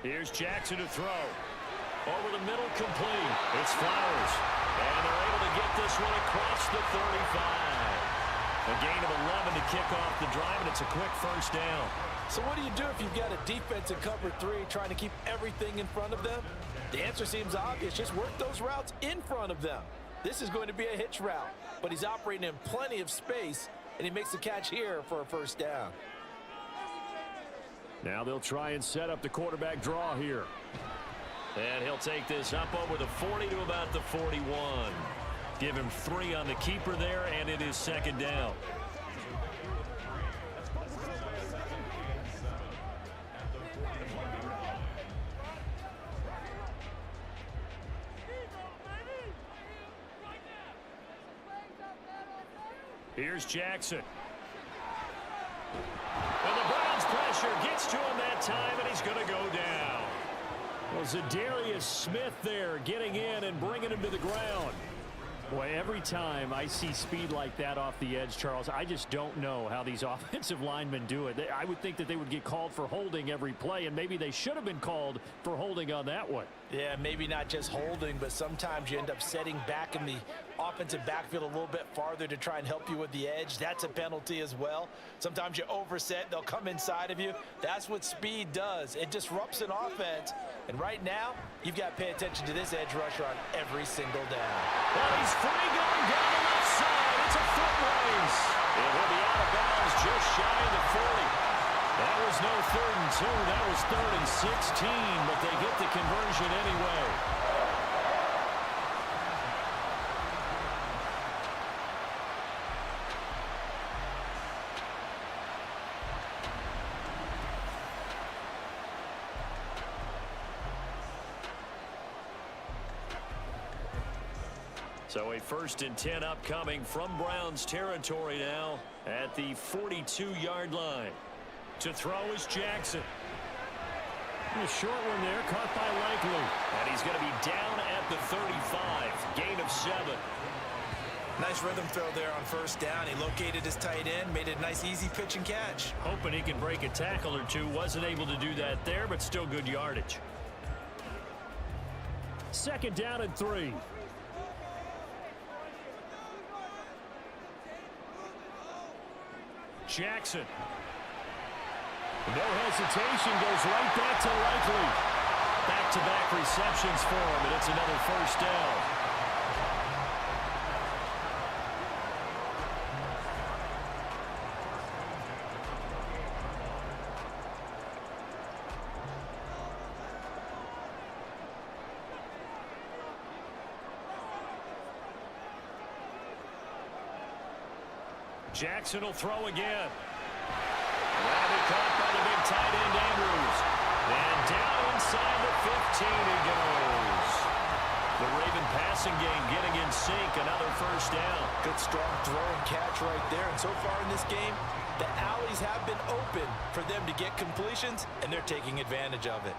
Here's Jackson to throw. Over the middle, complete. It's Flowers. And they're able to get this one across the 35. A gain of 11 to kick off the drive, and it's a quick 1st down. So what do you do if you've got a defense in cover 3 trying to keep everything in front of them? The answer seems obvious. Just work those routes in front of them. This is going to be a hitch route, but he's operating in plenty of space, and he makes the catch here for a 1st down. Now they'll try and set up the quarterback draw here. And he'll take this up over the 40 to about the 41. Give him 3 on the keeper there, and it is 2nd down. Here's Jackson. And the Browns pressure gets to him that time, and he's going to go down. Well, Zadarius Smith there getting in and bringing him to the ground. Boy, every time I see speed like that off the edge, Charles, I just don't know how these offensive linemen do it. I would think that they would get called for holding every play, and maybe they should have been called for holding on that one. Yeah, maybe not just holding, but sometimes you end up setting back in the offensive backfield a little bit farther to try and help you with the edge. That's a penalty as well. Sometimes you overset, they'll come inside of you. That's what speed does. It disrupts an offense. And right now, you've got to pay attention to this edge rusher on every single down. Well, he's free going down the left side. It's a foot race. It will be out of bounds just shy of the 40. That was no 3rd and 2. That was 3rd and 16, but they get the conversion anyway. So a 1st and 10 upcoming from Browns territory now at the 42-yard line. To throw is Jackson. A short one there, caught by Likely. And he's going to be down at the 35. Gain of 7. Nice rhythm throw there on 1st down. He located his tight end, made it a nice easy pitch and catch. Hoping he can break a tackle or two. Wasn't able to do that there, but still good yardage. 2nd down and 3. Jackson. No hesitation, goes right back to Likely. Back-to-back receptions for him, and it's another 1st down. Jackson will throw again. Rather caught by the big tight end, Andrews. And down inside the 15 he goes. The Raven passing game getting in sync, another 1st down. Good strong throw and catch right there. And so far in this game, the alleys have been open for them to get completions, and they're taking advantage of it.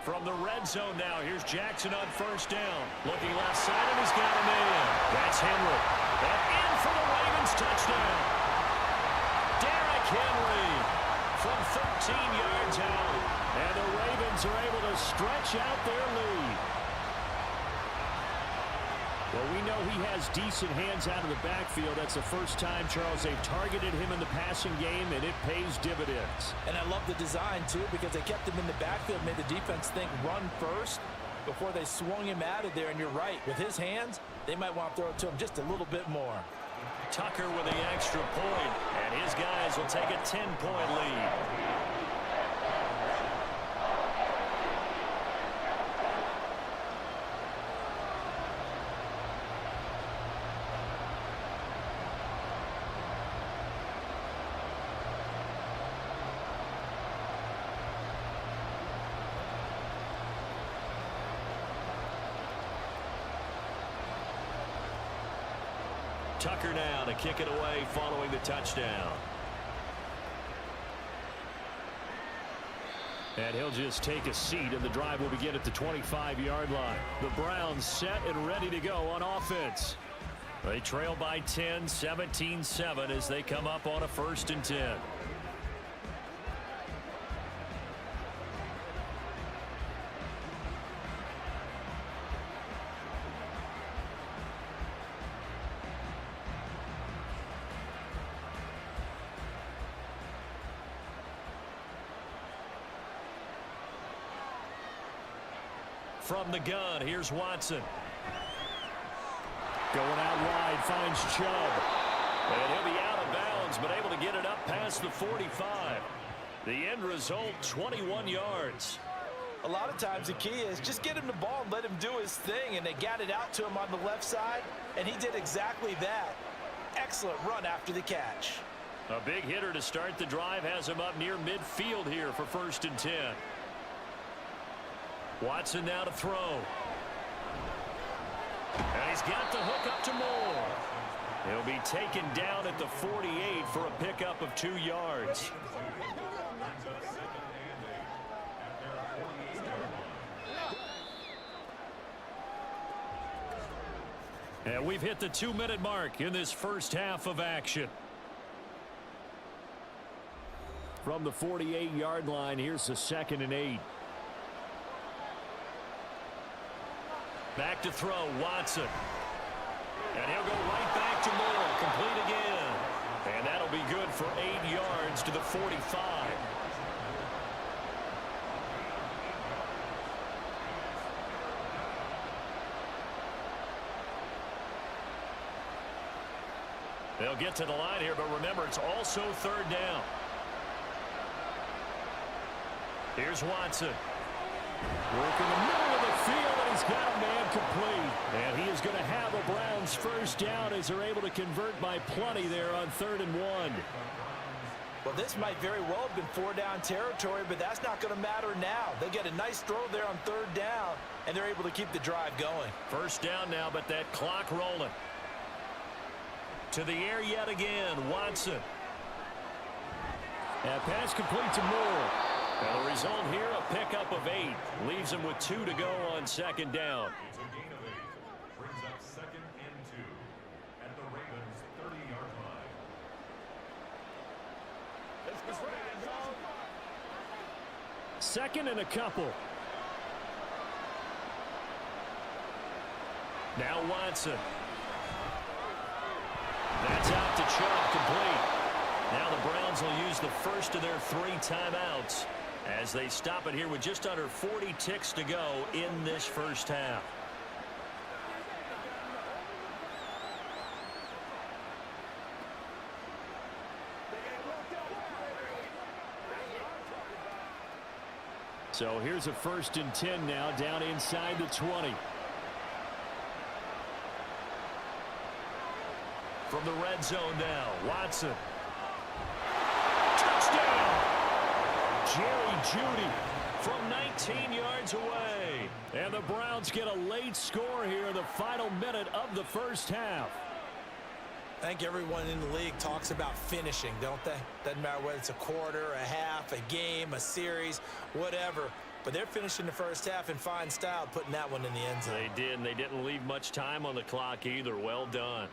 From the red zone now, here's Jackson on 1st down. Looking left side, and he's got him in. That's Henry. And in for the Ravens touchdown. Derrick Henry from 13 yards out. And the Ravens are able to stretch out their lead. Well, we know he has decent hands out of the backfield. That's the first time, Charles, they've targeted him in the passing game, and it pays dividends. And I love the design, too, because they kept him in the backfield, made the defense think run first before they swung him out of there. And you're right, with his hands, they might want to throw it to him just a little bit more. Tucker with the extra point, and his guys will take a 10-point lead. Tucker now to kick it away following the touchdown. And he'll just take a seat, and the drive will begin at the 25-yard line. The Browns set and ready to go on offense. They trail by 10, 17-7 as they come up on a 1st and 10. From the gun, here's Watson. Going out wide, finds Chubb. And he'll be out of bounds, but able to get it up past the 45. The end result, 21 yards. A lot of times the key is just get him the ball and let him do his thing, and they got it out to him on the left side, and he did exactly that. Excellent run after the catch. A big hitter to start the drive has him up near midfield here for 1st and 10. Watson now to throw. And he's got the hook up to Moore. He'll be taken down at the 48 for a pickup of 2 yards. And we've hit the 2-minute mark in this first half of action. From the 48-yard line, here's the 2nd and 8. Back to throw, Watson. And he'll go right back to Moore, complete again. And that'll be good for 8 yards to the 45. They'll get to the line here, but remember, it's also 3rd down. Here's Watson. Working the middle of the field, and he's got a man complete. And he is going to have a Browns 1st down as they're able to convert by plenty there on 3rd and 1. Well, this might very well have been 4-down territory, but that's not going to matter now. They get a nice throw there on 3rd down, and they're able to keep the drive going. 1st down now, but that clock rolling. To the air yet again, Watson. That pass complete to Moore. And the result here, a pickup of 8. Leaves him with 2 to go on 2nd down. It's a gain of 8. Brings up 2nd and 2 at the Ravens' 30-yard line. Second and a couple. Now Watson. That's out to Chubb, complete. Now the Browns will use the first of their 3 timeouts as they stop it here with just under 40 ticks to go in this first half. So here's a 1st and 10 now, down inside the 20. From the red zone now, Watson. Touchdown! Jerry Jeudy from 19 yards away. And the Browns get a late score here in the final minute of the first half. I think everyone in the league talks about finishing, don't they? Doesn't matter whether it's a quarter, a half, a game, a series, whatever. But they're finishing the first half in fine style, putting that one in the end zone. They did, and they didn't leave much time on the clock either. Well done.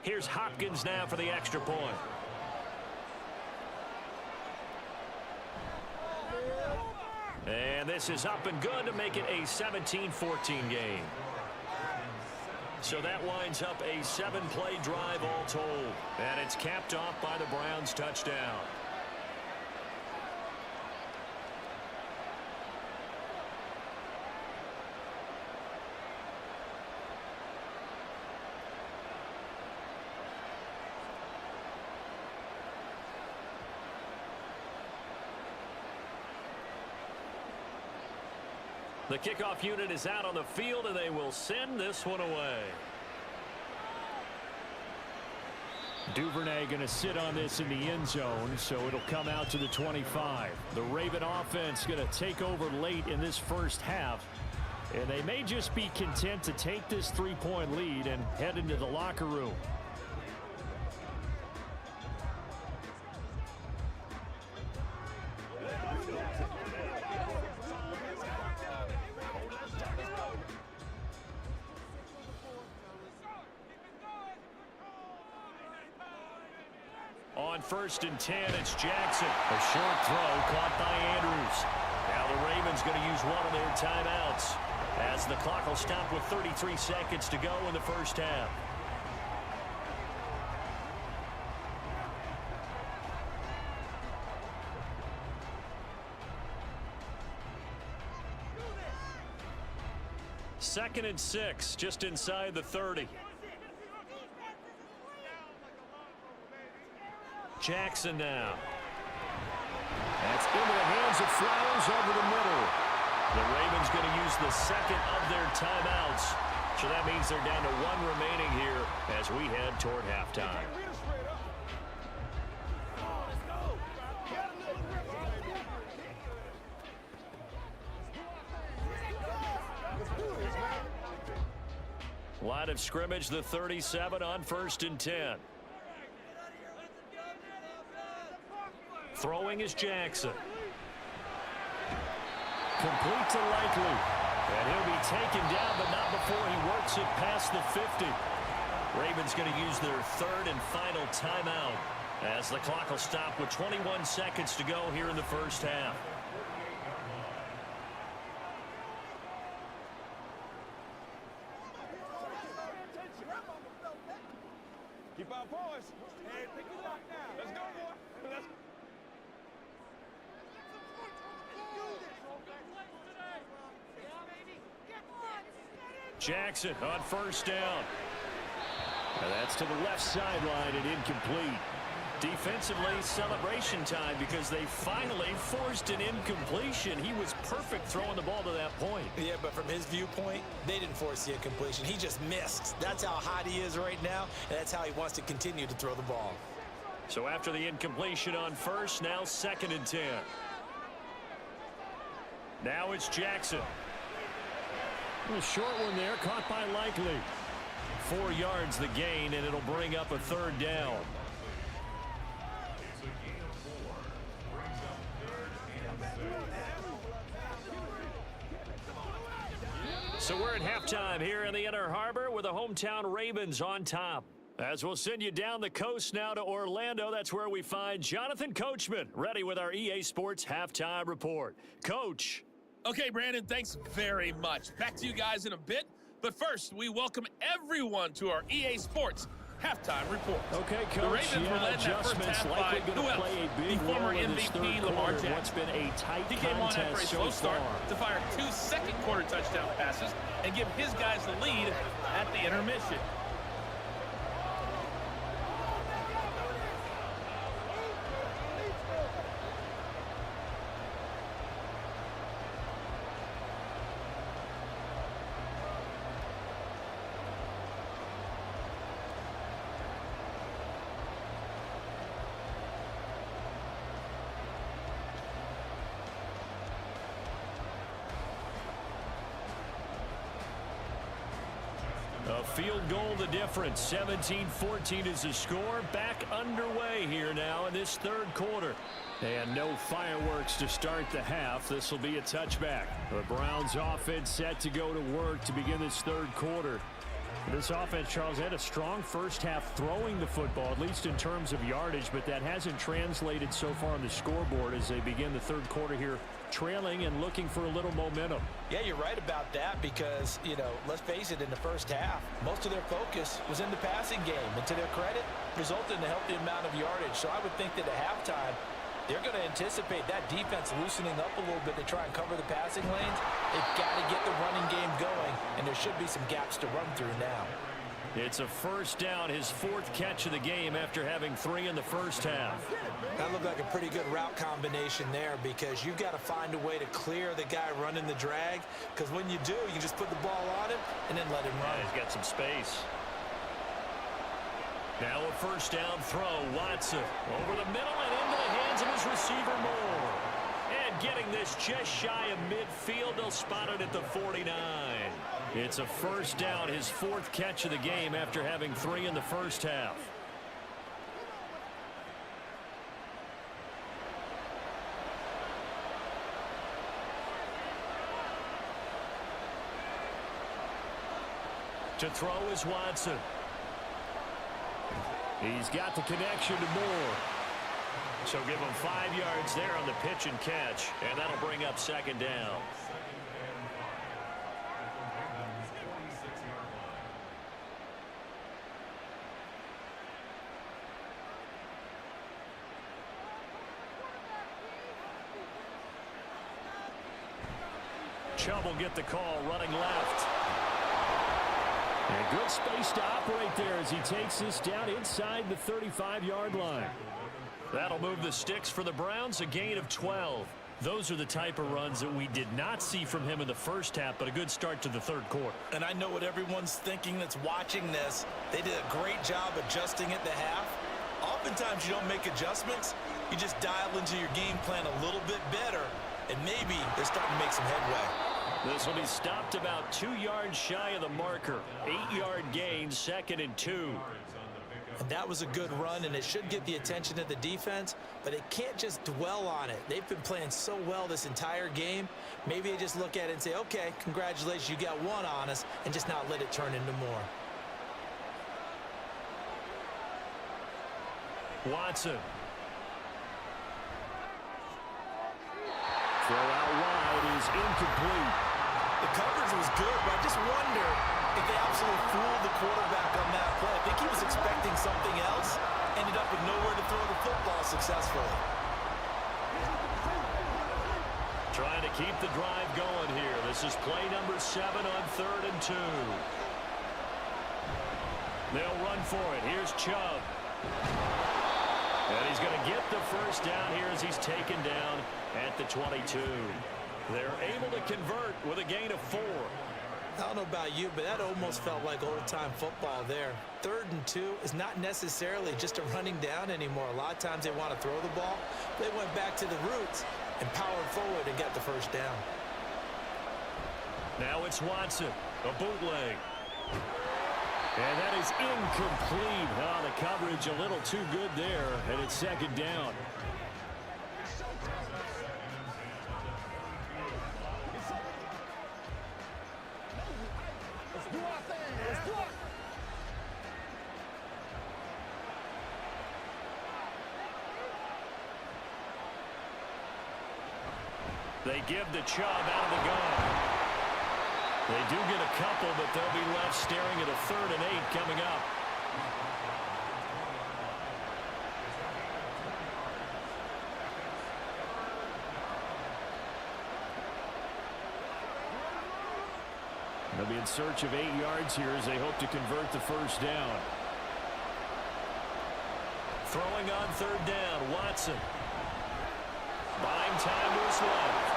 Here's Hopkins now for the extra point. And this is up and good to make it a 17-14 game. So that winds up a 7-play drive all told. And it's capped off by the Browns touchdown. The kickoff unit is out on the field, and they will send this one away. Duvernay going to sit on this in the end zone, so it'll come out to the 25. The Raven offense going to take over late in this first half, and they may just be content to take this 3-point lead and head into the locker room. On 1st and 10, it's Jackson. A short throw caught by Andrews. Now the Ravens going to use one of their timeouts as the clock will stop with 33 seconds to go in the first half. Second and 6, just inside the 30. Jackson now. That's into the hands of Flowers over the middle. The Ravens going to use the second of their timeouts. So that means they're down to 1 remaining here as we head toward halftime. Line of scrimmage, the 37 on 1st and 10. Throwing is Jackson. Complete to Likely. And he'll be taken down, but not before he works it past the 50. Ravens going to use their 3rd and final timeout as the clock will stop with 21 seconds to go here in the first half. Keep our voice. Hey, pick it up now. Let's go, boy. Let's go. Jackson on 1st down. And that's to the left sideline and incomplete. Defensively, celebration time because they finally forced an incompletion. He was perfect throwing the ball to that point. Yeah, but from his viewpoint, they didn't force the incompletion. He just missed. That's how hot he is right now, and that's how he wants to continue to throw the ball. So after the incompletion on 1st, now 2nd and 10. Now it's Jackson. A short one there, caught by Likely. 4 yards the gain, and it'll bring up a 3rd down. It's a gain of 4. Brings up 3rd and 6. So we're at halftime here in the Inner Harbor with the hometown Ravens on top. As we'll send you down the coast now to Orlando, that's where we find Jonathan Coachman, ready with our EA Sports Halftime Report. Coach. Okay, Brandon, thanks very much. Back to you guys in a bit. But first, we welcome everyone to our EA Sports Halftime Report. Okay, Coach. The Ravens were led in that first half by who else? The former MVP Lamar Jackson. What's been a tight he came on after a slow start so to fire 2 second-quarter touchdown passes and give his guys the lead at the intermission. A field goal the difference. 17-14 is the score. Back underway here now in this 3rd quarter. And no fireworks to start the half. This will be a touchback. The Browns offense set to go to work to begin this 3rd quarter. This offense, Charles, had a strong first half throwing the football, at least in terms of yardage, but that hasn't translated so far on the scoreboard as they begin the 3rd quarter here, trailing and looking for a little momentum. Yeah, you're right about that because, let's face it, in the first half, most of their focus was in the passing game. And to their credit, resulted in a healthy amount of yardage. So I would think that at halftime, they're going to anticipate that defense loosening up a little bit to try and cover the passing lanes. They've got to get the running game going, and there should be some gaps to run through now. It's a first down, his 4th catch of the game after having 3 in the first half. That looked like a pretty good route combination there because you've got to find a way to clear the guy running the drag, because when you do, you can just put the ball on him and then let him run. Yeah, he's got some space. Now a first down throw. Watson over the middle and into the hands of his receiver Moore. And getting this just shy of midfield, they'll spot it at the 49. It's a first down, his 4th catch of the game after having 3 in the first half. To throw is Watson. He's got the connection to Moore. So give him 5 yards there on the pitch and catch, and that'll bring up 2nd down. Chubb will get the call, running left. And good space to operate there as he takes this down inside the 35-yard line. That'll move the sticks for the Browns, a gain of 12. Those are the type of runs that we did not see from him in the first half, but a good start to the 3rd quarter. And I know what everyone's thinking that's watching this. They did a great job adjusting at the half. Oftentimes you don't make adjustments. You just dial into your game plan a little bit better, and maybe they're starting to make some headway. This will be stopped about 2 yards shy of the marker. 8-yard gain, 2nd and 2. And that was a good run, and it should get the attention of the defense, but it can't just dwell on it. They've been playing so well this entire game. Maybe they just look at it and say, okay, congratulations, you got 1 on us, and just not let it turn into more. Watson. Throw out wide is incomplete. The coverage was good, but I just wonder if they absolutely fooled the quarterback on that play. I think he was expecting something else, ended up with nowhere to throw the football successfully. Trying to keep the drive going here. This is play number 7 on 3rd and 2. They'll run for it. Here's Chubb. And he's going to get the first down here as he's taken down at the 22. They're able to convert with a gain of 4. I don't know about you, but that almost felt like old-time football there. 3rd and 2 is not necessarily just a running down anymore. A lot of times they want to throw the ball. They went back to the roots and powered forward and got the first down. Now it's Watson, a bootleg. And that is incomplete. Oh, the coverage a little too good there, and it's 2nd down. They give the Chubb out of the gun. They do get a couple, but they'll be left staring at a 3rd and 8 coming up. They'll be in search of 8 yards here as they hope to convert the first down. Throwing on 3rd down, Watson. Buying time to his left.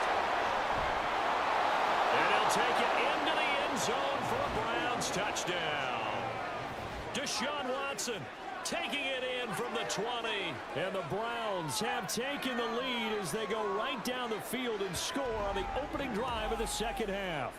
And he'll take it into the end zone for a Browns touchdown. Deshaun Watson taking it in from the 20. And the Browns have taken the lead as they go right down the field and score on the opening drive of the 2nd half.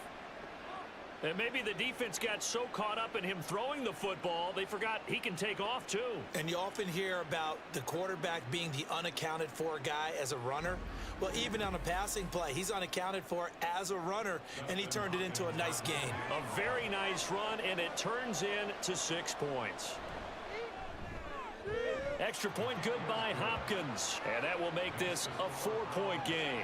And maybe the defense got so caught up in him throwing the football, they forgot he can take off too. And you often hear about the quarterback being the unaccounted for guy as a runner. Well, even on a passing play, he's unaccounted for as a runner, and he turned it into a nice gain. A very nice run, and it turns into 6 points. Extra point good by Hopkins, and that will make this a 4-point game.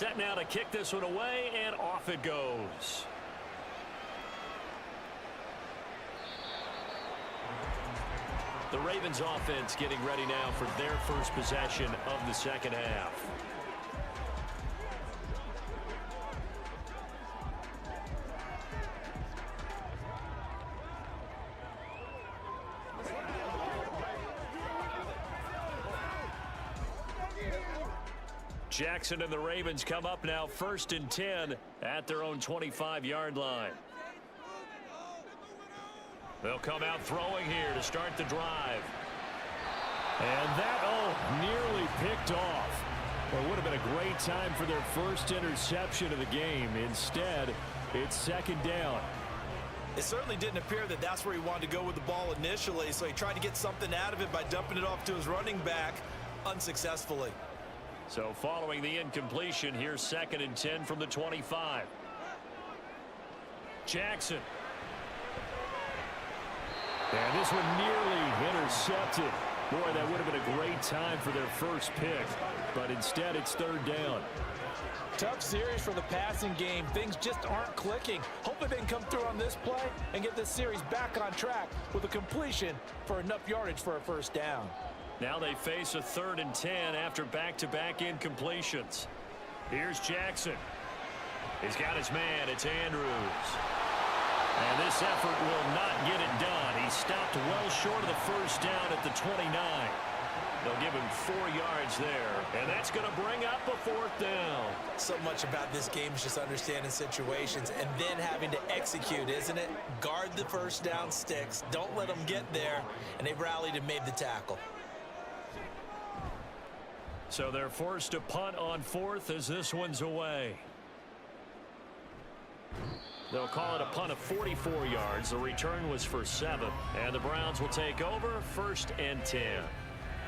set now to kick this one away, and off it goes. The Ravens offense getting ready now for their first possession of the second half. Jackson and the Ravens come up now 1st and 10 at their own 25-yard line. They'll come out throwing here to start the drive. And that, nearly picked off. Well, it would have been a great time for their first interception of the game. Instead, it's second down. It certainly didn't appear that that's where he wanted to go with the ball initially, so he tried to get something out of it by dumping it off to his running back unsuccessfully. So following the incompletion, here's 2nd and 10 from the 25. Jackson. And this one nearly intercepted. Boy, that would have been a great time for their first pick. But instead, it's 3rd down. Tough series for the passing game. Things just aren't clicking. Hopefully they can come through on this play and get this series back on track with a completion for enough yardage for a first down. Now they face a 3rd and 10 after back-to-back incompletions. Here's Jackson. He's got his man. It's Andrews. And this effort will not get it done. He stopped well short of the first down at the 29. They'll give him 4 yards there, and that's going to bring up a 4th down. So much about this game is just understanding situations and then having to execute, isn't it? Guard the first down sticks. Don't let them get there, and they rallied and made the tackle. So they're forced to punt on 4th as this one's away. They'll call it a punt of 44 yards. The return was for 7. And the Browns will take over 1st and 10.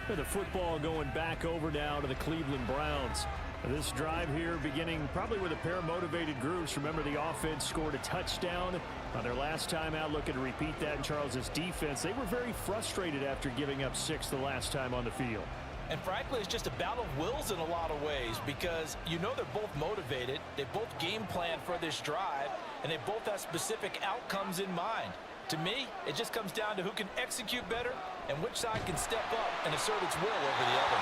And the football going back over now to the Cleveland Browns. This drive here beginning probably with a pair of motivated groups. Remember, the offense scored a touchdown on their last time out, looking to repeat that in Charles's defense. They were very frustrated after giving up 6 the last time on the field. And frankly, it's just a battle of wills in a lot of ways because you know they're both motivated. They both game plan for this drive, and they both have specific outcomes in mind. To me, it just comes down to who can execute better and which side can step up and assert its will over the other.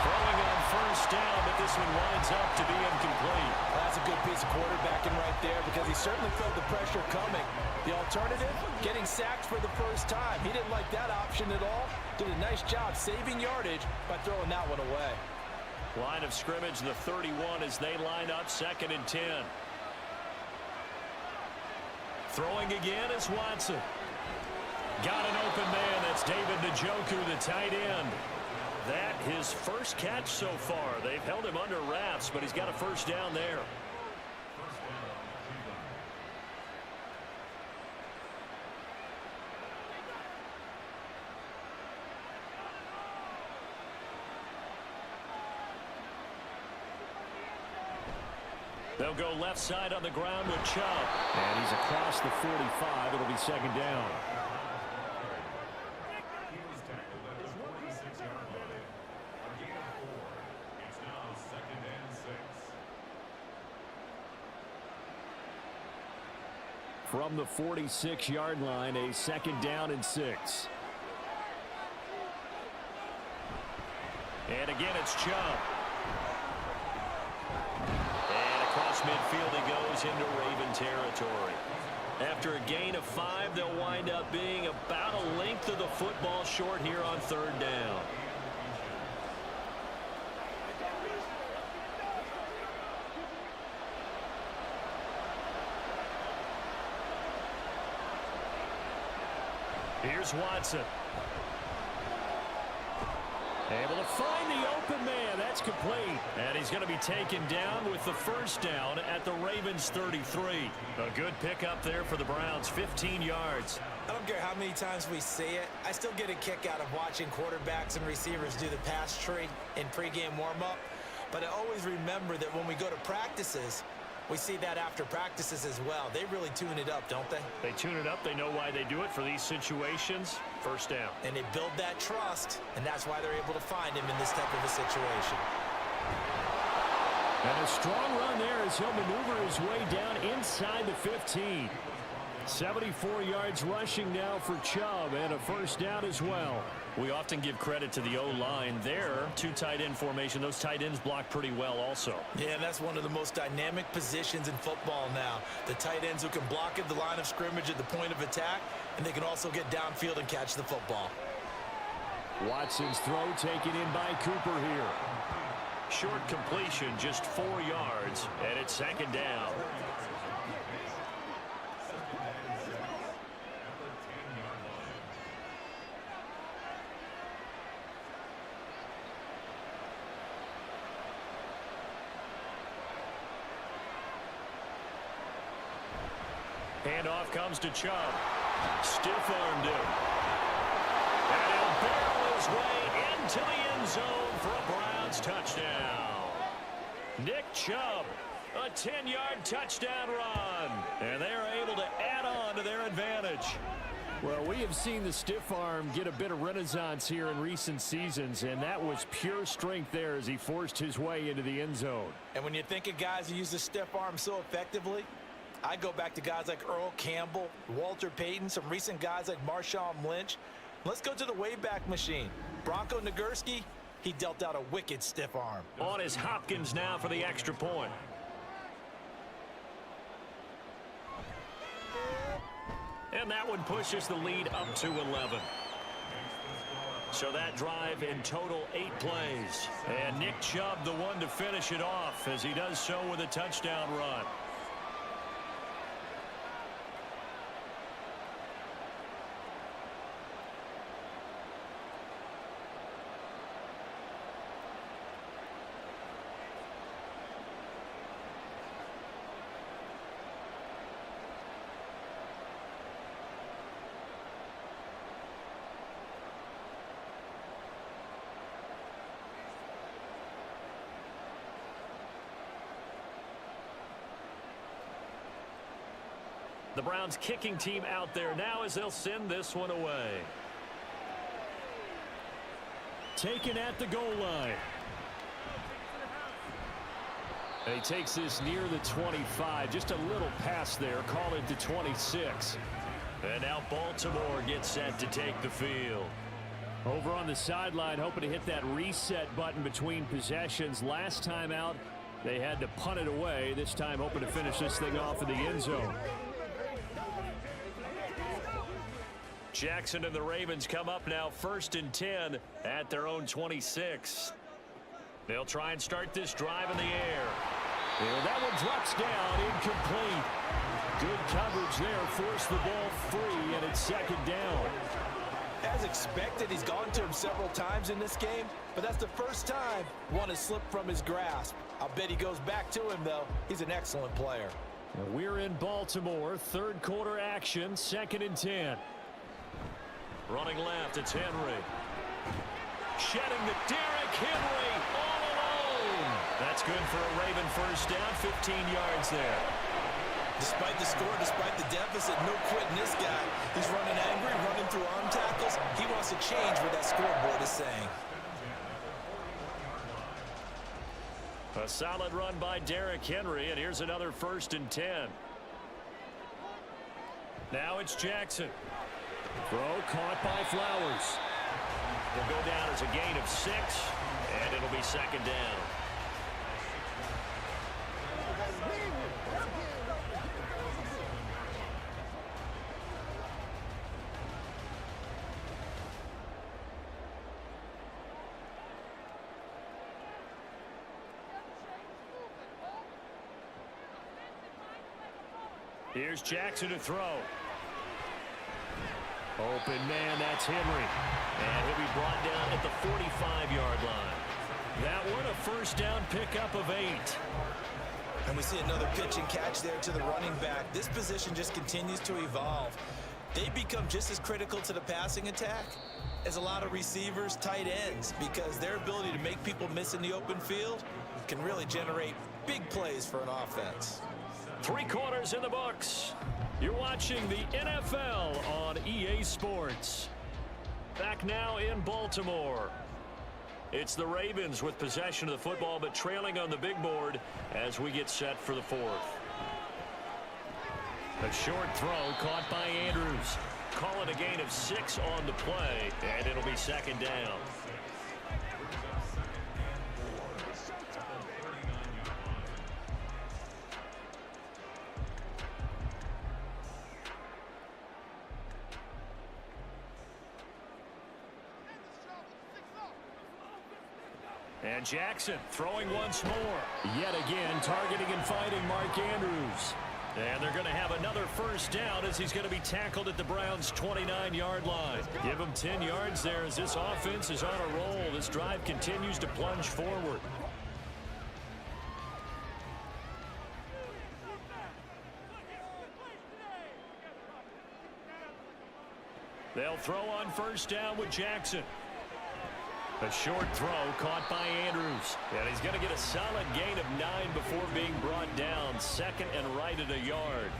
Throwing on 1st down, but this one winds up to be incomplete. That's a good piece of quarterbacking right there because he certainly felt the pressure coming. The alternative, getting sacked for the first time. He didn't like that option at all. Did a nice job saving yardage by throwing that one away. Line of scrimmage, the 31 as they line up 2nd and 10. Throwing again is Watson. Got an open man. That's David Njoku, the tight end. That his first catch so far. They've held him under wraps, but he's got a first down there. They'll go left side on the ground with Chubb. And he's across the 45. It'll be 2nd down. He was tackled at the 46-yard line. A gain of 4. It's now 2nd and 6. From the 46-yard line, a 2nd down and 6. And again, it's Chubb. Across midfield he goes into Raven territory. After a gain of 5, they'll wind up being about a length of the football short here on 3rd down. Here's Watson. Able to find the open man. That's complete. And he's going to be taken down with the first down at the Ravens 33. A good pickup there for the Browns, 15 yards. I don't care how many times we see it. I still get a kick out of watching quarterbacks and receivers do the pass tree in pregame warm-up. But I always remember that when we go to practices, we see that after practices as well. They really tune it up, don't they? They tune it up. They know why they do it for these situations. First down. And they build that trust, and that's why they're able to find him in this type of a situation. And a strong run there as he'll maneuver his way down inside the 15. 74 yards rushing now for Chubb, and a first down as well. We often give credit to the O-line there. Two tight end formation. Those tight ends block pretty well also. Yeah, and that's one of the most dynamic positions in football now. The tight ends who can block at the line of scrimmage at the point of attack, and they can also get downfield and catch the football. Watson's throw taken in by Cooper here. Short completion, just 4 yards, and it's second down. Handoff comes to Chubb. Stiff-armed him. And he'll barrel his way into the end zone for a Browns touchdown. Nick Chubb, a 10-yard touchdown run. And they're able to add on to their advantage. Well, we have seen the stiff arm get a bit of renaissance here in recent seasons, and that was pure strength there as he forced his way into the end zone. And when you think of guys who use the stiff arm so effectively, I go back to guys like Earl Campbell, Walter Payton, some recent guys like Marshawn Lynch. Let's go to the Wayback Machine. Bronco Nagurski, he dealt out a wicked stiff arm. On is Hopkins now for the extra point. And that one pushes the lead up to 11. So that drive in total 8 plays. And Nick Chubb the one to finish it off as he does so with a touchdown run. The Browns kicking team out there now as they'll send this one away. Taken at the goal line. And he takes this near the 25. Just a little pass there. Call it to 26. And now Baltimore gets set to take the field. Over on the sideline, hoping to hit that reset button between possessions. Last time out, they had to punt it away. This time hoping to finish this thing off in the end zone. Jackson and the Ravens come up now 1st and 10 at their own 26. They'll try and start this drive in the air. And that one drops down, incomplete. Good coverage there, forced the ball free, and it's second down. As expected, he's gone to him several times in this game, but that's the first time one has slipped from his grasp. I'll bet he goes back to him, though. He's an excellent player. We're in Baltimore, third quarter action, 2nd and 10. Running left, it's Henry. Shedding the Derrick Henry all alone. That's good for a Raven first down, 15 yards there. Despite the score, despite the deficit, no quitting this guy. He's running angry, running through arm tackles. He wants to change what that scoreboard is saying. A solid run by Derrick Henry, and here's another 1st and 10. Now it's Jackson. Throw caught by Flowers. Will go down as a gain of 6, and it'll be second down. Here's Jackson to throw. Open man, that's Henry. And he'll be brought down at the 45-yard line. That one a first down pickup of 8. And we see another pitch and catch there to the running back. This position just continues to evolve. They become just as critical to the passing attack as a lot of receivers, tight ends, because their ability to make people miss in the open field can really generate big plays for an offense. 3 quarters in the books. You're watching the NFL on EA Sports. Back now in Baltimore. It's the Ravens with possession of the football, but trailing on the big board as we get set for the fourth. A short throw caught by Andrews. Call it a gain of 6 on the play, and it'll be second down. And Jackson throwing once more. Yet again, targeting and fighting Mark Andrews. And they're going to have another first down as he's going to be tackled at the Browns' 29-yard line. Give him 10 yards there as this offense is on a roll. This drive continues to plunge forward. They'll throw on first down with Jackson. A short throw caught by Andrews. And he's going to get a solid gain of 9 before being brought down. Second and right at a yard.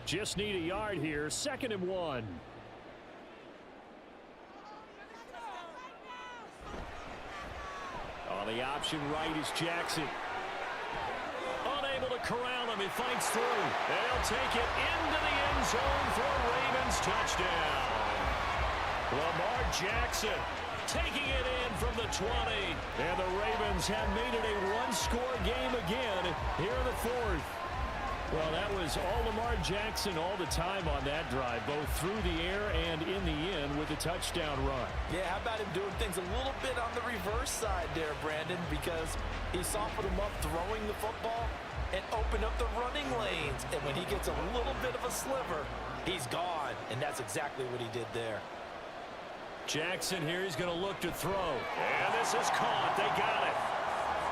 Just need a yard here. Second and 1. On the option right is Jackson. Unable to corral him. He fights through. They'll take it into the end zone for a Ravens touchdown. Lamar Jackson taking it in from the 20. And the Ravens have made it a one-score game again here in the fourth. Well, that was all Lamar Jackson all the time on that drive, both through the air and in the end with a touchdown run. Yeah, how about him doing things a little bit on the reverse side there, Brandon, because he softened him up throwing the football and opened up the running lanes. And when he gets a little bit of a sliver, he's gone. And that's exactly what he did there. Jackson here, he's going to look to throw. And this is caught. They got it.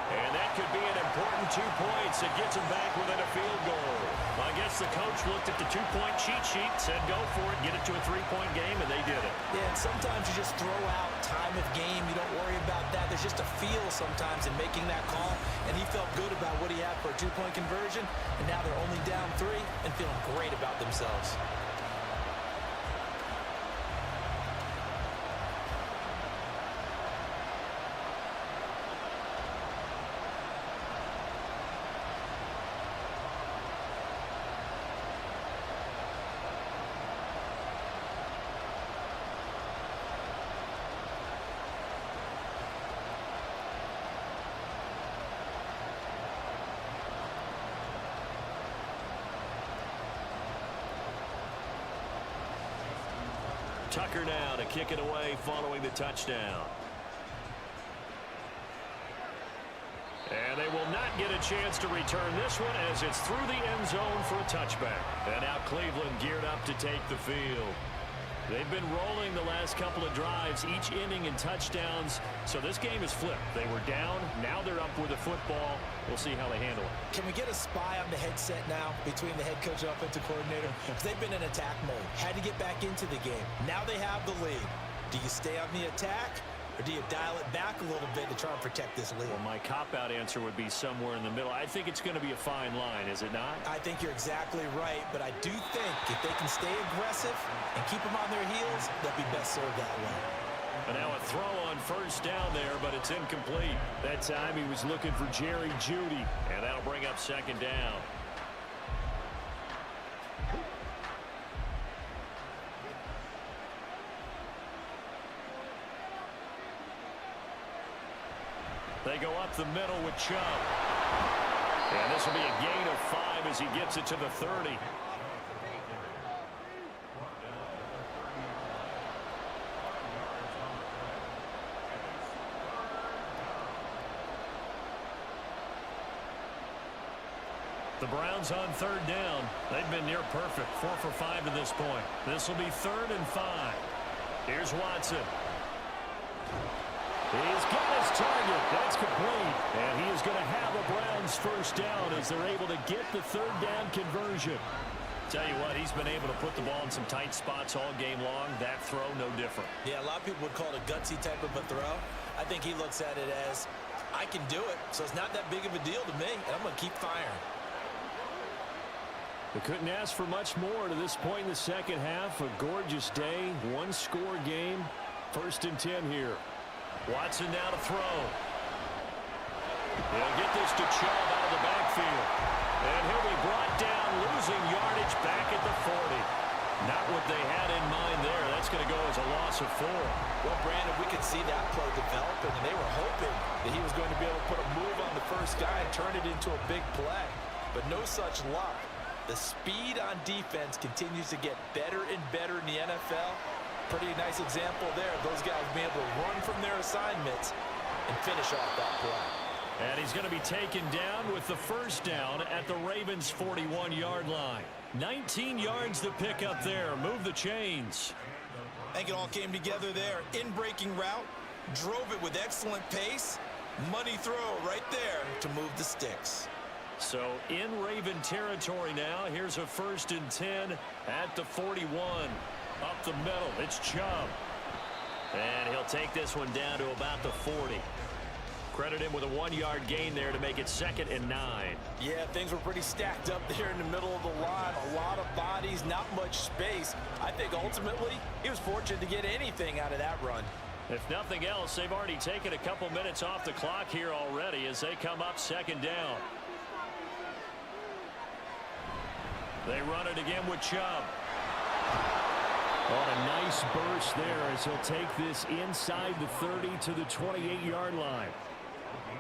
And that could be an important 2 points that gets him back within a field goal. I guess the coach looked at the 2-point cheat sheet, said go for it, get it to a 3-point game, and they did it. Yeah, and sometimes you just throw out time of game. You don't worry about that. There's just a feel sometimes in making that call, and he felt good about what he had for a 2-point conversion, and now they're only down 3 and feeling great about themselves. Tucker now to kick it away following the touchdown. And they will not get a chance to return this one as it's through the end zone for a touchback. And now Cleveland geared up to take the field. They've been rolling the last couple of drives, each ending in touchdowns. So this game is flipped. They were down. Now they're up with the football. We'll see how they handle it. Can we get a spy on the headset now between the head coach and offensive coordinator? Because they've been in attack mode. Had to get back into the game. Now they have the lead. Do you stay on the attack? Or do you dial it back a little bit to try and protect this lead? Well, my cop-out answer would be somewhere in the middle. I think it's going to be a fine line, is it not? I think you're exactly right, but I do think if they can stay aggressive and keep them on their heels, they'll be best served that way. And now a throw on first down there, but it's incomplete. That time he was looking for Jerry Jeudy, and that'll bring up second down. They go up the middle with Chubb. And this will be a gain of 5 as he gets it to the 30. The Browns on third down. They've been near perfect, 4 for 5 to this point. This will be 3rd and 5. Here's Watson. He's got his target. That's complete. And he is going to have a Browns first down as they're able to get the third down conversion. Tell you what, he's been able to put the ball in some tight spots all game long. That throw, no different. Yeah, a lot of people would call it a gutsy type of a throw. I think he looks at it as, I can do it, so it's not that big of a deal to me, and I'm going to keep firing. They couldn't ask for much more to this point in the second half. A gorgeous day, one-score game. 1st and 10 here. Watson now to throw. He'll get this to Chubb out of the backfield. And he'll be brought down, losing yardage back at the 40. Not what they had in mind there. That's going to go as a loss of 4. Well, Brandon, we could see that play developing, and they were hoping that he was going to be able to put a move on the first guy and turn it into a big play. But no such luck. The speed on defense continues to get better and better in the NFL. Pretty nice example there of those guys being able to run from their assignments and finish off that play. And he's going to be taken down with the first down at the Ravens' 41-yard line. 19 yards to pick up there. Move the chains. I think it all came together there. In-breaking route, drove it with excellent pace. Money throw right there to move the sticks. So in Raven territory now. Here's a 1st and 10 at the 41. Up the middle, it's Chubb. And he'll take this one down to about the 40. Credit him with a 1-yard gain there to make it 2nd and 9. Yeah, things were pretty stacked up there in the middle of the line. A lot of bodies, not much space. I think ultimately he was fortunate to get anything out of that run. If nothing else, they've already taken a couple minutes off the clock here already as they come up 2nd down. They run it again with Chubb. On a nice burst there as he'll take this inside the 30 to the 28-yard line.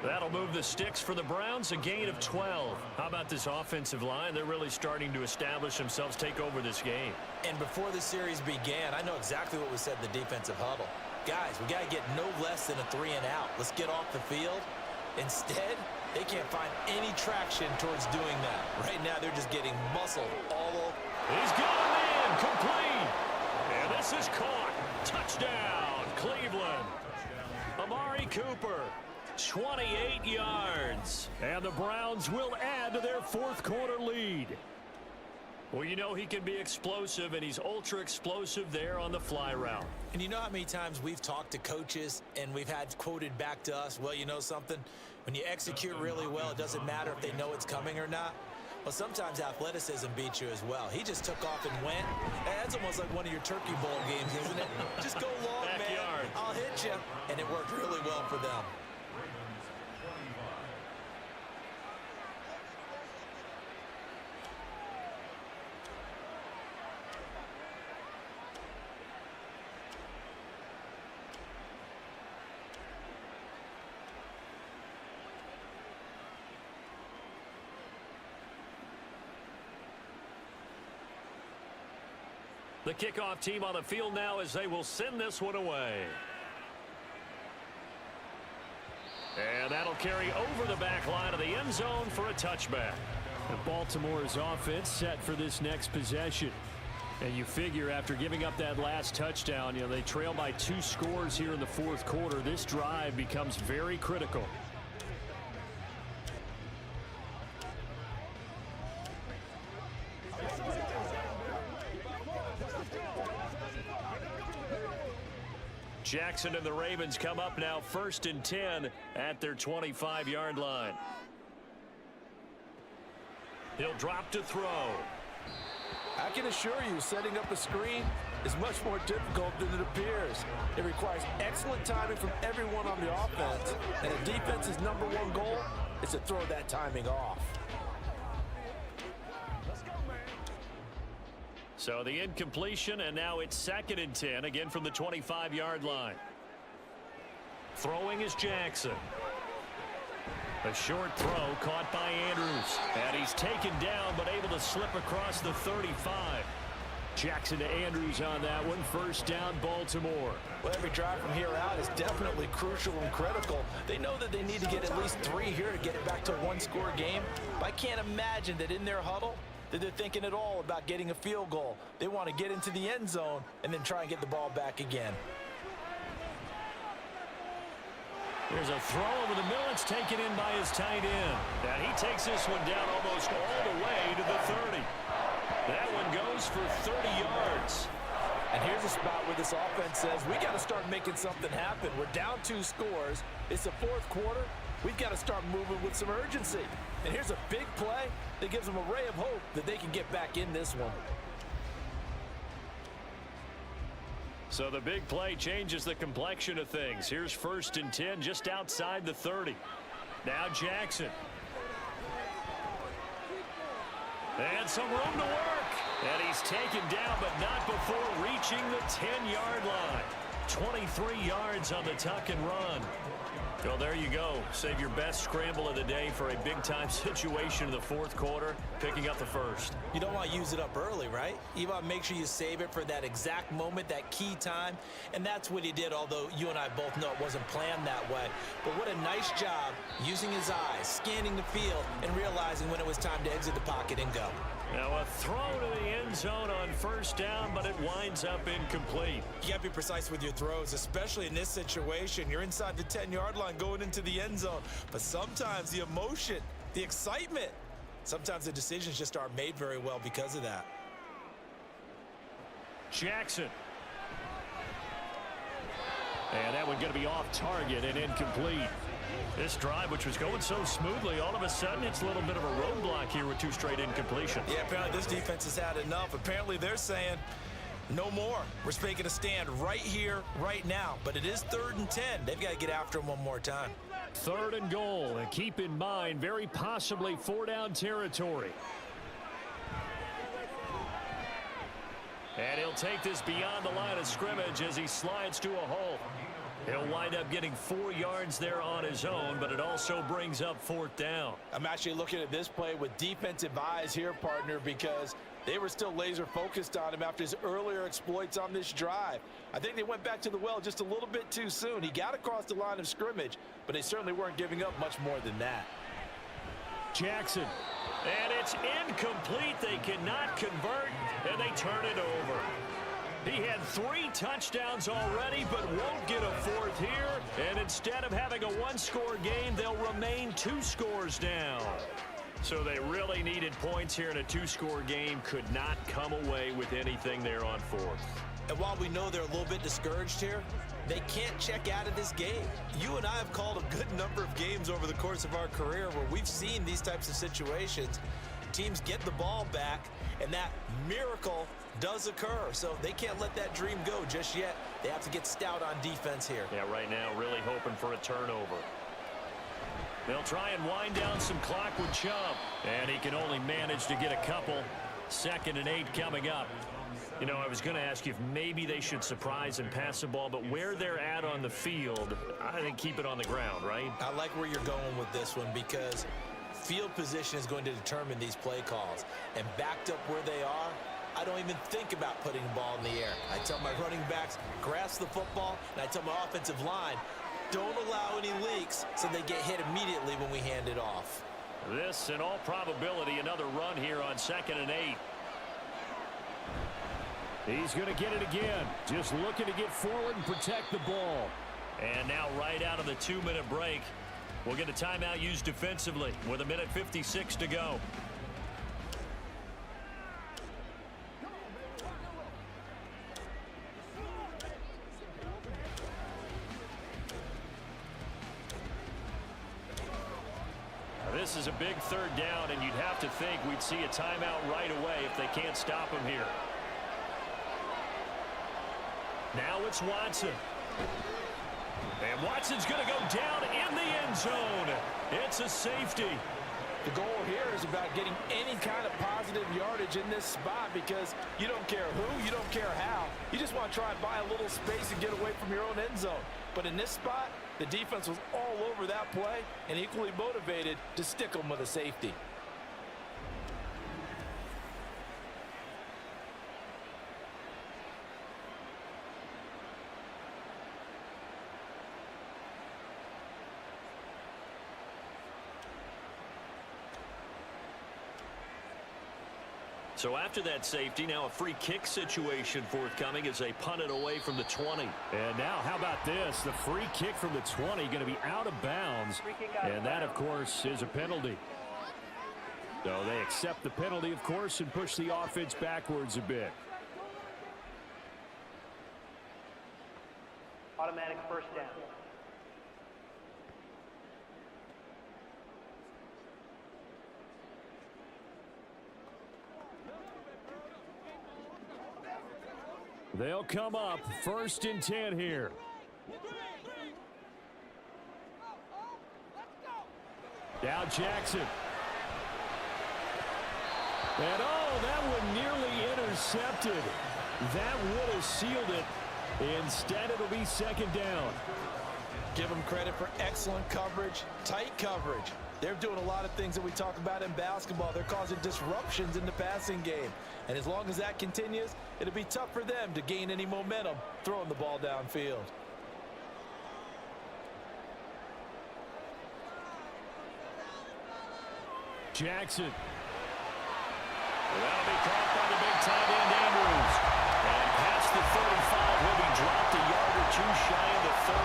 That'll move the sticks for the Browns, a gain of 12. How about this offensive line? They're really starting to establish themselves, take over this game. And before the series began, I know exactly what was said in the defensive huddle. Guys, we got to get no less than a 3 and out. Let's get off the field. Instead, they can't find any traction towards doing that. Right now, they're just getting muscled all over. He's got a man, complete. And this is caught. Touchdown, Cleveland. Amari Cooper, 28 yards. And the Browns will add to their 4th quarter lead. Well, you know he can be explosive, and he's ultra explosive there on the fly route. And you know how many times we've talked to coaches and we've had quoted back to us, well, you know something? When you execute really well, it doesn't matter if they know it's coming or not. Well, sometimes athleticism beats you as well. He just took off and went. That's almost like one of your Turkey Bowl games, isn't it? Just go long, Backyard. man. I'll hit you. And it worked really well for them. The kickoff team on the field now as they will send this one away. And that'll carry over the back line of the end zone for a touchback. And Baltimore's offense set for this next possession. And you figure after giving up that last touchdown, you know, they trail by 2 scores here in the 4th quarter. This drive becomes very critical. Jackson and the Ravens come up now 1st and 10 at their 25-yard line. He'll drop to throw. I can assure you, setting up a screen is much more difficult than it appears. It requires excellent timing from everyone on the offense, and the defense's #1 goal is to throw that timing off. So the incompletion, and now it's 2nd and 10, again from the 25-yard line. Throwing is Jackson. A short throw caught by Andrews. And he's taken down, but able to slip across the 35. Jackson to Andrews on that one. 1st down, Baltimore. Well, every drive from here out is definitely crucial and critical. They know that they need to get at least 3 here to get it back to a 1-score game. But I can't imagine that in their huddle that they're thinking at all about getting a field goal. They want to get into the end zone and then try and get the ball back again. There's a throw over the middle. It's taken in by his tight end. And he takes this one down almost all the way to the 30. That one goes for 30 yards. And here's a spot where this offense says, we got to start making something happen. We're down 2 scores. It's the 4th quarter. We've got to start moving with some urgency. And here's a big play that gives them a ray of hope that they can get back in this one. So the big play changes the complexion of things. Here's 1st and 10 just outside the 30. Now Jackson. And some room to work. And he's taken down, but not before reaching the 10-yard line. 23 yards on the tuck and run. Well, there you go. Save your best scramble of the day for a big-time situation in the 4th quarter, picking up the 1st. You don't want to use it up early, right? You want to make sure you save it for that exact moment, that key time. And that's what he did, although you and I both know it wasn't planned that way. But what a nice job using his eyes, scanning the field, and realizing when it was time to exit the pocket and go. Now a throw to the end zone on 1st down, but it winds up incomplete. You got to be precise with your throws, especially in this situation. You're inside the 10-yard line going into the end zone. But sometimes the emotion, the excitement, sometimes the decisions just aren't made very well because of that. Jackson. And that one going to be off target and incomplete. This drive, which was going so smoothly, all of a sudden it's a little bit of a roadblock here with 2 straight incompletions. Yeah, apparently this defense has had enough. Apparently they're saying no more. We're making a stand right here, right now. But it is 3rd and 10. They've got to get after him one more time. 3rd and goal. And keep in mind, very possibly 4-down territory. And he'll take this beyond the line of scrimmage as he slides to a hole. He'll wind up getting 4 yards there on his own, but it also brings up 4th down. I'm actually looking at this play with defensive eyes here, partner, because they were still laser focused on him after his earlier exploits on this drive. I think they went back to the well just a little bit too soon. He got across the line of scrimmage, but they certainly weren't giving up much more than that. Jackson. And it's incomplete. They cannot convert, and they turn it over. He had 3 touchdowns already, but won't get a 4th here. And instead of having a 1-score game, they'll remain 2 scores down. So they really needed points here in a 2-score game. Could not come away with anything there on 4th. And while we know they're a little bit discouraged here, they can't check out of this game. You and I have called a good number of games over the course of our career where we've seen these types of situations. Teams get the ball back, and that miracle does occur. So they can't let that dream go just yet. They have to get stout on defense here. Yeah, right now really hoping for a turnover. They'll try and wind down some clock with Chubb. And he can only manage to get a couple. 2nd and 8 coming up. You know, I was going to ask you if maybe they should surprise and pass the ball, but where they're at on the field, I think keep it on the ground, right? I like where you're going with this one because field position is going to determine these play calls. And backed up where they are, I don't even think about putting the ball in the air. I tell my running backs, grasp the football, and I tell my offensive line, don't allow any leaks so they get hit immediately when we hand it off. This, in all probability, another run here on 2nd and 8. He's going to get it again. Just looking to get forward and protect the ball. And now right out of the 2-minute break, we'll get a timeout used defensively with 1:56 to go. This is a big 3rd down, and you'd have to think we'd see a timeout right away if they can't stop him here. Now it's Watson. And Watson's going to go down in the end zone. It's a safety. The goal here is about getting any kind of positive yardage in this spot because you don't care who, you don't care how. You just want to try and buy a little space and get away from your own end zone. But in this spot, the defense was all over that play and equally motivated to stick them with a safety. So after that safety, now a free kick situation forthcoming as they punt it away from the 20. And now how about this? The free kick from the 20 going to be out of bounds. And that, of course, is a penalty. So they accept the penalty, of course, and push the offense backwards a bit. Automatic 1st down. They'll come up 1st and 10 here. Now Jackson. And that one nearly intercepted. That would have sealed it. Instead, it'll be 2nd down. Give them credit for excellent coverage, tight coverage. They're doing a lot of things that we talk about in basketball. They're causing disruptions in the passing game. And as long as that continues, it'll be tough for them to gain any momentum throwing the ball downfield. Jackson. That'll be caught by the big tight end, Andrews. And past the 35, he'll be dropped a yard or two shy of the 30.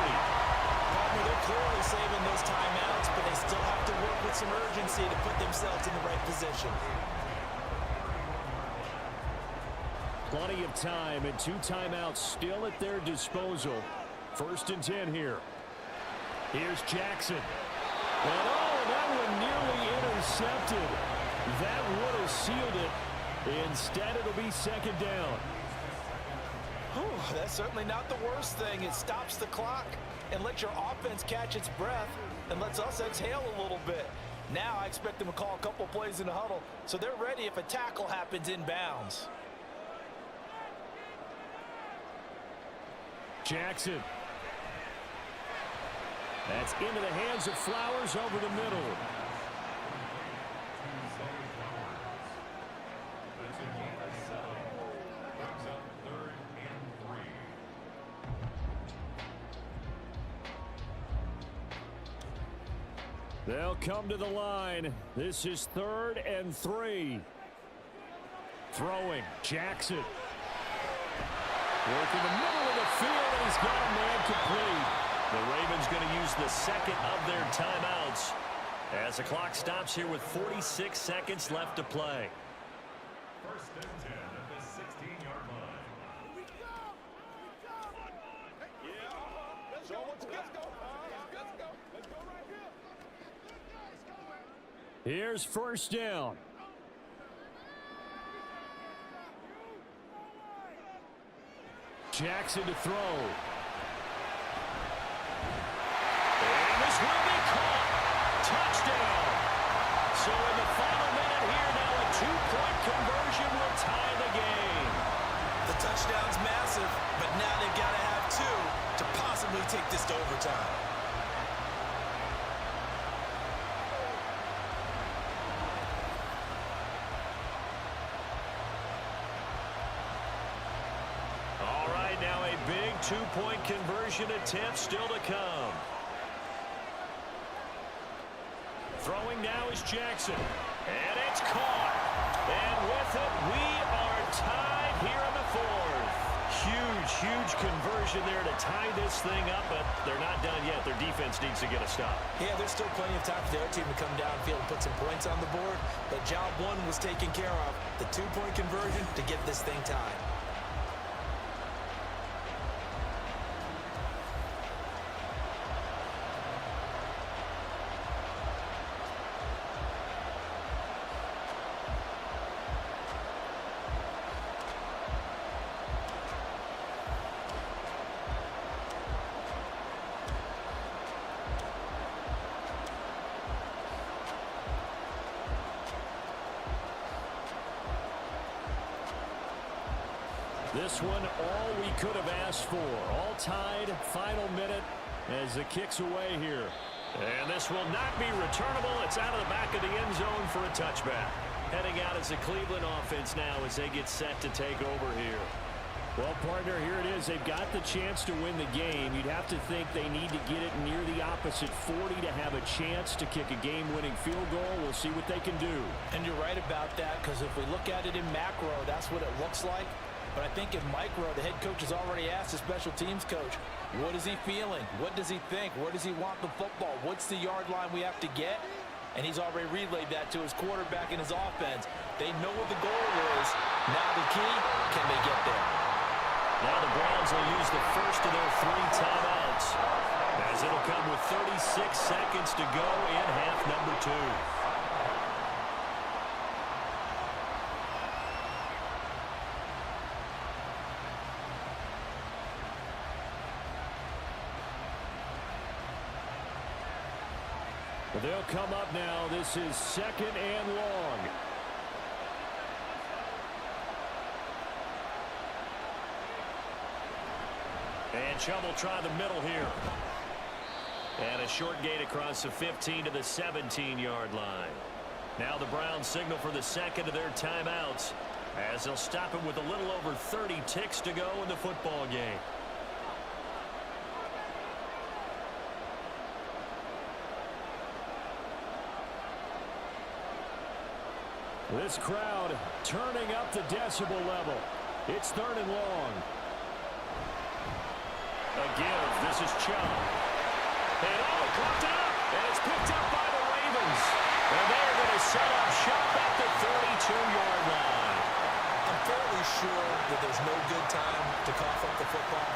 Partner, they're clearly saving those timeouts, but they still have to work with some urgency to put themselves in the right position. Plenty of time and 2 timeouts still at their disposal. 1st and 10 here. Here's Jackson. And that one nearly intercepted. That would have sealed it. Instead, it'll be 2nd down. That's certainly not the worst thing. It stops the clock and lets your offense catch its breath and lets us exhale a little bit. Now I expect them to call a couple plays in the huddle so they're ready if a tackle happens inbounds. Jackson. That's into the hands of Flowers over the middle. They'll come to the line. This is 3rd and 3. Throwing. Jackson. Working the middle of the field, and he's got a man complete. The Ravens going to use the 2nd of their timeouts as the clock stops here with 46 seconds left to play. 1st and 10 at the 16-yard line. Let's go. Let's go right here. Here's 1st down. Jackson to throw. And this will be caught. Touchdown. So in the final minute here now, a 2-point conversion will tie the game. The touchdown's massive, but now they've got to have 2 to possibly take this to overtime. All right, now a big 2-point conversion attempt still to come. Throwing now is Jackson. And it's caught. And with it, we are tied here in the 4th. Huge conversion there to tie this thing up, but they're not done yet. Their defense needs to get a stop. Yeah, there's still plenty of time for their team to come downfield and put some points on the board, but job 1 was taken care of. The 2-point conversion to get this thing tied. This one, all we could have asked for. All tied, final minute as it kicks away here. And this will not be returnable. It's out of the back of the end zone for a touchback. Heading out as the Cleveland offense now as they get set to take over here. Well, partner, here it is. They've got the chance to win the game. You'd have to think they need to get it near the opposite 40 to have a chance to kick a game-winning field goal. We'll see what they can do. And you're right about that, because if we look at it in macro, that's what it looks like. But I think in micro, the head coach has already asked the special teams coach, what is he feeling? What does he think? Where does he want the football? What's the yard line we have to get? And he's already relayed that to his quarterback and his offense. They know what the goal is. Now the key, can they get there? Now the Browns will use the first of their 3 timeouts, as it'll come with 36 seconds to go in half number 2. They'll come up now. This is 2nd and long. And Chubb will try the middle here. And a short gain across the 15 to the 17-yard line. Now the Browns signal for the second of their timeouts as they'll stop it with a little over 30 ticks to go in the football game. This crowd turning up the decibel level. It's 3rd and long. A give. This is Chubb. And caught up. And it's picked up by the Ravens. And they're going to set up shop at the 32-yard line. I'm fairly sure that there's no good time to cough up the football.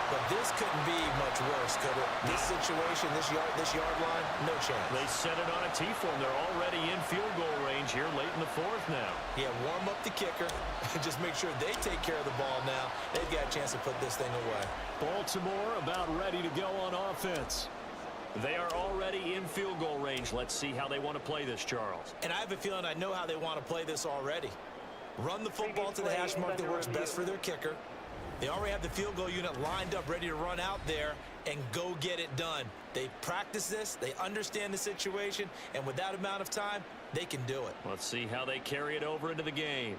But this couldn't be much worse, could it? This situation, this yard line, no chance. They set it on a T-form. They're already in field goal range here late in the 4th now. Yeah, warm up the kicker and just make sure they take care of the ball now. They've got a chance to put this thing away. Baltimore about ready to go on offense. They are already in field goal range. Let's see how they want to play this, Charles. And I have a feeling I know how they want to play this already. Run the football to the hash mark that works best for their kicker. They already have the field goal unit lined up, ready to run out there and go get it done. They practice this, they understand the situation, and with that amount of time, they can do it. Let's see how they carry it over into the game.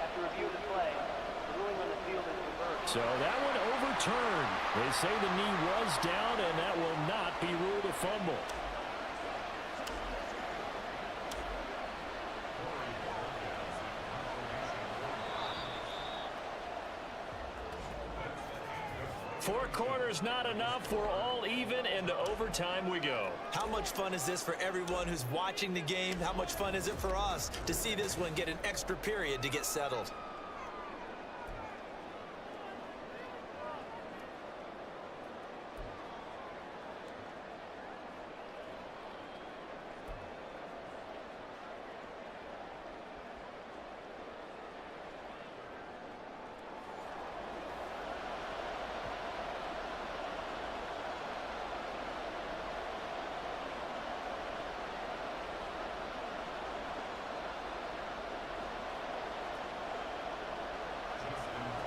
After review of the play, the ruling on the field is reversed. So that one overturned. They say the knee was down, and that will not be ruled a fumble. Four quarters not enough. We're all even, and to overtime we go. How much fun is this for everyone who's watching the game? How much fun is it for us to see this one get an extra period to get settled?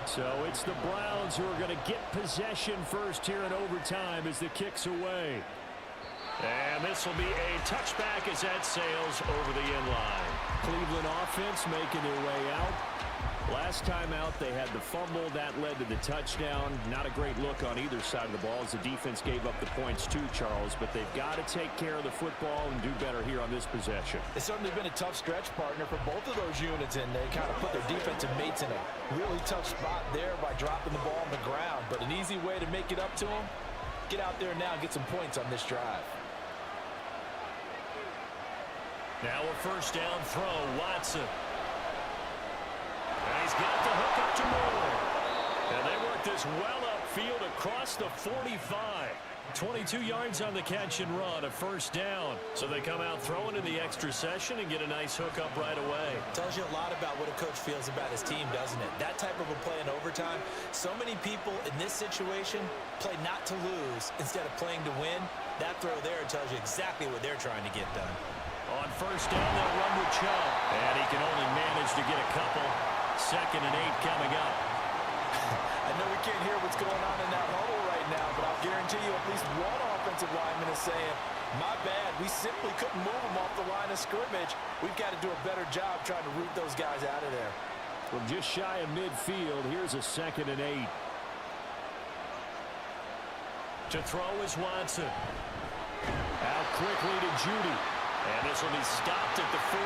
So it's the Browns who are going to get possession first here in overtime as the kick's away. And this will be a touchback as that sails over the end line. Cleveland offense making their way out. Last time out, they had the fumble. That led to the touchdown. Not a great look on either side of the ball as the defense gave up the points too, Charles. But they've got to take care of the football and do better here on this possession. It's certainly been a tough stretch, partner, for both of those units, and they kind of put their defensive mates in a really tough spot there by dropping the ball on the ground. But an easy way to make it up to them, get out there now and get some points on this drive. Now a first down throw, Watson. And he's got the hook up to Moore. And they work this well upfield across the 45. 22 yards on the catch and run, a first down. So they come out throwing in the extra session and get a nice hook up right away. Tells you a lot about what a coach feels about his team, doesn't it? That type of a play in overtime. So many people in this situation play not to lose instead of playing to win. That throw there tells you exactly what they're trying to get done. On first down, they'll run with Chubb. And he can only manage to get a couple. 2nd and 8 coming up. I know we can't hear what's going on in that huddle right now, but I'll guarantee you at least one offensive lineman is saying, my bad, we simply couldn't move them off the line of scrimmage. We've got to do a better job trying to root those guys out of there. From just shy of midfield, here's a 2nd and 8. To throw is Watson. Out quickly to Judy. And this will be stopped at the 44.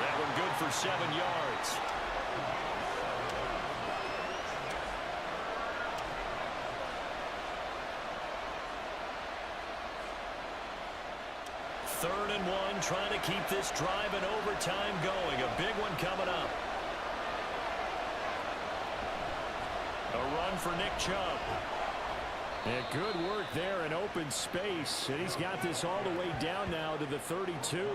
That one good for 7 yards. Third and 1, trying to keep this drive in overtime going. A big one coming up. A run for Nick Chubb. And good work there in open space. And he's got this all the way down now to the 32.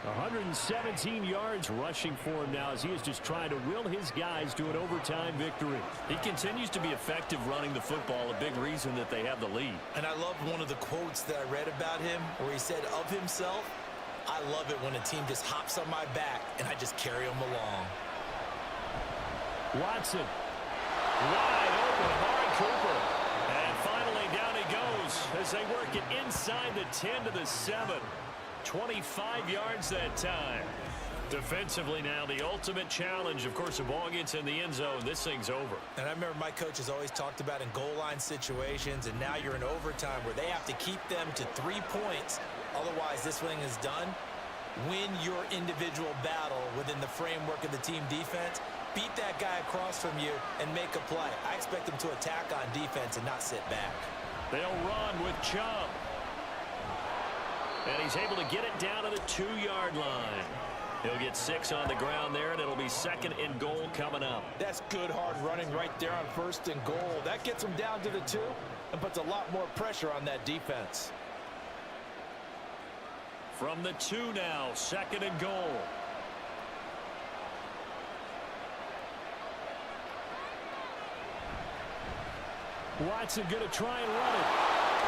117 yards rushing for him now as he is just trying to will his guys to an overtime victory. He continues to be effective running the football, a big reason that they have the lead. And I love one of the quotes that I read about him where he said of himself, "I love it when a team just hops on my back and I just carry them along." Watson. Wide open, Amari Cooper. And finally down he goes as they work it inside the 10 to the 7. 25 yards that time. Defensively now, the ultimate challenge. Of course, the ball gets in the end zone. This thing's over. And I remember my coaches always talked about in goal line situations, and now you're in overtime where they have to keep them to 3 points. Otherwise, this thing is done. Win your individual battle within the framework of the team defense. Beat that guy across from you and make a play. I expect them to attack on defense and not sit back. They'll run with Chubb. And he's able to get it down to the 2-yard line. He'll get 6 on the ground there, and it'll be 2nd and goal coming up. That's good hard running right there on 1st and goal. That gets them down to the 2 and puts a lot more pressure on that defense. From the 2 now, 2nd and goal. Watson going to try and run it.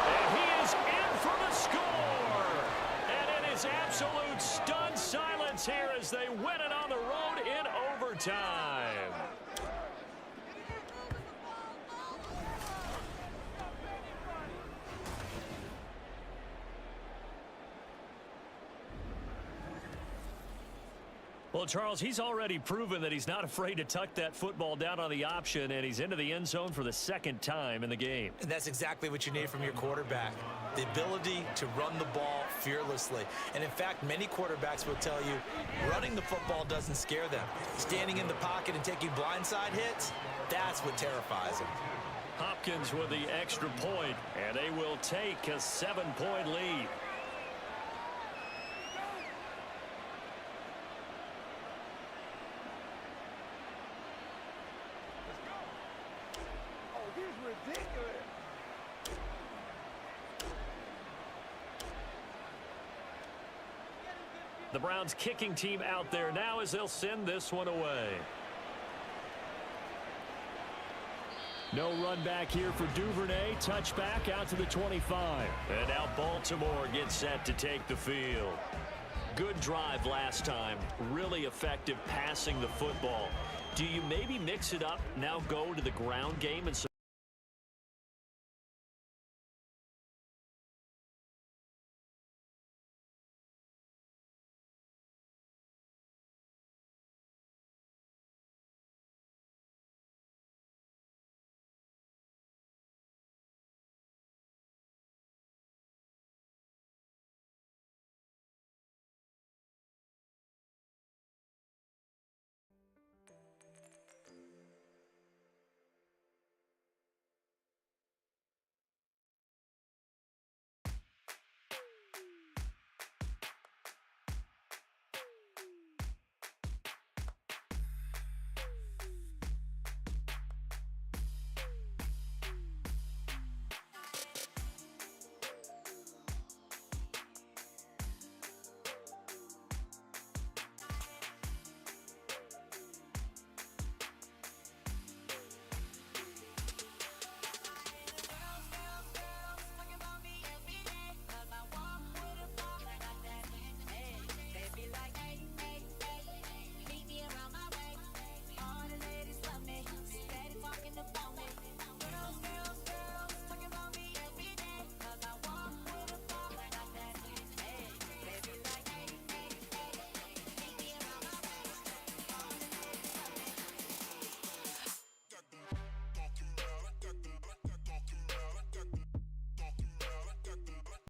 And he is in for the score. And it is absolute stunned silence here as they win it on the road in overtime. Well, Charles, he's already proven that he's not afraid to tuck that football down on the option, and he's into the end zone for the 2nd time in the game. And that's exactly what you need from your quarterback. The ability to run the ball fearlessly. And in fact, many quarterbacks will tell you running the football doesn't scare them. Standing in the pocket and taking blindside hits, that's what terrifies them. Hopkins with the extra point, and they will take a 7-point lead. The Browns kicking team out there now as they'll send this one away. No run back here for Duvernay. Touchback out to the 25. And now Baltimore gets set to take the field. Good drive last time. Really effective passing the football. Do you maybe mix it up, now go to the ground game and